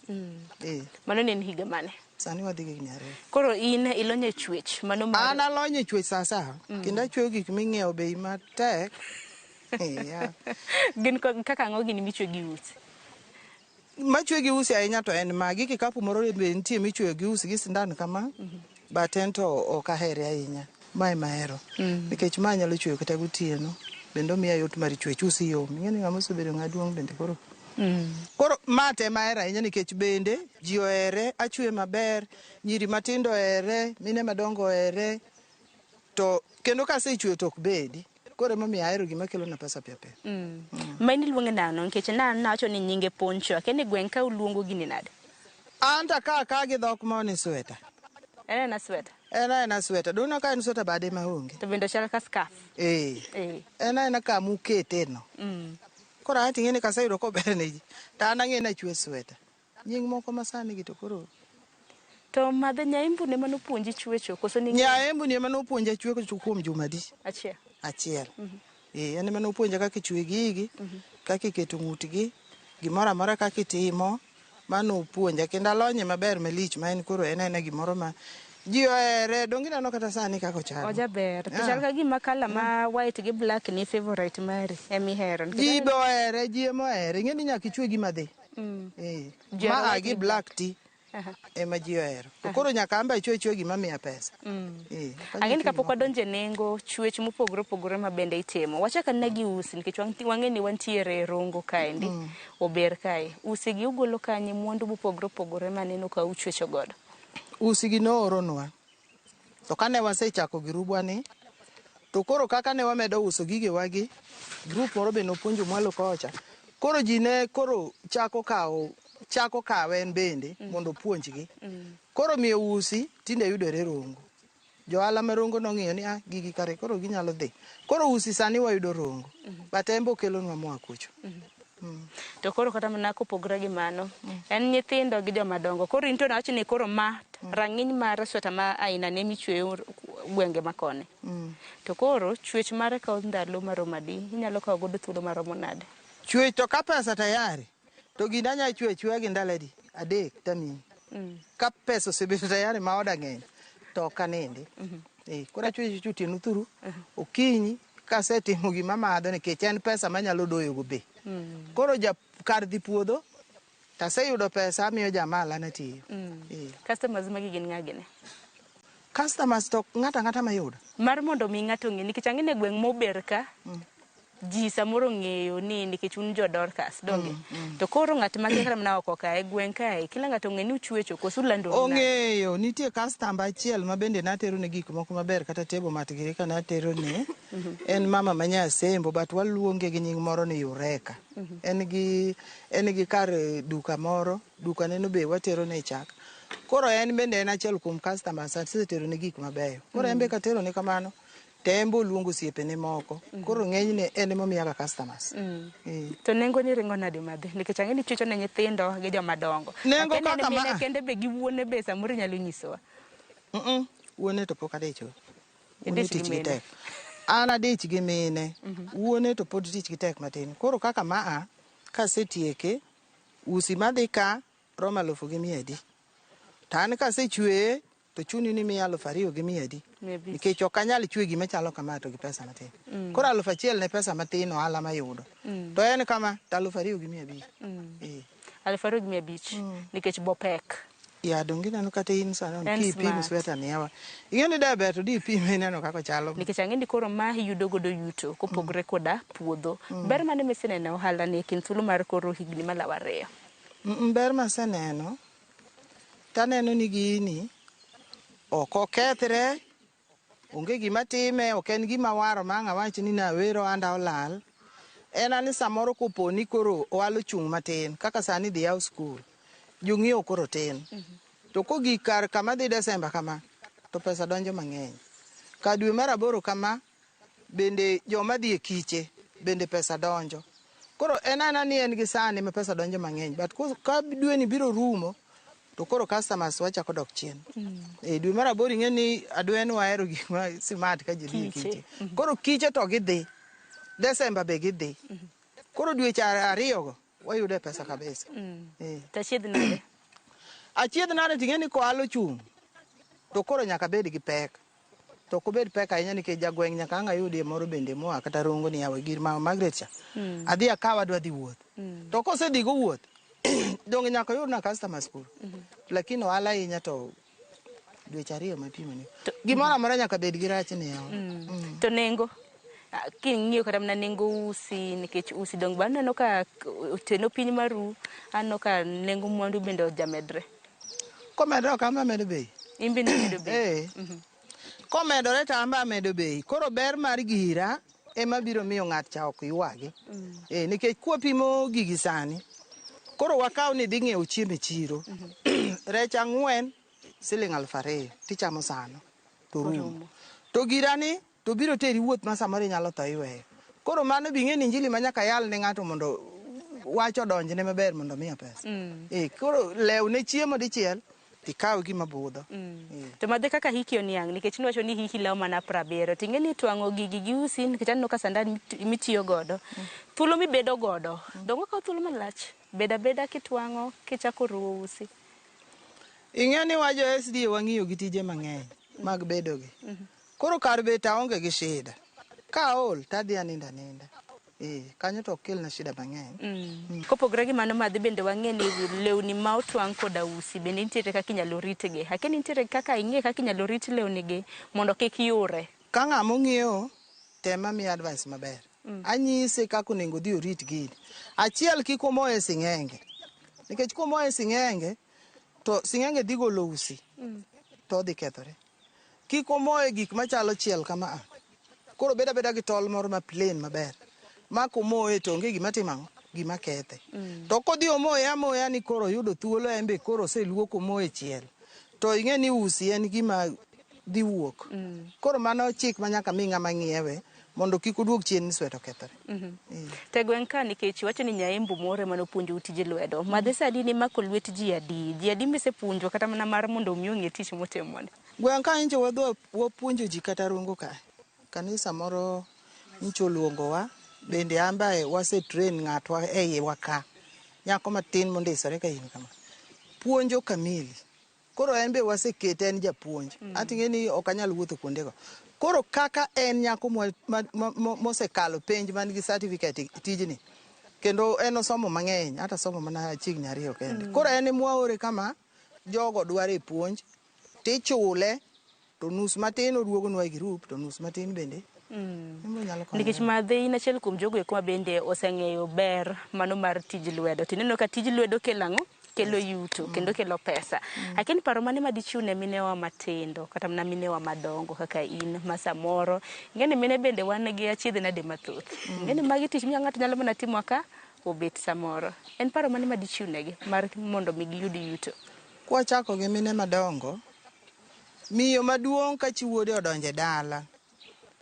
Mano ne higa mane? Sani wadhi gi nyare. Koro in ilonye chwech mano mar. An alonye chwech sasa. Kendo chweyo gik ming'iewo bei matek. Gin kaka ang'o gini michwe gi usi? Machwe gi usi ahinya to en magi kikapu moro be nitie michweyo gi usi gi sindan kama. But en to ok ahere ahinya. Mae mahero. Nikech ma nyalo chweyo kata gotieno. Bendo miya yot mar chwech usi yom. Ing'eni ng'ama osebedo ng'aduong' bende koro. Koro mate mahero ahinya nikech bende ji ohere, achwe maber, nyiri matindo ohere, mine madongo ohere. To kendo kasechweyo to ok bedi. Koro emomiyo ahero gima kelo na pesa piyo piyo. Ma iluonge nano nikech nacho ni nyinge Poncho. Kene gweng' ka uluongo gini nade? Anta ka gi dhok ma ni sweta. En sweta. En sweta. Dono ka en sweta bade maonge. To bende chal ka scarf. En kama ukete no. Koro ati ng'eni kasayudo kober ne ji. Ta an ang'e na chwe sweta. Nying moko masani gi to koro. To madhe nyaimbu ne mano puonji chwecho koso ni nyaimbu ne mano puonja chwecho kuom juma di. Achiel. En mano puonja kaka chwe gigi, kaka iketo ng'utgi, gimoro amora kaka itimo, mano puonja kendo alonye maber malich ma en koro en gimoro ma ji ohere, donge neno kata sani kako chalo. Ojaber. To chal ka gima kala ma white gi black ni favorite mari emi hero. Ji be ohere, ji emo ohere. Ing'eni nyaka ichwe gima dhi. Ma gi black tea. Ema ji ohero. To koro nyaka amba chwe gima miya pesa. Ageni kapok wadonje nengo chwech mopogore opogore ma bende itimo. Wachaka ne gi usi nikech wang'eni wantiere Rongo kaendi. Ober kae. Usi gi ugolo kanye mwandu mopogore opogore maneno ka uchwecho godo. Usi gi nooronwa. To kane wasechako girubwa ni, to koro kaka ne wamedo uso gige wagi, grup moro be nopuonjo mwalo kocha. Koro ji ne koro chako kawe en bende mondo puonjgi. Koro miyo usi tinde yudore Rongo. Johala ma Rongo nong'iyo ni gigi kare koro ginyalo dhi. Koro usi sani wayudo Rongo. Batembo kelonwa moa kucho. To koro kata mana kopogore gi mano, en nyithindo gi joma dongo. Koro into nawacho ni koro ma rang'iny mar sweta ma aina ne michweyo gwenge makone. To koro chwech mare kao ndalo maromo adi? Inyalo kawo godo thuolo maromo nade? Chwech to ka pesa tayari. To gina nya chwe gi ndaladi adek tamini. Ka pesa osebedo tayari ma oda ng'eny to kanende. Kora chwe chutieno thuru. Okinyi kasetimo gima madho nikech en pesa manyalo doyo go be. Koro kar dhi puodho taseyudo pesa miyo jamala na tiyo. Customers magi gin ng'agine? Customers to ng'ata mayudo. Mar mondo mi ng'ato ng'e nikech ang'e gweng' mober ka ji samoro ng'eyo ni nikech un jo Dorcas donge. To koro ng'at ma kekra mna oko ka e gweng' kae kila ng'ato ng'e ni uchwecho koso lando. Ong'eyo nitie customer achiel ma bende natero ne gik moko maber kata tebo matgiri ka natero ne. En mama manya Sembo but waluonge gi nying moro ni Yureka. En gi kar duka moro, duka neno be watero ne chak. Koro en bende en achiel kuom customers asetero ne gik mabeyo. Koro en be katero ne kamano. Tembo luongo siepene moko. Koro ng'enyne en momiyaga customers. To nengo ni ringo nade madhe? Nikech ang'eni chwecho ne nyithindo gi joma dongo. Nengo kaka ma kende be gi wuone be samoro nyalo nyisowa. Wuone to pok adecho. Wuone tich gi tek. An adich gi mine. Wuone to pod tich gi tek matin. Koro kaka maa kasetieke usi madhi ka roma 1,100. Tan kasechweye to chuni ni miya 2,200. Nikech ok anyal chwe gima chalo kama to gi pesa matin. Koro 1,000 ne pesa matin ohala mayudo. To en kama 2,500. 2,500 nikech bopek. Ya donge neno kata in sano ki pim sweta ni yawa. Ing'eni daber to di pim neno kako chalo. Nikech ang'eni koro ma yudo godo yuto kopogre koda puodho. Ber mane miseneno ohala ni kin thuolo mar koro higni malawo 2? Ber maseneno taneno ni gini ok okethre, onge gima time, ok en gima waro ma ng'a wach ni nawero anda olal. En ani samoro koponi koro owalo chung' matin, kaka sani dhi yaw skul. Jong'iewo koro tin. To kogi kar kama dhi Desemba kama, to pesa donjo mang'eny. Ka dwe mar 8 kama, bende joma dhi e kiche, bende pesa donjo. Koro en ni en gi sani ma pesa donjo mang'eny. But ka dwe ni biro rumo, to koro customers wachako dok chien. Dwe mar 8 ing'eni adwen wahero gik ma smart ka ji dhi kiche. Koro kiche to gidhi. Desemba be gidhi. Koro dweche 2 go wayudo pesa kabisa. Tachiedh nade? Achiedh nade ting'eni koalo chung. To koro nyaka bed gi pek. To kobed pek ahinya nikech jagweng' nyaka ang' ayudie moro bende moa kata rongo ni yawe gir mama Margaret cha. Adhi akawa dwa dhi wuoth. To kosedhi go wuoth, donge nyaka yud na customers kuro. Lakini ohala ahinya to dweche 2 mapimo ni. Gimoro amora nyaka bed gi rachne yawa. To nengo king'iyo kata mana nengo usi nikech usi dong bano neno ka teno piny maru anno ka nengo mwandu bende ojamedre. Komedre kama medo bei. Imbe ni medo bei. Komedore tamba medo bei. Koro ber mar gira ema biro miyo ng'at cha ok ywagi. Nikech kuopimo gigi sani. Koro wakaw ni dhi ng'iewo chiembe chiro. Rech 4 siling 2,000 tichamo sano. To rumo. To girani to biro teri wuoth ma samoro nyalo tho iweyo. Koro mano bing'e ni injili manyaka yal ne ng'ato mondo wacho donjne maber mondo miya pesa. Koro lewne chiemo dichiel tikaw gima budho. To madhe kaka hiki oniang' nikech niwacho ni hiki law mana 70 ting'eni twang'o gigi gi usi nikech aneno ka sandan mitiyo godo. Thuolo mibedo godo. Dongo ka thuolo malach. Beda kitwang'o kichako ruwo usi. Ing'e ni wajo SD wang'iyo gi tije mang'eny mag bedo gi. Koro kar bet aonge gi shida. Ka ol tadhi aninda. Kanyo to kel na shida mang'eny. Kopogre gi mano madhi bende wang'e ni lewni ma otwang' koda usi bende nitiere kaka inyalo ritgi. Hakeni nitiere kaka ing'e kaka inyalo rit lewni gi mondo kik yure. Ka ng'amo ng'iewo tema mi advice maber. Anyise kaka onego dhi orit gini. Achiel kik omoye sing'enge. Nikech komoye sing'enge to sing'enge dhi golo usi. To dhi kethore. Kik omoye gik machalo chiel kama. Koro beda gi tol moro ma plain maber. Ma komoye to onge gima timang'o, gima kethe. To kodhi omoye amoya ni koro yudo thuolo embe koro oseluoko moye chiel. To ing'e ni usi en gima dhi wuok. Koro mano chik manyaka mi ng'ama ng'iewe mondo kik oduog chien ni sweto kethore. Te gweng' ka nikech wacho ni nyaembu moro mano puonjo tije lwedo. Madhe sadi ni mako lwet ji adi. Ji adi misepuonjo kata mana mar mondo omi ong'e tich motimone. Gweng' ka injo wapuonjo ji kata rongo ka. Kanisa moro ncho luongowa. Bende ambaye wase train ng'atwa e waka. Nyako matin mondisore ka in kama. Puonjo kamili. Koro en be wasekete en japuonj. Ating'e ni ok anyal wuotho kuondego. Koro kaka en nyako mosekalo penj man gi certificate tijni. Kendo en osomo mang'eny. Hata somo mana chiegni 2 kende. Koro en mwaore kama jogo dware puonj. Tichule. To nus matin oduogonwa e group. To nus matin bende. Nikech madhe in achiel kuom jogo eko bende oseng'eyo ber mano mar tij lwedo. Tineno ka tij lwedo kelang'o? Kelo yuto kendo kelo pesa. Lakini paro mane madichune minewa matindo kata mana minewa madongo kaka in ma samoro ngene mine bende wan gi achiedh nade mathoth. Ngene magi tich miya ng'ato nyalo mana timo ka obet samoro. En paro mane madichunegi mar mondo mi giyud yuto. Kwa chako gi mine madongo miyo maduong' ka chi wuode odonje dala.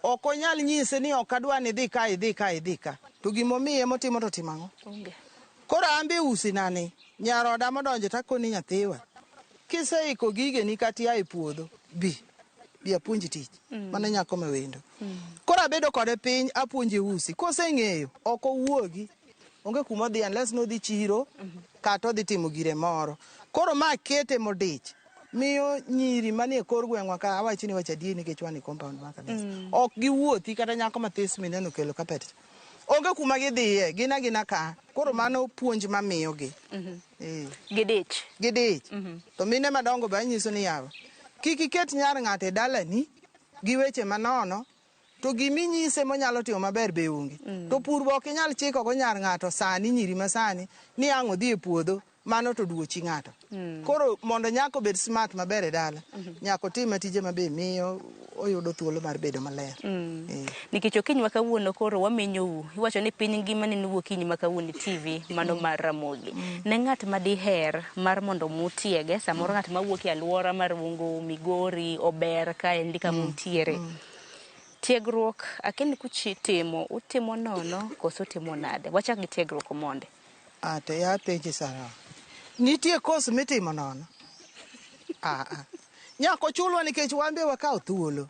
Ok onyal nyise ni ok adwa ni dhi ka. To gimomiye motimo to timang'o? Koro ambe usi nani. Nyaroda modonjo takoni nyathiwa. Kiseiko gige ni katia e puodho. Bi apuonji tich. Mane nyako mawendo. Koro abedo kode piny apuonje usi. Koseng'eyo ok owuogi. Onge kuma dhi unless no dhi chiro kata odhi timo gire moro. Koro ma kete modich. Miyo nyiri manie kor gweng'wa ka awachi ni wacha die nikech wan e compound ma kanisa. Ok giwuothi kata nyako mathis mineno kelo kapet. Onge kuma gidhiye, gina ka. Koro mano puonj mamiyo gi. Gidich. To mine madongo ba nyiso ni yawa. Kik iket nyar ng'ato e dalani gi weche manono. To giminyise monyalo timo maber be onge. To pur ok inyal chiko go nyar ng'ato sani nyiri masani ni ang' odhi e puodho. Mano to duochi ng'ato. Koro mondo nyako bed smart maber e dala. Nyako tim tije mabe miyo oyudo thuolo mar bedo maler. Nikech okinyi makawuono koro wamenyou. Iwacho ni piny ngima ni nuo okinyi makawuono TV mano mar Ramogi. Ne ng'at madiher mar mondo mutiege samoro ng'at mawuok e alwora mar Rungu, Migori, Ober ka en dika muntiere. Tiegruok akeni kuchitimo utimo nono koso timo nade. Wachak gi tiegruok monde. Ate ya penje sana. Nitie kos mitimo nono. Nyako chulwa nikech wambe wakaw thuolo.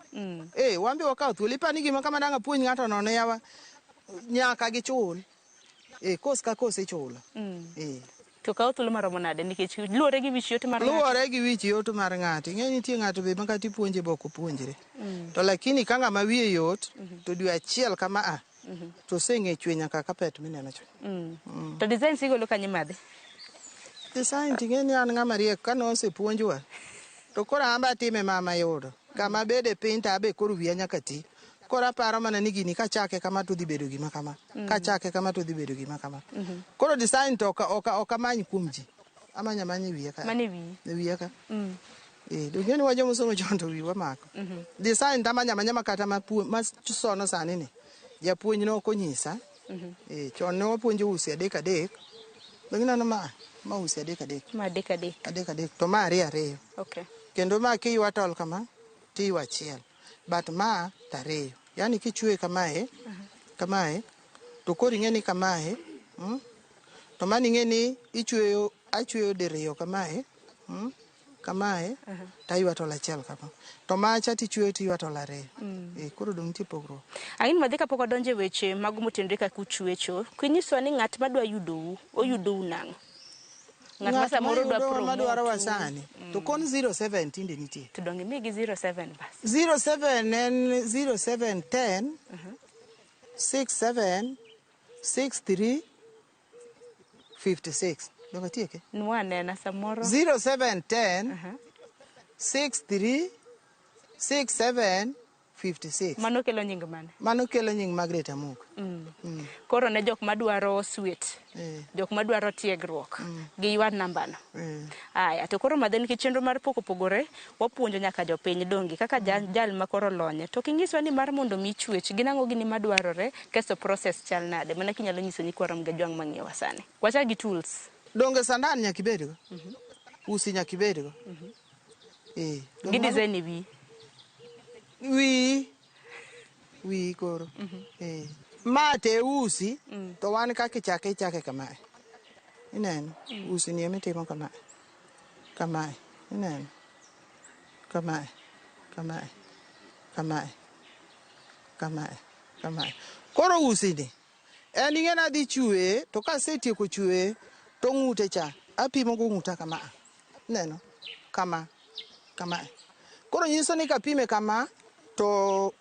Wambe wakaw thuolo. Ipani gima kama danga puonj ng'ato nono yawa nyaka gichul. Kos ka kos ichulo. To ka thuolo maromo nade nikech luore gi wich yot mar luore gi wich yot mar ng'ato. Ing'e nitie ng'ato be makati puonje bok opuonjre. To lakini ka ng'ama wiye yot to dwe achiel kama to seng'e chwe nyaka kapet mineno cho. To design sigolo kanye madhe? Design ting'e ni an ng'ama riek ka nosepuonjwa. To koro amba time mama yudo. Kama bede piny ta be koro wiya nyaka ti. Koro aparo mana ni gini kachake kama to dhi bedo gima kama. Kachake kama to dhi bedo gima kama. Koro design to oka many kuom ji. Amanya wiya ka. Mane wiyi? Wiya ka. Dong'e ni wajomo somo chon to wiwa mako. Design tamanya kata ma sono sani ni. Japuonj no konyisa. Chon ne wapuonjo usi adek. Dong'e ma usi adek. Ma adek. To ma ariyo. Okay. Kendo ma kiywa tol kama tiwa achiel. But ma tariyo. Yani kichwe kamae, to koro ing'e ni kamae, to mani ing'e ni achweyo diriyo kamae, taywa tol achiel kama. To macha tichweyo tiywa tol ariyo. Koro dong' nitie pogruok. Ang'in madhi kapok odonje weche mag motenore kaka uchwecho, kunyiswa ni ng'at madwa yudou, oyudou nang'o? Ng'at ma samoro dwa promote. Madwaro wasani. To kon 07 tinde nitie. To donge migi 07 bas. 07 en 0710 67 63 56. Donge tieke? Nwanena samoro. 0710 63 67 56. Mano kelo nying mane? Mano kelo nying Margaret Amuka. Koro ne jok madwaro sweet, jok madwaro tiegruok, gi ywa nambano. Aya, to koro madhe nikech chenro mar pogore, wapuonjo nyaka jopiny dongi kaka jal ma koro lonye. To king'iswa ni mar mondo mi chwech, ginang'o gini madwarore, keso process chal nade, mana kinyalo nyiso ni kwarom ga jwang' mang'iewa sani. Wacha gi tools. Donge sandan nyakibedgo. Usi nyakibedgo. Gi design wi koro. Ma te usi to wan kaka ichake kamae. Ineno usi ni emitimo kamae. Ineno kamae. Koro usi ni en ing'e na dhi chwe to kasetieko chwe to ng'ute cha apimo go ng'uta kama. Ineno kamae. Koro nyiso ni kapime kama to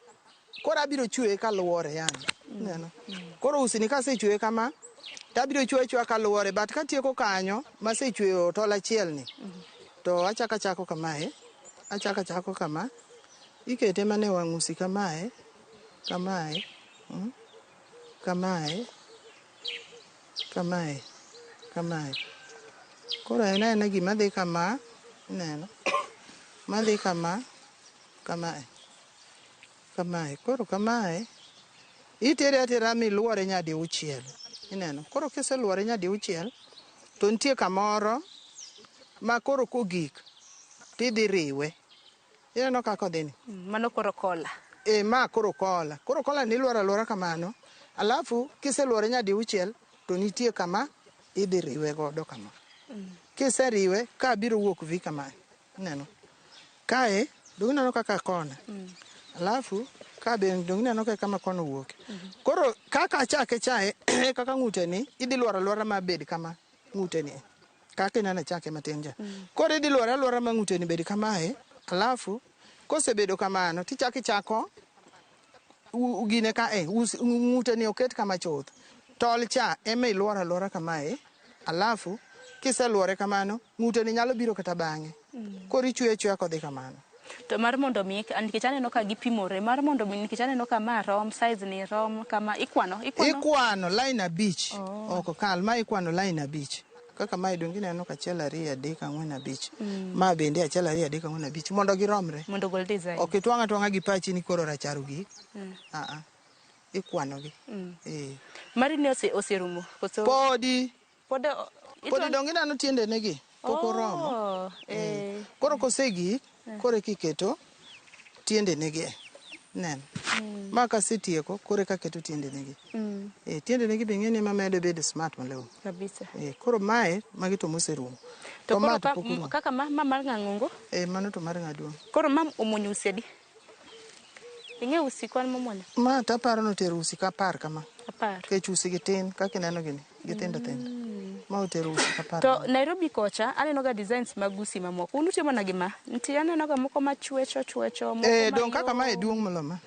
koro abiro chwe kaluwore yani. Neno. Koro usini kasechwe kama tabiro chwe kaluwore but katieko kanyo masechweyo tol achiel ni. To achako kamae. Achako kama. Ikete mane wang' usi kamae. Koro ena gima dhi kama. Neno. Madhi kamae. Koro kamae itere atera miluore nyadi uchiel. Ineno. Koro kiseluore nyadi uchiel to nitie kamoro ma koro kogik tidhi riwe. Ineno kako dhini. Mano koro kola. Ma koro kola. Koro kola ni luora kamano. Alafu kiseluore nyadi uchiel to nitie kama idhi riwe godo kama. Kiseriwe ka biro wuok vi kamae. Ineno. Kae dong' neno kaka kona. Alafu ka be dong' neno kaka kona wuok. Koro kaka achake chae kaka ng'ute ni idhi luora mabed kama ng'ute ni. Kaka ineno chake matin ja. Koro idhi luora ma ng'ute ni bed kamae. Alafu kosebedo kamano tichako gine ka ng'ute ni oket kama choth. Tol cha ema iluora kamae. Alafu kiseluore kamano ng'ute ni nyalo biro kata bang'e. Koro ichwe kodhi kamano. To mar mondo mi nikech aneno ka gipimore, mar mondo mi nikech aneno ka ma rom size ni rom kama ikwano line abich. Oko kal ma ikwano line abich. Kaka ma idongi neno ka achiel 2 3 4 5. Ma bende achiel 2 3 4 5 mondo giromre. Mondo gol design. Ok twang'a gi pachi ni koro racharo gi. Ikwano gi. Mari ne oserumo. Podi dongi neno tiende negi. Poko romo. Koro kosegi kore kiketo tiende negi. Neno. Ma kasetieko kore kaketo tiende negi. Tiende negi be ng'eni ma medo bedo smart maleo. Kabisa. Koro mae magi to moserumo. To koro kaka ma mar ng'angongo? Mano to mar ng'aduong. Koro mam omonyo usi adi? Ing'e usi kwan momonyo? Ma taparo no tero usi ka 10 kama. 10. Kech usi gitin kaka ineno gini. Gitindo. ma otero uso kapar. To Nairobi kocha aneno ga designs mag usi mamoko. Unu timo na gima? Ntie aneno ga moko machwecho moko. Dong kaka ma duong' moloma.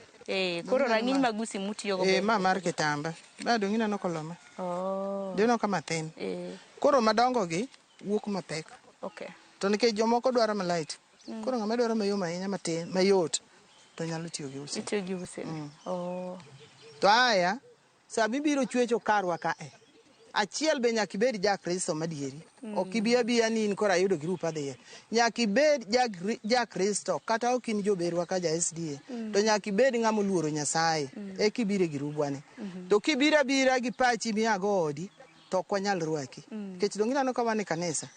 Koro rang'iny mag usi mutiyo go. Ma mar kitamba. Ba dong ineno koloma. Deno kama thin. Koro madongo gi wuok mapek. Okay. To nikech jomoko dwaro malight. Koro ng'ama dwaro mayom ahinya matin, mayot to nyalo tiyo gi usi. Tiyo gi usi. To aya sama ibiro chwecho karwa kae. Achiel be nyaka ibed ja Kristo madieri. Ok ibi abiya ni in kora yudo group adhiye. Nyaka ibed ja Kristo kata ok in joberwa ka ja SDA. To nyaka ibed ng'ama oluoro Nyasaye. Kibire gi rubwane. To kibira bira gi pachi miago odi to ok wanyal rwaki. Kech dong inano ka wan e kanisa.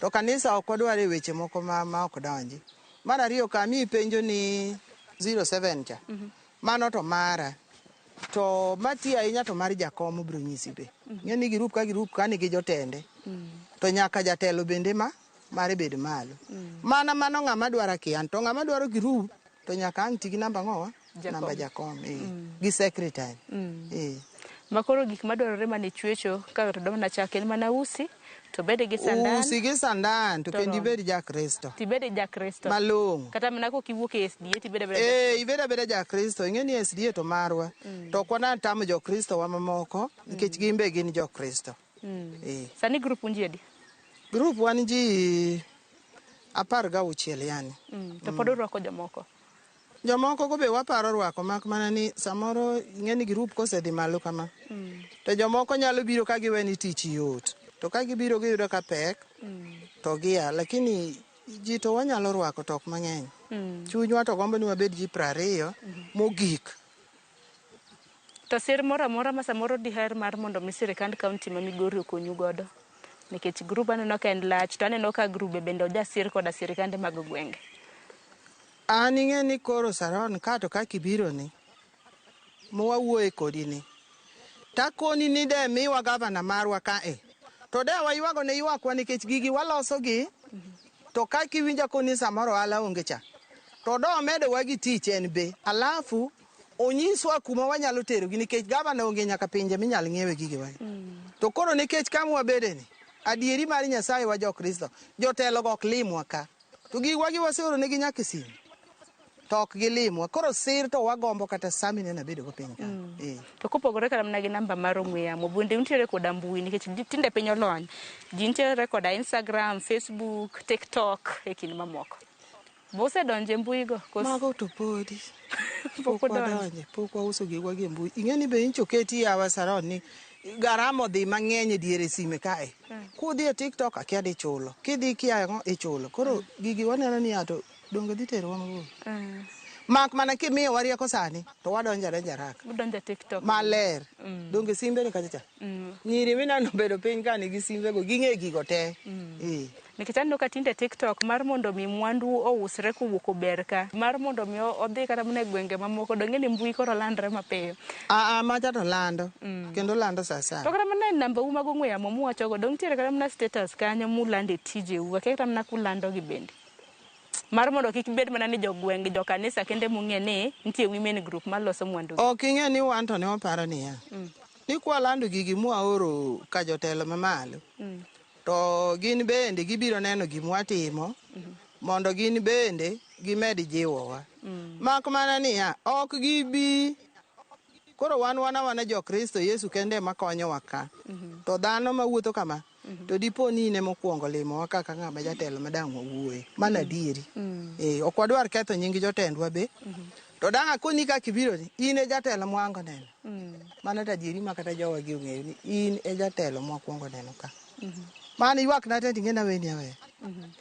To kanisa ok wadwar e weche moko ma ok donji. Mar ariyo kami penjo ni 07 cha. Mano to mara. To mati ahinya to mar jakom biro nyisi be. Ng'eni girup ka nigi jotende. To nyaka jatelo bende mare bed malo. Mana mano ng'ama dwaro kian. To ng'ama dwaro girup to nyaka ang' tigi namba ng'owa? Namba jakom. Gi secretary. Makoro gik madwarore mane chwecho ka to dom na chake en mana usi to bede gi sandan. Usi gi sandan to kendi bed ja Kristo. Ti bede ja Kristo. Malong'o. Kata mana ko kiwuok e SDA ti bede ibeda ja Kristo. Ing'eni SDA to marwa. To kwana tamo jo Kristo wa mamoko nikech gimbe gin jo Kristo. Sani group unji edi? Group wan ji 16 yani. To pod urwako jomoko. Jomoko go be waparo rwako mak mana ni samoro ng'eni group kosedhi malo kama. To jomoko nyalo biro ka giweni tich yot. To ka gibiro giyudo ka pek to gia lakini ji to wanyalo rwako to ok mang'eny. Chunywa to gombo ni wabed ji 20 mogik. To sir moro amora ma samoro diher mar mondo mi sirikand kaunti ma Migori okonyu godo. Nikech group aneno ka en lach to aneno ka group bende oja sir koda sirikande mag gwenge. An ing'eni koro Saron ka to kaka ibiro ni mwawuoye kodi ni takoni ni de miwa gavana marwa kae to de waywago ne ywakwa nikech gigi waloso gi to kaka iwinja koni samoro ala onge cha to do medo wagi tich en be alafu onyiswa kuma wanyalo tero gi nikech gavana onge nyaka pinje minyal ng'iewe gigi wagi to koro nikech kamwa bede ni adieri mar Nyasaye wa jo Kristo jotelo go ok limwa ka to gigi wagi waseoro ne gi nyaka simu to ok gilimwa koro sir to wagombo kata sami nena bedo go piny ka. To kopogore kata mana gi namba mar ong'we yamo bende nitiere koda mbui nikech tinde piny olony ji nitiere koda Instagram, Facebook, TikTok e kind mamoko. Bose donje mbui go? Mago to podi. Pok wadonje, pok wauso gigwa gi mbui. Ing'eni be inchoketi yawa Saron ni garamo dhi mang'eny diere sime kae. Kudhi e TikTok akia di chulo. Kidhi kia ichulo. Koro gigi waneno ni ato donge dhi tero wamagul. Mak mana kimiyo warieko sani to wadonja raka. Udonja TikTok. Maler. Donge simbe ni kacha. Nyiri minano bedo piny ka nigi simbe go ging'e gigo te. Nikech aneno ka tinde TikTok mar mondo mi mwandu ousre kowuok ober ka. Mar mondo mi odhi kata mana e gwenge mamoko donge ni mbui koro landre mapiyo. Macha to lando. Kendo lando sasa. To kata mana namba u mag ong'we yamo muwacho go dong tiere kata mana status kanyo mulande tije u. Kata mana kulando gi bende. Mar mondo kik bed mana ni jogwenge jo kanisa kende mung'e ni nitie women group maloso mwandu. Ok ing'e ni wan to ne waparo niya. Ni kwalando gigi mwaoro ka jotelo mamalo. To gin bende gibiro neno gimwatimo mondo gin bende gimed jiwowa. Mak mana niya ok gibi koro wana jo Kristo Yesu kende makonyowa ka. To dhano mawuotho kama to dipo ni ne mokwongo limowa kaka ng'ama jatelo madang' wawuoye mana dieri. Ok wadwar ketho nying jotendwa be. To dang' akoni kaka ibiro ni in e jatelo mwango neno. Mana tadieri ma kata jowa gi ong'eyo ni in e jatelo mwakwongo neno ka. Mani ywak na tendi ngena weni awe.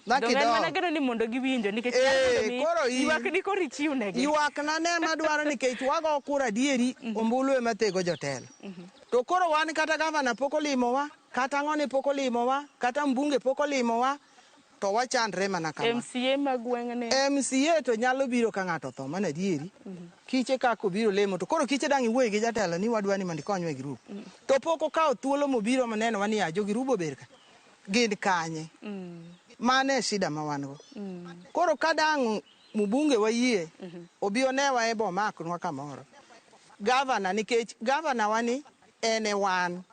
Dongen mana geno ni mondo giwinjo nikech koro ywak ni koro ichiw negi. Ywak na ne madwaro nikech wago kura dieri ombulu ema tego jotelo. To koro wan kata gavana pok olimowa, kata ng'one pok olimowa, kata mbunge pok olimowa, to wachandre mana kama. MCA magweng'ne. MCA to nyalo biro ka ng'ato tho mana dieri. Kiche kako biro lemo to koro kiche dang' iwuoye gi jatelo ni wadwani mondo ikonywa e grup. To pok okawo thuolo mobiro maneno wani ajo girubo ber ka. Gin kanye. Mane shida ma wan go. Koro kadang' mbunge wayie obi onewa e bomaknwa kamoro. Gavana nikech gavana wani ene wan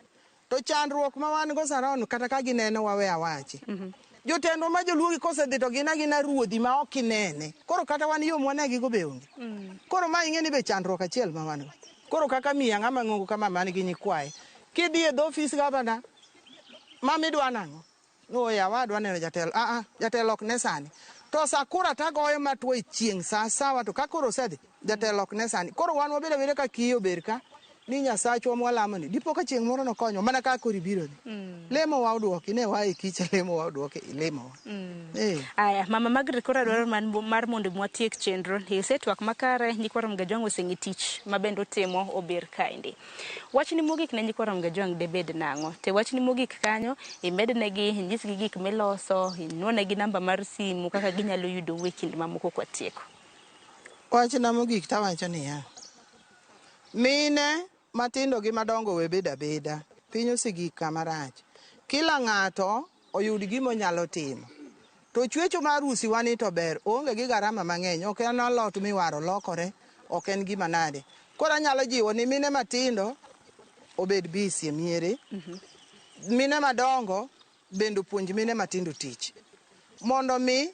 To chandruok ma wan go saron kata ka gineno wawe awachi. Jotendwa ma joluogi kosedhi to gina ruodhi ma ok inene. Koro kata wan yo mwanegi go be onge. Koro ma ing'e ni be chandruok achiel ma wan go. Koro kaka miya ng'ama ng'ongo kama man gi nyikwaye. Kidhi e dho ofis gavana, mamidwa nang'o? No ya wadwa neno jatelo. Jatelo ok ne sani. To sakura tagoyo matwo e chieng' sawa to kakoro osedhi jatelo ok ne sani. Koro wan wabedo abeda ka kiyo ber ka ni Nyasachwa mwalamo ni. Dipo ka chieng' moro nokonyo mana ka kori biro ni. Lemo wa odwoki ne wa e kicha lemo wa odwoki ilemo wa. Aya, Mama Margaret kora dwaro mar mondo mwatiek chenro. Isetwak makare nyikwaro Mgajwang' oseng'i tich mabendo timo ober kaindi. Wachni mogik ne nyikwaro Mgajwang' debed nang'o? Te wachni mogik kanyo imednegi inyisgi gik miloso, inuonegi namba mar simu kaka ginyalo yudo weekend mamoko kwa tieko. Wachna mogik tawacho niya. Mine matindo gi madongo we beda beda. Piny osegik kama rach. Kila ng'ato oyud gimo nyalo timo. To chwecho mar usi wani to ber. Onge gi garama mang'eny. Ok en lot miwaro lokore. Ok en gima nade. Koro anyalo jiwo ni mine matindo obed busy e miere. Mine madongo bendo puonj mine matindo tich. Mondo mi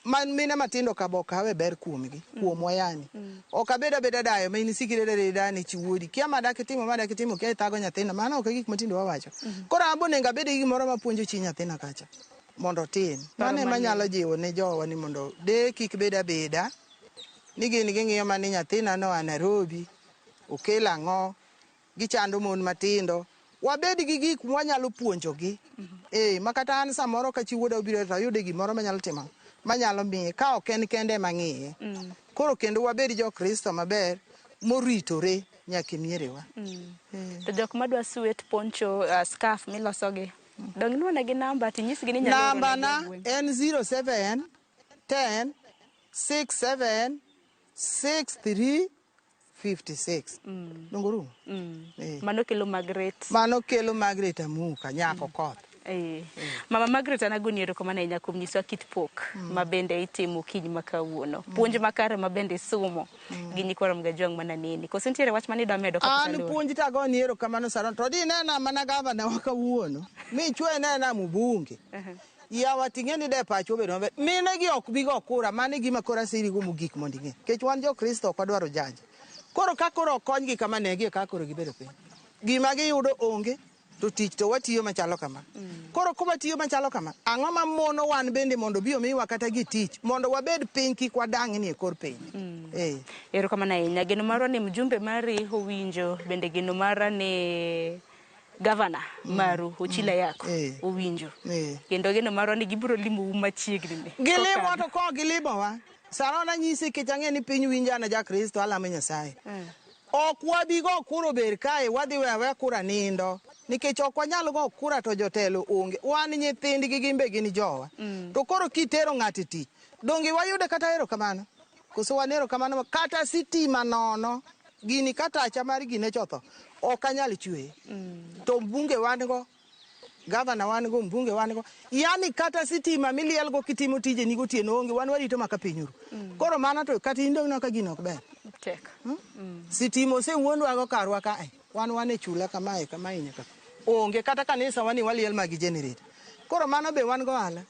mine matindo kawe ber kuomgi. Kuomwa yani. Ok abeda dayo ma inisikire dani chiwuodi. Kia madake timo kia itago nyathina. Mano ok gik matindo wawacho. Koro abonenga bede gimoro ma puonjo chi nyathina kacha. Mondo tin. Mano ema nyalo jiwo ne jowa ni mondo de kik beda. Ni gin ging'iyo mani nyathina no a Nairobi. Okelo ang'o. Gichando mon matindo. Wabed gi gik mwanyalo puonjogi. Makata an samoro ka chi wuoda obiro to ayude gimoro manyalo timo. Manyalo miye ka ok en kende mang'iye. Koro kendo wabed jo Kristo maber moritore nyaka mierewa. To jok madwa sweet poncho scarf milosogi. Dong nuonegi namba tinyisgi ni nyalo. Namba na en 07 10 67 63 56. Donguru. Mano kelo Margaret. Mano kelo Margaret Amuka nyako koth. Mama Margaret anagoni erokamano ahinya kuom nyisowa kit pok mabende itimo kiny makawuono. Puonj makare mabende somo gi nyikwaro Mgajwang' mananeni. Koso nitiere wach manidwa medo kaka an puonj tagoni erokamano saron to di nena mana gavana wa kawuono. Mi chwe nena mbunge. Yawa ting'eni de pacho bedo maber. Mine gi ok bigo kura mane gima kora siri go mogik mondo ing'e. Kech wan jo Kristo ok wadwaro janja. Koro ka koro konygi kama negi ka koro gibedo piny. Gima giyudo onge to tich to watiyo machalo kama. Koro kuma tiyo machalo kama, ang'o ma mono wan bende mondo biyo miwa kata gi tich mondo wabed piny kik wadang' ni e kor piny. Erokamano ahinya. Geno marwa ni mjumbe mari owinjo bende geno mara ni gavana maru Ochila Yako owinjo. Kendo geno marwa ni gibiro limo machiegni ni. Gilimo to ko gilimo wa. Sarona nyisi kechang'e ni piny winjana ja Kristo alamo Nyasaye. Ok wabigo kuro ber kae wadhi wewe kura nindo. Nikech ok wanyalo go kura to jotelo onge. Wan nyithindgi gimbe gin jowa. To koro kitero ng'ati tich. Dongi wayude kata erokamano. Koso wan erokamano kata sitima nono. Gini kata acha mar gine chotho. Ok anyal chweye. To mbunge wan go. Gavana wan go, mbunge wan go. Yani kata sitima miliel go kitimo tije ni gotieno onge wan warito maka pinyuru. Koro mana to kata indo na ka gino ok ber. Tek. Sitimo se wuonwa go karwa kae. Wan e chula kamae nyaka. Onge kata kanisa wani waliel magi generator. Koro mano be wan go ala.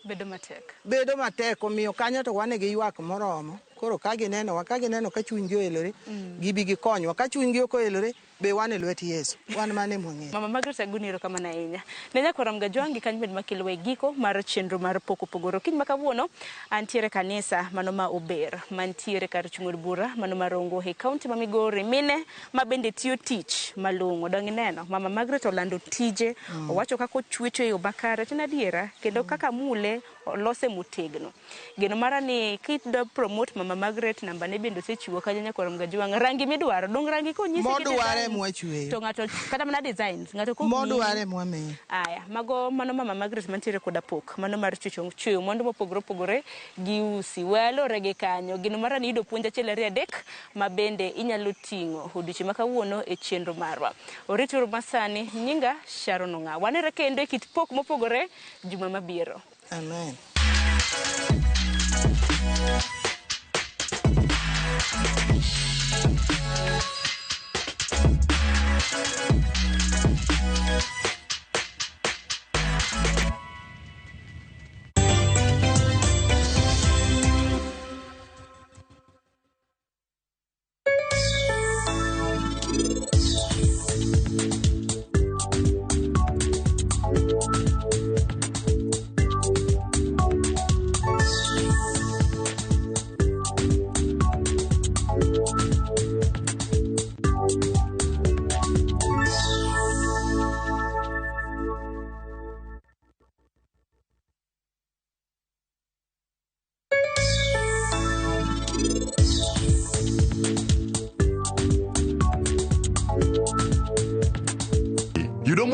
Bedo matek. Bedo matek omiyo kanyo to wan gi ywak moromo. Koro ka gineno ka chunygi oelore, gibi gikonywa. Ka chunygi ok oelore, be wan e lwet Yesu. Wan mane mwang'eyo. Mama Margaret agoni erokamano ahinya. Ne nyakwaro Mgajwang' gi kanyo bed makelo e giko mar chenro mar pok opogore. Kiny makawuono antiere kanisa mano ma ober. Mantiere kar chung' od bura mano ma Rongo e kaunti ma Migori. Mine ma bende tiyo tich malong'o. Dong ineno Mama Margaret olando tije. Owacho kako chwecho yo bakare. Tina diera. Kendo kaka mule olose motegno. Geno mara ni kitda promote Mama Margaret namba ne bendo sechiwo kanyo nyakwaro Mgajwang'. Rangi midwaro. Dong rangi ko nyisi moduare mwachweyo. To ng'ato kata mana designs ng'ato ko moduare mwame. Aya mago mano Mama Margaret mantiere koda pok mano mar chweyo mondo mopogore gi usi welo rege kanyo gino mara ni ido puonja chelere adek mabende inyalo ting'o odiochieng' makawuono e chenro marwa. Orituru masani nyinga Sharon Ong'a. Wanere kendo kit pok mopogore juma mabiro. Amen.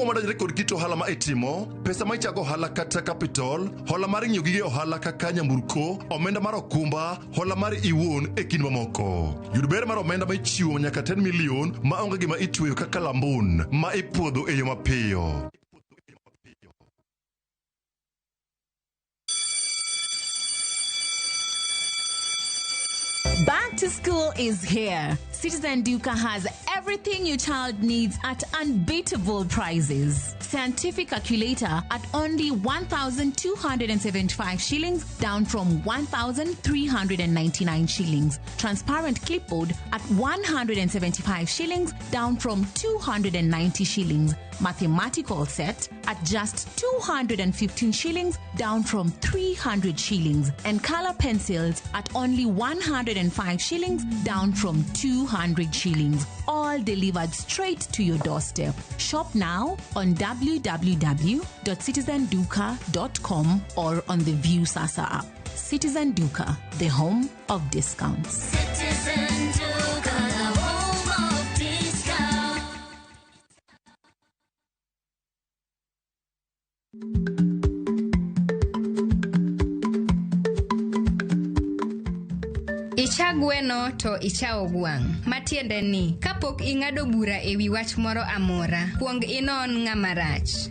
madonjore kod kit ohala ma itimo, pesa ma ichako ohala kata capital, hola mar ng'iewo gige ohala kaka nyamburko, omenda mar okumba, hola mar iwuon e kind mamoko. Yud ber mar omenda ma ichiwo nyaka 10 million ma onge gima itweyo kaka lambun ma ipuodho e yo mapiyo. Back to school is here. Citizen Duka has everything your child needs at unbeatable prices. Scientific calculator at only 1,275 shillings, down from 1,399 shillings. Transparent clipboard at 175 shillings, down from 290 shillings. Mathematical set at just 215 shillings, down from 300 shillings. And color pencils at only 105 shillings, down from 200 shillings. All delivered straight to your doorstep. Shop now on www.citizenduka.com or on the View Sasa app. Citizen Duka, the home of discounts. Citizen Duka, the home of discounts. Icha gweno to icha ogwang'. Matiende ni, kapok ing'ado bura ewi wach moro amora, kuong inon ng'ama rach.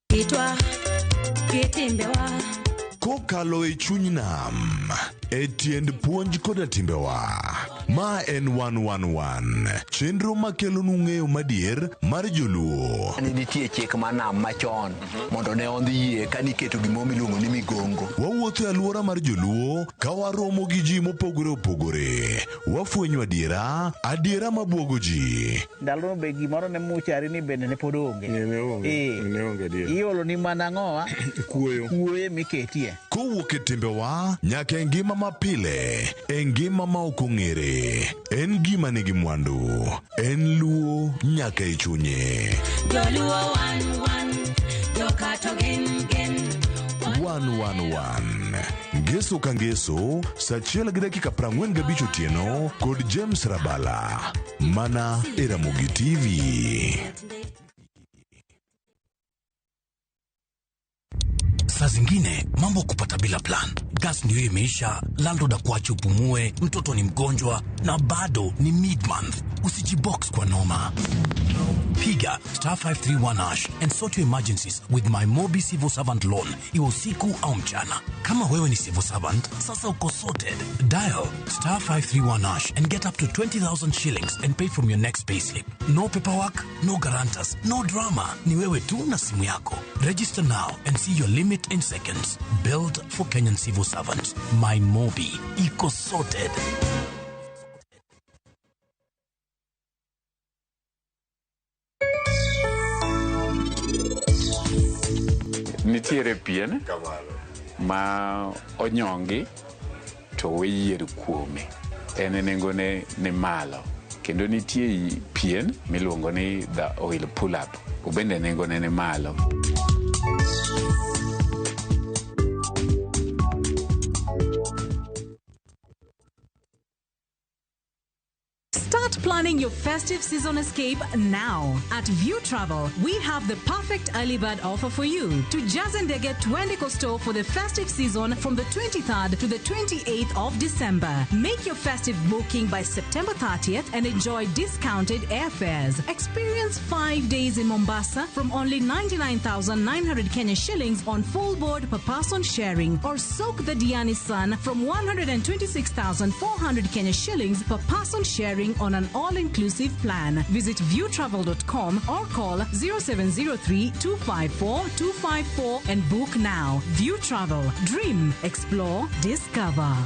Kitwa, kitimbewa. Kokalo e chuny nam, e tiend puonj koda timbewa. Ma en 111, chenro makelo nung'eyo madier mar joluo. Nitie chik manam machon, mondo ne ondhi yie kaniketo gimo miluongo ni migongo. Wawuotho e alwora mar joluo, ka waromo gi ji mopogore opogore. Wafwenyo adiera mabwogo ji. Ndalo be gimoro ne muchari ni bende ne pod onge. Ne onge adiera. Iolo ni mana ng'owa kuoye miketie. Kowuok e timbewa nyaka e ngima mapile, e ngima ma ok ong'ere. En gima nigi mwandu, en luo nyaka e chunye. Joluo 111, jokato gin. 111 Ngeso ka ngeso, saa 1:45 otieno kod James Rabala. Mana e Ramogi TV. Saa zingine mambo kupata bila plan. Gas ndio imeisha, landlord akuache upumue, mtoto ni mgonjwa na bado ni mid-month. Usijibox kwa noma. Piga *531# and sort your emergencies with my Mobi Civil Servant Loan. Iwe usiku au mchana. Kama wewe ni civil servant, sasa uko sorted. Dial *531# and get up to 20,000 shillings and pay from your next payslip. No paperwork, no guarantors, no drama. Ni wewe tu na simu yako. Register now and see your limit in seconds. Built for Kenyan civil servants. My Mobi. Iko sorted. Nitiere pien ma onyongi to weyier kuome. En nengone ni malo. Kendo nitie pien miluongo ni the oil pull up. Ubende nengone ni malo. Start planning your festive season escape now. At View Travel, we have the perfect early bird offer for you. To Jazendege Twende Costo for the festive season from the 23rd to the 28th of December. Make your festive booking by September 30th and enjoy discounted airfares. Experience 5 days in Mombasa from only 99,900 Kenya shillings on full board per person sharing, or soak the Diani Sun from 126,400 Kenya shillings per person sharing on an all-inclusive plan. Visit viewtravel.com or call 0703-254-254 and book now. View Travel. Dream, explore, discover.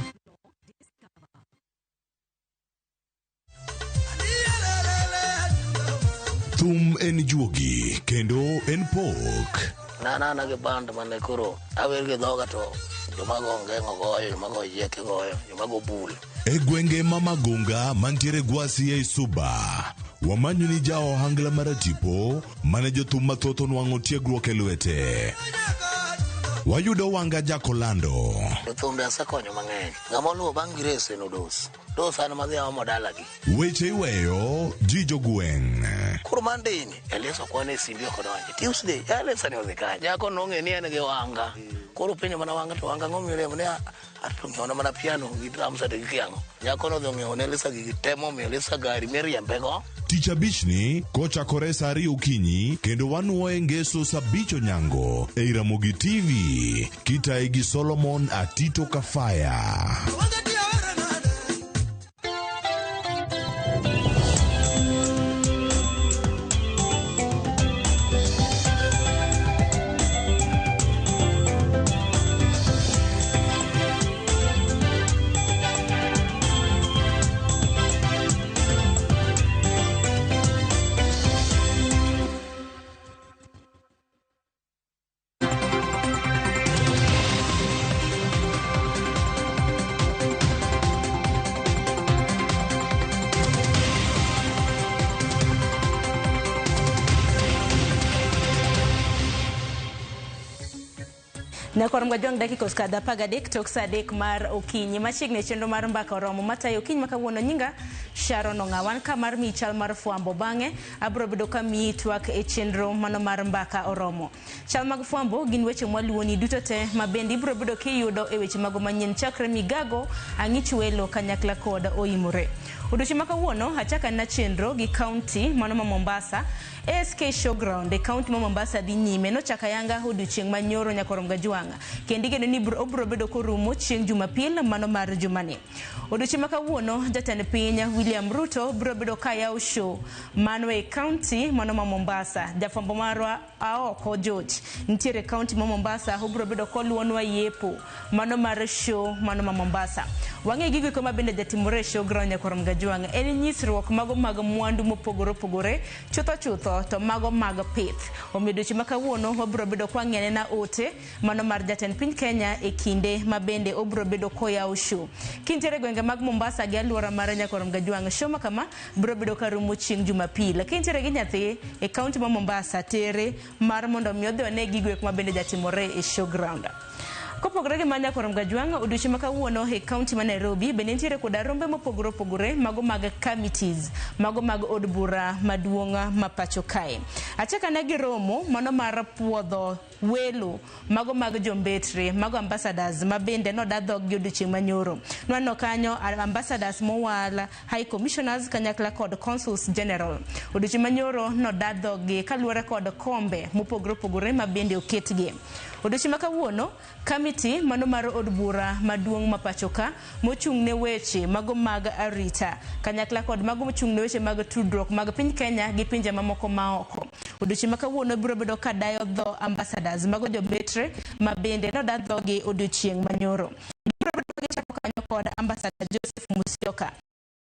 Thum en juogi, kendo en pok. Na ke band mane koro awer ke dhoga to jomago ngengo goyo, jomago yeke goyo, jomago bul. E gwenge mamagunga mantiere Gwasi e Suba. Wamanyo ni jao hangla maratipo, mane jothum mathoth onwang'o tiegruok e lwete. wayudo wanga Jakolando. Thumbe asekonyo mang'eny. Ng'ama oluwo bang' Grace en Odos. Dos an madhi amo dalagi. Weche iweyo Jijo Gweng'. Koro mandini Elisa kwane e simbi ok donje. Tuesday Elisa ne odhi kanye. Nyako nong'e ni en gi wanga. Koro penjo mana wanga to wanga ng'omiyo lemo ne atong'eona mana piano gi drums ade gi kiang'o. Nyako no dhong'eyo ne Elisa gi temo miyo Elisa gari miriembego. Tich abich ni kochakore saa 2 okinyi kendo wanuoye ngeso saa 5 onyango ei Ramogi TV kitae gi Solomon Atito Kafaya. Na kwa mgajong dakika uskada pagadek tok sadek mar okinyi machigne chenro mar mbaka oromo matayo okinyi makawuono nyinga Sharon Ongawan ka mar michal mar fuambo bange abro bedo ka mi twak e chenro mano mar mbaka oromo. Chal mag fuambo gin weche mwaluoni duto te mabendi bro bedo kiyudo e weche mago manyien chakre migago ang'ichwelo kanyakla koda oimore. Odiochieng' makawuono achaka na chenro gi county mano ma Mombasa. ASK Showground e county ma Mombasa dhi nyime no chaka yanga odiochieng' manyoro nyakorom gajwanga kendi geno ni obro bedo korumo chieng' Jumapil mano mar jumani. Odiochieng' makawuono jatend piny William Ruto bro bedo kayawo show mano e county mano ma Mombasa. Jafwambo marwa Aoko George nitiere county ma Mombasa obro bedo koluonwa yepo mano mar show mano ma Mombasa. Wang'e gigo koma bende jatimore Showground nyakorom gajwanga en nyisruok mago mag mwandu mopogore opogore chutho to mago mag pith. Omiyo odiochieng' makawuono obro bedo kwang'ene na ote mano mar jatend piny Kenya e kinde mabende obro bedo koyawo show. Kintiere gwenge mag Mombasa gi aluora mar nyakorom gajwanga show makama bro bedo karumo chieng' Jumapil. Kintiere gi nyathi e county ma Mombasa tere mar mondo mi odhi one gigo koma bende jatimore e Showground. Kopogore gi manya korom gajwanga odiochieng' makawuono e county ma Nairobi bende nitiere koda rombe mopogore opogore mago mag committees mago mag od bura maduong' ma pacho kae. Achaka na gi romo mano mar puodho welo mago mag jombetre mago ambassadors mabende nodadhog gi odiochieng' manyoro. Nwano kanyo ambassadors mowal high commissioners kanyakla kod consuls general. Odiochieng' manyoro nodadhog gi kaluwore kod kombe mopogore opogore mabende oketgi. Odiochieng' makawuono committee mano mar od bura maduong' ma pacho ka mochung' ne weche mago mag arita kanyakla kod mago mochung' ne weche mag tudruok mag piny Kenya gi pinje mamoko maoko. Odiochieng' makawuono biro bedo ka dayo dho ambassadors mago jombetre mabende nodadhogi odiochieng' manyoro. Biro bedo gi chako kanyo kod ambassador Joseph Musyoka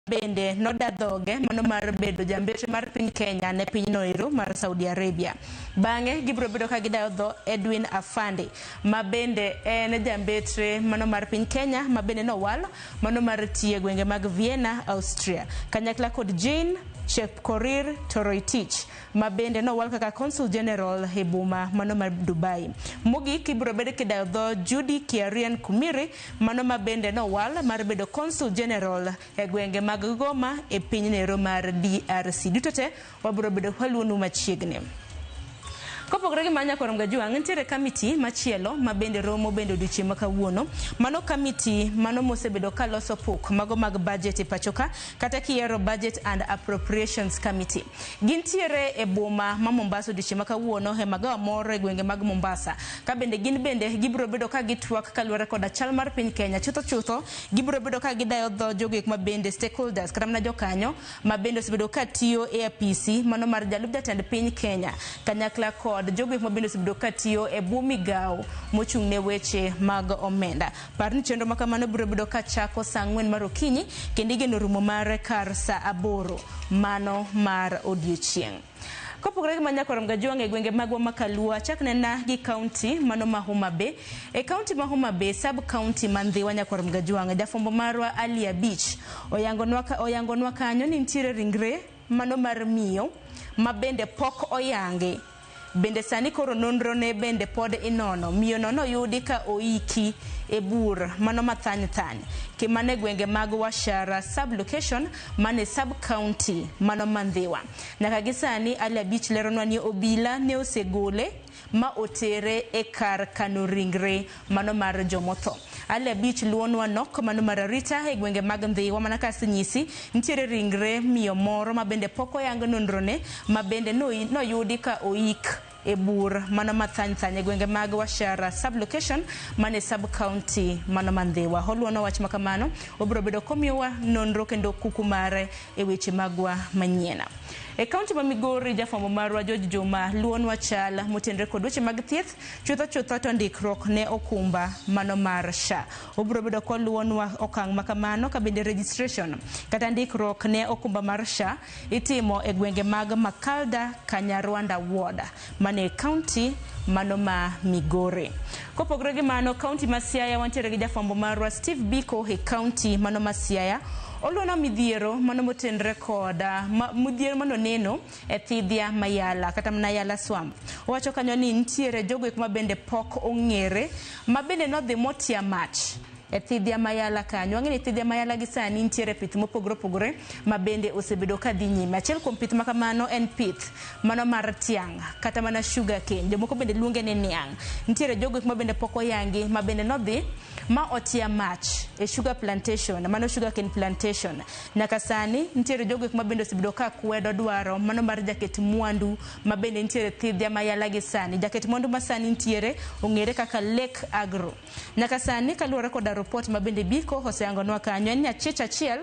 bende nodadhoge mano mar bedo jambetre mar piny Kenya ne piny noero mar Saudi Arabia. Bang'e gibro bedo ka gidayo dho Edwin Afande mabende en jambetre mano mar piny Kenya mabende nowal mano mar tiye gwenge mag Vienna, Austria kanyakla kod Jane Chepkorir Toroitich mabende nowal kaka consul general e boma mano mar Dubai. Mogik ibro bedo kidayo dho Judy Kiarian Kumiri mano mabende nowal mar bedo consul general e gwenge mag Goma e piny nero mar DRC. Dutote wabro bedo waluonu machiegni. Kopogore gi manya korom gajwang' nitiere committee machielo mabende romo bende odiochieng' makawuono. Mano committee mano mosebedo kaloso pok mago mag budget e pachoka kata kiero budget and appropriations committee. Gintiere e boma ma Mombasa odiochieng' makawuono e magawa moro e gwenge mag Mombasa. Ka bende gin bende gibro bedo ka gitwak kaluwore koda chal mar piny Kenya. Chutho gibro bedo ka gidayo dho jogek mabende stakeholders kata mana jokanyo mabende osebedo ka tiyo e apisi mano mar jalup jatend piny Kenya kanyakla kod jogo mabende osebedo ka tiyo e bwo migawo mochung' ne weche mag omenda. Par ni chenro makamano biro bedo ka chako saa 4 mar okinyi kendo igeno rumo mar kar saa 8 mano mar odiochieng'. Kopogore gi manya korom gajwang' e gwenge magwa makalua chakne na gi county mano ma Homa Bay. E county ma Homa Bay sub county mandhiwa nyakorom gajwang' jafwambo marwa Ali Abich oyangonwa kanyo ni nitiere ringre mano mar miyo mabende pok oyange Bende sani koro nonro ne bende pod inono. Miyo no yudi ka oiki e bur mano mathany ke mane gwenge mag Washara sub-location mane sub-county mano Mandhiwa. Nyaka gisani Ali Abich leronwa ni obila ne osegole ma otere e kar kano ringre mano mar jomotho. Ali Abich luonwa nok mano mar arita e gwenge mag Ndhiwa mana kasinyisi nitiere ringre miyo moro ma bende poko yang nonrone ma bende noyudi ka oik e bur mano mathany e gwenge mag Washara sub-location mane sub-county mano Mandhiwa. Holuono wach makamano obiro bedo komiwa nonro kendo kuku mare e weche magwa manyiena. E kaunti ma Migori jafwambo marwa George Juma luonwa chal motenre kod weche mag thieth chutho to ndikruok ne okumba mano mar SHA. Obiro bedo koluonwa okang' makamano ka bende registration kata ndikruok ne okumba mar SHA itimo e gwenge mag Makalda Kanyarwanda Ward mane kaunti mano ma Migori. Kopogore gi mano kaunti ma Siaya wantiere gi jafwambo marwa Steve Biko e kaunti mano ma Siaya. Oluona midhiero mano motenre koda midhiero mano neno e thidhia mayala kata mana Yala Swamp. Owacho kanyo ni nitiere jogo ma bende pok ong'ere ma bende nodhi motia mach e thidhia mayala kanyo. Wang'eni thidhia mayala gi sani nitiere pith mopogore ma bende osebedo ka dhi nyime. Achiel kuom pith makamano en pith mano mar tiang' kata mana sugar cane. Jomoko bende luonge ni niang'. Nitiere jogo ma bende pok oyangi ma bende nodhi ma otia mach e sugar plantation mano sugar cane plantation. Nyaka sani nitiere jogo ma bende osebedo ka kwedo dwaro mano mar jaket mwandu ma bende nitiere thidhia mayala gi sani. Jaket mwandu ma sani nitiere ong'ere kaka Lake Agro. Nyaka sani kaluwore koda report ma bende Biko oseyangonwa kanyo en ni achiel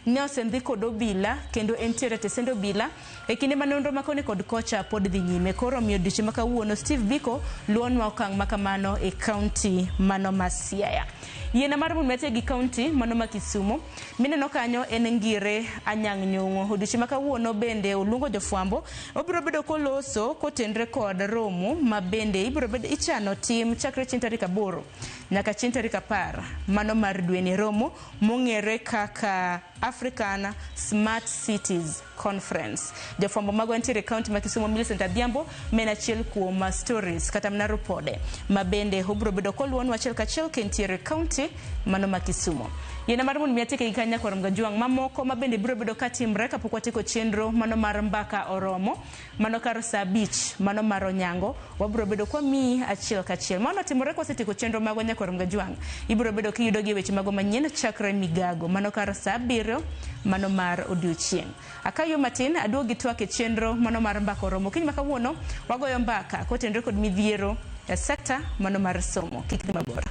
ne osendhi kod obila kendo entiere tesendo obila e kinde ma nonro makoni kod kocha pod dhi nyime. Koro miyo diche makawuono Steve Biko luonwa okang' makamano e kaunti mano ma Siaya. Yiena mar mumete gi kaunti mano ma Kisumu mineno kanyo en ngire Anyang' Nyong'o. Odiche makawuono bende oluongo jofwambo obiro bedo koloso kotenre kod romo ma bende ibiro bedo ichano tim chakre chieng' tarik 8 nyaka chieng' tarik 10 mano mar dweni. Romo mong'ere kaka African Smart Cities Conference. Jofwambo mago ntiere kaunti ma Kisumu Millicent Adhiambo mena achiel kuom stories kata mana ripode ma bende obiro bedo koluon achiel kachiel kentiere kaunti mano ma Kisumu. Yiena mar mon miatike gi kanya kwarom gajuang' mamoko ma bende biro bedo katimre kapok watiko chenro mano mar mbaka oromo mano kar saa 5 mano mar onyango wabiro bedo kwa mi achiel kachiel. Mano timore kwa setiko chenro mago nyakwarom gajuang' ibiro bedo kiyudo gi weche mago manyien chakre migago mano kar saa 7 mano mar odiochieng'. Akayo matin aduogi twake chenro mano mar mbaka oromo kiny makawuono wagoyo mbaka kotenre kod midhiero e sekta mano mar somo. Kikni mabora.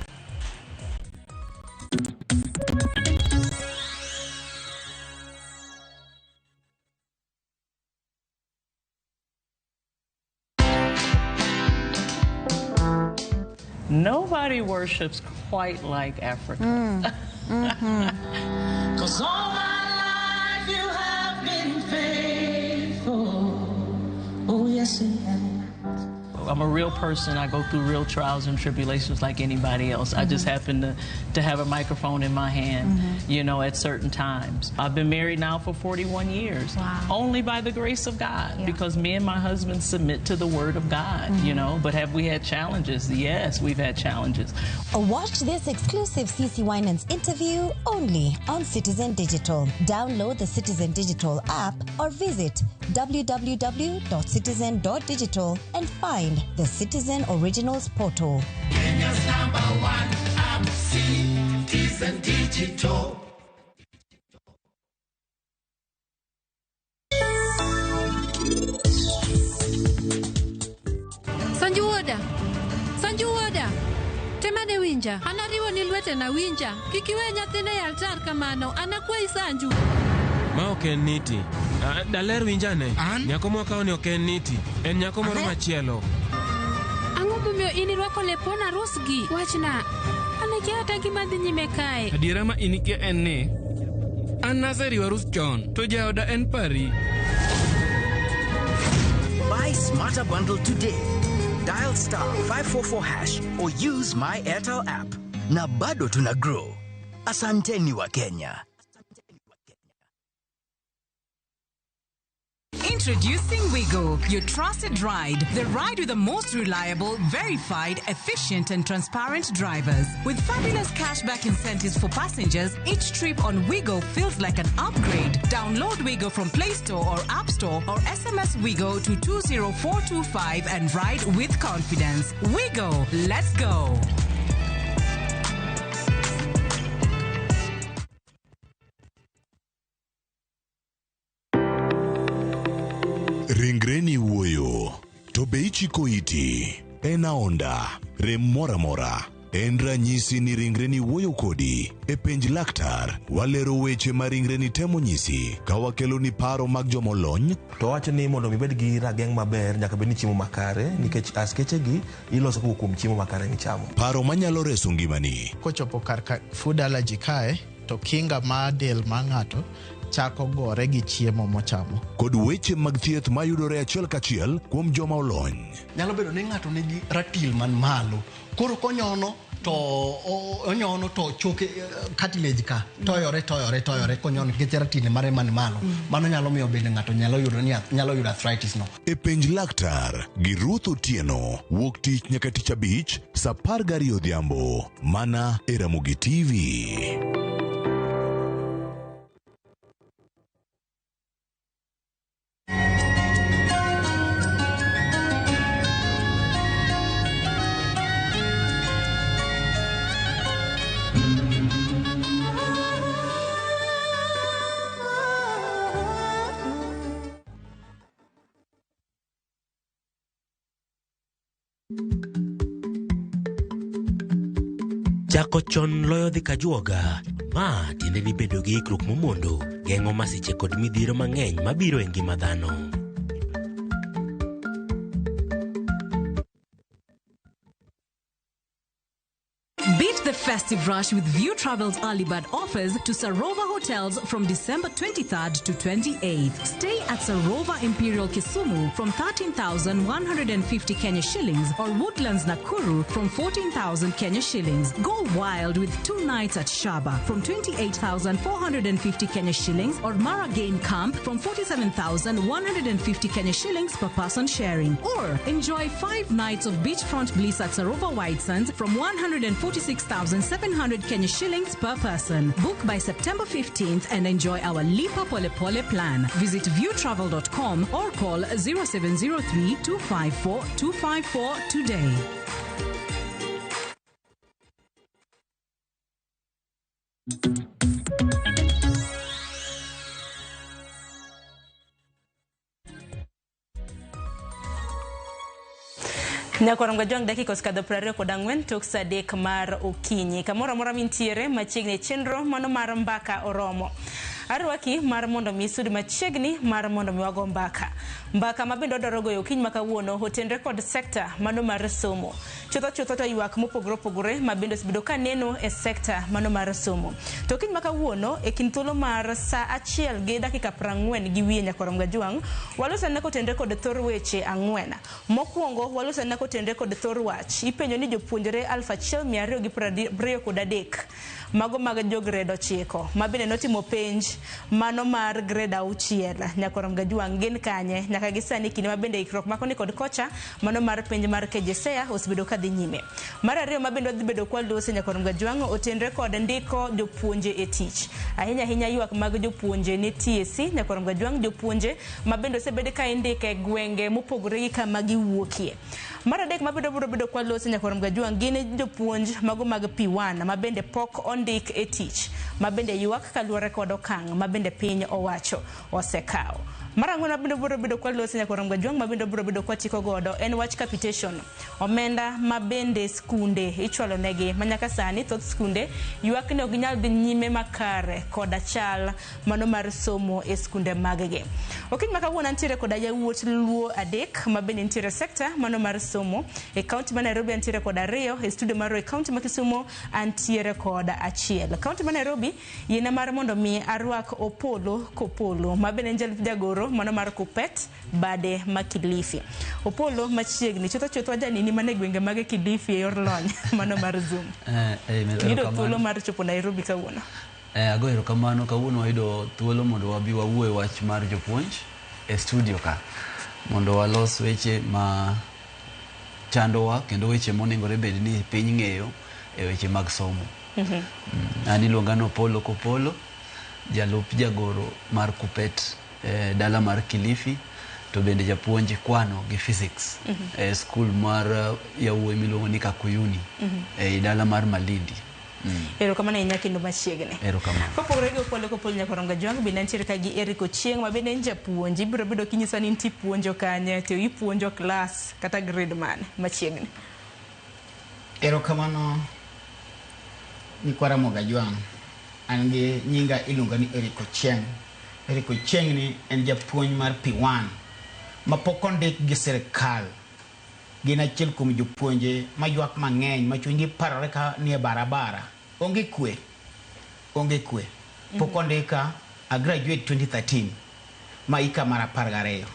Nobody worships quite like Africa. Cause all my life you have been faithful. Oh, yes, you have. I'm a real person. I go through real trials and tribulations like anybody else. I just happen to have a microphone in my hand, you know, at certain times. I've been married now for 41 years. Wow. Only by the grace of God, because me and my husband submit to the word of God, you know. But have we had challenges? Yes, we've had challenges. Watch this exclusive CeCe Winans interview only on Citizen Digital. Download the Citizen Digital app or visit www.citizen.digital and find the Citizen Originals portal. Kenya's #1 app, Citizen Digital. Sanju woda. Temane winja. Anariwo ni lwete na winja. Kikiwe nyathine e altar kamano. Anakwai Sanju. Ma ok en niti. Daler winjane. Nyako mwaka ni ok en niti. En nyako moro machielo. Ang'o momiyo inirwako lepona rusgi? Wachna. Anakia hata gima dhi nyime kae. Adiera ma inikia en ni. An naseriwa Ruth chon. To jaoda en pari. Buy Smarter Bundle today. Dial *544# or use my Airtel app. Na bado tuna grow. Asanteni wa Kenya. Introducing Wigo, your trusted ride. The ride with the most reliable, verified, efficient, and transparent drivers. With fabulous cashback incentives for passengers, each trip on Wigo feels like an upgrade. Download Wigo from Play Store or App Store or SMS Wigo to 20425 and ride with confidence. Wigo, let's go. Ringreni wuoyo, to be ichiko iti, en aonda, rem mora mora, en ranyisi ni ringreni wuoyo kodi, e penj laktar, walero weche ma ringreni temo nyisi, ka wakelo ni paro mag jomolony. To wacho ni mondo mibed gi rageng' maber, nyaka bed ni chiemo makare, nikech askeche gi iloso kuom chiemo makare michamo. Paro manyalo reso ngimani. Kochopo kar food allergy kae, to kinga ma del ma ng'ato chako gore gi chiemo mochamo. Kod weche mag thieth mayudore achiel kachiel kuom joma olony. Nyalo bedo ni ng'ato nigi ratil man malo. Koro konyono to onyono to choke cartilage ka toyore konyono gi ratil mare man malo. Mano nyalo miyo bende ng'ato nyalo yudo arthritis no. E penj laktar gi Ruth Otieno, wuok tich nyaka tich abich, saa 12 odhiambo, mana e Ramogi TV. Chako chon loyo dhi kajuoga. Ma tiende ni bedo gi ikruok momondo, geng'o masiche kod midhiero mang'eny mabiro e ngima dhano. Beat the festive rush with View Travel's early bird offers to Sarova hotels from December 23rd to 28th. Stay at Sarova Imperial Kisumu from 13,150 Kenya shillings or Woodlands Nakuru from 14,000 Kenya shillings. Go wild with 2 nights at Shaba from 28,450 Kenya shillings or Maragain Camp from 47,150 Kenya shillings per person sharing. Or enjoy 5 nights of beachfront bliss at Sarova White Sands from 146,700 Kenya shillings per person. Book by September 15th and enjoy our Lipa Pole Pole plan. Visit viewtravel.com or call 0703 254 254 today. Nyakwarom gajong dakika oskadho 24 tok saa 3 mar okinyi. Kamoro amora mintiere machiegni chenro mano mar mbaka oromo. Arwaki mar mondo mi sudi machiegni mar mondo mi wago mbaka. Mbaka mabende odoro goyo kiny makawuono hotenre kod sekta mano mar somo. Chutho to ywak mopogore mabende osbedo ka neno e sekta mano mar somo. To kiny makawuono e kin thuolo mar saa 1 gi dakika 40 gi wiye Nyakwarom gajwang walosana kotenre kod thor weche 4. Mokwongo walosana kotenre kod thor wach. Ipenjo ni jopuonjre 1223 mago mag jo grade 9 mabende notimo penj mano mar grade 6 Nyakwarom gajwang gin kanye nyaka gisani kinde mabende ikrok makoni kod kocha mano mar penj mar KJSEA osbedo kadhi nyime. Mar ariyo mabende odhi bedo kwa lose Nyakwarom gajwang otenre kod ndiko jopuonje e tich. Ahinya ywak mag jopuonje ne TSC Nyakwarom gajwang jopuonje mabende osebede ka indike gwenge mopogore gi kama giwuokie. Mar adek mabende bedo kwa lose Nyakwarom gajwang gin jopuonj mago mag P1 mabende pok ondik e tich mabende ywak kaluore kod okang' mabende piny owacho osekao. Marang'wen mabende bedo kwa lose Nyakwarom gajwang mabende bedo kwa chiko godo en wach capitation. Omenda mabende skunde ichwalo negi manyaka sani thoth skunde ywak ne ok nyal dhi nyime makare kod achal mano mar somo e skunde maggi. Okiny makawuono ntiere kod yawuot luo 3 mabende ntiere sekta mano mar somo e kaunti ma Nairobi ntiere kod 2 e studio mar kaunti ma Kisumu ntiere kod 1. Kaunti ma Nairobi yena mar mondo mi arwak Opolo Kopolo mabende njal jagoro mano mar Kupet bade ma Kilifi. Opolo machiegni chutho wajanini mane gwenge mag Kilifi e yor lony mano mar Zoom. Yudo thuolo mar chopo Nairobi kawuono. Agoero kamano kawuono wayudo thuolo mondo wabi wawuoye wach mar jopuonj e studio ka mondo walos weche ma chandowa kendo weche monengore bed ni piny ng'eyo e weche mag somo. An iluongano Polo Kopolo, jalup jagoro mar Kupet dala mar Kilifi, to bende japuonj kwano gi physics e skul mar yawuoyi miluongo ni Kakuyuni e dala mar Malindi. Erokamano ahinya kendo machiegni. Erokamano. Kopogore gi Polo Kopolo Nyakoronga Jwang, bende nitiere ka gi Eric Ochieng ma bende en japuonj. Ibiro bedo kinyisa ni nitie puonjo kanye, to ipuonjo klas kata grade man machiegni. Erokamano Nyikora Moga Jwang. An gi nyinga iluonga ni Eric Ochieng. Eric Ochieng ni en japuonj mar P1 ma pok ondik gi sirkal. Gin achiel kuom jopuonje ma ywak mang'eny ma chunygi parore ka nie barabara. Onge kwe. Pok ondika a graduate 2013 ma ika mar 12.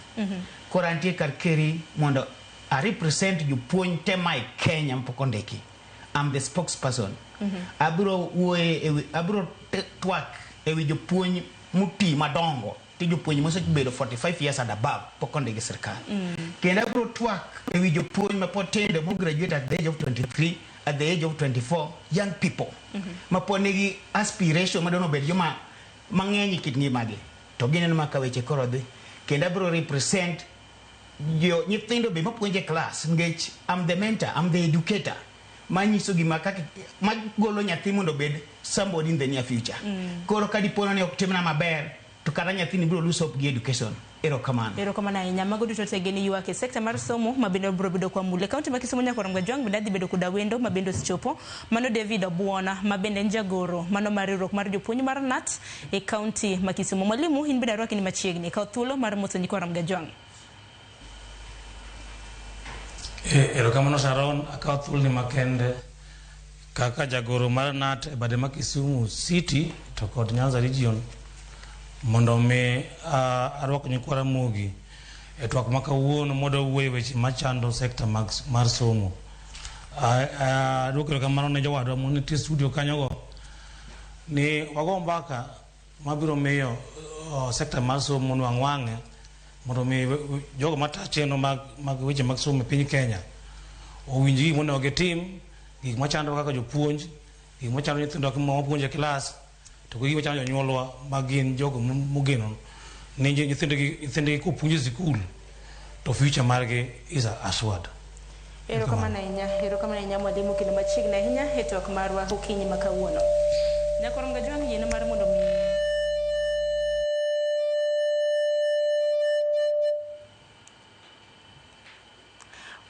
Koro antie kar keri mondo a represent jopuonj te mai Kenya ma pok ondiki. I'm the spokesperson. Abiro twak ewi jopuonj muti madongo. Jopuonj mosebedo 45 years and above pok ondiki sirkal. Kendo abiro twak ewi jopuonj ma pod tindo mo graduate at the age of 23, at the age of 24, young people ma pod nigi aspiration madono bed joma mang'eny kit ngimagi to gineno ma kaweche koro dhi. Kendo abiro represent jo nyithindo be mapuonje class ngech I'm the mentor, I'm the educator manyiso gima kaka magolo nyathi mondo bed somebody in the near future. Koro kadipono ne ok timna maber to kata nyathini biro lose hope gi education. Erokamano ahinya. Mago duto te gin ywak e sekta mar somo ma bende biro bedo kwa mule. Kaunti ma Kisumu Nyakoronga Jwang bende dhi bedo koda wendo ma bende osichopo. Mano David Obuona ma bende en jagoro mano mar riwruok mar jopuonj mar NAT e kaunti ma Kisumu. Mwalimu in bende arwaki ni machiegni ka thuolo mar moso Nyakoronga Jwang. Erokamano Sharon, akaw thuolo ni makende kaka jagoro mar NAT e bade ma Kisumu City to kod Nyanza region mondo me arwako Nyikwara Mogi e twak ma kawuono modo wuoyo weche machando sekta mar somo. Adwoko erokamano ne jowadwa monitie studio kanyogo ni wago mbaka mabiro miyo sekta mar somo nwang' wang'e mondo mi jogo mata chenro mag weche mag somo e piny Kenya owinji gik mondo gitim, gik machando kaka jopuonj, gik machando nyithindo ma wapuonjo e klas, to gik machando jonyuolwa ma gin jogo mogeno ni nyithindgi kopuonjo e sikul to future margi is assured. Erokamano ahinya mwalimu kendo machiegni ahinya e twak marwa okinyi ma kawuono. Nyakoronga Jwang yiene mar mondo mi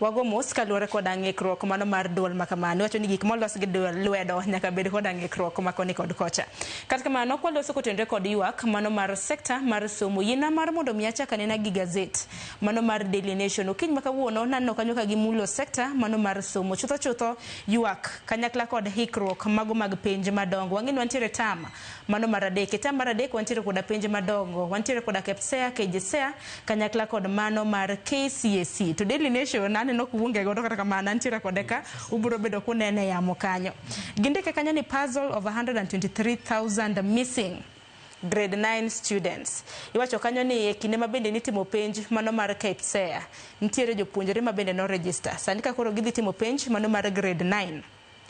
wago mos kaluwore koda ng'ikruok mano mar duol makamano. Wacho ni gik molos gi lwedo nyaka bed koda ng'ikruok makoni kod kocha. Kata kamano kwaloso kotenre kod ywak mano mar sekta mar somo yiena mar mondo mi achaka nena gi gazet mano mar Daily Nation. Okinyi makawuono nanno kanyo ka gimulo sekta mano mar somo. Chutho ywak kanyakla kod hikruok mago mag penj madongo. Wang'eni wantiere tam mano mar adek. Tam mar adek wantiere koda penj madongo. Wantiere koda KPSEA, KJSEA kanyakla kod mano mar KCSE. To Daily Nation no kuonge godo kata kamano antiere kode ka ubiro bedo kunene yamo kanyo. Gindike kanyo ni puzzle of 123,000 missing grade 9 students. Iwacho kanyo ni kinde ma bende nitimo penj mano mar KPSEA nitiere jopuonjre ma bende no register. Sani ka koro gidhi timo penj mano mar grade 9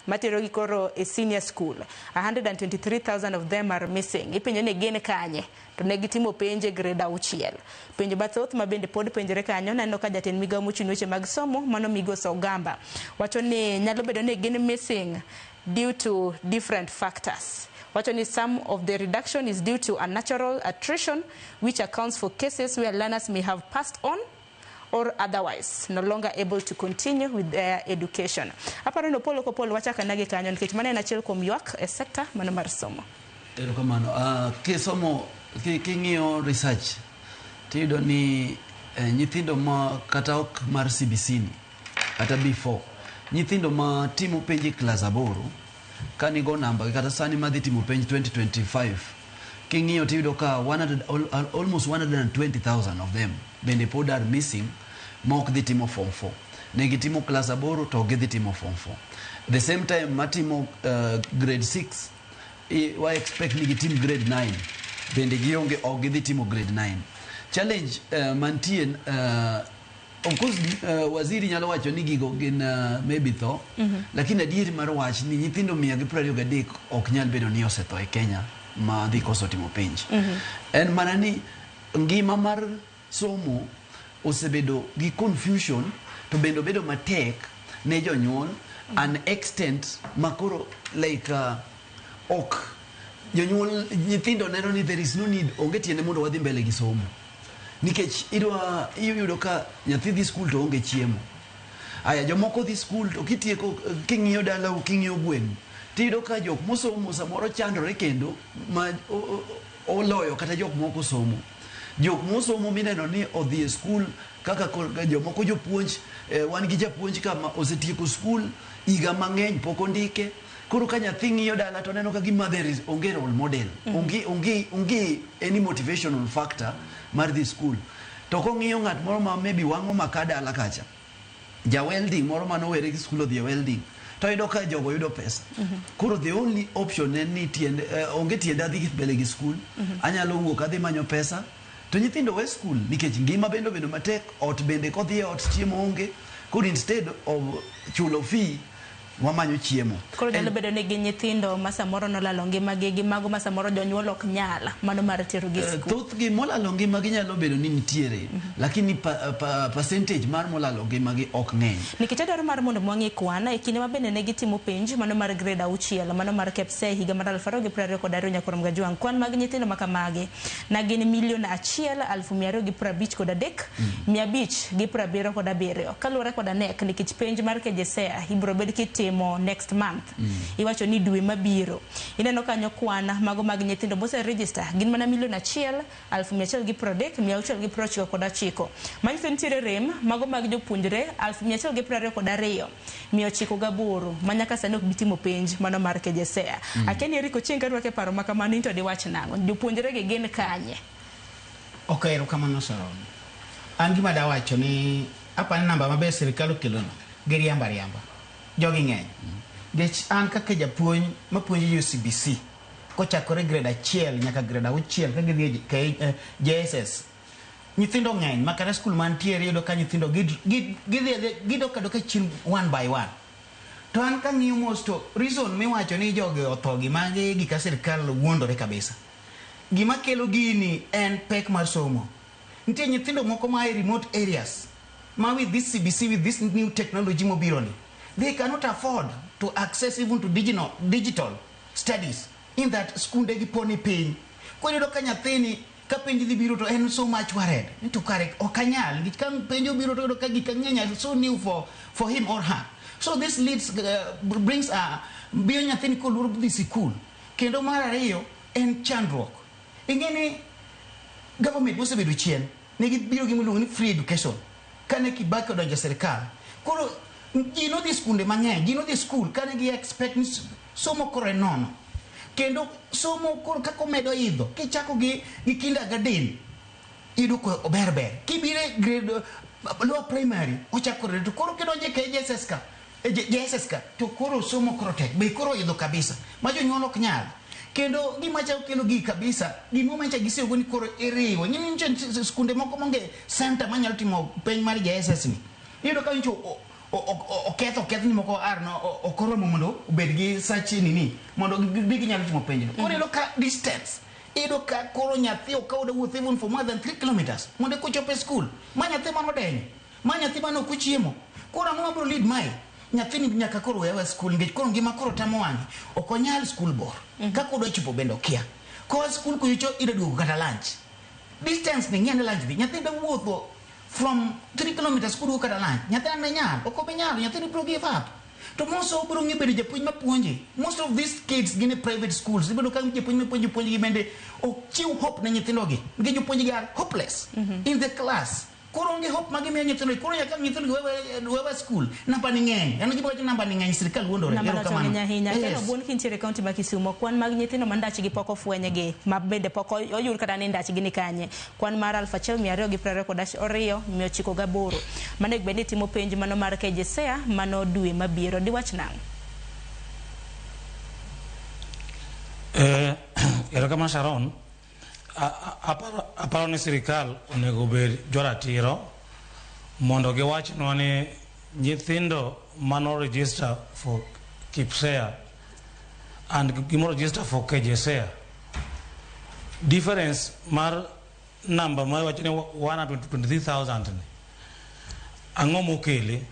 matero gi koro e senior school, 123,000 of them are missing. Ipenjo ni gin kanye to ne gitimo penje grade 6. Penjo mathoth ma bende pod penjre kanyo. Naneno ka jatend migawo mochung' weche mag somo mano Migos Ogamba wacho ni nyalo bedo ni gin missing due to different factors. Wacho ni some of the reduction is due to unnatural attrition which accounts for cases where learners may have passed on or otherwise no longer able to continue with their education. Aparo no Polo Kopolo wachaka nage kanyo nikech mane na chel kom ywak e sekta mano mar somo. Erokamano. Kisomo king'iyo research tiyudo ni nyithindo ma kata ok mar CBC ni kata B4 nyithindo ma timo penj e klas 8 kanigo namba kata sani madhi timo penj 2025 king'iyo tiyudo ka almost 120,000 of them bende pod are missing mok dhi timo form 4. Negi timo klas 8 to gidhi timo form 4. The same time matimo grade 6 wa expect ni gitim grade 9 bende gionge og gidhi timo grade 9. challenge mantie of course waziri nyalo wacho ni gigo gin maybe tho lakini adieri mar wach ni nyithindo 123 ok nyal bedo ni osetho e Kenya ma dhi koso timo penj en mana ni ngima mar somo osebedo gi confusion to bendo bedo matek ne jonyuol an extent makoro like ok jonyuol nyithindo neno ni there is no need onge tiende mondo wadhi mbele gi somo nikech iyudo ka nyathi dhi school to onge chiemo aya jomoko dhi school to kitieko king'iyo dala king'iyo gweng tiyudo ka jok mosomo samoro chandore kendo ma oloyo kata jok moko somo jok mosomo mineno ni odhi e school kaka jomoko jopuonj wan gi japuonj kama osetieko school higa mang'eny pok ondike koro ka nyathi ng'iyo dala to neno ka gima there is onge role model onge any motivational factor mar dhi school to kong'iyo ng'at moro ma maybe wang'o maka dala kacha ja welding moro ma nowere gi school odhi welding to yudo ka jogo yudo pesa koro the only option en ni tiende onge tiende adhi mbele gi school anyalo wuok adhi manyo pesa to nyithindo we school nikech ngima bendo matek ot bende kodhi e ot chiemo onge koro instead of chulo fee wamanyo chiemo koro nyalo bedo ni gi nyithindo ma samoro nolalo ngimagi gi mago ma samoro jonyuol ok nyala mano mar tero gi school thoth gi molalo ngimagi nyalo bedo ni nitiere lakini percentage mar molalo ngimagi ok ng'eny nikech adwaro mar mondo mwang'i kwana e kinde ma bende ne gitimo penj mano mar grade 6 mano mar KPSE higa mar 2022 Nyakorom Gajwang' kwan mag nyithindo ma kamagi na gin 1,253,577 kaluwore kod ANEC nikech penj mar KJSEA ibiro bed kitimo next month iwacho ni dwe mabiro ineno kanyo kwana mago mag nyithindo mose register gin mana 1,130,699 manyiso nitiere rem mago mag jopuonjre 1,122,908 manyaka sani ok bitimo penj mano mar KJSEA akeni Eriko chieng' kadwake paro makamano into diwach nang'o jopuonjre gi gin kanye ok erokamano Sharon an gima dawacho ni apani namba maber sirikal okelono gi riamba jogi ng'eny gech an kaka japuonj mapuonjo UCBC kochakore grade 1 nyaka grade 6 ka gidhi JSS nyithindo ng'eny makara skul mantiere yudo ka nyithindo gidoka chien one by one to an kang'iyo mos to reason miwacho ni jogi otho gi magi gika sirikal wuondore kabisa gima kelo gini en pek mar somo nitie nyithindo moko ma e remote areas ma with this CBC with this new technology mobironi they cannot afford to access even to digital studies in that school de giponi piny kwedo do kanya thini ka penji dhi biro to en so much worried to kare okanyal gikam penjo biro to do ka gikangenya so new for him or her so this leads brings bio nyathini ko luro dhi school kendo mar ariyo en chandruok ingeni government mose bedo chien ne gibiro gi miluongo ni free education kane Kibaki odonjo serikal koro gino dhi skunde mang'eny gino dhi school kane gi expect somo kore nono kendo somo koro kako medo idho kichako gi kindergarten ido ko oberber kibire grade lower primary ochakore to koro kidonje ke JSS ka to koro somo koro tek be koro idho kabisa ma jonyuol ok nyal kendo gima chako kelo gi kabisa gimo mancha gisego ni koro iriwo nyini skunde moko monge center manyalo timo penj mar JSS ni ido ka ncho oketho ni moko arno okoromo mondo obed gi sachi nini mondo bigi nyalo timo penj no koro ka distance ido ka koro nyathi okawda wuoth even for more than 3 kilometers mondo kochope school ma nyathi mano denye ma nyathi mano kuchiemo koro ang'o bro lead mai nyathi ni nyaka koro wewe school ngech koro ngima koro tamo wangi okonyal school bor ka kodo chipo bendo kia ko school ku yucho ido duogo kata lunch distance ni ngene lunch bi nyathi da wuotho from 3 kilometers kudu kata lunch nyathi an nyal okobe nyal nyathi ni bro give up to moso bro ngi bedo japuonj mapuonje most of these kids gine private schools ibedo ka japuonj mapuonje gi bende ochiw hope na nyithindo gi ngi japuonj gi are hopeless in the class koro ngi hope magi miyo nyithindo koro nyaka nyithindo wewe school namba ni ng'eny en gi bojo namba ni ng'eny sirikal wuondore ero kamano nyahinya kendo buon kintiere kaunti ma Kisumo kwan mag nyithindo mandach gi poko fwenye gi ma bende poko oyud kata ni ndach gi ni kanye kwan mar 1,222,908 mane bende timo penj mano mar KJSEA mano dwe mabiro diwach nang ero kamano Sharon aparo ni sirikal onego bed joratiro mondo giwachnwa ni nyithindo mano register for KIPSEA and gimo register for KJSEA difference mar number ma wachne 123,000 ang'o mokele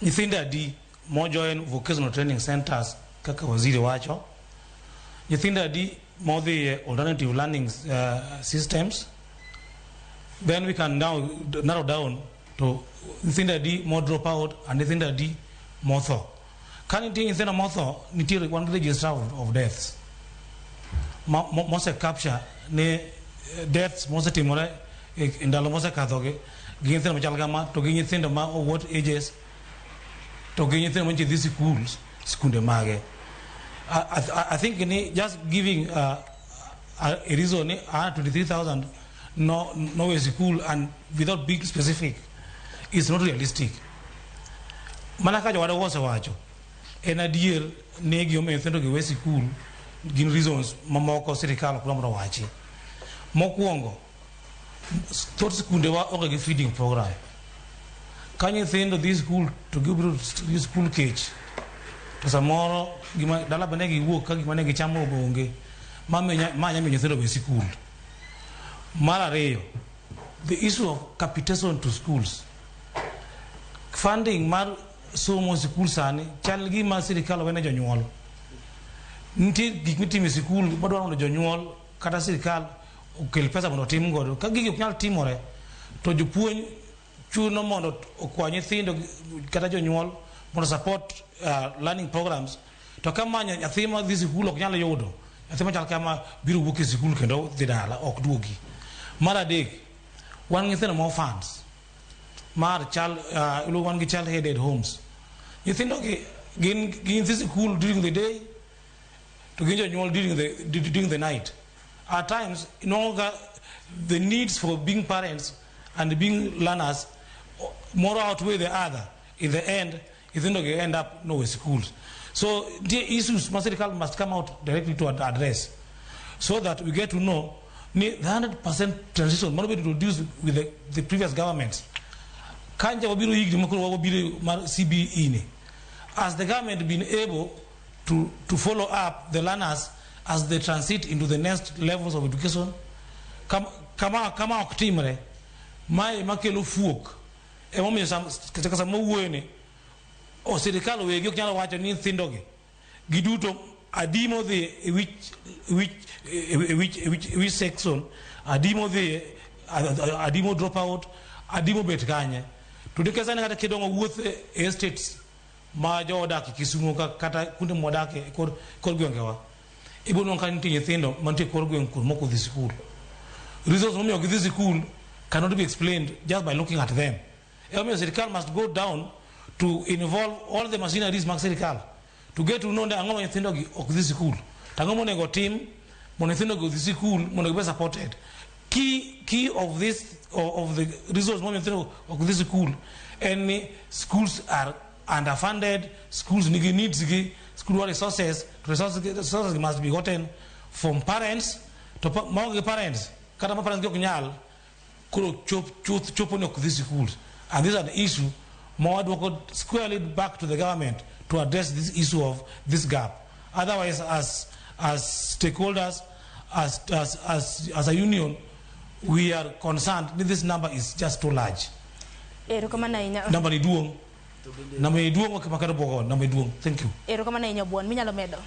nyithindo adi mojoin vocational training centers kaka waziri wacho nyithindo adi modhi alternative learning systems. Then we can now narrow down to nyithindo adi more drop out and nyithindo adi more tho. Kan nitie nyithindo motho nitie one register of deaths mose capture ne deaths mose timore ndalo mose kadhogi gi nyithindo machal kama to gi nyithindo ma what ages to gi nyithindo mantie dhi skunde mage. I think just giving a reason 123,000 no way school and without being specific is not realistic. Manaka jawada wasa wacho en adier ne gi omen thendo gi we school gin reasons mamoko sirikal kulamro wachi. Mokwongo thot skunde wa onge gi feeding program. Kanye thendo this school to give school cage to samoro gima dala bane gi wuok ka gima ne gi chamo bonge manya menyo thendo be school. Malario, the issue of capitation to schools. Funding mar somo school sani chalgi ma sirikal wene jonyuol. Nti gik mitimo school badwa mondo jonyuol kata sirikal okel pesa mondo tim godo. Ka gigi ok nyal timore to jopuonj chuno mondo okwa nyithindo kata jonyuol mondo support learning programs. To kama nyathi ma dhi school ok nyal yudo. Nyathi ma chal kama biro wuok e school kendo dhi dala ok duogi. Maradek, one nyithindo more funds. Mar child, one child headed homes. You think okay, gain this school during the day, to gain your during the night. At times, the needs for being parents and being learners more outweigh the other. In the end, you think okay, end up no schools. So the issues must come out directly to address, so that we get to know. The 100% transition must be introduced with the previous governments. Kanja wabiru higi mkuru wabiru CBE ni. As the government been able to follow up the learners as they transit into the next levels of education, kama oktimre, mai makelo fuok. Emomi katika samu uwene, o serikali wegi kunyala wacha ni thindoge. Giduto adimo the which section adimo the adimo drop out adimo bet kanye to de kazana kata kedongo wuoth estates ma jodak Kisumu kata kunde modake kor gwengewa ibono kan tinye thindo mantie kor gwen kur moko this school reasons momio gi this school cannot be explained just by looking at them. Elmio Serikal must go down to involve all the machineries mag Serikal to get to know the angomo nyithindo of this school. Tangomo nego team monithindo of this school mondo be supported. Key of this of the resource monithindo of this school, and schools are underfunded, schools needs school resources must be gotten from parents to parents. Kata parents go nyal kuro chopo no this schools. And these are the issue more work squarely back to the government to address this issue of this gap. Otherwise, as stakeholders, as a union, we are concerned that this number is just too large. Number ni duong. Number ni duong makaro bogo. Number duong. Thank you. Erokamana inyo buon minyalo medo.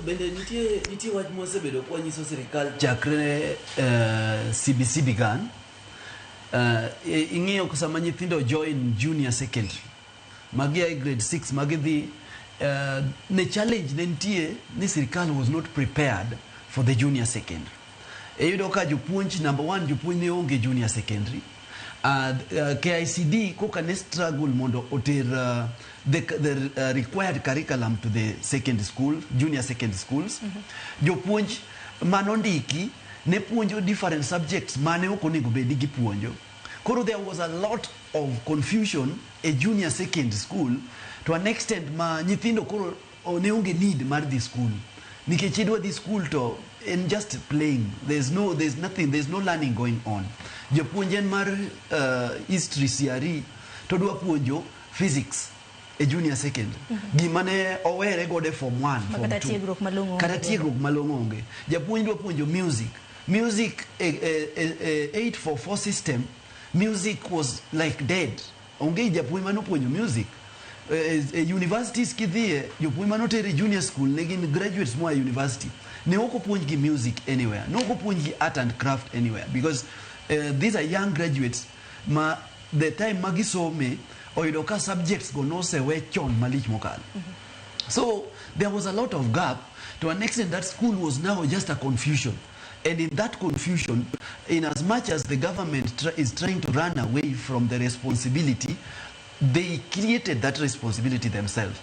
Bende nitie wach mosebedo kwa nyiso sirikal chakre CBC began. Ing'iyo kusama nyithindo join junior secondary magi grade 6 magi dhi ne challenge nentie ni sirikal was not prepared for the junior secondary. Eyudo ka jopuonj number 1 jopuonj ne onge junior secondary KICD koka ne struggle mondo oter the required curriculum to the secondary school, junior secondary schools. Jopuonj manondiki ne puonjo different subjects mane okonego bedi gi puonjo. Koro there was a lot of confusion a junior secondary school to an extent ma nyithindo koro ne onge need mar this school. Nikech idwa this school to in just playing. There's nothing, there's no learning going on. Japuonjen mar history CRE to dwa puonjo physics a junior second. Gimane owere gode form 1, form 2. Kata tiegruok malong'o onge. Japuonj dwa puonjo music. Music 844 system, music was like dead. Onge japuonj mano puonjo music. Universities kidhie jopuonj mano tere junior school ne gin graduates mo university. Ne oko puonj gi music anywhere. Ne oko puonj gi art and craft anywhere because these are young graduates the time magisome oyudo ka subjects go no se we chon malich mokal. So there was a lot of gap to an extent that school was now just a confusion. And in that confusion, in as much as the government is trying to run away from the responsibility, they created that responsibility themselves.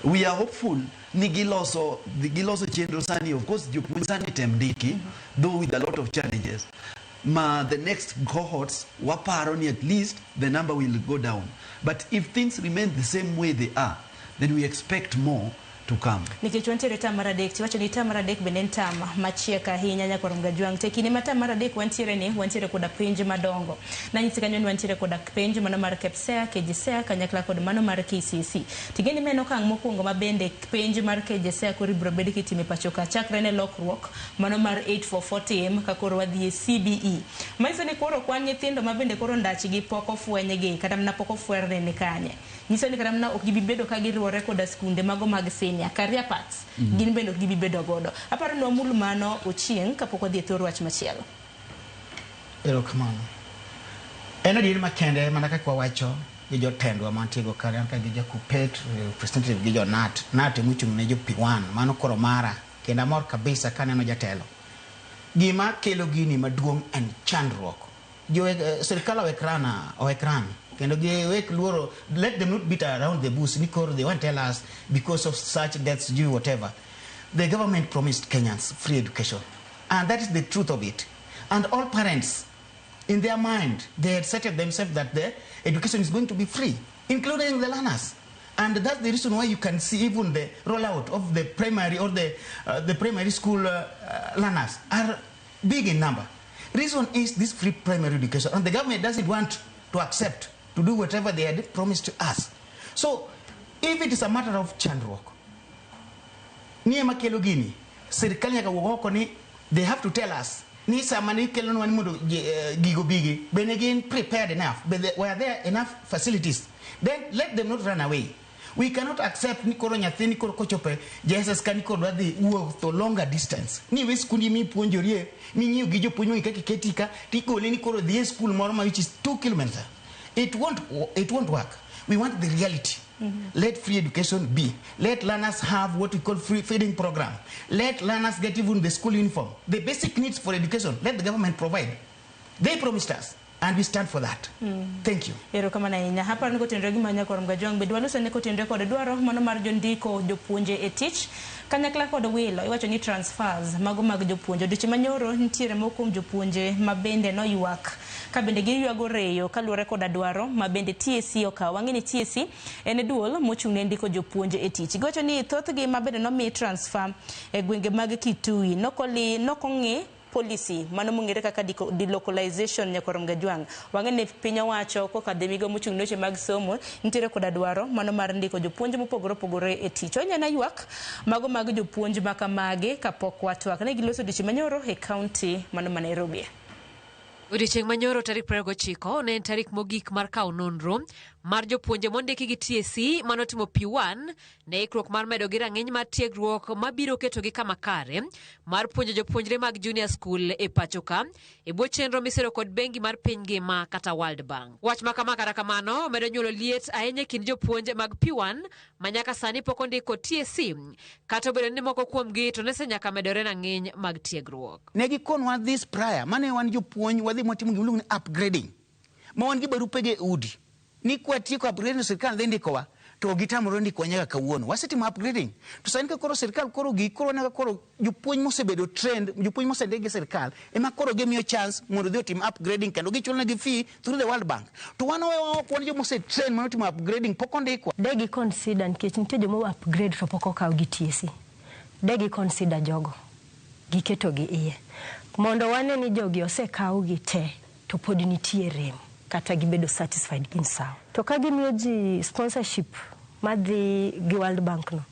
We are hopeful the Giloso Chendro Sani, of course, Jupunsani Temdiki, though with a lot of challenges. The next cohorts, Waparoni at least, the number will go down. But if things remain the same way they are, then we expect more to come. Nikichwantere tamaradek, tiwacho ni tamaradek benen tama, machieka hinya nyakwa Rumgajuang. Tekini mata tamaradek wantire koda penji madongo. Na nyisikanyoni wantire koda penji mano mar KPSEA, KJSEA, kanyakla koda mano mar KCC. Tigeni meno kang mokuongo mabende penji mar KJSEA kuri brobedi kitime pachoka. Chakrene lokruok, mano mar 8440M, kakoro wadhiye CBE. Maiso ni koro kwa nyithindo mabende koro ndachigi poko fuenyegi, kadamna poko fuerne nikanye. Niso ni kadamna okibibedo kagiriwore koda skunde mago magseni. Career paths gin bendo gibi bedo godo aparo no mulu mano ochieng kapoko dhi thoro wach machielo erokamano ena dir makende mana ka kwa wacho gi jotendwa mantiego kare ka gi jakupet representative gi nat muchung ne jo P1 mano koro mara kenda mor kabisa kaneno jatelo gima kelo gini maduong en chandruok jo serikal o ekran kendo wek luoro, let them not beat around the bush because they won't tell us because of such deaths due whatever. The government promised Kenyans free education, and that is the truth of it. And all parents, in their mind, they had set themselves that the education is going to be free, including the learners. And that's the reason why you can see even the rollout of the primary or the primary school learners are big in number. Reason is this free primary education, and the government doesn't want to accept to do whatever they had promised to us. So, if it is a matter of chandruok, niye makelo gini, serikali ya kawoko ni, they have to tell us, ni samani kelo nwani mudo gigo bigi, when again prepared enough, but were there enough facilities, then let them not run away. We cannot accept nikoro nyathi nikoro kochope Jesus ka nikoro wadhi wuoth to longer distance. Ni we skundi mi puonjorie, mi nyiu gi jopuonj mo kaka ketika, tikole nikoro dhi school moro ma which is 2 kilometers. It won't work. We want the reality. Let free education be. Let learners have what we call free feeding program. Let learners get even the school uniform. The basic needs for education, let the government provide. They promised us, and we stand for that. Thank you. Ero kama na inya hapa niko tendregi manya kwa Rumgajuang bedwalo se niko tendregi kwa dwaro mano mar jondiko jopuonje etich kanyakla kod wilo iwacho ni transfers mago mag jopuonje duche manyoro ntiere mokum jopuonje mabende no yuak kabende gi yuago reyo kaluore kod dwaro mabende TSC okaw wangeni TSC en duol mochung'ne ndiko jopuonje etich iwacho ni thothgi mabende no mi transfer e gwenge mag Kitui nokong'e policy mano mungere kaka delocalization nyakwa Rumgajuang wangene piny owacho koka demigo mochung'ne weche mag somo nitiere kod dwaro mano mar ndiko jopuonje mopogore e tich onyana ywak mago mag jopuonje makamage kapok watwak ne giloso dichi manyoro e county mano ma Nairobi. Odiochieng' manyoro tarik 29 ne en tarik mogik mar kawo nonro mar jopuonje mondiki gi TSC manotimo P1 ne ikruok mar medo gi rang'iny mar tiegruok mabiro ketogi kama kare mar puonjo jopuonjre mag junior school e pachoka e bwo chenro misero kod bengi mar piny ngima kata World Bank. Wach makama kata kamano medo nyuolo liet ahinya kind jopuonje mag P1 manyaka sani pok ondiko TSC kata obedo ni moko kuomgi to nese nyaka medore rang'iny mag tiegruok. Ne gikonwa this prior mane wan jopuonj wadhi motimo gimluongo ni upgrading ma wan gi barupege udi ni kwa tieko upgrading sirkal dhi ndikowa to gitamoro ndiko nyaka kawuono wasetimo upgrading to sani ka koro sirkal koro gikoro nyaka koro jopuonj mosebedo trend jopuonj mosendigi sirkal ema koro gimiyo chance mondo dhi otim upgrading kendo gichulo gi fee through the World Bank to wan jo mose trend mondo timo upgrading pok ondikwa degi consider nikech nitie jomo upgrade to pok okaw gi TSC degi consider jogo giketo gi iye mondo wane ni jogi osekaw gi te to pod nitie rem kata gibedo satisfied gin sawa. To ka gimiyo ji sponsorship madhi gi World Bank no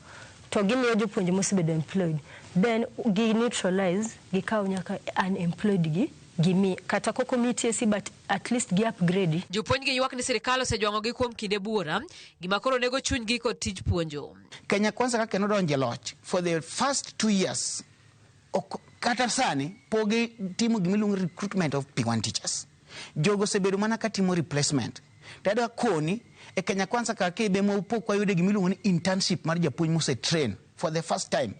to gimiyo jopuonje mosebedo employed, then gi neutralize gikaw nyaka unemployed gi gimi kata koko TSC but at least gi upgrade. Jopuonj gi ywak ni sirikal osejwango gi kuom kinde buora gima koro nego chuny gi kod tij puonjo. Kenya Kwanza kaka nodonje loch for the first 2 years kata sani pogi timo gimiluongo recruitment of P1 teachers. Jogo sebedo mana katimo replacement. Tada koni e Kenya Kwanza kaka ibe mo upok wayude gimiluongo ni internship mar japuonj mose train for the first time.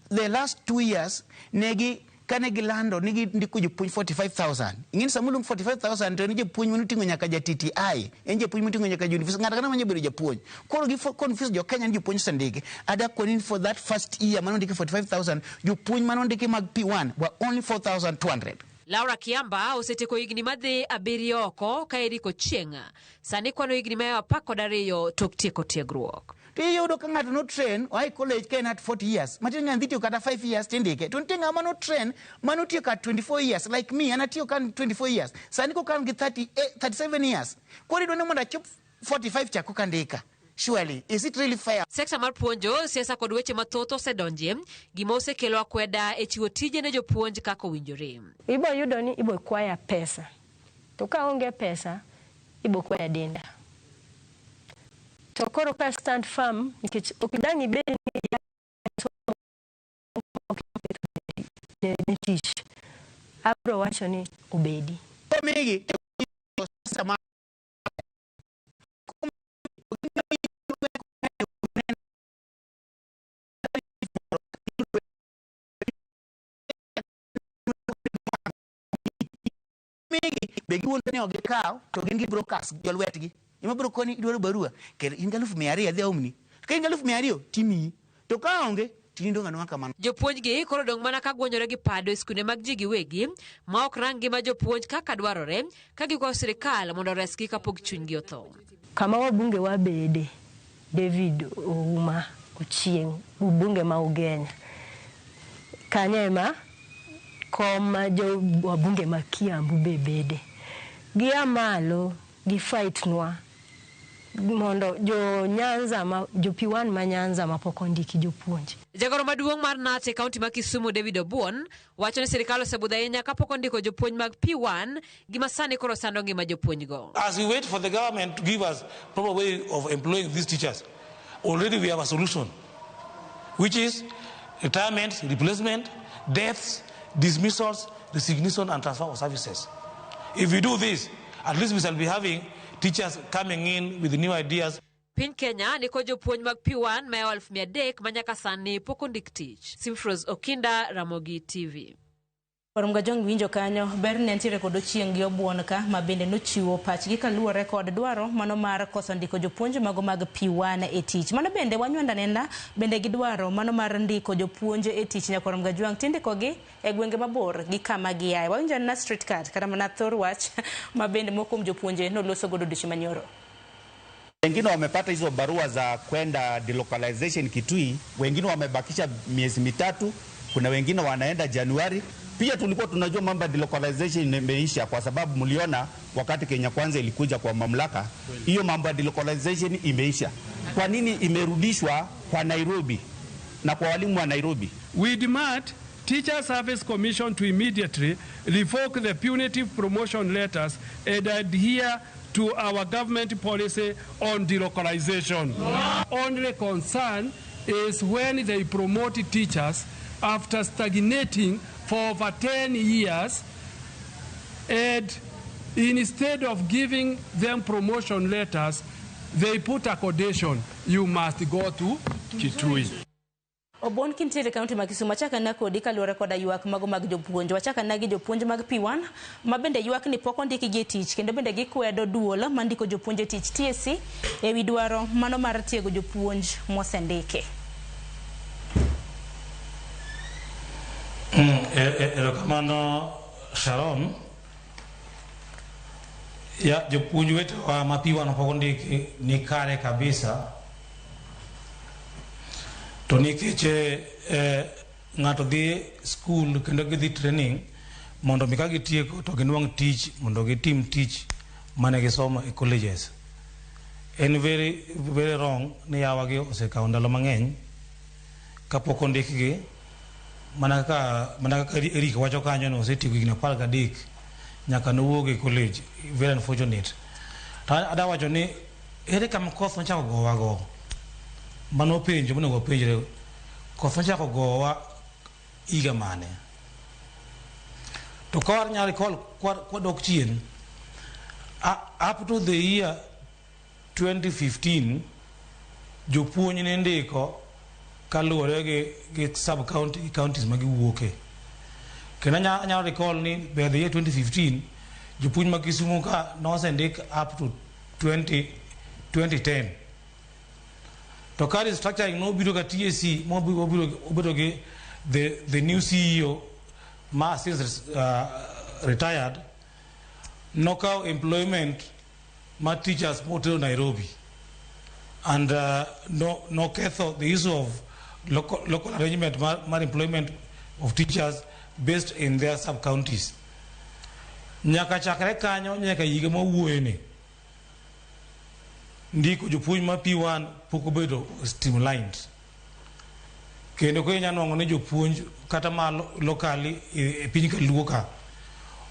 The last 2 years negi kane gilando nigi ndiko jopuonj 45,000. Ingin samulung 45,000 to ni jopuonj manutingo nyaka ja TTI, en jopuonj manutingo nyaka university ngata kana manyabedo japuonj. Koro gi confuse jo Kenya ni jopuonj sandike. Ada koni for that first year manondike 45,000, jopuonj manondike mag P1 were only 4,200. Laura Kiamba oseteko higni madhi 7 oko ka Eriko Chienga sani kwano higni ma 12 tok tieko tiegruok. Tiyo do ka ng'ato no train why college can at 40 years matin ngan dhitiyo kata 5 years tindike to ntenga mano train mano tiyo ka 24 years like me ana tiyo kan 24 years sani ko kan gi 37 years kori do ne monda chop 45 chako kandika. Surely, is it really fair? Sekta mar puonjo, siasa kod weche mathoth osedonje, gima osekelo akweda e chiwo tije ne jopuonj kaka owinjore. Ibo yudo ni ibo kwaya pesa. To ka onge pesa, ibo kwaya denda. To koro ka stand firm, nikech okidani beni ne tich. Abro wacho ni obedi. Migi, sama begi wonto ne ogikaw to gin gi broadcast jolwetgi ima bro koni idwaro barua ker in 200,000 adhi omni ka in 200,000 timi to ka onge tindo ngano kamano. Jopuonj gi koro dong mana ka gwonyore gi pado e skunde mag ji giwegi ma ok rangi ma jopuonj kaka dwarore ka gikwayo sirikal mondo resgi kapok chunygi otho. Kama wabunge wabede David Ouma Ochieng, bunge ma Ugenya kanyema koma jo wabunge ma Kiambu bebede gi amalo gi fight nwa mondo jo Nyanza ma jo P1 ma Nyanza ma pok ondiki jopuonj. Jagoro maduong' mar NAT e kaunti ma Kisumu David Obuon wacho ni sirikal osebudho ahinya kapok ondiko jopuonj mag P1 gima sani koro sando ngima jopuonj go. As we wait for the government to give us proper way of employing these teachers, already we have a solution, which is retirement, replacement, deaths, dismissals, resignation and transfer of services. If we do this, at least we shall be having teachers coming in with new ideas. Piny Kenya niko jopuonj mag P1 ma 300 manyaka sani pok ondik tich. Simfros Okinda, Ramogi TV. Orumga jong winjo kanyo ber ne ntiere kod Ochieng gi Obuon ka ma bende nochiwo pachgi kaluwore kod dwaro mano mar koso ndiko jopuonj mago mag P1 e tich. Mano bende wanywanda nenda bende gidwaro mano mar ndiko jopuonj e tich nyaka Orumga jwang tindikogi e gwenge mabor gi kama giaye. Wawinjo na street card kata mana thor wach ma bende mokum jopuonje noloso godo dishi manyoro. Wengine wamepata hizo barua za kwenda delocalization Kitui, wengine wamebakisha miezi mitatu, kuna wengine wanaenda Januari. Pia tulikuwa tunajua mambo ya delocalization imeisha kwa sababu mliona wakati Kenya Kwanza ilikuja kwa mamlaka, hiyo mambo ya delocalization imeisha. Kwa nini imerudishwa kwa Nairobi na kwa walimu wa Nairobi? We demand Teacher Service Commission to immediately revoke the punitive promotion letters and adhere to our government policy on delocalization. Only concern is when they promote teachers after stagnating for over 10 years, and instead of giving them promotion letters, they put a condition: you must go to Kitui. Obuon kintiere kaunti ma Kisumu chaka na kodi kaluwore koda ywak mago mag jopuonj. Wachaka na gi jopuonj mag P1 ma bende ywak ni pok ondiki gi tich kendo bende gikwedo duol mandiko jopuonj tich TSC e wi dwaro mano mar tiego jopuonj mosendike. Erokamano Sharon, ya jopuonj wetewa ma P1 pok ondiki ni kare kabisa. To nikech ng'ato dhi school kendo gidhi training mondo mi ka gitieko to ginuang' tich mondo gitim tich mane gisomo e colleges. En very very wrong ni yawa gi osekawo ndalo mang'eny kapok ondikgi mana kaka Eric wacho kanyo no osetieko higni 13 nyaka nowuog e college. Very unfortunate. Ada wacho ni ere kama koth nochako gowa go mano penjo monego penjre koth nochako gowa higa mane to kawar nyari kwadok chien up to the year 2015 jopuonj ne ndiko kaluwore gi sub counties ma giwuoke kendo anyalo recall ni by the year 2015 jopuonj ma Kisumu ka nosendik up to 2010 to ka restructuring no biro ka TSC mo obiro gi the new CEO ma since retired knockout employment ma teachers motel Nairobi and no ketho the issue of local arrangement mar employment of teachers based in their sub counties nyaka chakre kanyo nyaka higa mawuoyeni ndiko jopuonj ma P1 pok obedo streamlined kendo ko inya nwang'o ni jopuonj kata ma locally e piny Kaluo ka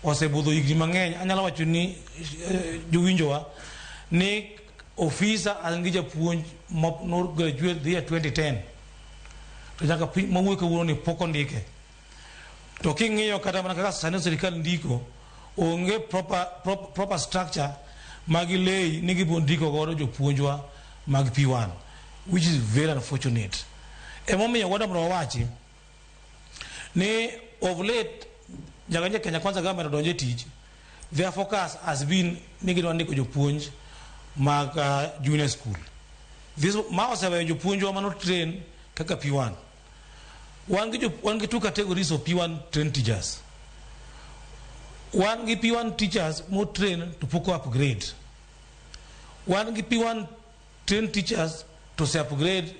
osebudho higni mang'eny. Anyalo wacho ni jowinjowa ni ofisa angi japuonj no graduate the year 2010 to nyaka mawuok kawuono ni pok ondike to king'iyo kata mana kaka sani sirikal ndiko onge proper structure magilei ni gibondiko godo jopuonjwa mag P1 which is very unfortunate. Emomiyo wadamro wachi ni of late jaganje Kenya Kwanza government donje tich their focus has been ni gidwandiko jopuonj mag junior school. This ma oseweyo jopuonjwa mano train kaka P1. Wan gi two categories of P1 trained teachers. One gi P1 teachers more train to poko upgrade. One gi P1 trained teachers to say upgrade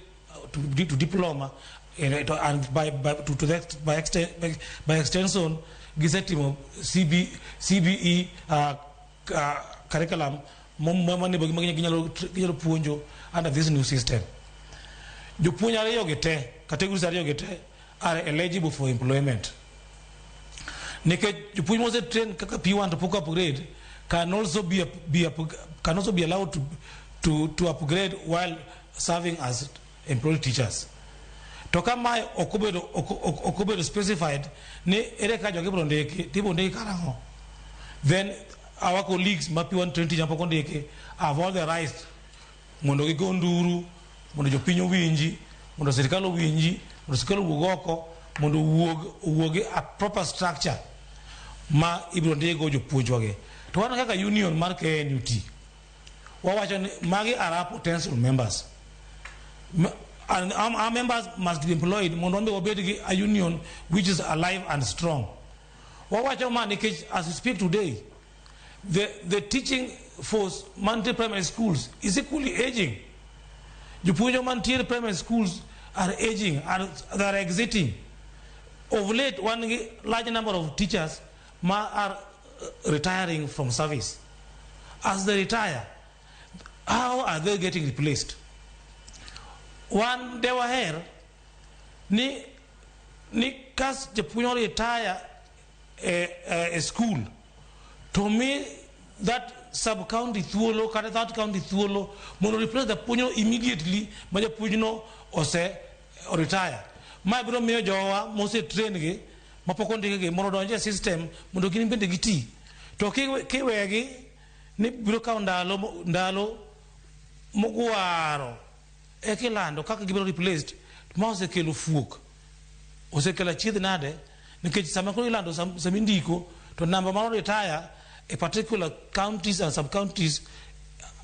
to diploma and by extension gisetimo CBE curriculum mani ginyalo puonjo under this new system. Jopuonj ariyo gite categories ariyo gite are eligible for employment. Nikech jopuonj mose train kaka P1 to poko upgrade can also be allowed to upgrade while serving as employed teachers. To kama okobedo specified ni ere ka jogi brondeki tipo ndeki karango, then our colleagues ma P1 trained teacher poko ndeki have all the rights mondo gigo nduru, mondo jopiny owinji, mondo sirikal owinji, mondo sirikal owuog oko, mondo owuog a proper structure ma ibiro ndego jopuonjwa ge. To wan kaka union mar KNUT wawacho ni magi are potential members and our members must be employed mondo mbe obed a union which is alive and strong. Wawacho man as we speak today the teaching force mantiere primary schools is equally aging. Jopuonjo mantiere primary schools are aging and they are exiting. Of late one large number of teachers are retiring from service. As they retire, how are they getting replaced? One they were here ni kas jopuonjo retire a school, to me that sub county thuolo kata that county thuolo mono replace the puonjo immediately ma japuonjno ose retire. Ma biro miyo jowa mose train gi mapoko ndike gi mondo donje system mondo gin bende giti. To kiwegi ni biro kawo ndalo mogwaro ekilando kaka gibiro replaced ma osekelo fuok, osekelo chiedh nade nikech sama koro ilando sami ndiko to namba mar retire a particular counties and sub counties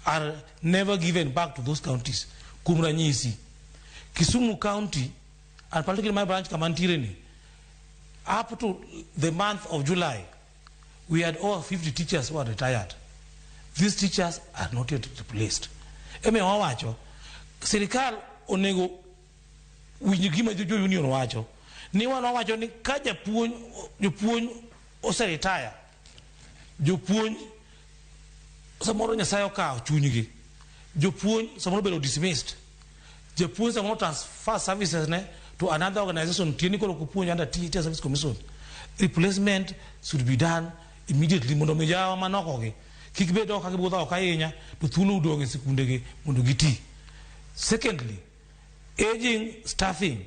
are never given back to those counties. Kuom ranyisi Kisumu County and particularly my branch Kamantireni ni up to the month of July we had over 50 teachers who are retired. These teachers are not yet replaced. Eme wawacho sirikal onego winji gima jo union wacho ni wan wawacho ni ka jopuonj oseretire, jopuonj samoro Nyasaye okawo chunygi, jopuonj samoro bedo dismissed, jopuonj samoro transfer services ne to another organization, tieni kolo kupuonj under Teacher Service Commission. Replacement should be done immediately mondo mijawa manokogi kik bedo ka gibudha ok ahinya to thuolo udong e sikundegi mondo giti. Secondly, aging staffing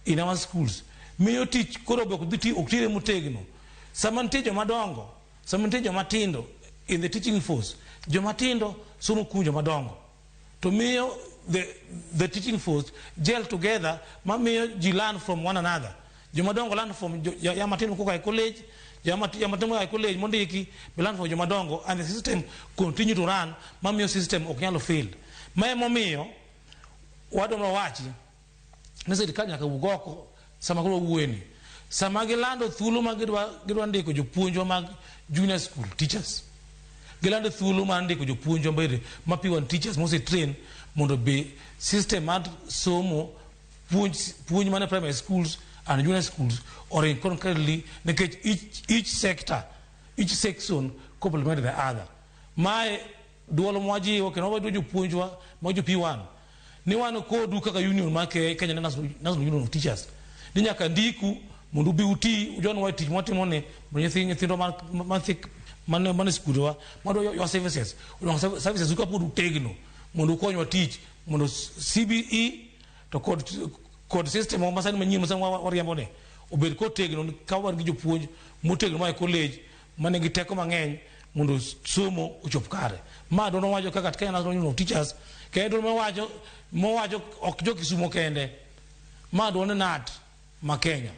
in our schools miyo tich koro oktire motegno. Sama nitie jomadongo, sama nitie jomatindo in the teaching force, jomatindo somo kuom jomadongo, to miyo the teaching force gel together, mamiyo ji learn from one another. Jomadongo learn from yamatindo kuka e college, yamatindo e college mondiki be learn from jomadongo, and the system continue to run, mamiyo system ok nyalo fail. Mae momiyo wadwa wachi ni sirikal nyaka ugoko sama koro wueni, sama gilando thuolo ma gidwa ndiko jopuonjwa mag junior school teachers, gilando thuolo ma ndiko jopuonjwa mbele ma P1 teachers mose train mondo be system mar somo puonj mane primary schools and junior schools or in concurrently, because each sector, each section complement the other. My duolo mwaji wakenoba dojo puonjwa mojo P1 ni wano ko duka ka union make Kenya National Union of Teachers ni nyaka ndiku mundu bi uti ujon wa teach moti mone nyithindo man school wa modo your services services uka podu tegno mundu konyo teach mundu CBE to code system o masani manyi masani wariambo ne obed ko tegno ka war gi jopuonj motegno ma college mane gi teko mangeny mundu somo uchop kare ma dono wajo kaka Kenya National Union of Teachers kendo mo wajo ok jo Kisumo kende ma dono nat ma Kenya.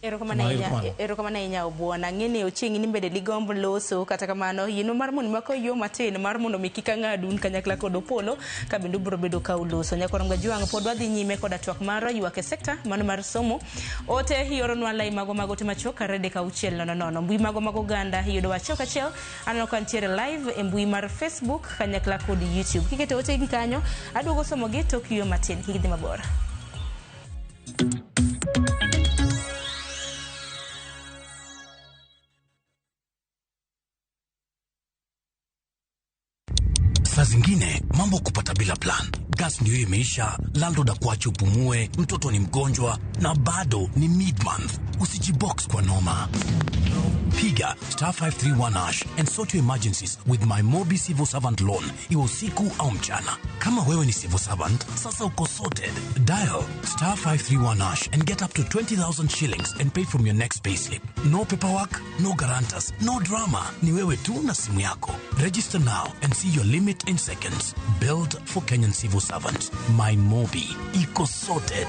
Erokamana inya obuona ngene ochingi ni mbede ligombo loso kata kamano yino mar mon mako yo matin mar mondo mikika ngadun kanyakla kod Opolo ka bindu bro bedo ka uloso nyakoro mga juang pod wadhi nyime kod twak maro yuake sekta mano mar somo ote hioro nwa lai mago te machoka rede ka uchiel nono mbui mago ganda hiyodo wachoka chel anano kantiere live e mbui mar Facebook kanyakla kod YouTube kikete ote gi kanyo aduogo somo gi Tokyo matin kigidhi mabora. Saa zingine mambo kupata bila plan. Gas ndio imeisha, landlord akuache upumue, mtoto ni mgonjwa na bado ni mid-month. Usijibox kwa noma. Piga *531# and sort your emergencies with my Mobi Civil Servant Loan. Iwe usiku au mchana. Kama wewe ni civil servant, sasa uko sorted. Dial *531# and get up to 20,000 shillings and pay from your next payslip. No paperwork, no guarantors, no drama. Ni wewe tu na simu yako. Register now and see your limit in seconds. Build for Kenyan civil servants. My Mobi. Iko sorted.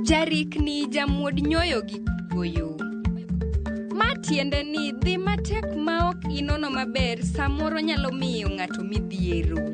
Jarik ni jamuod nyoyo gi kuoyo. Matiende ni dhi matek maok inono maber samoro nyalo miyo ng'ato midhiero.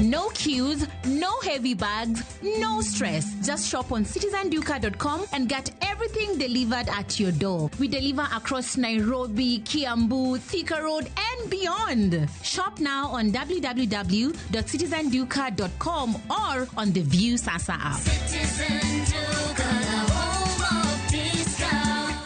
No queues, no heavy bags, no stress. Just shop on citizenduka.com and get everything delivered at your door. We deliver across Nairobi, Kiambu, Thika Road, and beyond. Shop now on www.citizenduka.com or on the View Sasa app. Citizen Duka, the home of discount.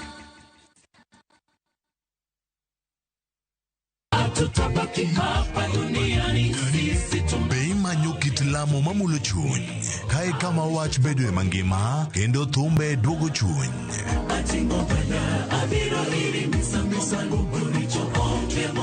Hatutabaki hapa duniani sisi bei manyo kit lamo mamulo chuny kae kama wach bedo e mangima kendo thumbe duogo chuny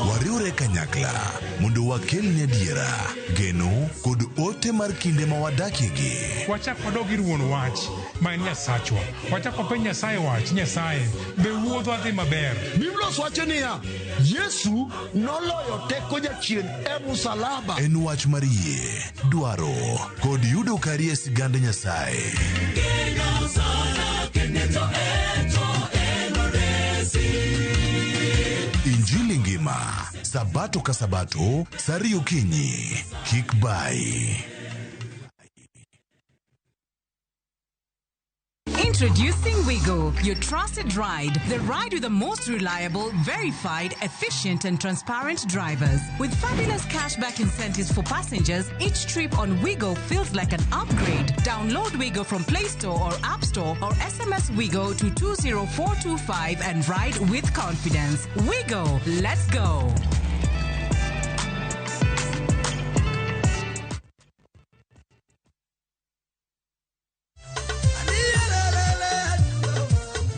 wariure kanyakla mondo wakelni adiera geno kod ote mar kinde ma wadakiegi. Wachak wadog ir wuon wach ma en Nyasachwa. Wachak wapenj Nyasaye wach, Nyasaye be wuodhwa dhi maber. Biblia wacho niya, Yesu noloyo teko jachien e msalaba. En wach mar yie, dwaro kod yudo kari e sigand Nyasaye. Injili ngima, sabato ka sabato, sari okinyi, kik bai. Introducing Wigo, your trusted ride. The ride with the most reliable, verified, efficient, and transparent drivers. With fabulous cashback incentives for passengers, each trip on Wigo feels like an upgrade. Download Wigo from Play Store or App Store or SMS Wigo to 20425 and ride with confidence. Wigo, let's go.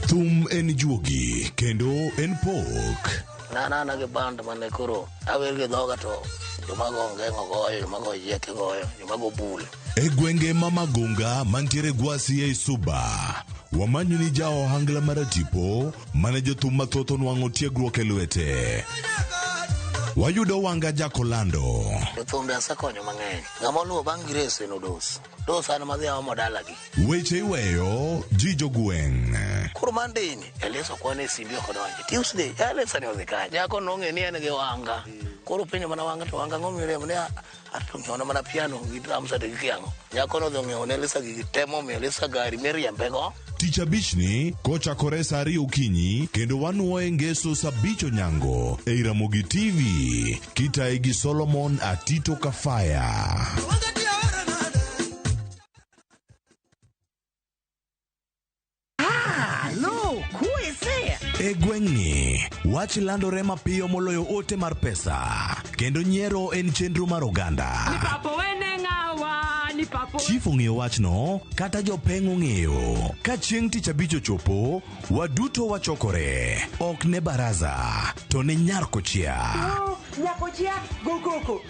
Thum en juogi kendo en pok. Na ke band mane koro awer ke dhoga to jomago ngengo goyo jomago yeke goyo jomago bul. E gwenge ma Magunga mantiere Gwasi e Suba, wamanyo ni jao hangla maratipo mane jothum mathoth onwang'o tiegruok e lwete. Wayudo wanga Jakolando. Jothumbe asekonyo mang'eny. Ng'ama luwo bang' Grace en Odos. Dos an madhi aomo dalagi. Weche iweyo ji jogweng'. Koro mandini Elisa kwane e simbi ok odonje. Tuesday Elisa ne odhi kanye. Nyako nong'e ni en gi wanga. Koro penjo mana wanga to wanga ng'omiyo remo ne atong'ona mana piano gi drums ade gi kiang'o. Nyako no dhong'eyo ne Elisa gi temo mi Elisa gari miriembego. Tich abich ni kochakore saa 2 okinyi kendo wanuoye ngeso saa 5 onyango e Ramogi TV kitae gi Solomon Atito Kafaya. E gweng'ni wach landore mapiyo moloyo ote mar pesa kendo nyiero en chenro mar oganda. Chief ong'eyo wachno kata jopeng' ong'eyo. Ka chieng' tich abich ochopo, waduto wachokore ok ne baraza to ne Nyarkochia. Nyarkochia gokoko.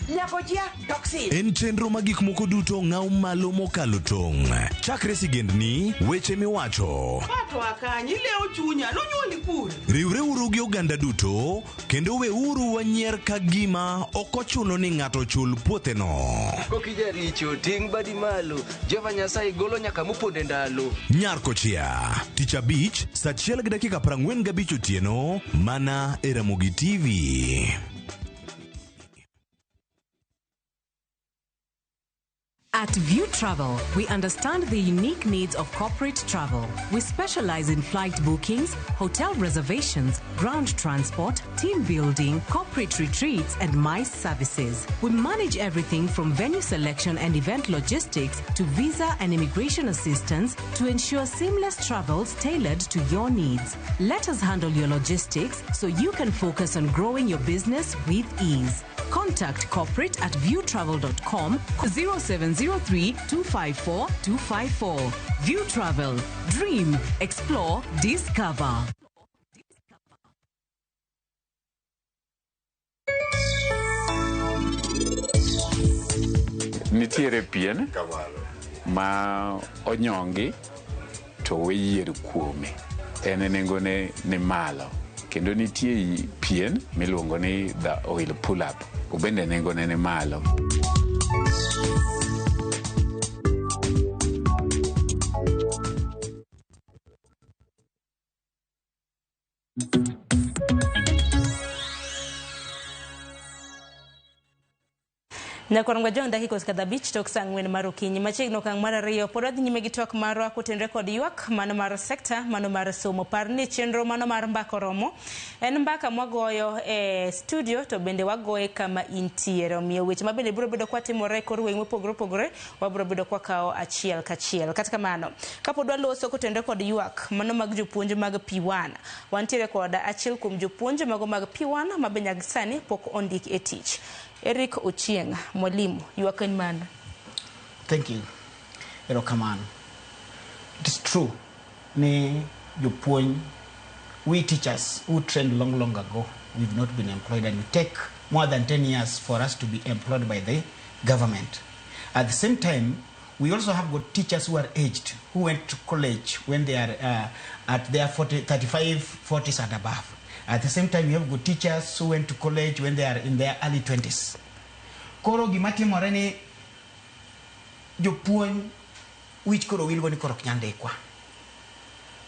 Nyarkochia toxin. En chenro ma gik moko duto ng'aw malo mokalo tong'. Chakre sigendni weche miwacho. Pato akanyi leo chunya nonyuoli pur. Riwreuru gi oganda duto kendo weuru wanyier ka gima ok ochuno ni ng'ato chul puotheno. Kokijaricho ting' badi malo, Jehova Nyasaye golo nyaka moponde ndalo. Nyarkochia tich abich saa 1:45 otieno mana e Ramogi TV. At View Travel, we understand the unique needs of corporate travel. We specialize in flight bookings, hotel reservations, ground transport, team building, corporate retreats, and MICE services. We manage everything from venue selection and event logistics to visa and immigration assistance to ensure seamless travels tailored to your needs. Let us handle your logistics so you can focus on growing your business with ease. Contact corporate at viewtravel.com 0703 254 254. View Travel. Dream, explore, discover. Nitiere pien ma onyongi to weyier kuome. En nengone ni malo. Kendo nitie pien miluongo ni the oil pull up. Ubende nengone ni malo. Nyakorongwa jong dakika kadha bich tok saa 4 mar okinyi machiegni okang' mar 2 pod wadhi nyime gi twak marwa kotenre kod ywak mano mar sekta mano mar somo. Par ni chenro mano mar mbaka romo en mbaka mwagoyo e studio to bende wagoye kama intiere. Omiyo weche ma bende biro bedo kwa timore kor weng' mopogore opogore wabiro bedo kwa kao achiel kachiel. Kata kamano kapod waloso kotenre kod ywak mano mag jopuonj mag P1 wantiere kod achiel kuom jopuonj mago mag P1 ma be nyaka sani pok ondik e tich. Eric Ochieng, mwalimu, ywak en mano. Thank you. Erokamano. It is true. Ne jopuonj, we teachers who trained long ago, we've not been employed, and it take more than 10 years for us to be employed by the government. At the same time, we also have got teachers who are aged, who went to college when they are at their 35, 40s and above. At the same time, you have good teachers who went to college when they are in their early 20s. Koro gimati moreni jopuonj which koro wilgo ni koro nyande kwa.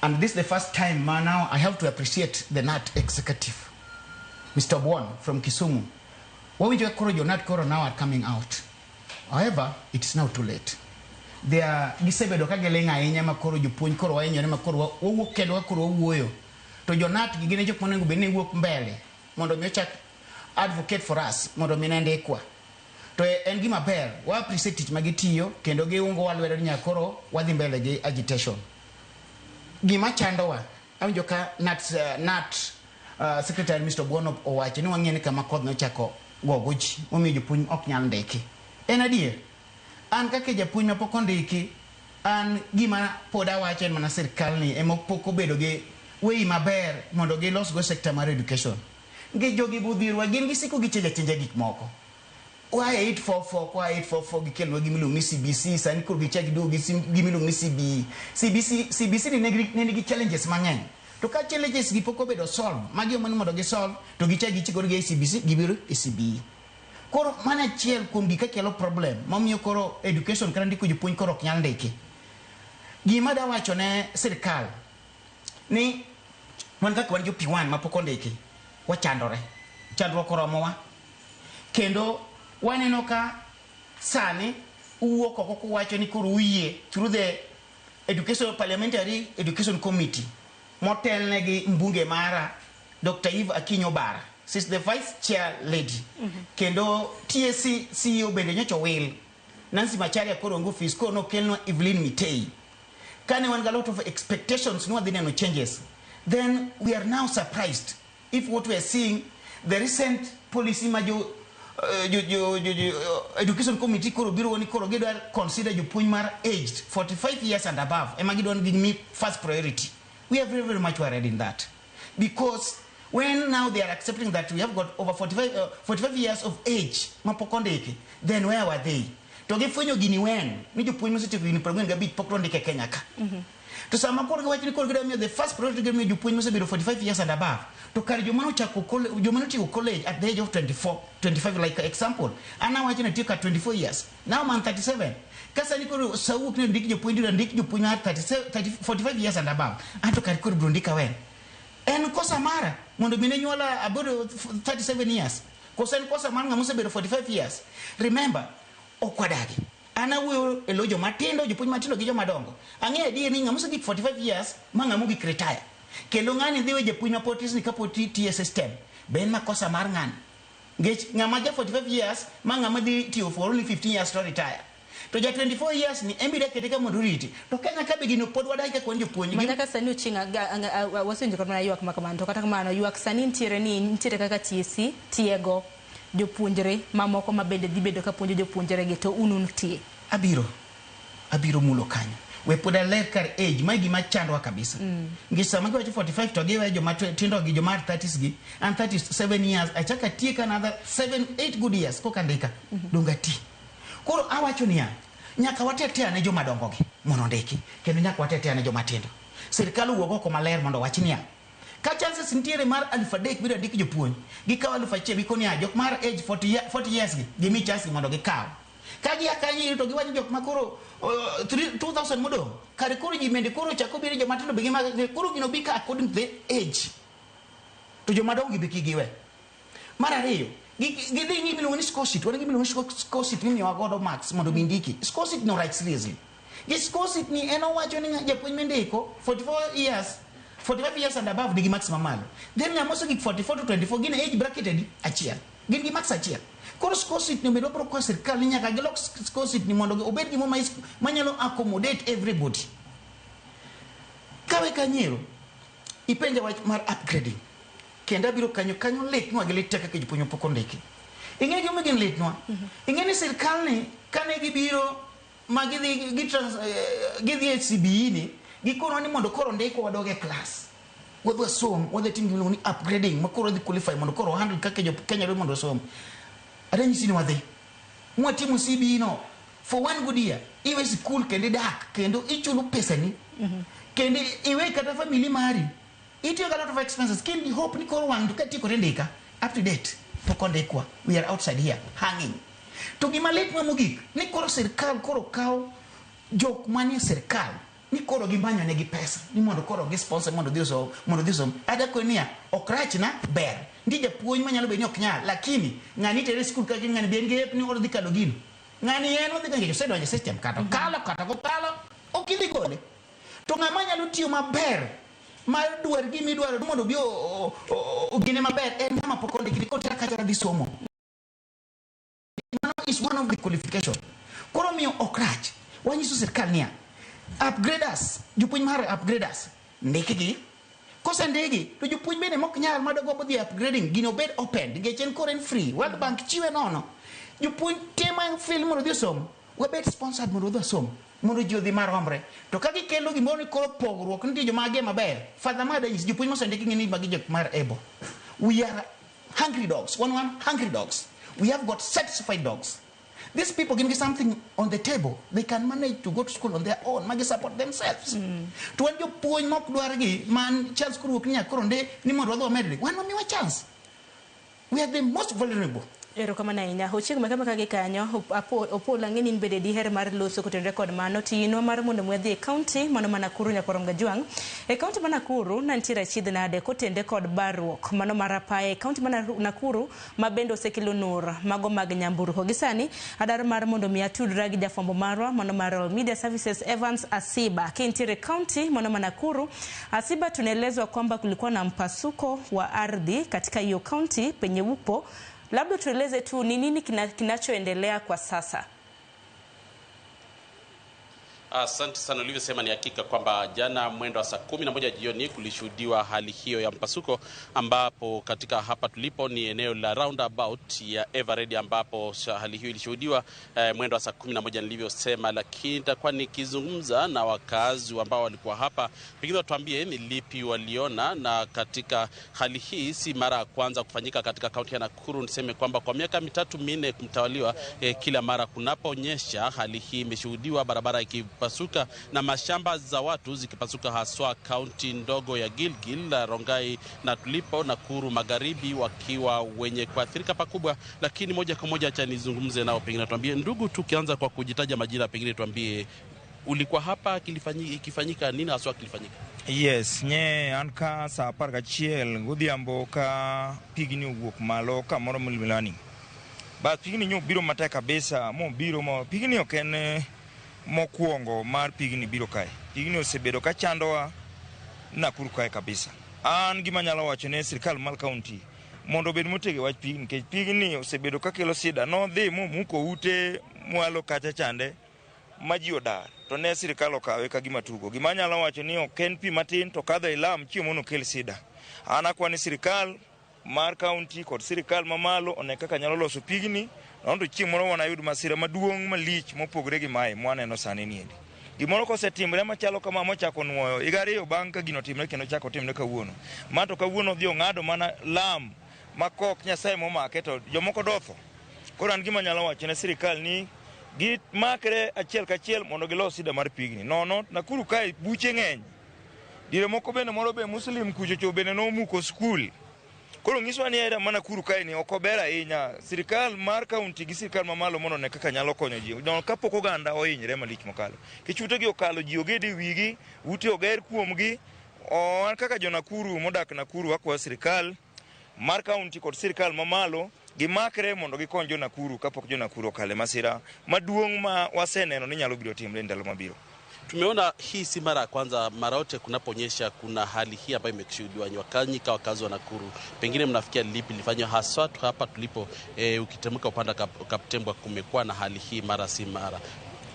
And this is the first time now I have to appreciate the NAT executive, Mr. Bon from Kisumu. What we koro your NAT koro now are coming out. However, it is now too late. gisebedo ka giling' ahinya ma koro jopuonj koro wahinyore ma koro wawuok kendo koro wawuoyo to jonat gi gin jok monego bed ni wuok mbele mondo mi ochak advocate for us mondo mi ndikwa to en gima ber wa appreciate tich ma gitiyo kendo giungo walwedo nya koro wadhi mbele gi agitation gima chandowa awinjo ka nat secretary Mr. Bono owacho ni wang'eni kama kodh nochako gogo ji omiyo jopuonj ok nyal ndiki en adier an kaka japuonj ma pok ondiki an gima pod awacho en mana sirkal ni ema pok obedo gi wei maber mondo gilos go sector mar education nge jogi budhirwa gin gisiko gichenja gik moko wa 844 gikelwa gimiluongo ni CBC sani koro gichak giduogo gimiluongo ni CBC ni nigi challenges mang'eny to ka challenges gi pok obedo solve magi omani mondo gisolve to gichak gichikoro gi CBC gibiro e CBE koro mana achiel kuom gik kelo problem mamiyo koro education kata ndiko jopuonj koro ok nyal ndiki gima da wacho ne sirkal ni wan kaka wan jo P1 ma pok ondiki wachandore chandruok oromowa kendo waneno ka sani uwuok oko kuwacho ni koro uyie through the parliamentary education committee motelnegi mbunge mara Dr. Eve Akinyo Bara. She's the vice chair lady. Kendo TSC CEO bende nyocho will. Nancy Macharia koro ngu fisco no kelno Evelyn Mitei. Kane one got a lot of expectations, no there no changes. Then we are now surprised if what we are seeing, the recent policy majo education committee koro biro woni koro gido consider jopuonj mar aged 45 years and above. Emagidon give me first priority. We are very much worried in that because when now they are accepting that we have got over 45 years of age mapokondeki, then where were they? To give for you guinea when need to put music in program gabit pokondeke Kenyaka. To some according to what the first priority give me you put music 45 years and above. To carry Jomanu college at the age of 25 like example. And now I can take at 24 years. Now I'm 37. Kasa niko sawu kile ndiki jopundi na ndiki jopundi 45 years and above. Anto karikuri brundika wen. En kosa mara mondo mine nyola about 37 years. Kosa en kosa mara ngamusa bedo 45 years. Remember okwadagi. Ana wewe elojo matindo jopundi matindo gijo madongo. Ange die ni ngamusa gik 45 years manga mugi retire. Kendo ngani dhiwe jopundi mapotis ni kapoti TS system. Ben makosa mara ngani. Ngech ngamaja 45 years manga madhi tio for only 15 years to retire. To ja 24 years ni embide keteka moduriti to Kenya ka begino pod wadake kon jopuonj gi kaka sani uchinga wasenjo kama yuak makamano kata kamano yuak sani ntiere kaka TSC tiego jopuonjre mamoko mabende dhi bedo ka puonjo jopuonjre gi to unun tie abiro mulo kanyo we pod ler kar age magi machandwa kabisa ngisa magi wacho 45 to giwe joma tindo gi joma 30s gi and 37 years achaka tie another 7-8 good years kokandika donga ti koro awacho niya nyaka watetea ne joma dongo gi mondo ndiki kendo nyaka watetea ne joma tindo sirkal wuogo ko maler mondo wach niya ka chances ntiere mar 3,000 biro ndiki jopuonj gi kaw 1,000 bikoni jok mar age 40 years gi mi chance mondo gi kaw ka gi akanyi to gi wacho jok makoro 2,000 modong kare koro ji mende koro chako biro joma tindo bigi mag koro gino bika according to the age to joma dongo gi biki giwe mar ariyo gidhi ni miluongo ni scholarship wana gimiluongo ni scholarship ni wagodo max mondo bindiki scholarship no right seriously yes scholarship ni eno wacho ni japuonj mendiko 45 years and above digi maximum malo then ngamoso gik 44 to 24 gin age bracketed achiel gin gi max achiel koro scholarship ni medo pro kwa sirkal ni nyaka gilok scholarship ni mondo obed gimo manyalo accommodate everybody kawe kanyero ipenja wach mar upgrading kenda biro kanyo late nwa gele teka ke jopuonj pok ondiki ing'e gima gin late nwa ing'e ni sirkal ni kane gibiro gidhi CBE ni gikono ni mondo koro ndiko wadoge class wadwa som wadwa tim ni upgrading makoro dhi qualify mondo koro handle kaka jo Kenya ro mondo som adanyi sini wadhi mwa timu CBE no for one good year iwe school kende dak kendo ichulo pesa ni kende iwe kata family mari itiyo a lot of expenses can you hope ni koro wang to kati kore ndika up to date pokondekwa we are outside here hanging to gima late mwa mugik ni koro sirkal koro kaw jok manie sirkal ni koro gimanyo ne gi pesa ni mondo koro gi sponsor mondo dhiso ada konia okrach na ber ndi japuonj manyalo be ni ok nyal lakini ngani tere school ka ngani be ngep ni oro dikalo gino ngani en odhi kanyo osedonjo system kata kalo okidhi gole to ng'ama nyalo tiyo maber mar dwar gimi dwaro mondo bi gine maber en ng'ama pok ondikri kotera kacha dhi somo. Mano is one of the qualification. Koro miyo okrach wanyiso sirkal niya upgraders jopuonj mar upgraders ndikgi kose ndigi to jopuonj bende mok nyal madogo dhi upgrading gino bed open nikech en koro en free World Bank chiwe nono jopuonj tema film mondo dhi somo webet sponsored mondo dhi somo mondo ji odhi maromre to ka gikelo gimoro ni koro pogruok nitie joma age maber father mother is jopuonj mosendiki ng'ini magi jok mar ebo. We are hungry dogs, one hungry dogs. We have got satisfied dogs. These people give me something on the table. They can manage to go to school on their own. Magi support themselves. To when you point mok dwargi man chance kuru knya koronde ni mondo wadho medli. Wan mamiwa chance. We are the most vulnerable. Ero kama na inya hochig makama kage kanyo opola ngeni bede diher mar loso kotendre kod mano tino mar mondo mwedhi e county mano Nakuru nyakorom gajwang e county ma Nakuru nantira chidh nade kotende kod barruok mano marapae county ma Nakuru mabendo osekelo nur mago mag nyamburko gisani adar mar mondo mi atudra gi jafombo marwa mano mar Media Services Evans Asiba kintire county mano Nakuru. Asiba tunaelezwa kwamba kulikuwa na mpasuko wa ardhi katika hiyo county penye upo. Labda tueleze tu ni nini kinachoendelea kwa sasa. Asante sana ulivyosema, ni hakika kwamba jana mwendo wa saa 11 jioni kulishuhudiwa hali hiyo ya mpasuko ambapo katika hapa tulipo ni eneo la roundabout ya Everready ambapo hali hiyo ilishuhudiwa mwendo wa saa 11 nilivyosema, lakini nitakuwa nikizungumza na wakazi ambao walikuwa hapa pengine watuambie ni lipi waliona. Na katika hali hii si mara ya kwanza kufanyika katika kaunti ya Nakuru. Niseme kwamba kwa miaka 3-4 kumtawaliwa kila mara kunaponyesha hali hii imeshuhudiwa, barabara ikipasuka na mashamba za watu zikipasuka, haswa kaunti ndogo ya Gilgil, Rongai na tulipo Nakuru Magharibi wakiwa wenye kuathirika pakubwa. Lakini moja kwa moja acha nizungumze nao, pengine tuambie ndugu, tukianza kwa kujitaja majina, pengine tuambie ulikuwa hapa ikifanyika nini haswa kilifanyika? Yes, nye anka sa parga chiel godhiambo ka pigni owuok malo ka moro milani. Ba pigni nyo biro matek kabisa, mo biro mo pigni oken mokuongo mar pigni biro kae. Pigni osebedo ka chandowa Nakuru kae kabisa. An gima nyalo wacho ne sirkal mar county mondo bed motego wach pigni ke pigni osebedo ka kelo sida no dhi muko ute mwalo kacha chande maji odar to ne sirkal okawe ka gima tugo. Gima nyalo wacho ni oken pi matin to kadho ilam chiemo no kel sida. Ana kwani sirkal mar county kod sirkal mamalo one kaka nyalo loso pigni nondo chiemo ro wana yud masira maduong' malich mopogre gi mae mwaneno sani niendi. Gimoro kosetimre machalo kama mochako nuoyo igariyo bang' ka gino timre kendo chako timre kawuono. Mato kawuono dhi ong'ado mana lam makok Nyasaye momake to jomoko dotho. Koro an gima nyalo wacho ne sirkal ni git makre achiel kachiel mondo gilos sida mar pigni. Nono Nakuru kae buche ng'eny. Dire moko bende moro be muslim kuchocho bende no muko skul. Koro ngiswa ni era mana Nakuru kae ni okobera ahinya. Sirkal mar county gi sirkal mamalo mondo ne kaka nyalo konyo ji. No kapok oganda ohinyre malich mokalo. Kichute gi okalo ji ogede wigi, ute oger kuomgi. An kaka jo Nakuru modak Nakuru akwa sirkal mar county kod sirkal mamalo gimakre mondo gikony jo Nakuru kapok jo Nakuru okale masira maduong' ma waseneno ni nyalo biro timre ndalo mabiro. Tumeona hii si mara ya kwanza, mara yote kunaponyesha kuna hali hii ambayo imeshuhudiwa. Nyakanyika wakazi wa Nakuru, pengine mnafikia lipi lifanywa haswa hapa tulipo ukitemka upanda Kaptembwa kumekuwa na hali hii mara si mara.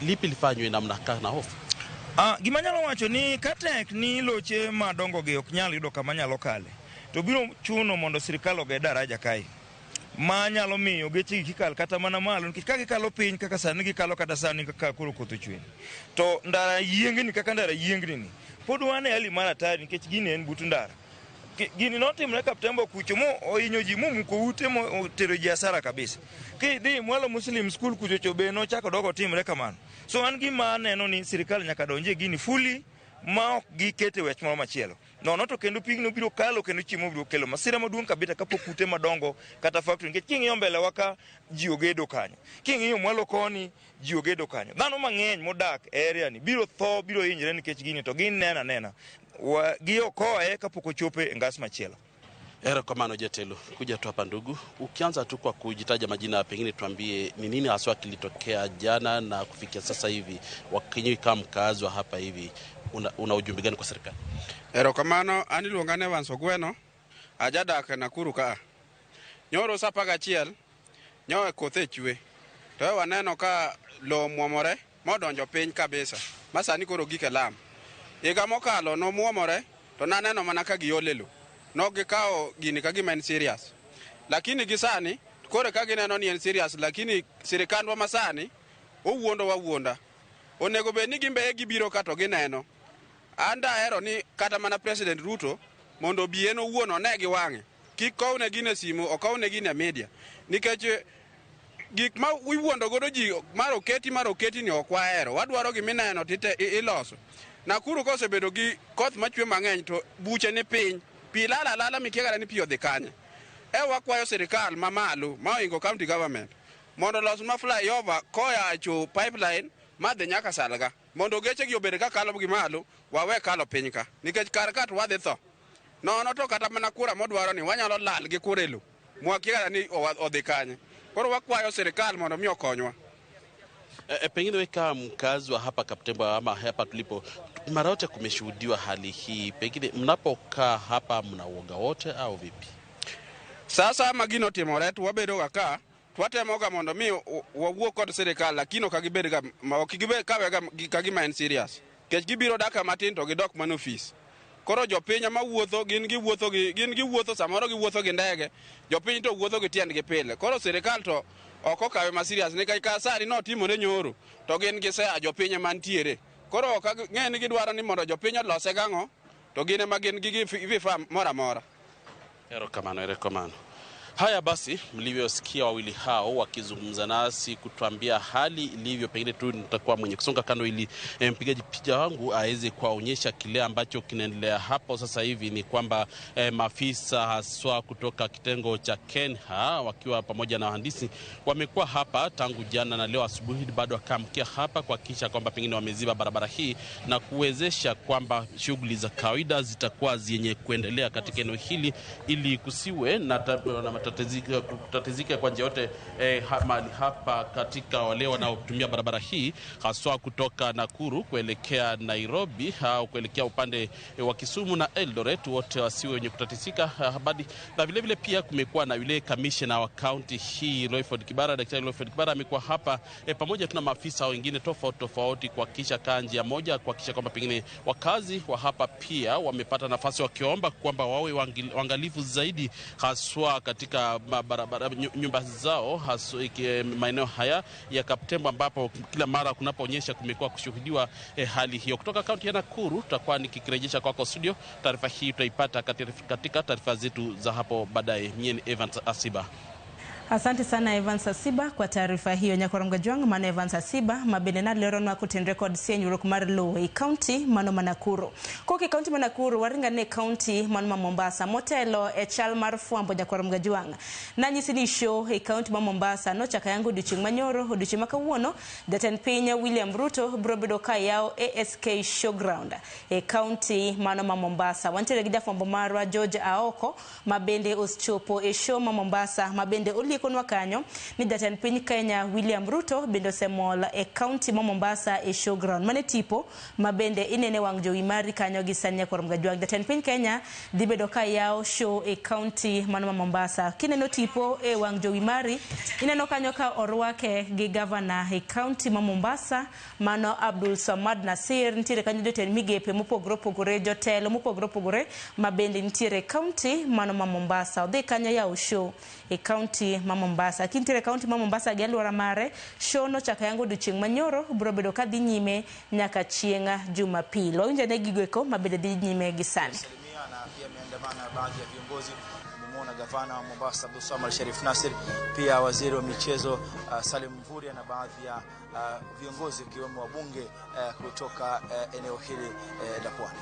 Lipi lifanywe na mnakaa na hofu? Gima nyalo wacho ni katek ni loche madongo ge ok nyal yudo kama nyalo kale. To biro chuno mondo sirkal oge daraja kae. Ma nyalo miyo geche gikal kata mana malo nikech ka gikalo piny kaka sani gikalo kata sani kaka koro koth chwe. To ndara yiengni kaka ndara yiengni ni pod wane hali mar atari nikech gini en but ndara. Gini notimre Kaptembwa kucho mo ohinyo ji mo muko ute mo tero ji asara kabisa. Ki dhi mwalo muslim school kucho be no chako dogo timre kamano. So an gima neno ni sirkal nyaka donje gini fully ma ok gikete wech moro machielo. No to kendo pigno biro kalo kendo chiemo biro kelo masira maduong' kabisa kapok ute madongo kata factory nikech king'iyo mbele waka ji ogedo kanyo. King'iyo mwalo koni ji ogedo kanyo. Dhano mang'eny modak area ni biro tho biro hinyre nikech gini to gin nena. Gi okoe kapok ochope ngas machielo. Erokamano Jetelo, kuja tu hapa ndugu. Ukianza tu kwa kujitaja majina, pengine tuambie ni nini haswa kilitokea jana na kufikia sasa hivi, wakinywi kama mkazi wa hapa hivi, una ujumbe gani kwa serikali? Erokamano, ani luongane Vanso Gweno, ajadak Nakuru ka. Nyoro sa paga chiel, nyoe kothe chwe. To waneno ka lo muomore, modonjo piny kabisa. Masani koro gike lam. Higa mokalo no muomore, to naneno mana ka giolelo. No gikao gini ka gima en serious. Lakini gisani, kore ka gineno ni en serious, lakini sirikandwa masani, wawuonda. Onego be ni gimbe gibiro kato gineno. Anda ero ni kata mana President Ruto, mondo bieno wuono ne gi wange. Kikowne gine simu, okowne gine media. Nikech gik ma wiwuondo godo ji maroketi ni okwaero. Wadwaro gimineno tite iloso. Nakuru kosebedo gi koth machwe mang'eny to buche ni piny. Pi lala mikiegara ni pi odhi kanye. Wakwayo sirikal mamalo, maoingo county government, mondo los ma flyover koya cho pipeline madhi nyaka Salga. Mondo geche gi obed ka kalo gi malo, wawe kalo piny ka. Nikech kar kat wadhi tho. No to kata mana kura modwaro ni wanyalo lal gi kurelo. Mwakiegara ni odhi kanye. Koro wakwayo sirikal mondo mi okonywa. Pengine weka mkazi wa hapa Kaptemba ama hapa tulipo, mara yote kumeshuhudiwa hali hii, pengine mnapokaa hapa mna uoga wote au vipi? Sasa magino timore tu wabedo ka twatemoga mondo mi wawuo kod sirikal, lakini okagibed ka gima en serious. Kech gibiro daka matin to gidok man office. Koro jopiny ma wuotho gin giwuotho samoro giwuotho gi ndege, jopiny to wuotho gi tiendgi pile. Koro sirikal to oko kawe ma serious nikech ka sari no timore nyoro to gin gisea jopiny mantiere. Koro ng'eni gidwaro ni mondo jopiny olose gang'o to gin ema gin gi vifaa mora. Erokamano. Haya basi, mlivyosikia wawili hao wakizungumza nasi kutuambia hali ilivyo, pengine tu nitakuwa mwenye kusonga kando ili mpigaji picha wangu aweze kuonyesha kile ambacho kinaendelea hapo sasa hivi. Ni kwamba maafisa haswa kutoka kitengo cha Kenha wakiwa pamoja na wahandisi wamekuwa hapa tangu jana na leo asubuhi bado wakamkia hapa kuhakikisha kwamba pengine wameziba barabara hii na kuwezesha kwamba shughuli za kawaida zitakuwa zenye kuendelea katika eneo hili ili kusiwe na tatizika kwa njia yote mahali hapa katika wale wanaotumia barabara hii haswa kutoka Nakuru kuelekea Nairobi au kuelekea upande wa Kisumu na Eldoret, wote wasiwe wenye kutatizika habari. Na vile vile pia kumekuwa na yule commissioner wa county hii Royford Kibara, Daktari Royford Kibara amekuwa hapa pamoja tuna maafisa wengine tofauti kuhakikisha njia moja, kuhakikisha kwamba pengine wakazi wa hapa pia wamepata nafasi, wakiomba kwamba wawe waangalifu zaidi haswa katika barabara nyumba zao, haswa maeneo haya ya Kaptemba ambapo kila mara kunapoonyesha kumekuwa kushuhudiwa hali hiyo. Kutoka kaunti ya Nakuru tutakuwa nikirejesha kwako studio. Taarifa hii tutaipata katika taarifa zetu za hapo baadaye. Mimi ni Evans Asiba. Asante sana Evans Asiba kwa taarifa hiyo. Nyakoronga Jwang mano Evans Asiba mabende na lero na kutin record senyu kumar Lowe County mano Nakuru. Koke County Nakuru waringa ne County mano Mombasa motelo chal mar fwambo Nyakoronga Jwang. Na nyisini show County Mombasa no chaka yangu diching manyoro odichi makawuono Jatend Piny William Ruto brobedo kayao ASK Showground County mano Mombasa. Wantere gida fwambo marwa George Aoko mabende oschopo show Mombasa mabende konwa kanyo ni Jatend Piny Kenya William Ruto bendo semola county Mombasa showground mane tipo mabende inene wang jowi mari kanyo gisanya Nyakoronga Jwang. Jatend Piny Kenya dibedo kayao show county mano Mombasa. Kineno tipo wang jowi mari ineno kanyo ka orwake gi governor county Mombasa mano Abdul Samad Nasir. Ntiere kanyo jotend migepe mopogore jotelo mopogore mabende ntiere county mano Mombasa. Odhi kanyo yao show county Mombasa. Kintire county Mombasa gi alwora mare show no chaka yangu dichieng' manyoro bro bedo ka dhi nyime nyaka chieng' Jumapili. Owinja ne gigweko mabede dhi nyime gi sani. Na pia ameandamana baadhi ya viongozi. Tumemwona gavana wa Mombasa Abdul Samad Sharif Nasir, pia waziri wa michezo Salim Mvurya na baadhi ya viongozi wakiwemo wabunge kutoka eneo hili la Pwani.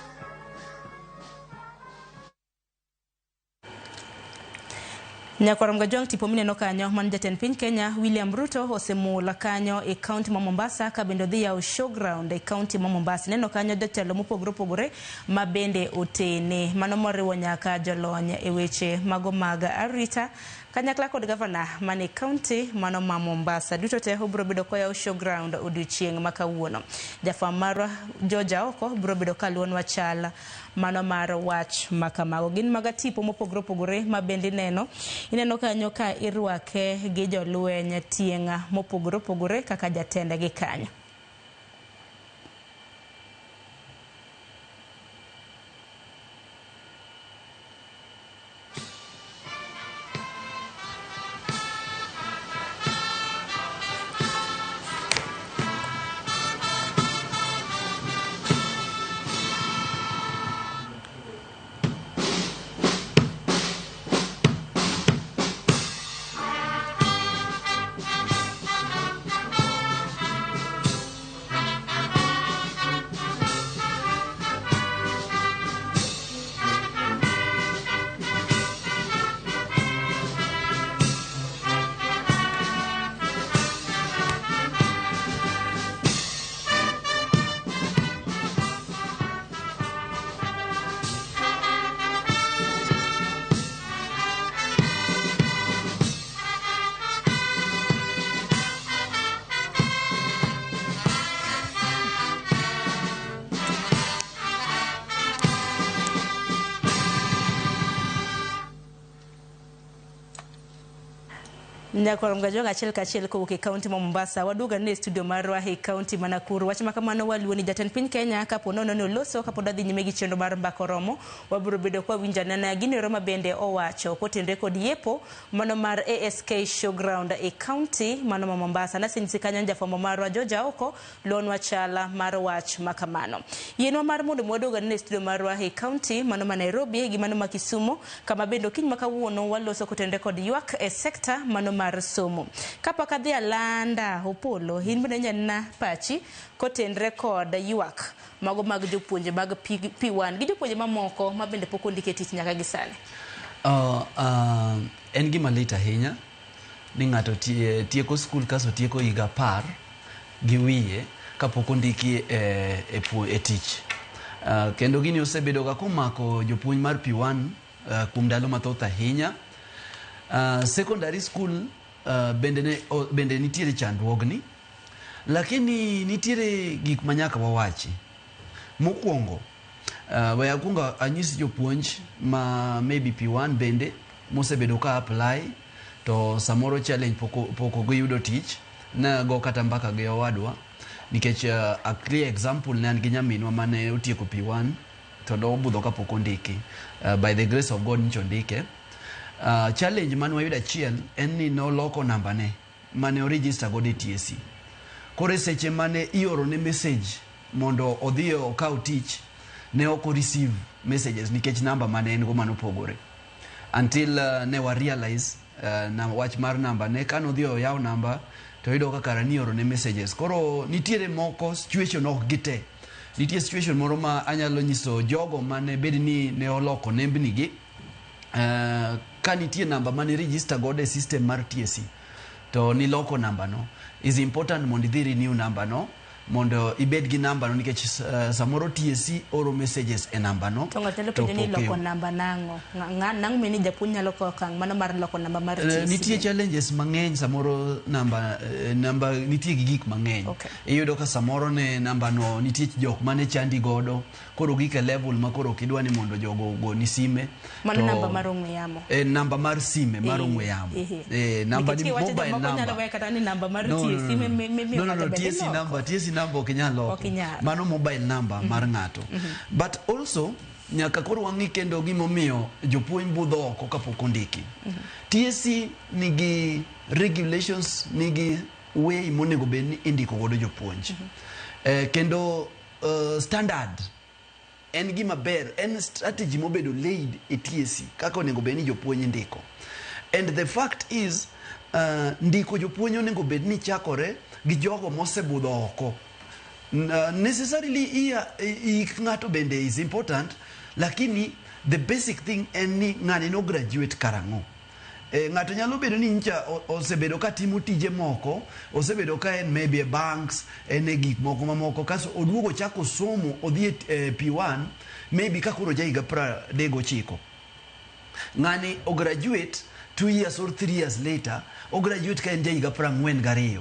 Nyakoram gajwang tipo mineno kanyo man jatend piny Kenya William Ruto osemula kanyo e kaunti ma Mombasa ka bende odhi yawo showground e kaunti ma Mombasa. Neno kanyo jotelo mopogore ma bende otene, mano moriwo nyaka jolony e weche mago mag arita kanyakla kod gavana mane kaunti mano ma Mombasa. Duto te obro bedo koyawo showground odiochieng' ma kawuono. Jafwamb marwa George Oko bro bedo kaluonwa chal mano mar wach makamago. Gin maga tipo mopogore ma bende ineno kanyo ka irwake gi jolweny tieng'a mopogore kaka jatende gi kanyo. Nyakoram gajwang achiel kachiel kowuok e kaunti ma Mombasa. Waduoga ne studio marwa e kaunti ma Nakuru. Wach makamano waluoni jatend piny Kenya kapo nono ne oloso kapod adhi nyime gi chenro mar mbako romo. Wabiro bedo kwa winjanana gini roma bende owacho kotenre kod yepo mano mar ASK showground e kaunti mano ma Mombasa. Nasinisi kanyo jafwambo marwa George Oko luonwa chala mar wach makamano. Yienwa mar mondo mwaduoga ne studio marwa e kaunti mano ma Nairobi gi mano ma Kisumu kama bendo kiny makawuono waloso kotenre kod ywak e sekta mano mar somo. Kapok adhi alanda Opolo in bende nyanna pachi kotenre kod ywak mago mag jopuonje mag P1 gi jopuonje mamoko ma bende pok ondike tich nyaka gi sani. En gima lit ahinya ni ng'ato tieko skul kaso tieko higa 10 gi wiye kapok ondiki e tich. Kendo gini osebedo ga komako jopuonj mar P1 kuom ndalo mathoth ahinya. Secondary school bende nitiere chandruogni, lakini nitiere gik manyaka wawachi. Mokwongo wayakunga anyisi jopuonj ma maybe P1 bende mosebedo ka apply to samoro challenge poko giyudo tich na go kata mbaka gi owadwa nikech a clear example ne an gi nyaminwa mane otieko P1 to do budho ka pok ondiki. By the grace of God nicho ndike. Challenge man wayudo achiel en ni no loko namba ne mane o register go TSC. Kore seche mane ioro ne message mondo odhi okaw tich ne oko receive messages nikech namba mane en go mano pogore. Until ne wa realize na wach mar namba ne kano odhi yaw namba to yudo ka kara ni oro ne messages. Koro nitiere moko situation ok gite. Nitiere situation moro ma anyalo nyiso jogo mane bed ni ne oloko nembni gi ka nitie namba mane register god e system mar TSC to ni loko namba no is important mondo idhi renew namba no mondo ibed gi namba no nikech samoro TSC oro messages e namba no to ng'ato penjo ni loko namba nango nang meni japuonj nyalo ko kang mano mar loko namba mar TSC. Nitie challenges mang'eny samoro namba nitie gi gik mang'eny. Iyudo ka samoro ne namba no nitie jok mane chandi godo koro gike level ma koro kidwa ni mondo jogo go ni sime mano namba mar ong'we yamo namba mar sime mar ong'we yamo namba ni mobile number nyalo kata ni namba mar TSC no TSC number okinyalo mano mobile number mar ng'ato. But also nyaka koro wang'i kendo gimomiyo jopuonj budho oko kapok ondiki. TSC nigi regulations, nigi way monego bed ni indiko godo jopuonj. Kendo standard en gima ber, en strategy mobedo laid e TSC kaka onego bed ni jopuonj indiko. And the fact is ndiko jopuonj onego bed ni chakore gi jogo mosebudho oko. Necessarily ng'ato bende is important, lakini the basic thing en ni ng'ani no graduate karang'o. ng'ato nyalo bedo ni ncha osebedo ka timo tije moko, osebedo ka en maybe a banks, en e gik moko mamoko, kaso oduogo chako somo, odhi P1, maybe ka koro ja higa 39. Ng'ani o graduate 2 years or 3 years later, o graduate ka en ja higa 42.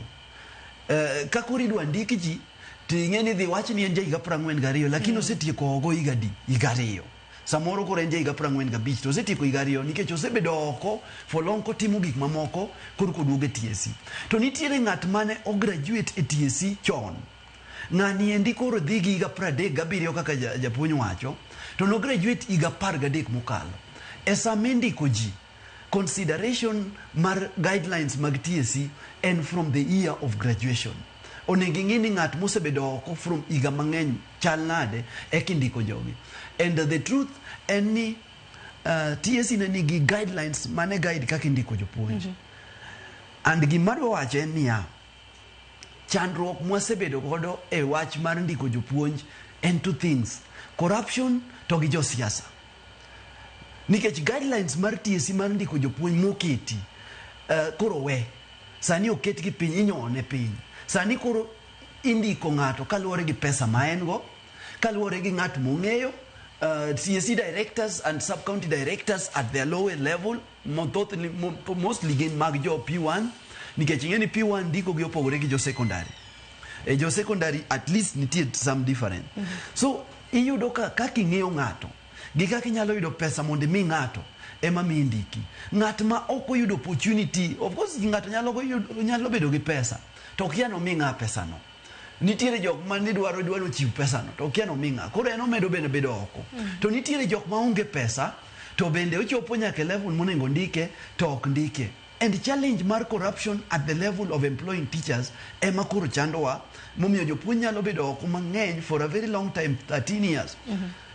Ka koro idwa ndik ji, ting'eni dhi wach ni en ja higa 42, lakini osetieko ogo higa 2. Samoro koro en ja higa 45 to osetieko higa 2 nikech osebedo oko for long kotimo gik mamoko koro koduogo e TSC. To nitiere ng'at mane o graduate e TSC chon. Ng'ani endi koro dhi gi higa 37 kaka japuonj wacho, to no graduate higa 13 mokalo. E sama indiko ji, consideration mar guidelines mag TSC and from the year of graduation. Onego ing'e ni ng'at mosebedo oko from higa mang'eny chal nade ekindiko jogi. And the truth en ni TSC ne nigi guidelines mane guide kaka indiko jopuonj. And gimadwa wacho en niya, chandruok mwasebedo godo e wach mar ndiko jopuonj en 2 things: corruption to gi josiasa. Nikech guidelines mar TSC mar ndiko jopuonj moketi koro we sani oketgi piny, inyone piny. Sani koro indiko ng'ato kaluwore gi pesa ma en go, kaluwore gi ng'at mong'eyo. TSC directors and sub-county directors at their lower level, mostly gin mag jo P1, nikech ing'eni P1 ndiko gi opogore gi jo secondary. Jo secondary at least nitie some different. So iyudo ka kaka ing'eyo ng'ato gi kaka inyalo yudo pesa mondo mi ng'ato ema mi indiki. Ng'at ma ok oyudo opportunity, of course ng'ato nyalo bedo gi pesa to kia no mi ng'a pesa no. Nitiere jok ma ni dwaro chiw pesa no to kia no mi ng'a, koro en omedo bedo oko. To nitiere jok ma onge pesa to bende ochopo nyaka level monego ndike to ok ndike. And challenge mar corruption at the level of employing teachers ema koro chandowa, momiyo jopuonj nyalo bedo oko mang'eny for a very long time, 13 years.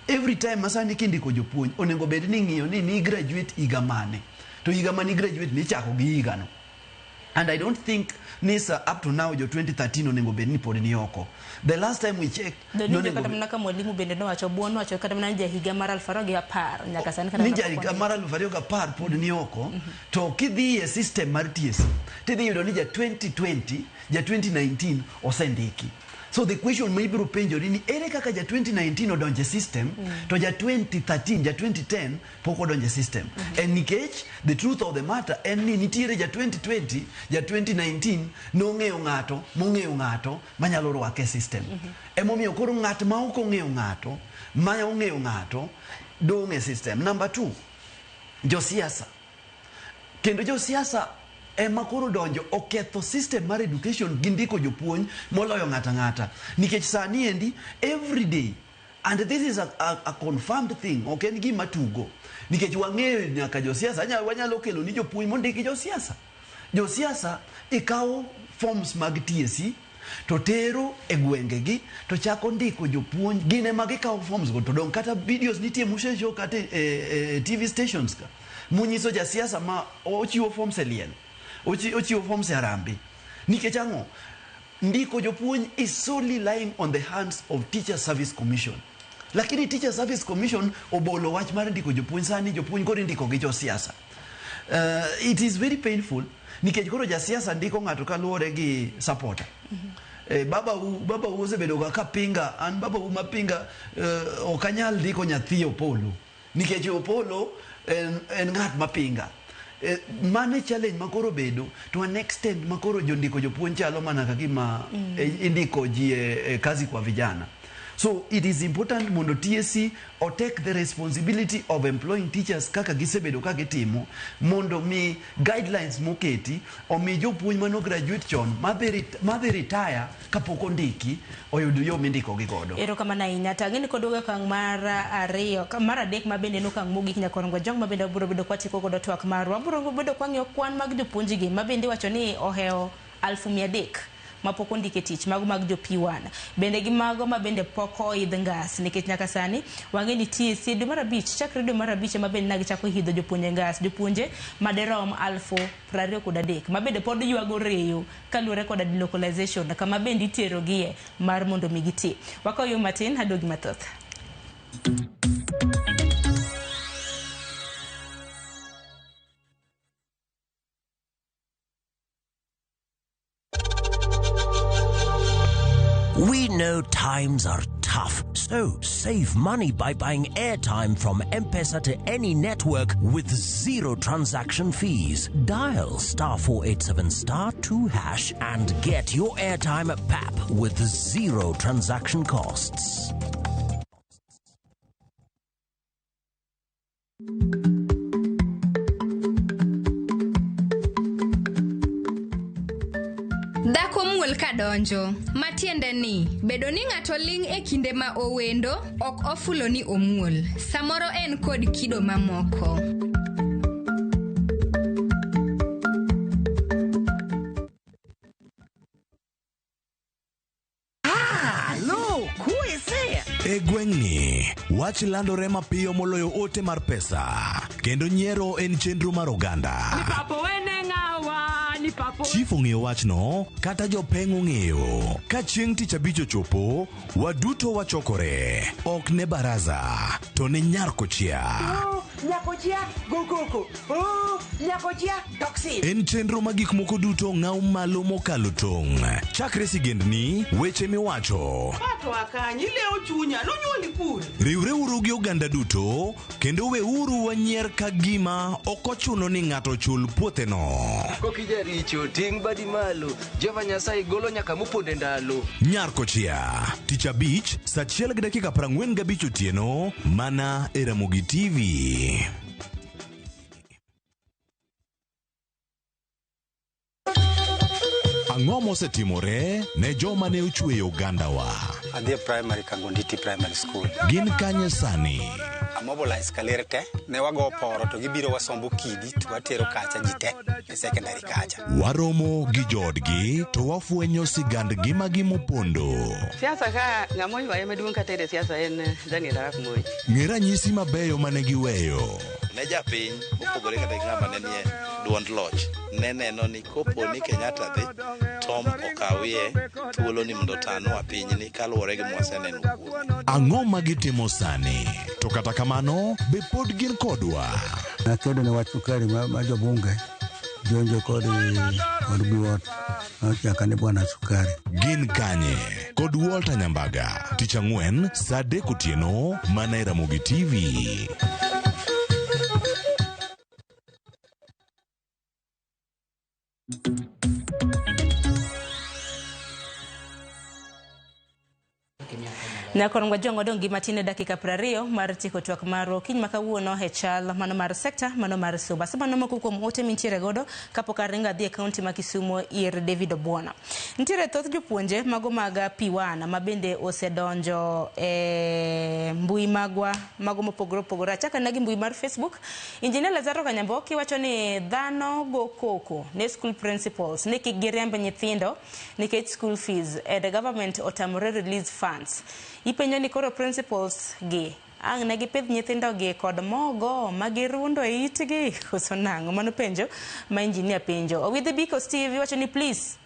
Every time masani kindiko jopuonj onego bed ni ng'iyo ni graduate higa mane, to higa mani graduate ni chako gi higa no. And I don't think NISA up to now jo 2013 onego bed ni pod ni oko. The last time we checked, kata mnaka mwalimu bende no wacho buono wacho kata mnanja higa mar 2010 nyaka sani kana ninja higa mar 2010 pod ni oko. To kidhi e system mar TSC tidhi yudo ni ja 2020 ja 2019 osendiki. So the question may be penjori ni ere kaka ja 2019 odonje system to ja 2013 ja 2010 pok odonje system. And nikech the truth of the matter en ni nitiere ja 2020 ja 2019 nong'eyo ng'ato manyalo rwake system. Emomiyo koro ng'at ma ok ong'eyo ng'ato ma ong'eyo ng'ato dong' e system. Number 2, josiasa. Kendo josiasa ema koro donjo oketho system mar education gi ndiko jopuonj moloyo ng'ata. Nikech sani endi every day, and this is a confirmed thing, ok en gima tugo. Nikech wang'eyo nyaka josiasa wanyalo kelo ni jopuonj mondiki josiasa. Josiasa ikawo forms mag TSC to tero e gwengegi to chako ndiko jopuonj, gine mag ikawo forms go to dong kata videos nitie mushejo kata TV stations ka munyiso jasiasa ma ochiwo forms e liel, ochiwo forms e Harambee. Nikech ang'o? Ndiko jopuonj is solely lying on the hands of Teacher Service Commission. Lakini Teacher Service Commission obolo wach mar ndiko jopuonj, sani jopuonj koro ndiko gi josiasa. It is very painful nikech koro jasiasa ndiko ng'ato kaluwore gi supporter. Baba osebedo ka pinga, an baba mapinga okanyal ndiko nyathi Opolo nikech Opolo en ng'at mapinga. Mane challenge makoro bedo to an extent makoro jondiko jopuonj chalo mana kagima indiko ji kazi kwa vijana. So it is important mondo TSC or take the responsibility of employing teachers kaka gisebedo ka gitimo, mondo mi guidelines moketi o mi jopuonj mano graduate chon madhi retire kapok ondiki oyudo yo mindiko gi godo. Ero kama na inyata ngeni kodoga kang mara ariyo mara dek mabende no kang mogik nyakorongo jong mabende buro bedo kwatiko godo twak marwa buro bedo kwang'yo kwan mag jopuonj gi mabende wacho ni oheo 300,000 mapoko ndike tich mago mag jo P1 bende gi mago mabende poko idh ngas nikech nyaka sani wang'eni TSC dwe mar 5 chakre dwe mar 5 mabende nagi chako hidho jopuonje ngas, jopuonje maderom 23,000 mabende pod ywago reyo kaluwore koda delocalization kama bende itero gie mar mondo migiti. Wakayo matin hadogi mathoth. know times are tough. So save money by buying airtime from M-Pesa to any network with zero transaction fees. Dial *487*2# and get your airtime PAP with zero transaction costs. Dhako muol kadonjo, matiende ni bedo ni ng'ato ling' e kinde ma owendo ok ofulo ni omuol. Samoro en kod kido mamoko. E gweng'ni, wach landore mapiyo moloyo ote mar pesa. Kendo nyiero en chenro mar oganda. Chief ong'eyo wachno, kata jopeng' ong'eyo. Ka chieng' tich abich ochopo, waduto wachokore. Ok ne baraza, to ne nyarkochia. Nyakochia, gokoko. Nyakochia, toxin. En chenro ma gik moko duto ng'aw malo mokalo tong'. Chakre sigendni, weche miwacho. Pato akanyi leo chunya, nonyuoli kure. Riwre uru gi oganda duto, kendo we uru wanyier ka gima ok ochuno ni ng'ato chul puotheno. Kokija richo, ting' badi malo. Jehova Nyasaye golo nyaka moponde ndalo. Nyarkochia, tich abich, saa 1:45 otieno, mana e Ramogi TV. Ang'o mosetimore ne joma ne ochweyo ogandawa? Adhi primary Kangonditi Primary School. Gin kanye sani? Mobilize kalerte ne wago poro to gibiro wasombo kidi to watero kacha jite e secondary kacha. Waromo gi jodgi to wafwenyo sigandgi magi mopondo. Siasa ka ng'amo ywaye maduong' katere siasa en Daniel Arap Moi. Ng'e ranyisi mabeyo mane giweyo. Ne japiny opogore kata ng'ama ne nie duond loch ne neno ni kopo ni Kenyatta dhi Tom okawie thuolo ni mondo tanwa pinyni kaluwore gi mwaseneno kuome. Ang'o ma gitimo sani? To kata kamano be pod gin kodwa. Nakedo ne wach sukari ma jobunge jonjo kod buot nochaka ne bwana sukari. Gin kanye kod Walter Nyambaga, tich ang'wen saa 3 otieno, mana e Ramogi TV. Na korongwa jongo dongi matine dakika 20 mar tiko twak maro kiny makawuono hechal mano mar sekta mano mar suba mano moko kuom ote mintiere godo kapok aringa dhi e kaunti ma Kisumu ir David Obuona. Ntiere thoth jopuonje mago mag P1 ma bende osedonjo e mbui magwa mago mopogore opogore. Achaka nagi mbui mar Facebook. Injinia Lazaro Kanyamboki wacho ni dhano go koko ne school principals ne kik giriemb nyithindo nikech school fees and the government otamore release funds. Ipenyo ni koro principals gi ang ne gipidh nyithindo gi kod mogo magirundo e itgi koso nang'o. Mano penjo ma injinia penjo. Owidhi Biko Steve wacho ni please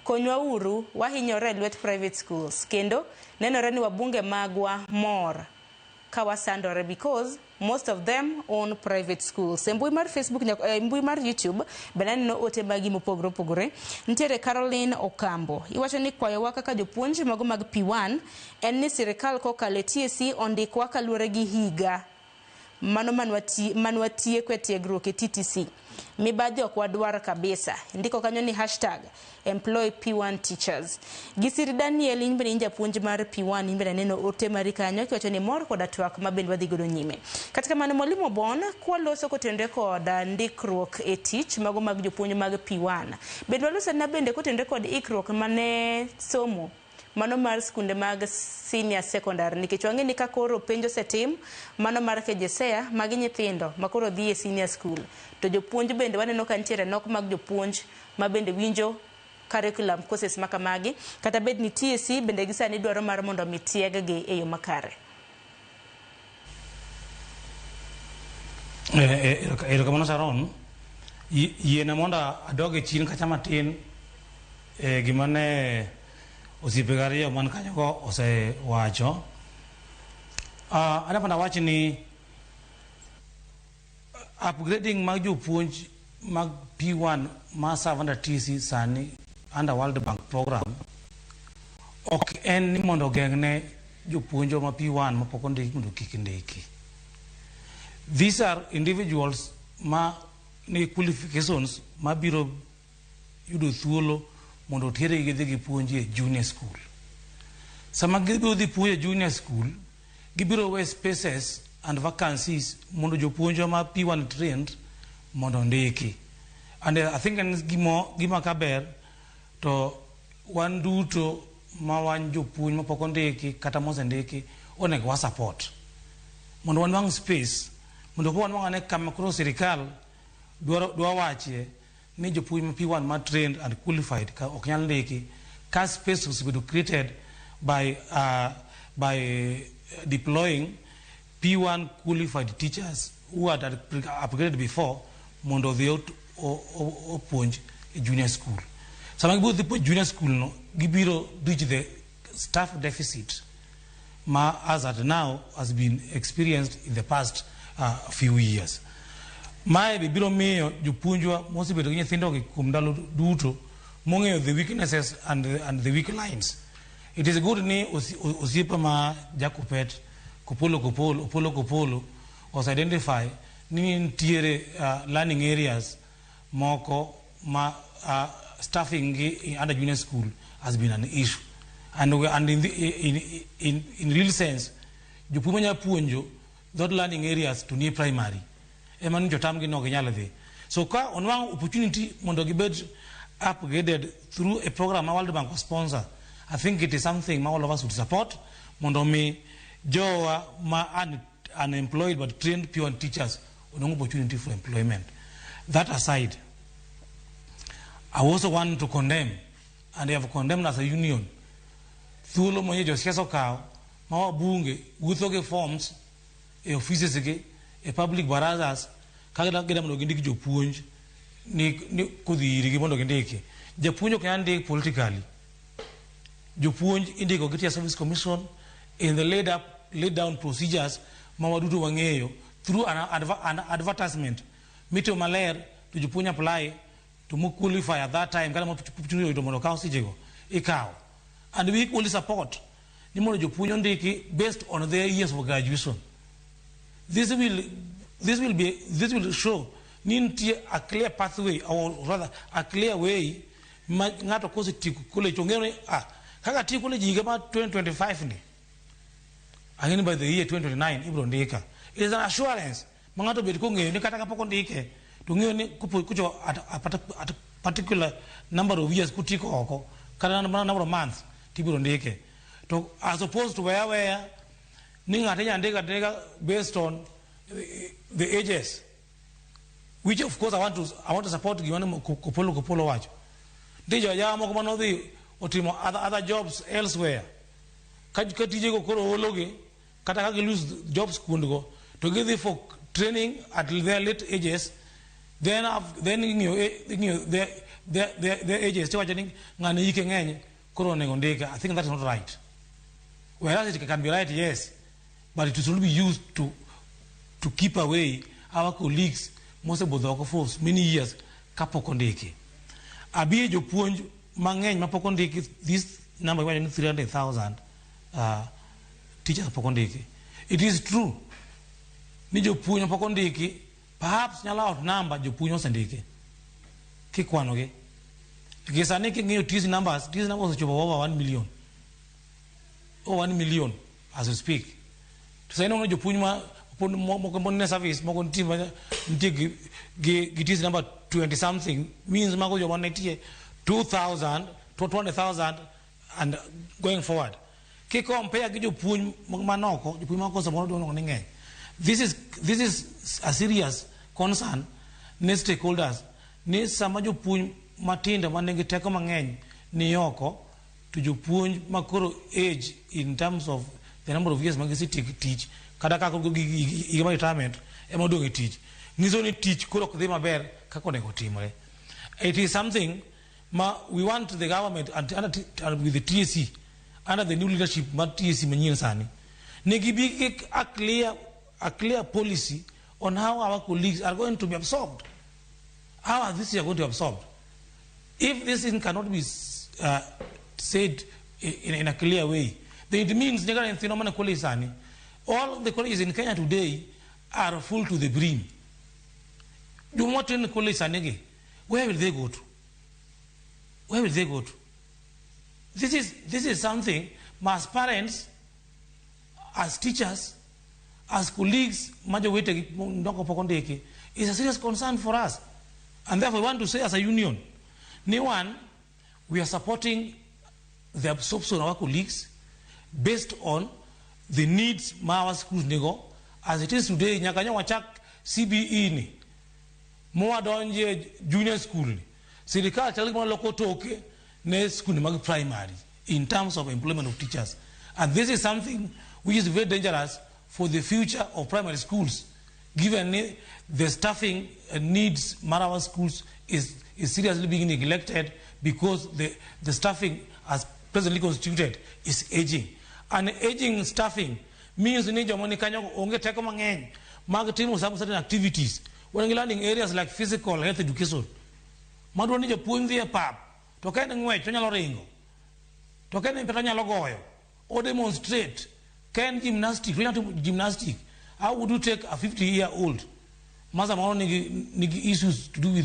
konywa uru wahinyore lwet private schools kendo nenore ni wabunge magwa mor kawasandore because most of them own private schools. Mbui mar Facebook mbui mar YouTube benani no ote magi mopogore opogore. Ntiere Caroline Okambo iwacho ni kwayo wa kaka jopuonj mago mag P1 en ni sirikal kokale TSC ondikwa kaluwore gi higa mano manwatie kwe tiegruok e TTC. Mibadhi ok wadwar kabisa. Ndiko kanyo ni #employ P1 teachers. Gisiri Daniel imbe ni japuonj mar P1 imbe neno ote mari kanyo kiwacho ni mor koda twak mabend wadhi godo nyime. Katika mano Mwalimu Bon kwa loso kotende koda ndikruok e tich mago mag jopuonj mag P1. Bend waloso na bende kotende kod ikruok mane somo mano mar skunde mag senior secondary nikech wang'e ni kakoro penjo setim mano mar KJSEA mag nyithindo makoro dhi e senior school to jopuonj bende waneno ka nitiere nok mag jopuonj ma bende winjo curriculum courses makamagi kata bed ni TSC bende gisani dwaro mar mondo mitieg gi e yo makare. Kamano Sharon yiena monda adoge chin kacha matin gimane osipegario man kanyo ose wacho anapanda wacho ni upgrading mag jopuonj mag P1 ma serve under TC sani under World Bank program ok en ni mondo gengne jopuonjo ma P1 ma pok ondiki mondo kik ndiki. These are individuals ma ni qualifications ma biro yudo thuolo mondo tere gi dhi puonji e junior school. Sama gibiro dhi puonjo e junior school, gibiro we spaces and vacancies mondo jopuonjo ma P1 trained mondo ndiki. And I think gima kaber to wan duto ma wan jopuonj ma pok ondiki kata mosendiki onego wa support mondo wanwang' space mondo ko wanwang' ane kama koro sirikal dwa wachie ni jopuonj ma P1 ma trained and qualified ka ok nyal ndiki ka space osebedo created by deploying P1 qualified teachers who had upgraded before mondo they opuonj junior school. Sama gibiro dhi puonj junior school no gibiro reach the staff deficit ma as at now has been experienced in the past few years. Mae biro miyo jopuonjwa mosebedo gi nyithindo gi kuom ndalo duto mong'eyo the weaknesses and the weak lines. It is good ni osiepa ma Jakupet Kopolo was identify ni nitiere learning areas moko ma staffing under junior school has been an issue, and in real sense jopuonj manya puonjo those learning areas to near primary emani jotam gi no ginyalo dhi. So ka onwang' opportunity mondo gibed upgraded through a program ma World Bank sponsor, I think it is something ma all of us would support mondo me jowa ma unemployed but trained P1 teachers onong' opportunity for employment. That aside, I also want to condemn, and they have condemned as a union, thuolo mwenye josiasa okawo ma wabunge wuotho gi forms e offices gi e public barazas kaga gida mondo gindiki jopuonj ni kodhi irigi mondo gindiki. Japuonj ok nyal ndiki politically. Jopuonj indiko gi Service Commission in the laid down procedures ma waduto wang'eyo through an advertisement mito maler to jopuonj apply to mo qualify at that time kala mo opportunity to mondo kaw sijego ikaw, and we equally support ni mondo jopuonj ondiki based on their years of graduation. This will show ni a clear pathway, or rather a clear way ma ngato kosetieko college ong'eyo kaka tieko college higa ma 2025 ni ang'eni by the year 2029 ibro ndika. It is an assurance ma ngato bed kong'eyo ni kata kapok ondike to ng'eyo ni kucho at a particular number of years kutiko oko kata number of months tibiro ndike, to as opposed to where ni ng'ato nyandika based on the ages, which of course I want to support giwana Kopolo wacho ndijo ya moko manodhi otimo other jobs elsewhere katije go koro ologe kata ka lose jobs kundgo to give them for training at their late ages, then their ages to watching ngane yike ng'eny koro nego ndika. I think that is not right. Whereas it can be right, yes, but it should be used to keep away our colleagues most of the force many years kapok ondiki. Abi jopuonj mang'eny ma pok ondiki, this number 300,000 teachers pok ondiki. It is true ni jopuonj ma pok ondiki perhaps nyalo outnumber jopuonj osendiki kikwanogi. Kisani king'iyo these numbers ochopo over 1 million. Over 1 million as we speak. Tusaino jopuonj ma moko service moko ntie gi number 20 something means mako jo 2,000 to 20,000 and going forward. Ki compare gi jopuonj manoko, jopuonj mako samoro do ng'eny. This is a serious concern ne stakeholders. Ni sama jopuonj matindo manigi teko mang'eny ni oko to jopuonj makoro age in terms of the number of years magisi teach kada kako gi retirement ema donge teach nizo ni teach koro kudhi maber kako nego timore. It is something we want the government and with the TSC under the new leadership ma TSC manyien sani ne gibi a clear policy on how our colleagues are going to be absorbed, how are these are going to be absorbed. If this thing cannot be said in a clear way. It means all the colleges in Kenya today are full to the brim. You want to college Sanege? Where will they go to? Where will they go to? This is something as parents, as teachers, as colleagues, is a serious concern for us. And therefore we want to say as a union, one, we are supporting the absorption of our colleagues based on the needs of our schools as it is today. Nyakanya wachak CBE ni more donje junior school ni sirikali chalima loko toke ne school ni primary in terms of employment of teachers, and this is something which is very dangerous for the future of primary schools, given the staffing needs Marawa schools is seriously being neglected because the staffing as presently constituted is aging. And aging staffing means certain activities. When you're learning areas like physical health education, or demonstrate, can gymnastic. How would you take a 50-year-old? Issues to do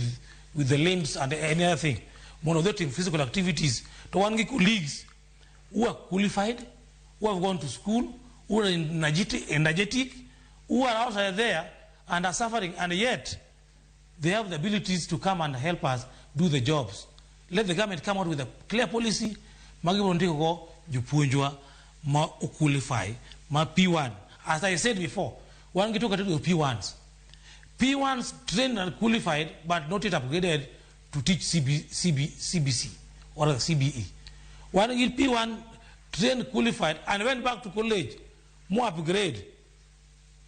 with the limbs and any other thing. Monotonic physical activities. To one colleagues who are qualified, who have gone to school, who are energetic, who are outside there and are suffering, and yet they have the abilities to come and help us do the jobs. Let the government come out with a clear policy. Qualify, P1. As I said before, one get to P1s. P1s trained and qualified, but not yet upgraded to teach CBC or CBE. One get P1 trained, qualified, and went back to college, more upgrade,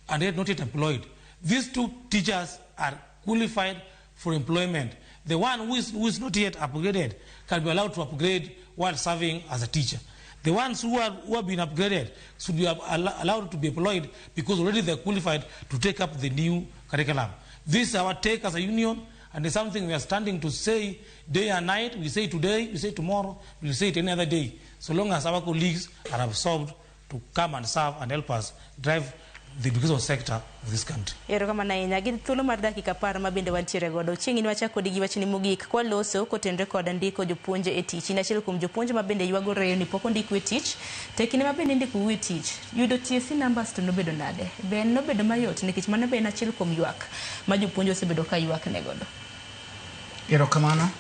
and yet not yet employed. These two teachers are qualified for employment. The one who is not yet upgraded can be allowed to upgrade while serving as a teacher. The ones who have been upgraded should be allowed to be employed because already they're qualified to take up the new curriculum. This is our take as a union, and it's something we are standing to say day and night. We say today, we say tomorrow, we'll say it any other day. So long as our colleagues are absorbed to come and serve and help us drive the education sector of this country. Thuolo mar dakika 10 mabende wantiere godo chieng' ni wachako digi wachni mogik kwa loso kotenre kod ndiko jopuonje e tich. Inachiel kuom jopuonje mabende ywago reyo ni pok ondik e tich, tekine mabende ndiko e tich. Yudo TSC numbers to nobedo nade? Ben nobedo mayot nikech mano be en achiel kuom ywak ma jopuonje osebedo ka ywak ne godo. Erokamano.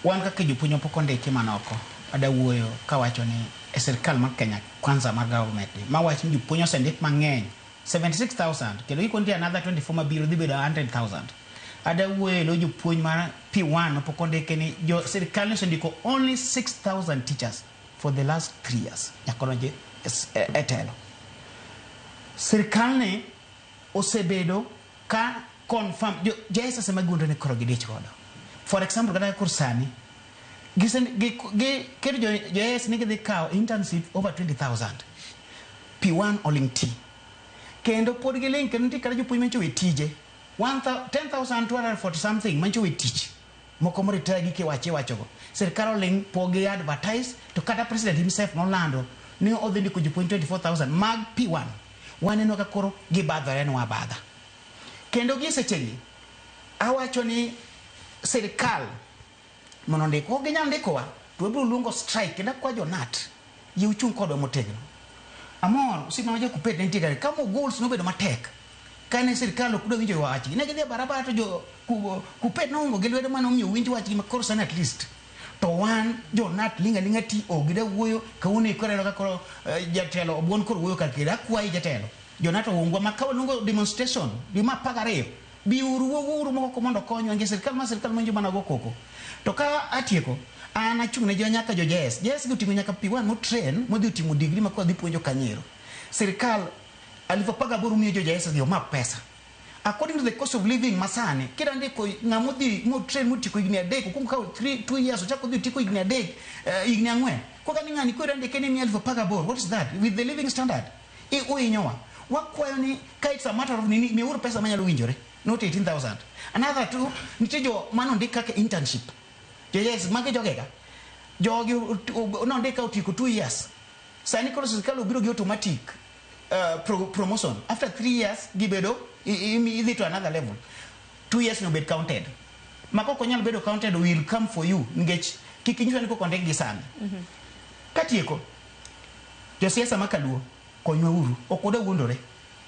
Wan kaka jopuonje pok ondiki manoko. Ada wuoyo kawacho ni e sirkal mar Kenya kwanza mar government ma wacho ni jopuonje osendik mang'eny 76,000 kendo ikondi another 24 mabiro dhi bedo 100,000. Ada wuoyo lo jopuonje mar P1 pok ondiki ni jo sirkal osendiko only 6,000 teachers for the last 3 years. Nyakono etelo. Sirkal ne osebedo ka confirm JSS magundo ne koro gidich godo. For example kada kursani JS nigga they cow internship over 20,000. P1 oling T. Kendo podgiling kendo kada jopuonje mancho we tije 10,240 something mancho we teach. Moko mo retire gi ke wachogo. Sirkal oling pogi advertise to kada president himself no lando ni odhi ndiko jopuonje 24,000 mag P1. Waneno ka koro gibadhore no abadha. Kendo gi sechegi awacho ni sirkal mono ndiko ginyal ndikowa to biro luongo strike kenda kwa jonat yiuchung kodwa motegno amor usima majo kupet ne ntiga kama goals no bedo matek kane sirkal okudo winjo wachi ne gidhi barabara to jo kupet no ngo gelwedo mano miyo winjo wachi makoro sana at least to wan jonat linga ti ogida wuoyo kaune korelo ka koro jatelo obwon koro wuoyo kakira kwai jatelo jonat ongwa makawa lungo demonstration di mapagare bi uru moko mondo konyo nge sirkal manjo mana go koko to ka atieko ana chung ne nyaka jo JS gotingo nyaka P1 mo train mo dhi timo degree makwa dhi puonjo Kanyero. Sirkal alivopaga boru miyo jo JS dio map pesa according to the cost of living masane kila ndiko ngamudi mo train mo tiko igni adek kumka 2 years chako dhi tiko igni adek igni ang'wen kwa kani ngani kwa ndike ne mi alivopaga boru. What is that with the living standard uinyowa wakwayo ni ka it's a matter of nini mi uru pesa manyalo winjore not 18,000. Another two nitijo mano ndika ke internship JS mage jogega jogi nondika otiko 2 years sani koro sirkal obiro gi automatic promotion after 3 years gibedo idhi to another level. 2 years no bed counted mako konyal bedo counted will come for you ngech kikinywa niko konde gi sana katieko josiasa makaluo konywa uru okoda wuondore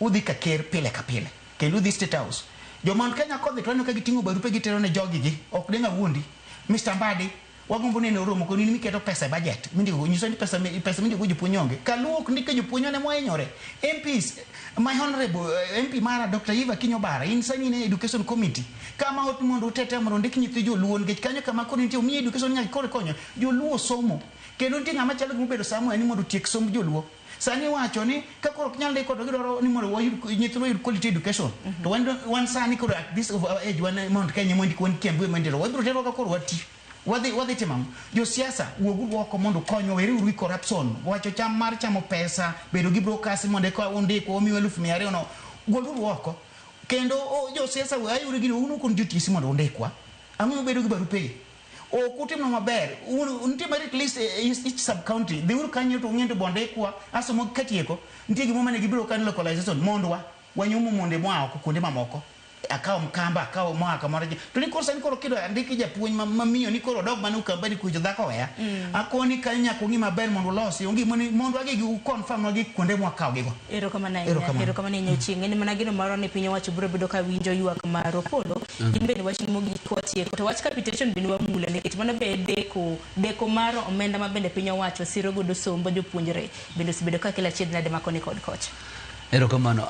udhi ka ker pile ka pile kendo udhi State House jomon Kenya kodhi to aneno ka gitingo barupe gitero ne jogi gi ok denga wuondi Mr. Mbadi wagombo neno romo ko nini miketo pesa budget mindi nyiso ni pesa mindi go jopuonjonge kaluok ndike jopuonjone moenyore MPs my honorable MP Mara Dr. Eva Kinyobara insani ne education committee kama ot mondo utete mondo ndiki nyithi joluo ngech kanyo kama ko nitie mi education nyaka kore konyo joluo somo kendo ndinga ngama chalo gubedo Samuel ni mondo tiek somo joluo sani wacho ni ka koro nyalde ko dogoro ni mondo nyithiro yud quality education to one sani ko at this of our age one mount Kenya mondi kon kembe mondiro wadro tero ka koro wati wadhi timam jo siasa wuogu woko mondo konyo weri uru corruption wacho cham mar chamo pesa bedo gi brokers mondo ko ondiko omi 200 no golu woko kendo jo siasa ayuri gi unu kon jutisi mondo ondikwa amu bedo gi barupe o kutimo maber unti at least each sub county they will kanyo to ngendo bondekwa asomo katieko ntie gi momane gi biro kan localization mondwa wanyumo monde mwa ko kunde mamoko akaw mkamba akaw mwaka moraje tuli korsa ni koro kido andiki japuonj mamiyo ni koro dog manu kamba ni kujo dhako ya akoni kanya ko ngima ber mondo losi ongi mondo age gi confirm wagi kunde mwaka gigo erokamana nyoching ni mana gino maro ni pinyo wacho bro bedo ka winjo ywak maro polo imbe ni wachi mogi kotie to wach capitation binu wa mula ne kit mana be deko maro omenda mabende pinyo wacho siro godo sombo jopuonjre bendo sibedo ka kila chied na de makoni kod kocha erokamano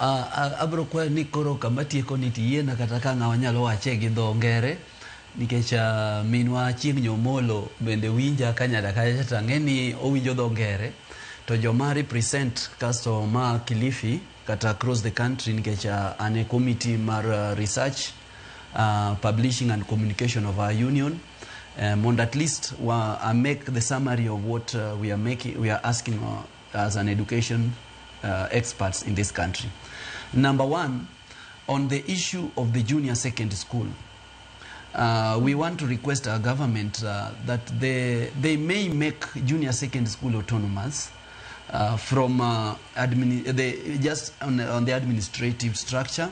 abro kwa ni koro kama tieko ni tiena kata ka ng'awa nyalo wache gi dho ngere nikech minwa chieng' nyomolo bende winja kanyada kacha tang'eni owinjo dho ngere to joma represent kasto ma Kilifi kata across the country nikech ane committee mar research publishing and communication of our union mondo at least make the summary of what we are asking as an education experts in this country. Number one, on the issue of the junior secondary school, we want to request our government that they may make junior secondary school autonomous from just on the administrative structure,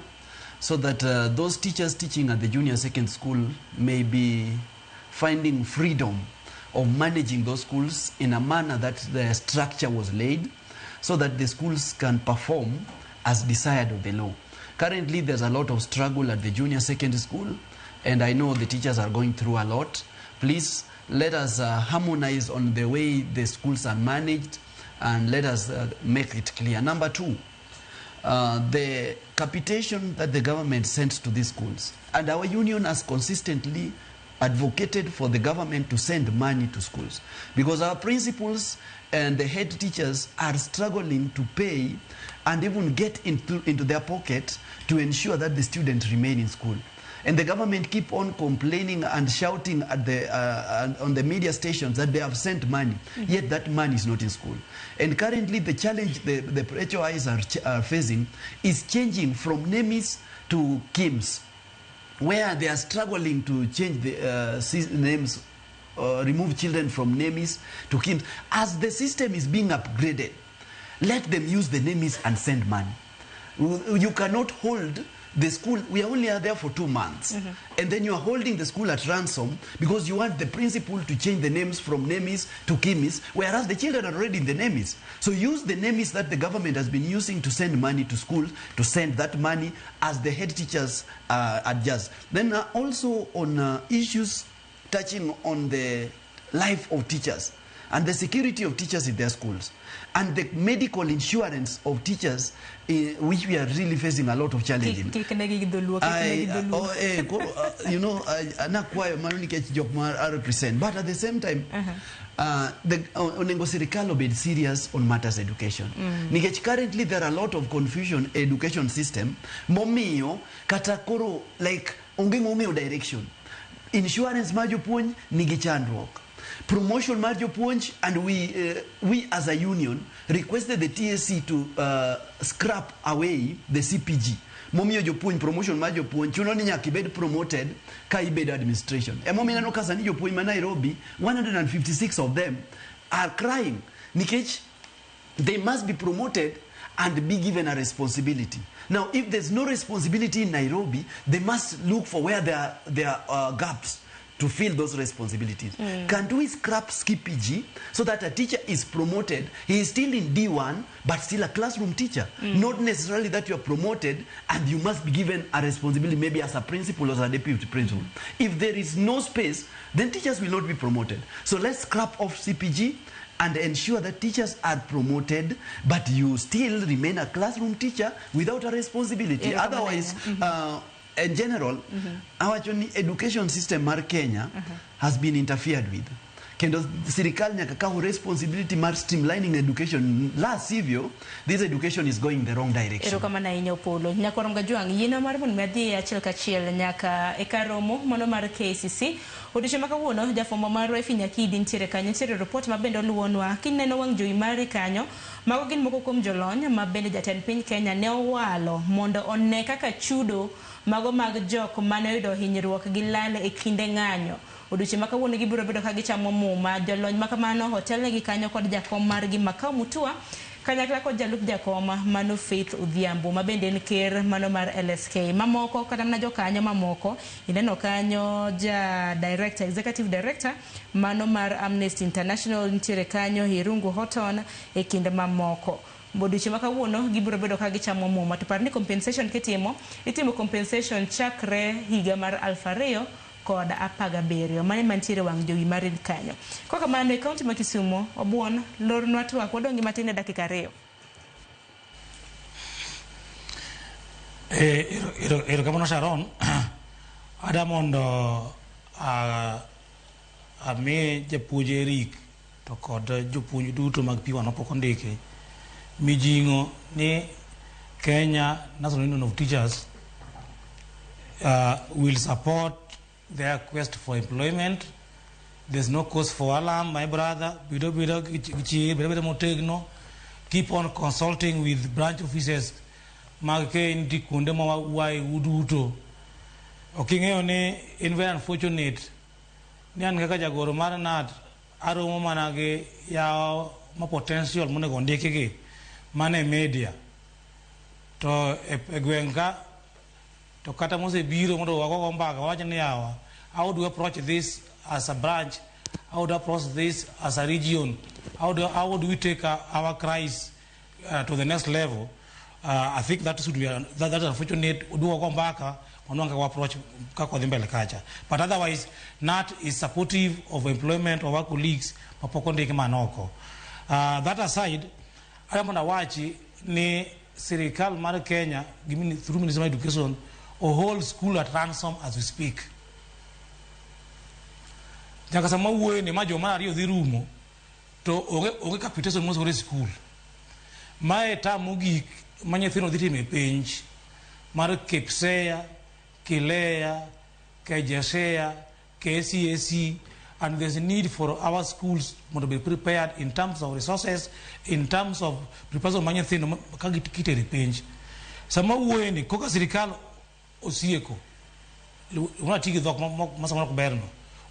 so that those teachers teaching at the junior secondary school may be finding freedom of managing those schools in a manner that the structure was laid, so that the schools can perform as desired of the law. Currently, there's a lot of struggle at the junior secondary school, and I know the teachers are going through a lot. Please, let us harmonize on the way the schools are managed, and let us make it clear. Number two, the capitation that the government sends to these schools, and our union has consistently advocated for the government to send money to schools, because our principals and the head teachers are struggling to pay and even get into their pocket to ensure that the students remain in school. And the government keep on complaining and shouting at on the media stations that they have sent money, yet that money is not in school. And currently the challenge the HOIs are facing is changing from NEMIS to KIMS, where they are struggling to change the names, remove children from NEMIS to KIMS. As the system is being upgraded, let them use the NEMIS and send money. You cannot hold the school. We only are there for 2 months, and then you are holding the school at ransom because you want the principal to change the names from NEMIS to KIMS, whereas the children are already in the NEMIS. So use the NEMIS that the government has been using to send money to schools, to send that money as the head teachers adjust. Then also on issues touching on the life of teachers and the security of teachers in their schools, and the medical insurance of teachers, which we are really facing a lot of challenges. You know, I represent, but at the same time, the serikali be serious on matters education. Currently, there are a lot of confusion education system. Momio katakoro like ongengomio direction. Insurance majo puonj nigi chandruok. Promotion majo puonj, and we as a union requested the TSC to scrap away the CPG momiyo jopuonj promotion mar jopuonj chuno ni nyaka ibed promoted ka ibedo administration. Emomiyo ineno ka sani jopuonj ma Nairobi 156 of them are crying nikech they must be promoted and be given a responsibility. Now, if there's no responsibility in Nairobi, they must look for where there are gaps to fill those responsibilities. Can't we scrap SCPG so that a teacher is promoted, he is still in D1, but still a classroom teacher? Not necessarily that you are promoted and you must be given a responsibility maybe as a principal or as a deputy principal. If there is no space, then teachers will not be promoted. So let's scrap off CPG and ensure that teachers are promoted, but you still remain a classroom teacher without a responsibility. Otherwise, in general, our education system mar Kenya has been interfered with. Kendo serikali nyaka kawo responsibility mar streamlining education. La sivyo, this education is going the wrong direction. Erokamano ahinya Opolo. Nyakwaro Gajwang', yiena mar mondo mi adhi achiel kachiel nyaka e kar romo mano mar KCC. Odiochieng' ma kawuono jafwambo marwa Efi Nyakidi nitiere kanyo, nitiere report ma bende oluonwa. Kineno wang' jowi mari kanyo, mago gin moko kuom jolony ma bende jatend piny Kenya ne owalo mondo one kaka chudo mago mag jok mane oyudo hinyruok gi lal e kinde ng'anyo. Odiochieng' ma kawuono gibiro bedo ka gichamo muma. Jolony ma kamano hotelnegi kanyo kod jakom margi Makau Mutua kanyakla kod jalup jakoma mano Faith Odhiambo ma bende en ker mano mar LSK. Mamoko kata mana jokanyo mamoko ineno kanyo executive director mano mar Amnesty International nitiere kanyo, Irungu Horton e kind mamoko. Odiochieng' ma kawuono gibiro bedo ka gichamo muma. To par ni compensation kitimo compensation chakre higa mar 2017 mane mantiere wang' jowi mar kanyo. Koka mano e kaunti ma Kisumu, Obuon lornwa twak wadongi matin e dakika 2. Erokamano Sharon, ada mondo ame japuonj Eric to kod jopuonj duto mag P1 opok ondiki mijing'o ni Kenya National Union of Teachers will support their quest for employment. There's no cause for alarm, my brother. Keep on consulting with branch officers. Okay, in very unfortunate. Nyan kaka jagoro mar NAT aromo manage ya ma potential mone gondike mane media to egwenga to kata mose biro mondo wago mbaga wacha ni yawa. How do we approach this as a branch? How do we approach this as a region? How do we take our cries to the next level? I think that should be that's unfortunate. Do wago mbaga onwanga approach kako mbele kacha. But otherwise, NAT is supportive of employment of our colleagues mapoko ndiki manoko. That aside, ayamona wachi ni serikali mar Kenya giving through Ministry of Education a whole school at ransom as we speak. Jaka sama uwe ni majo mara rio dhirumo to oge capitation mo sore school. Mae tamugi manyethino dhitime penj mar KPSEA, KILEA, KJSEA, KCAC, and there's a need for our schools to be prepared in terms of resources, in terms of preparation of manyethino kagikite repenge. Sama uwe ni koka serikali osieko una tigi dhok masamana kuberno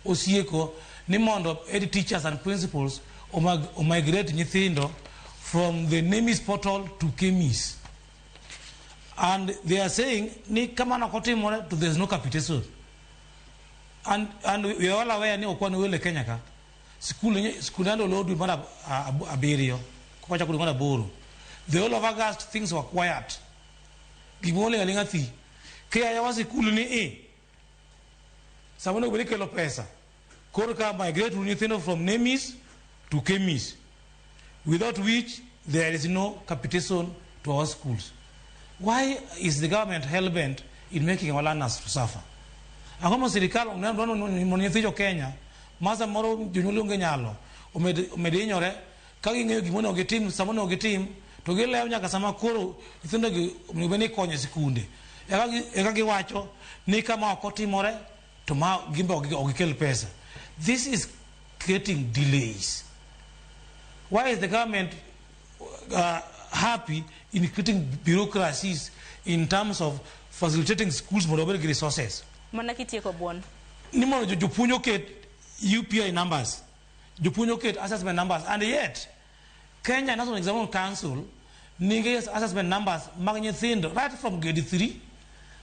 osieko ni mondo ed teachers and principals o migrate nyithindo from the NEMIS portal to KEMIS, and they are saying ni kama na kotimore to there's no capitation, and we are all aware ni okwani wele Kenya ka school ando lodu mara abirio kwa cha kulingana boro the whole of August things were quiet gimole alingati kaya ya wasi kulu ni sabono kubeleke lo pesa korka migrate nyithino from NEMIS to KEMIS, without which there is no capitation to our schools. Why is the government hell-bent in making our learners to suffer? Akoma serikali monyethijo Kenya masa moro junyulunge nyalo umedinyore kagi ng'eyo gimono ogitim samono ogitim to gilewo nyaka sama koro nyithindo gi obeni konyo sikunde eka giwacho ni kama okotimore to ma gimbe ogikel pesa. This is creating delays. Why is the government happy in creating bureaucracies in terms of facilitating schools mondo obed gi resources. Mana kitieko buon. Ni mondo jopuonj oket UPI numbers, jopuonj oket assessment numbers, and yet Kenya National Examination Council nigi assessment numbers mag nyithindo right from grade 3,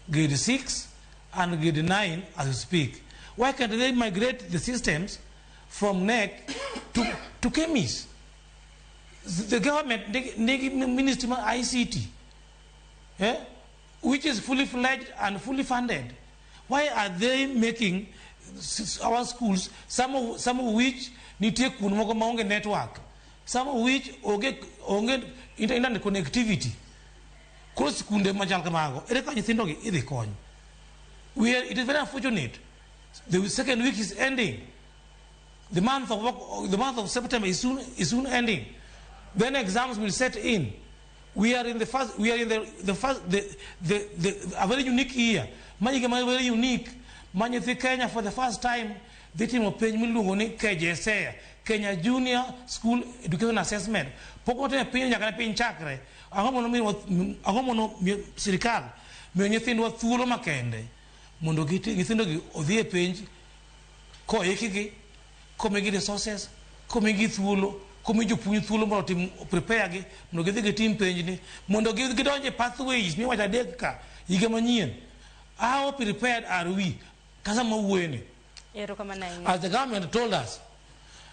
grade 6, and grade 9 as we speak. Why can't they migrate the systems from NEC to KEMIS? The government, Ministry of ICT, which is fully fledged and fully funded. Why are they making our schools, some of which need to take network, some of which onge internet connectivity? It is very unfortunate. The second week is ending. The month of September is soon ending. Then exams will set in. We are in a very unique year. Very unique. Kenya for the first time, the team of KJSA, Kenya Junior School Education Assessment. Pokote penya kana pin chakre. Agomono sirikal. Menyethindo thuolo makende. Mondo nyithindo gi odhi e penj ko ekigi komigi resources komigi thuolo komigi jopuonj thuolo mondo tim prepare gi mondo gidhi gi tim penj ni mondo gidonje pathways mi wacha deka higa manyien. How prepared are we? Kasa mawuene. As the government told us,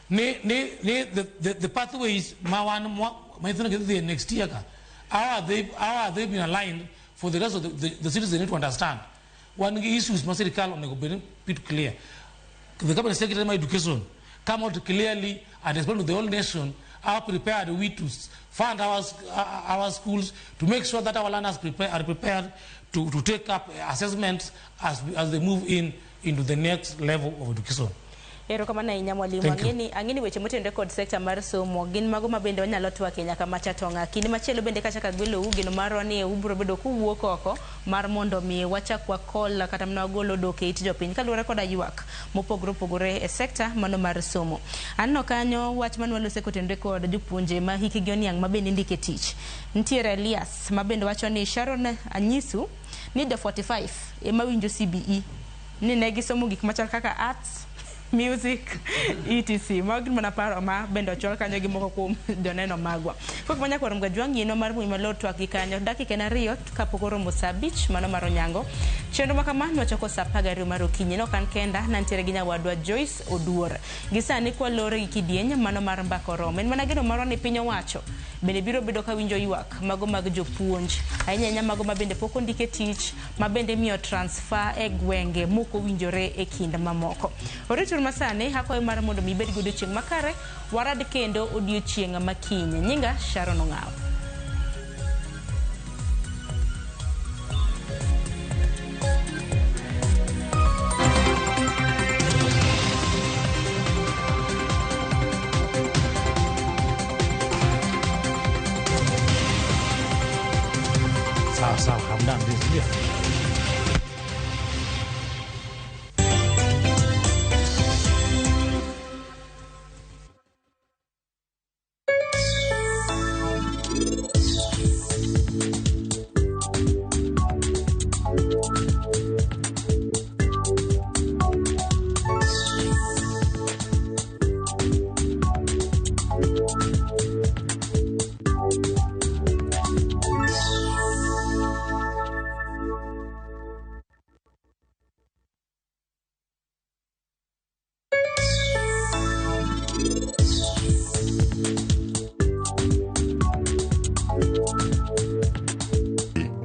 the pathways next year, how are they been aligned for the rest of the citizens need to understand? One issue is bit clear. The government secretary of education come out clearly and explain to the whole nation how prepared we to fund our schools to make sure that our learners are prepared to take up assessments as they move into the next level of education. Ero kama na inya mwalimu angini weche motende kod sector mar somo gin mago mabende wanyalo twake nyaka machatonga kini machielo bende kachaka gwelo ugeno maro ni ubro bedo kuwuok oko mar mondo mi wachak wakol kata mna golo doke it jopiny kaluwore koda ywak mopogore e sector mano mar somo. Anno kanyo wach manwalo sekotende kod jopuonje ma hikigi oniang' mabende ndike tich. Ntiere Elias mabende wacho ni Sharon Anyisu ni the 45 ema winjo CBE ni negi somo gik machal kaka arts, music, etc. Magin manaparo ma bendo chol kanyo gi moko kuom joneno magwa. Pok manya kwa rumga juang yino mar mwi malo twak gi kanyo dakika na riyo kapoko romo saa 5 mano maro nyango. Chendo makama nwachoko saa 10 maro kinyi no kan kenda nantiere gi nyawadwa Joyce Oduor. Gisani kwa lore gi kidieny mano mar mbako romo. En manageno maro ni piny owacho bende biro bedo ka winjo ywak mago mag jopuonj. Ahinya mago mabende poko ndike tich mabende miyo transfer e gwenge moko winjore e kind mamoko. Oritur masane hako mar mondo mi bed godo chieng' makare warad kendo odiochieng' makinye. Nyinga Sharon Ong'aw. Sawa, hamdan dia.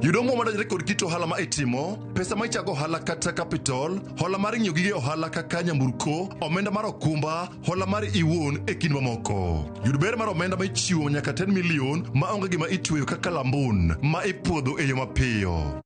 Yudo mo madajre kod kito ohala ma itimo, pesa ma ichako ohala kata capital, hola mar ng'iyo gige ohala kaka nyamburko, omenda mar okumba, hola mar iwuon e kind mamoko. Yud ber mar omenda ma ichiwo nyaka 10 million ma onge gima itweyo kaka lambun ma ipuodho e yo mapiyo.